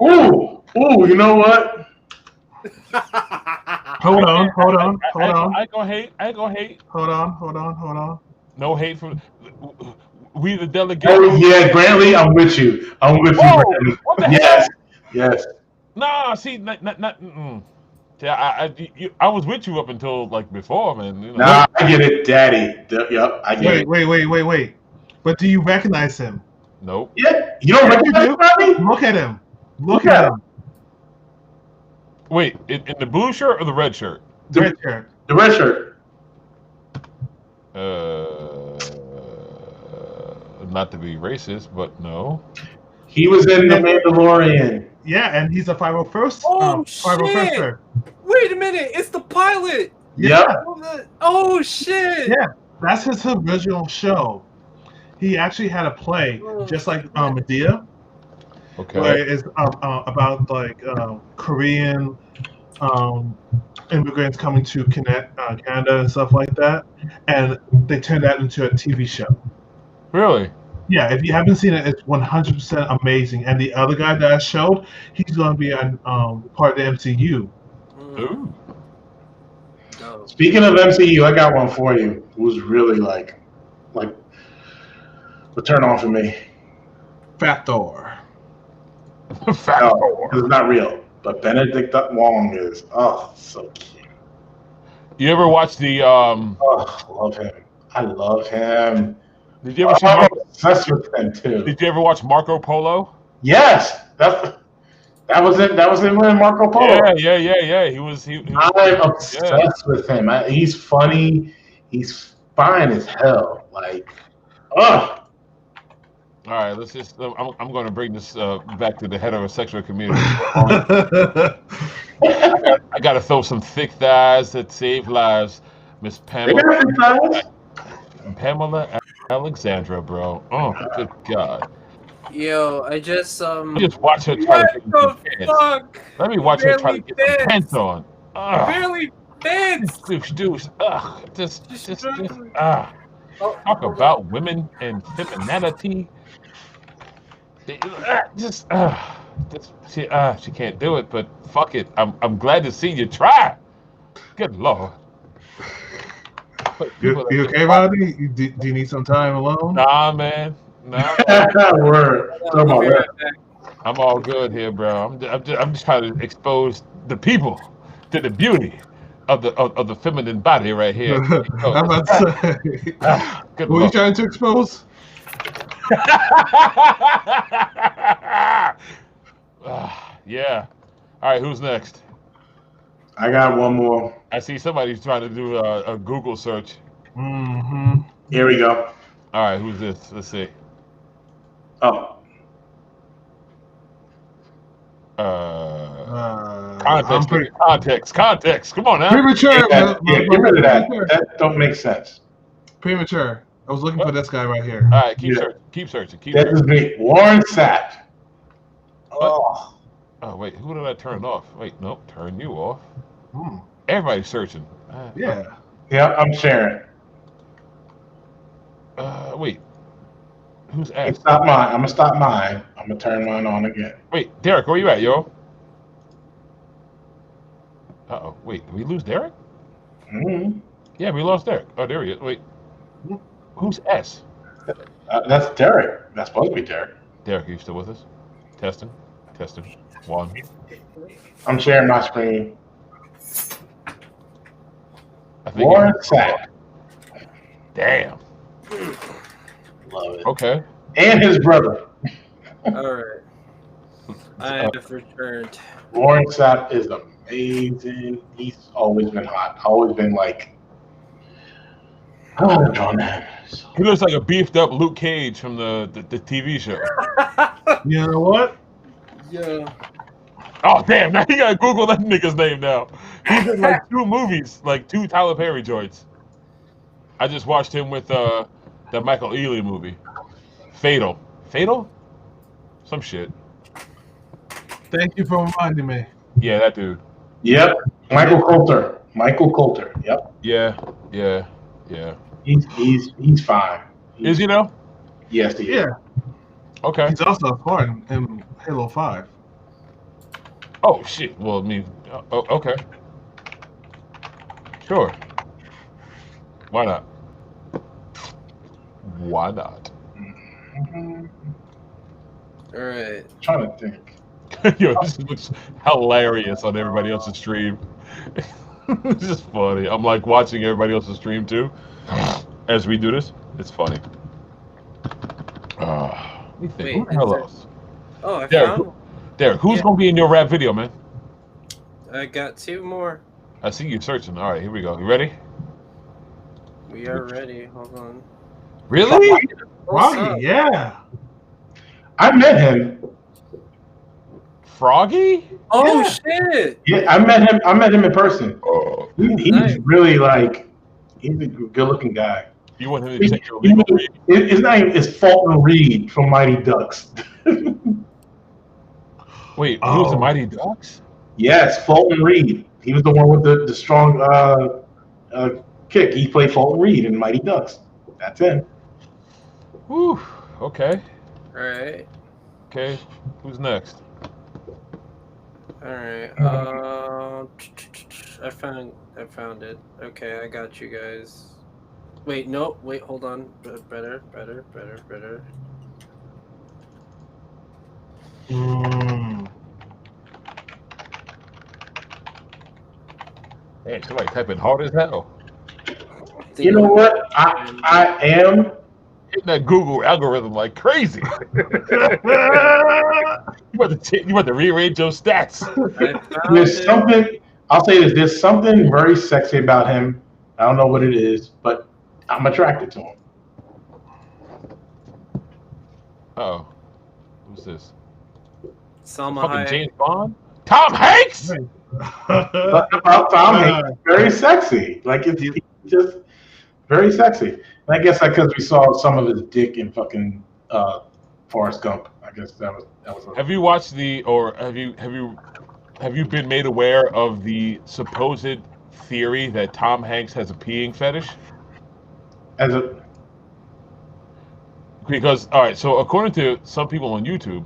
Ooh, you know what? Hold on. I ain't gonna hate. Hold on. No hate from we the delegate. Oh yeah, Brantley, I'm with you. Brantley. What the hell? Yes. Nah, see, not. Yeah, I was with you up until like before, man. You know. Nah, I get it, Daddy. Yep, I get it. Wait. But do you recognize him? Nope. Yeah, you don't recognize him? Look at him. Look at him. Wait, in the blue shirt or the red shirt? The red shirt. The red shirt. Not to be racist, but no. He was in The Mandalorian. Yeah, and he's a 501st. Oh shit! Wait a minute, it's the pilot. Yeah. Oh shit! Yeah, that's his original show. He actually had a play, just like Medea. Okay. Where it's about like Korean immigrants coming to Canada and stuff like that, and they turned that into a TV show. Really? Yeah, if you haven't seen it, it's 100% amazing. And the other guy that I showed, he's going to be on part of the MCU. Ooh. Speaking of MCU, I got one for you. It was really like a turn on for me. Fat Thor. Thor. It's not real, but Benedict Wong is so cute. You ever watch the love him. I love him. Did you ever see I'm obsessed with him too. Did you ever watch Marco Polo? Yes. That was it. That was him in Marco Polo. Yeah. He was I'm obsessed with him. He's funny. He's fine as hell. Like, All right, let's just. I'm going to bring this back to the heterosexual community. I got to throw some thick thighs that save lives. Miss They got thick thighs. Pamela Alexandra, bro. Oh, good God. Yo, I just watch her try to get what some the pants. fuck? Let me watch her try to get some pants on. Barely fits. Dude, talk about women and femininity. She can't do it, but fuck it. I'm glad to see you try. Good Lord. You okay, Rodney? Do you need some time alone? Nah, man. Nah. Word. I'm all good here, bro. I'm just trying to expose the people to the beauty of the feminine body right here. I'm about to say. What are you trying to expose? Yeah. All right, who's next? I got one more. I see somebody's trying to do a Google search. Mm-hmm. Here we go. All right, who's this? Let's see. Oh. Context. Come on now. Premature. Get rid of that. That don't make sense. Premature. I was looking for this guy right here. All right, keep searching. That is me. Warren Sapp. Oh, wait. Who did I turn off? Wait, nope. Turn you off. Everybody's searching. Yeah. Yeah, I'm sharing. Wait. Who's at? Stop mine. I'm gonna stop mine. I'm gonna turn mine on again. Wait, Derek, where you at, yo? Uh-oh. Wait, did we lose Derek? Mm-hmm. Yeah, we lost Derek. Oh, there he is. Wait. Who's S? That's Derek. That's supposed to be Derek. Derek, are you still with us? Testing. 1. I'm sharing my screen. Warren Sapp. Damn. Love it. Okay. And his brother. All right. I have returned. Warren Sapp is amazing. He's always been hot. Always been like, oh, John man. He looks like a beefed up Luke Cage from the TV show. You know what? Yeah. Oh damn! Now you gotta Google that nigga's name now. He's in like 2 movies, like 2 Tyler Perry joints. I just watched him with the Michael Ealy movie, Fatal. Some shit. Thank you for reminding me. Yeah, that dude. Yep, Michael Coulter. Yep. Yeah. He's fine. Is he though? Yes, he is. Yeah. Okay. He's also a part in Halo 5. Oh shit. Well, I mean, okay. Sure. Why not? Mm-hmm. All right. I'm trying to think. Yo, this looks hilarious on everybody else's stream. It's just funny. I'm like watching everybody else's stream too as we do this. It's funny. Let me think. Wait, Who the hell else? Oh, I Derek, found. Derek, who's gonna be in your rap video, man? I got 2 more. I see you searching. All right, here we go. You ready? We are ready. Hold on. Really? Froggy, yeah. I met him. Froggy? Oh Yeah. shit! Yeah, I met him in person. Oh. He's Nice. really like, he's a good-looking guy. You want him to take your legal read? His name is Fulton Reed from Mighty Ducks. Wait, who's the Mighty Ducks? Yes, Fulton Reed. He was the one with the strong kick. He played Fulton Reed in Mighty Ducks. That's him. Whew. Okay. All right. Okay. Who's next? All right. I found it. Okay, I got you guys. Wait, no. Wait, hold on. Better. Hey, somebody typing hard as hell. You know what? I am hitting that Google algorithm like crazy. You want to rearrange your stats. There's something. I'll say this. There's something very sexy about him. I don't know what it is, but I'm attracted to him. Oh, who's this? Salma Fucking Hayek. James Bond. Tom Hanks. About Tom Hanks, very sexy. Like it's just very sexy. And I guess because we saw some of his dick in fucking Forrest Gump. I guess that was. Have you watched have you been made aware of the supposed theory that Tom Hanks has a peeing fetish? Because all right, so according to some people on YouTube,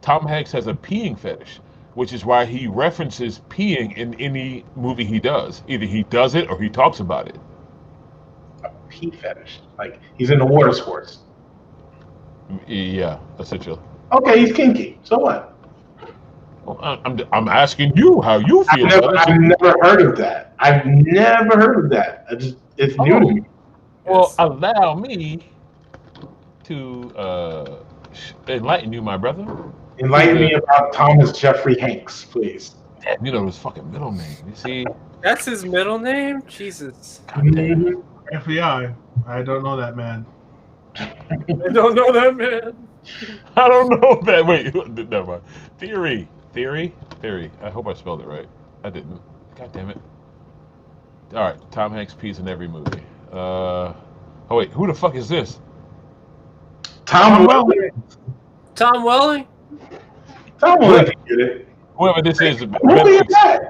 Tom Hanks has a peeing fetish, which is why he references peeing in any movie he does. Either he does it or he talks about it. A pee fetish, like he's into water sports. Yeah, essentially. Okay, he's kinky. So what? Well, I'm asking you how you feel. I've never heard of that. I've never heard of that. It's new to me. Well, allow me to enlighten you, my brother. Enlighten me about Thomas Jeffrey Hanks, please. Damn, you know his fucking middle name. You see? That's his middle name? Jesus. FBI. I don't know that man. I don't know that man. I don't know that. Wait, never mind. Theory. I hope I spelled it right. I didn't. God damn it. All right, Tom Hanks pees in every movie. Oh wait, who the fuck is this? Tom Welling. Tom Welling? Tom Welling can get it. Whoever this is.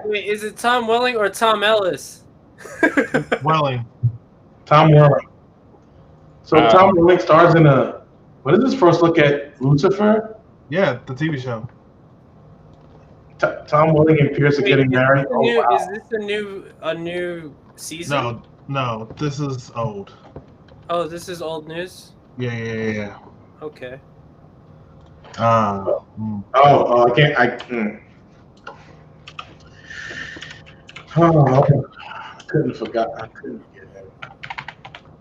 Wait, is it Tom Welling or Tom Ellis? Welling. Tom Welling. So Tom Welling stars in what is his first look at Lucifer? Yeah, the TV show. Tom Welling and Pierce are getting married. Is this a new season? No, this is old. Oh, this is old news? Yeah. Okay. I can't. I couldn't forget it.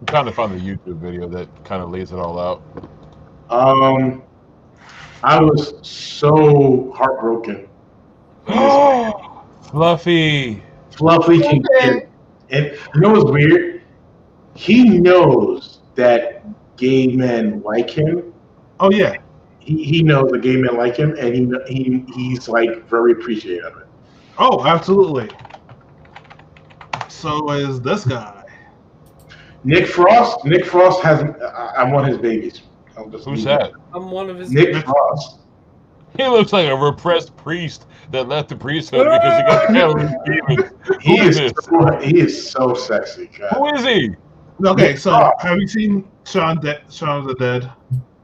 I'm trying to find the YouTube video that kind of lays it all out. I was so heartbroken. Fluffy can get, and you know what's weird? He knows that gay men like him. Oh yeah, he knows that gay men like him, and he's like very appreciative of it. Oh, absolutely. So is this guy. Nick Frost has. I'm one of his babies. Who's that? I'm one of his. Nick Frost. He looks like a repressed priest that left the priesthood because he got demons. He is so sexy. God. Who is he? Okay, so have you seen Shaun of the Dead?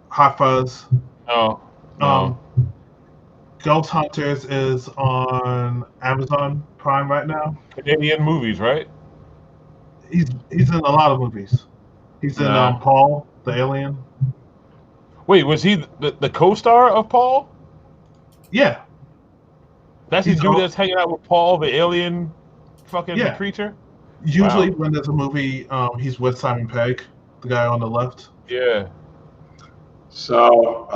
Hot Fuzz? No. Ghost Hunters is on Amazon Prime right now. Canadian movies, right? He's in a lot of movies. He's in Paul, the Alien. Wait, was he the co-star of Paul? Yeah. That's the dude that's hanging out with Paul, the alien fucking creature? Usually when there's a movie, he's with Simon Pegg, the guy on the left. Yeah. So,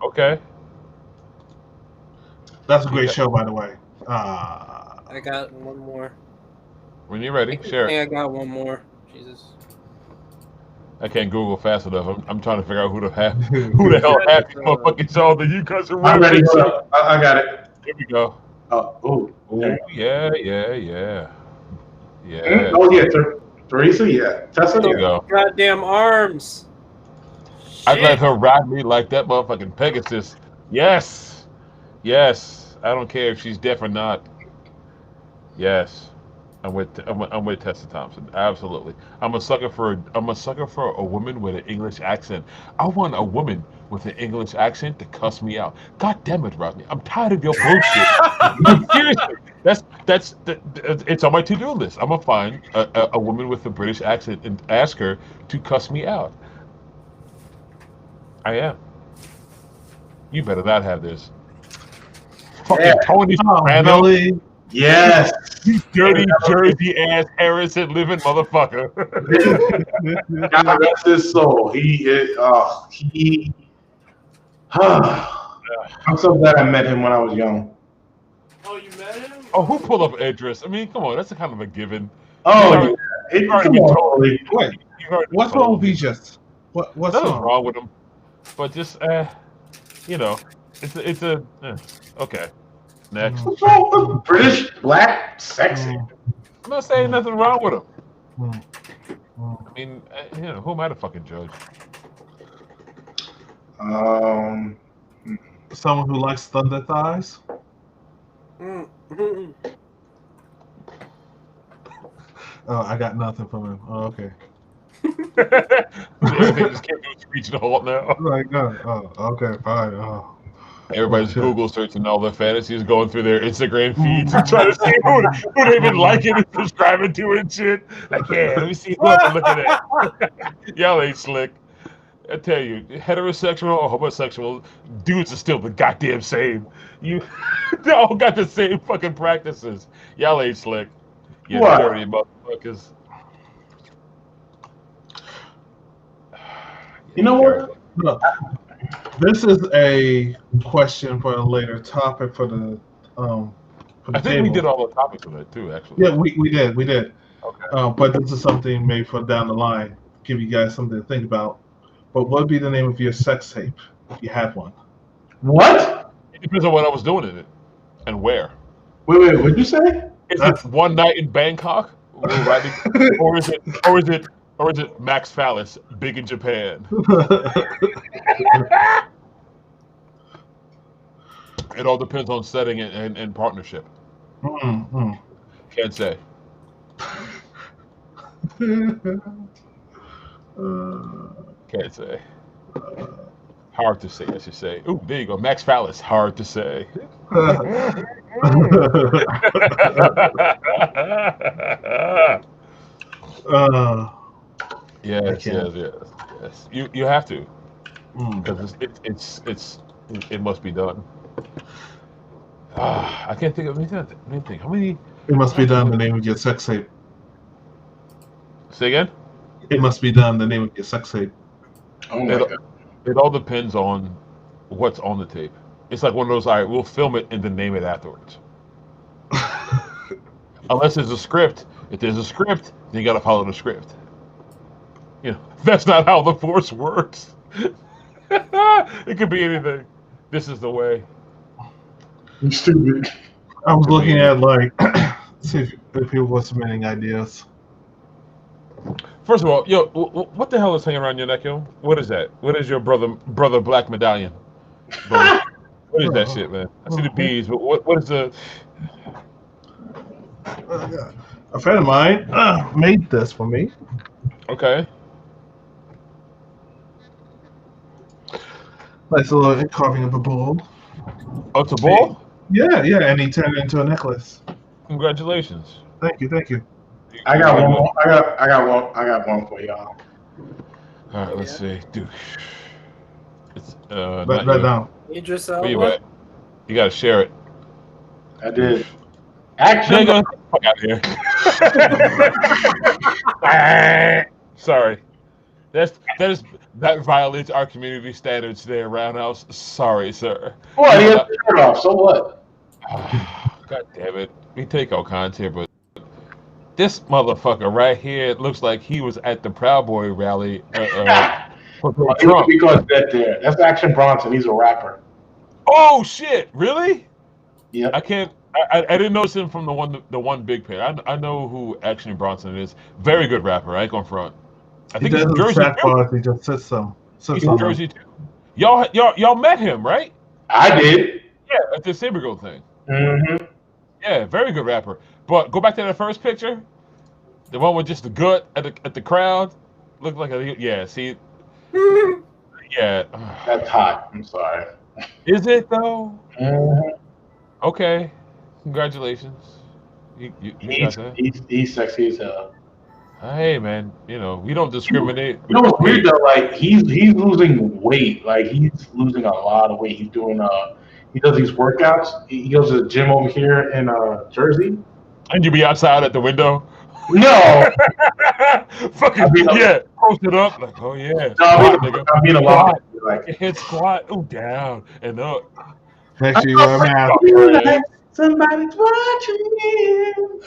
okay. That's a great show, by the way. I got one more. When you're ready, share it. I got one more. Jesus. I can't Google fast enough. I'm trying to figure out who the hell happy motherfucking saw that you guys are. I'm ready. I got it. Here we go. Oh, yeah. Oh yeah, Teresa. Yeah, Tessa. There you go. Goddamn arms. I'd let her ride me like that motherfucking Pegasus. Yes. I don't care if she's deaf or not. Yes. I'm with Tessa Thompson. Absolutely. I'm a sucker for a woman with an English accent. I want a woman with an English accent to cuss me out. God damn it, Rodney. I'm tired of your bullshit. Seriously. That's it's on my to-do list. I'm gonna find a woman with a British accent and ask her to cuss me out. I am. You better not have this. Fucking Tony Soprano. Really? Yes. You dirty Jersey ass Harrison living motherfucker. God rest his soul. I'm so glad I met him when I was young. Oh, you met him? Oh, who pulled up Idris? I mean, come on, that's a kind of a given. Oh, What's wrong with Vijay? What's Nothing wrong? wrong with him. but just it's a okay. Next. British, black, sexy. I'm not saying nothing wrong with him. Mm. I mean, who am I to fucking judge? Someone who likes thunder thighs. Oh, I got nothing from him. Oh, okay. Everything just came to a screeching halt now. Like, okay, fine. Oh. Everybody's Google searching all their fantasies, going through their Instagram feeds and trying to see who they've been liking and subscribing to and shit. Like, yeah, let me see who I'm looking at. Y'all ain't slick. I tell you, heterosexual or homosexual, dudes are still the goddamn same. They all got the same fucking practices. Y'all ain't slick. You dirty motherfuckers. You know what? Look, this is a question for a later topic for the I think we did all the topics of it too, actually. Yeah, we did. Okay. But this is something maybe for down the line. Give you guys something to think about. But what would be the name of your sex tape if you had one? What? It depends on what I was doing in it and where. Wait, what'd you say? Is it one night in Bangkok, or is it Max Phallus, big in Japan? It all depends on setting and partnership. Mm-hmm. Can't say. Can't say. Hard to say, I should say. Ooh, there you go. Max Phallus, hard to say. Yes. You have to, because it must be done. I can't think of anything. How many? It must be done. The name of your sex tape. Say again. It must be done. The name of your sex tape. Oh my God. It all depends on what's on the tape. It's like one of those. All right, we'll film it and then name it afterwards. Unless there's a script. If there's a script, then you got to follow the script. That's not how the Force works. It could be anything. This is the way. I'm stupid. I was looking at see if people were submitting ideas. First of all, what the hell is hanging around your neck, yo? What is that? What is your brother black medallion? What is that shit, man? I see the beads, but what is the? A friend of mine made this for me. Okay. Nice little carving of a bull. Oh, it's a bull? Yeah, and he turned it into a necklace. Congratulations. Thank you. I got one more. I got one for y'all. All right, let's see, dude. It's Right down. Idris Where you at? You gotta share it. I did. Action. Fuck out of here. Sorry. That violates our community standards there, Roundhouse. Sorry, sir. What? He has the shirt off. So what? God damn it. We take our cons here, but this motherfucker right here looks like he was at the Proud Boy rally for Trump. Because that's Action Bronson. He's a rapper. Oh shit! Really? Yeah. I didn't notice him from the one big page. I know who Action Bronson is. Very good rapper. I ain't gonna front. I think he's from Jersey too. He just sits some. He's from Jersey too. Y'all met him, right? I did. Yeah, at the Sabergirl thing. Mm-hmm. Yeah, very good rapper. But go back to that first picture, the one with just the gut at the crowd. Looked like see. Yeah. That's hot. I'm sorry. Is it though? Mm-hmm. Okay. Congratulations. You got that? He's sexy as hell. Hey man, we don't discriminate. You know what's weird though? Like he's losing weight. Like he's losing a lot of weight. He's doing he does these workouts. He goes to the gym over here in Jersey. And you be outside at the window? No. Fucking post it up like, oh yeah. No, I'm being a lot. Like hit squat, down and up. Make sure you wear a mask. Like somebody's watching you.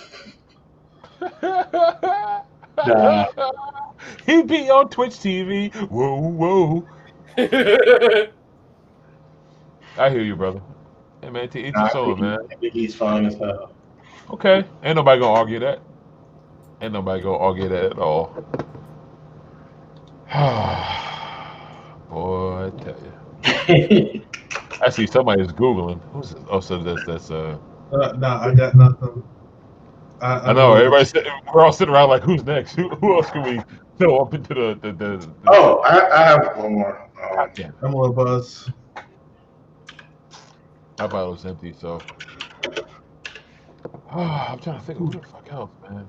He be on Twitch TV. Whoa. I hear you, brother. Hey, man, to each his own, man. I think he's fine as hell. Okay, ain't nobody gonna argue that. Ain't nobody gonna argue that at all. Boy, I tell you. I see somebody's googling. Who's this? Oh, so that's No, I got nothing. I know we're all sitting around like, who's next? Who else can we throw up into the Oh, I have one more. damn. I'm a little buzz. My bottle's empty, so I'm trying to think of who the fuck else, man.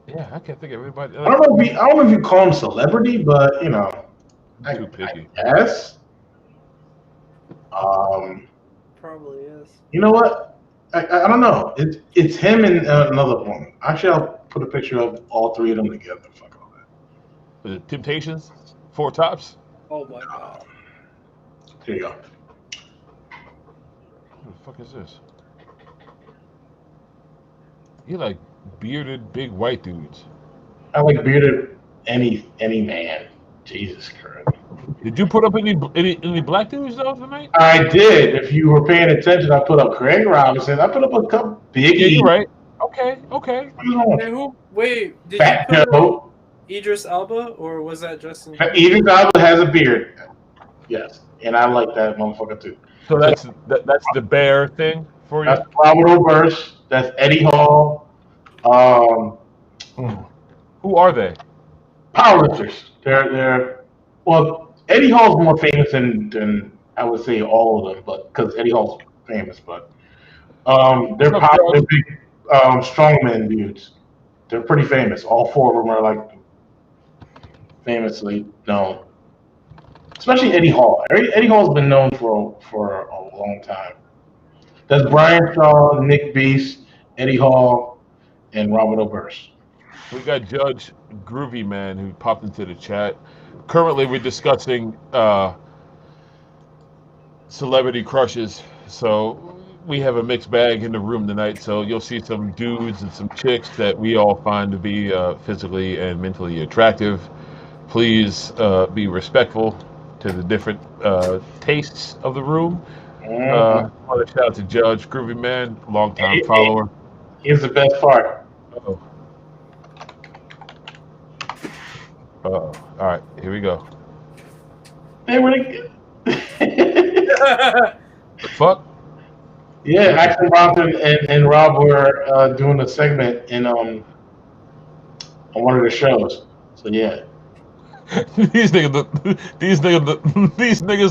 Yeah, I can't think of everybody. I don't know if you call him celebrity, but you know, Too picky. I guess. Probably is. You know what? I don't know. It's him and another woman. Actually, I'll put a picture of all three of them together. Fuck all that. The Temptations, Four Tops. Oh my god. Here you go. Who the fuck is this? You like bearded, big white dudes. I like bearded any man. Jesus Christ. Did you put up any black dudes though tonight? I did. If you were paying attention, I put up Craig Robinson. I put up a couple Biggie. Yeah, you're right. Okay. Wait, did Fat you put Joe. Idris Elba or was that Justin? Idris Elba has a beard. Yes, and I like that motherfucker too. So that's the bear thing for you. That's Robert O'Burst. That's Eddie Hall. Who are they? Powerlifters. They're well. Eddie Hall's more famous than I would say all of them, but because Eddie Hall's famous, but they're big strongman dudes. They're pretty famous. All four of them are like famously known. Especially Eddie Hall. Eddie Hall's been known for a long time. That's Brian Shaw, Nick Beast, Eddie Hall, and Robert O'Burst. We got Judge Groovy Man who popped into the chat. Currently, we're discussing celebrity crushes. So we have a mixed bag in the room tonight. So you'll see some dudes and some chicks that we all find to be physically and mentally attractive. Please be respectful to the different tastes of the room. I want to shout out to Judge Groovy Man, longtime follower. Here's the best part. All right, here we go. They were The fuck? Yeah, Axel Bronson and Rob were doing a segment in on one of the shows. So yeah. These niggas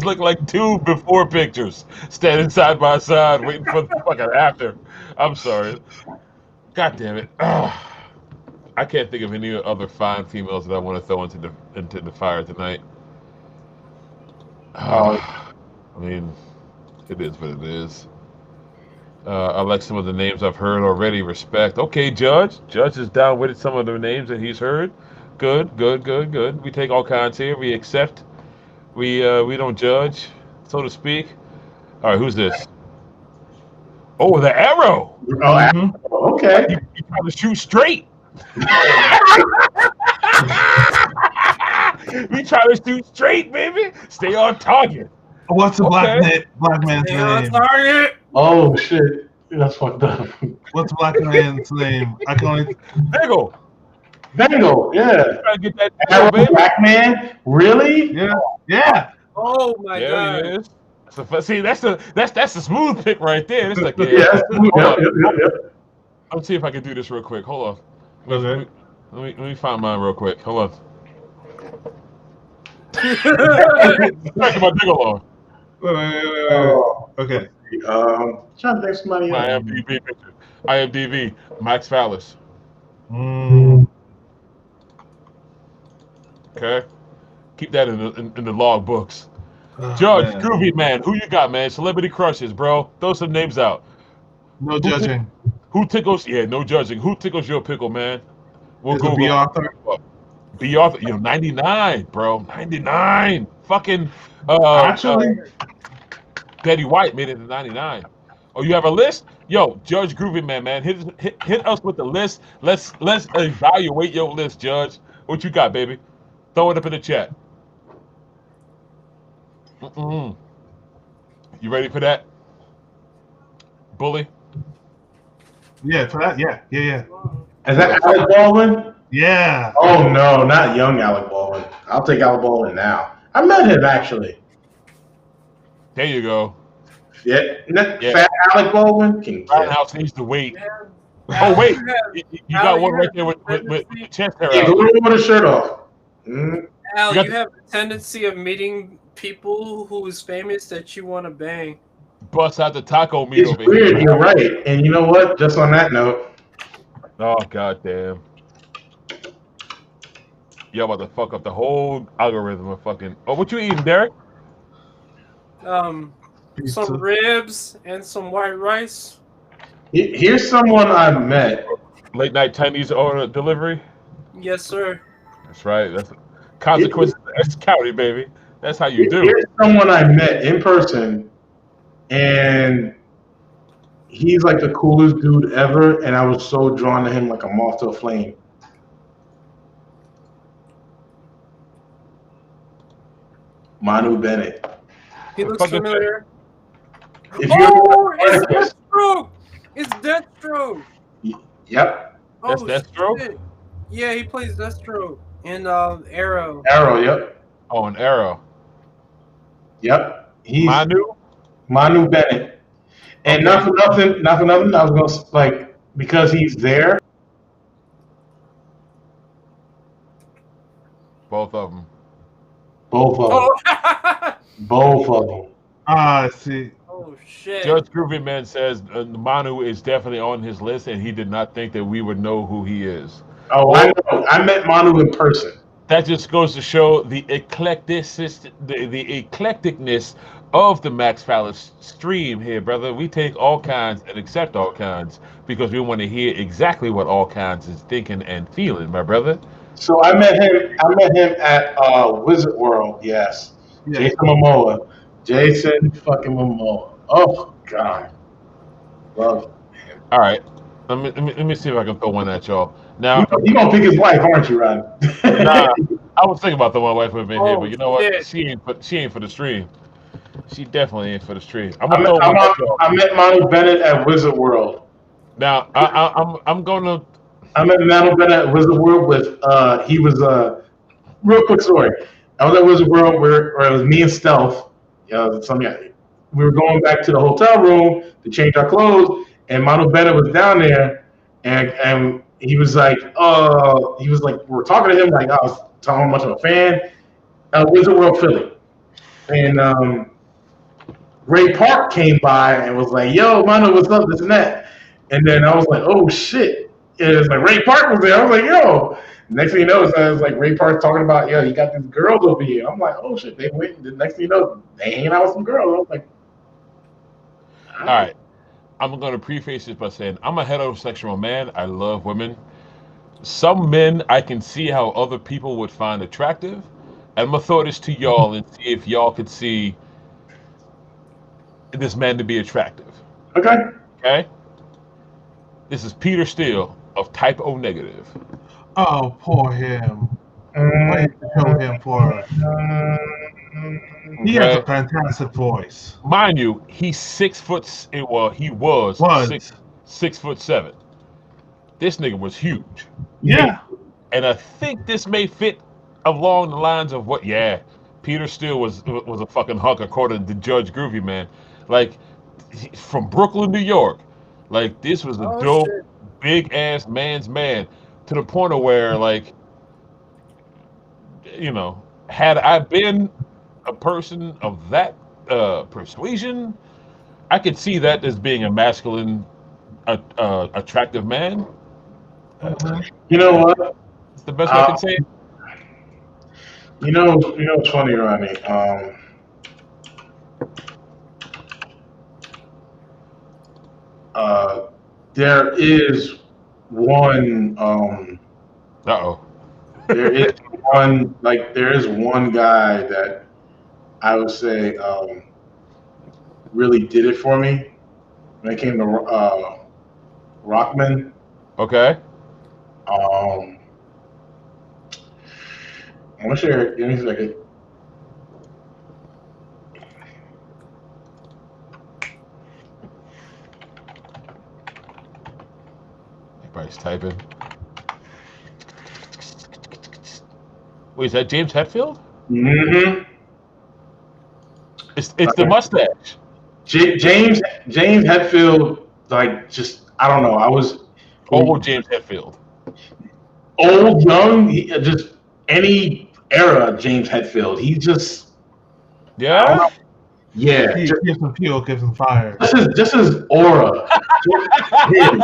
look like two before pictures standing side by side waiting for the fucking after. I'm sorry. God damn it. I can't think of any other fine females that I want to throw into the fire tonight. I mean, it is what it is. I like some of the names I've heard already. Respect. Okay, Judge. Judge is down with some of the names that he's heard. Good. We take all kinds here. We accept. We don't judge, so to speak. All right, who's this? Oh, the arrow. Oh, okay. You trying to shoot straight. We try to shoot straight, baby. Stay on target. What's the black man's Stay on name? target. Oh shit, that's fucked up. What's the black man's name? I can only Bagel. Yeah. Trying to get that Arrow, baby. black man, really? Yeah. Oh my There god. he is. See, that's the smooth pick right there. It's like Yep. Let's see if I can do this real quick. Hold on. Okay. Let me find mine real quick. Hold on. Back to my dig along. Wait. Okay. Trying to think somebody My else. IMDb picture. IMDb. Max Fallis. Okay. Keep that in the log books. Judge, man. Groovy Man, who you got, man? Celebrity crushes, bro. Throw some names out. No judging. Who tickles? Yeah, no judging. Who tickles your pickle, man? We'll Is it Google. B. Arthur? B. Arthur, 99, bro. 99. Fucking Actually, Betty White made it to 99. Oh, you have a list? Yo, Judge Groovy Man, hit us with the list. Let's evaluate your list, Judge. What you got, baby? Throw it up in the chat. Mm-mm. You ready for that, Bully? Yeah, for that. Yeah. Is that Alec Baldwin? Yeah. Oh no, not young Alec Baldwin. I'll take Alec Baldwin now. I met him actually. There you go. Yeah. Fat Alec Baldwin can House needs to wait. Oh wait, you got one right there with the chest hair out. With his shirt off. Al, you have a tendency of meeting people who's famous that you want to bang. Bust out the taco meat over weird, here. You're right. And you know what? Just on that note. Oh goddamn. Y'all about to fuck up the whole algorithm of fucking. Oh, what you eating, Derek? Some ribs and some white rice. Here's someone I met. Late night Chinese order delivery. Yes, sir. That's right. That's consequences. That's county, baby. That's how you do. Here's someone I met in person, and he's like the coolest dude ever, and I was so drawn to him like a moth to a flame. Manu Bennett. He looks familiar. It's Deathstroke! It's Deathstroke! Yep. That's Deathstroke? Shit. Yeah, he plays Deathstroke in Arrow. Arrow, yep. Oh, an Arrow. Yep. He's Manu Bennett. And not for nothing, I was gonna because he's there. Both of them. Both of them. I see. Oh shit. Judge Groovy Man says Manu is definitely on his list, and he did not think that we would know who he is. Oh, I know. I met Manu in person. That just goes to show the eclecticness of the Max Fallis stream here, brother. We take all kinds and accept all kinds because we want to hear exactly what all kinds is thinking and feeling, my brother. So I met him at Wizard World. Yes, yeah. Jason fucking Momoa. Oh God, love him. All right, let me see if I can throw one at y'all. Now you gonna pick his wife, aren't you, Ron? Nah, I was thinking about throwing my wife with me here, but you know what? Yeah. She ain't for the stream. She definitely ain't for the stream. I met Manu Bennett at Wizard World. Now I'm gonna. I met Manu Bennett at Wizard World with he was real quick story. I was at Wizard World where it was me and Stealth. We were going back to the hotel room to change our clothes, and Manu Bennett was down there, and he was like, we're talking to him like I was telling him how much of a fan. Wizard World Philly, and Ray Park came by and was like, "Yo, Manu, what's up?" This and that, and then I was like, "Oh shit!" And it's like Ray Park was there. I was like, "Yo." Next thing you know, I was like Ray Park talking about, "Yo, you got these girls over here." I'm like, "Oh shit!" They went. The next thing you know, they hanging out with some girls. I was like, "All right." I'm going to preface this by saying I'm a heterosexual man. I love women. Some men I can see how other people would find attractive. And I'm going to throw this to y'all and see if y'all could see this man to be attractive. Okay? This is Peter Steele of Type O Negative. Oh, poor him. Why did you kill him for us? He has a fantastic voice. Mind you, he's 6 foot. Well, he was 6'7". This nigga was huge. Yeah. And I think this may fit along the lines of what. Yeah, Peter Steele was a fucking hunk according to Judge Groovy Man. Like from Brooklyn, New York. Like this was a dope, big ass man's man to the point of where like, you know, had I been a person of that persuasion, I could see that as being a masculine, attractive man. You know what? It's the best way I can say it. You know what's funny, Ronnie? There is one. There is one guy that I would say really did it for me, when it came to Rockman. Okay. I'm gonna share. Give me a second. Everybody's typing. Wait, is that James Hetfield? Mm-hmm. It's the mustache. James Hetfield, like, just I don't know. I was Old James Hetfield. old, young, just any era. James Hetfield. He just I don't Yeah. know. Yeah, He gives him fuel, gives him fire. just his aura. Do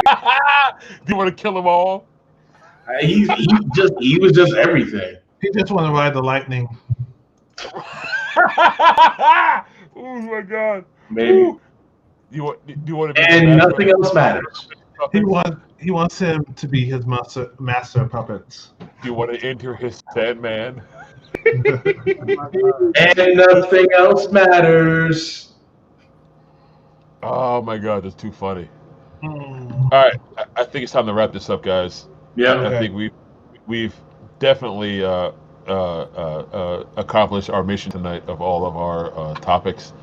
you want to kill them all? He was just everything. He just want to ride the lightning. Oh my God! Maybe. Ooh. Do you want to be? And nothing else matters. He wants him to be his master of puppets. Do you want to enter his Sandman? And nothing else matters. Oh my God, that's too funny. Mm. All right, I think it's time to wrap this up, guys. Yeah. I think we've definitely accomplished our mission tonight of all of our topics.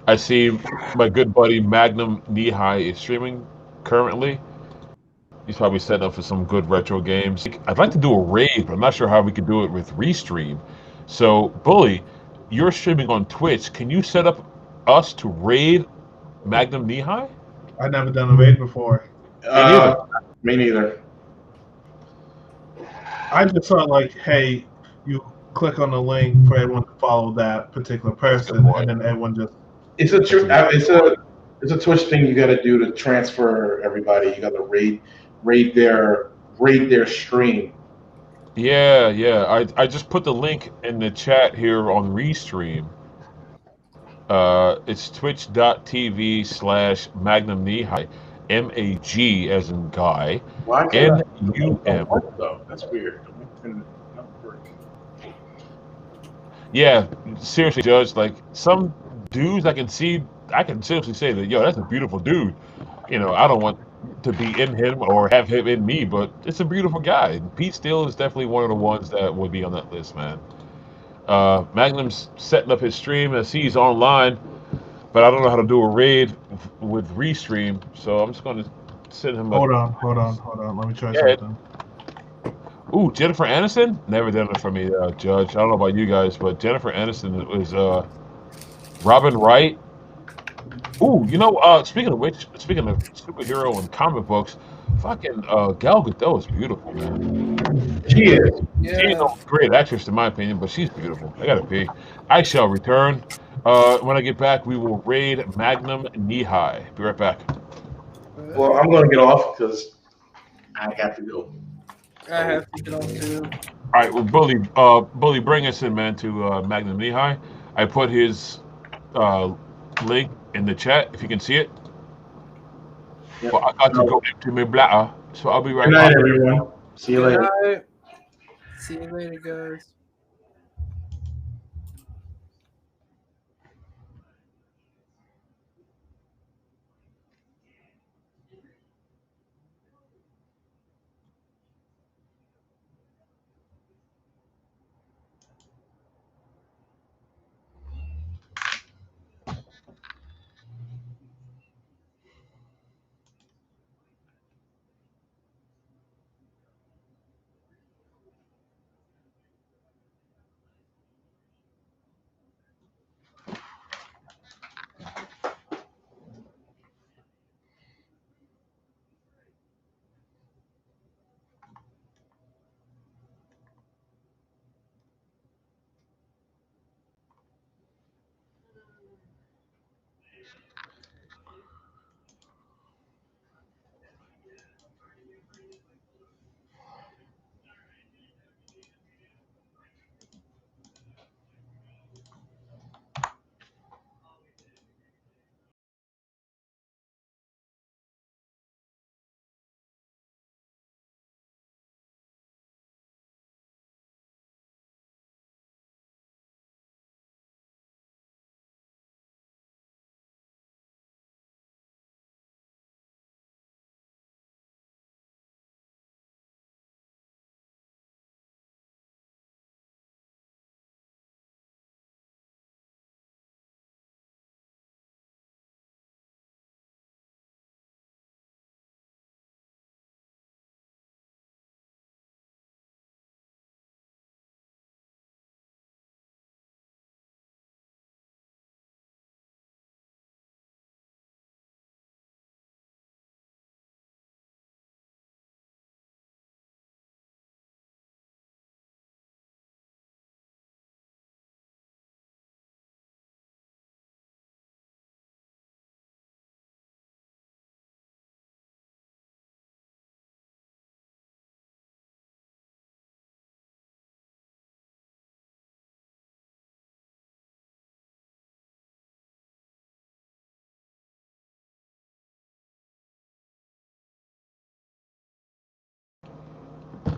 I see my good buddy Magnum Knee High is streaming currently. He's probably setting up for some good retro games. I'd like to do a raid, but I'm not sure how we could do it with Restream. So, Bully, you're streaming on Twitch. Can you set up us to raid Magnum Knee High? I've never done a raid before. Me neither. I just thought like, hey, you click on the link for everyone to follow that particular person, and then everyone just. It's a Twitch thing you got to do to transfer everybody. You got to raid their stream. Yeah. I just put the link in the chat here on Restream. It's twitch.tv/Magnum Knee High. MAG as in guy. Why can't NUM. though? That's weird. Yeah, seriously, Judge. Like some dudes, I can seriously say that, yo, that's a beautiful dude. You know, I don't want to be in him or have him in me, but it's a beautiful guy. And Pete Steele is definitely one of the ones that would be on that list, man. Magnum's setting up his stream. I see he's online, but I don't know how to do a raid with Restream, so I'm just going to send him. Hold on. Let me try something. Ooh, Jennifer Aniston? Never done it for me, Judge. I don't know about you guys, but Jennifer Aniston was Robin Wright. Ooh, you know, speaking of superhero and comic books, fucking Gal Gadot is beautiful, man. She is. She's a great actress, in my opinion, but she's beautiful. I gotta pee. I shall return. When I get back, we will raid Magnum Knee High. Be right back. Well, I'm going to get off because I have to go. I have to get off too. All right, well, Bully, bring us in, man, to Magnum Knee High. I put his link in the chat, if you can see it. Yep. But I got to go empty my bladder, so I'll be right back. back. Good night, everyone. See you later. See you later, guys.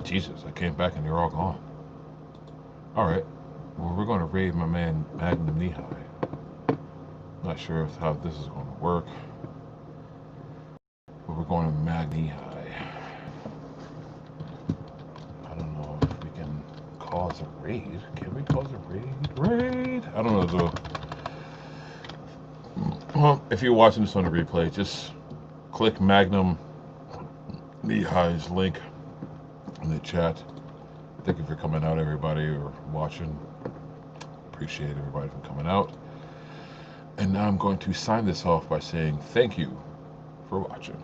Jesus, I came back and you're all gone. Alright. Well, we're going to raid my man Magnum Knee-High. Not sure how this is going to work. But we're going to Mag Knee-High. I don't know if we can cause a raid. Can we cause a raid? I don't know though. Well, if you're watching this on the replay, just click Magnum Knee-High's link in the chat. Thank you for coming out, everybody, or watching. Appreciate everybody for coming out. And now I'm going to sign this off by saying thank you for watching.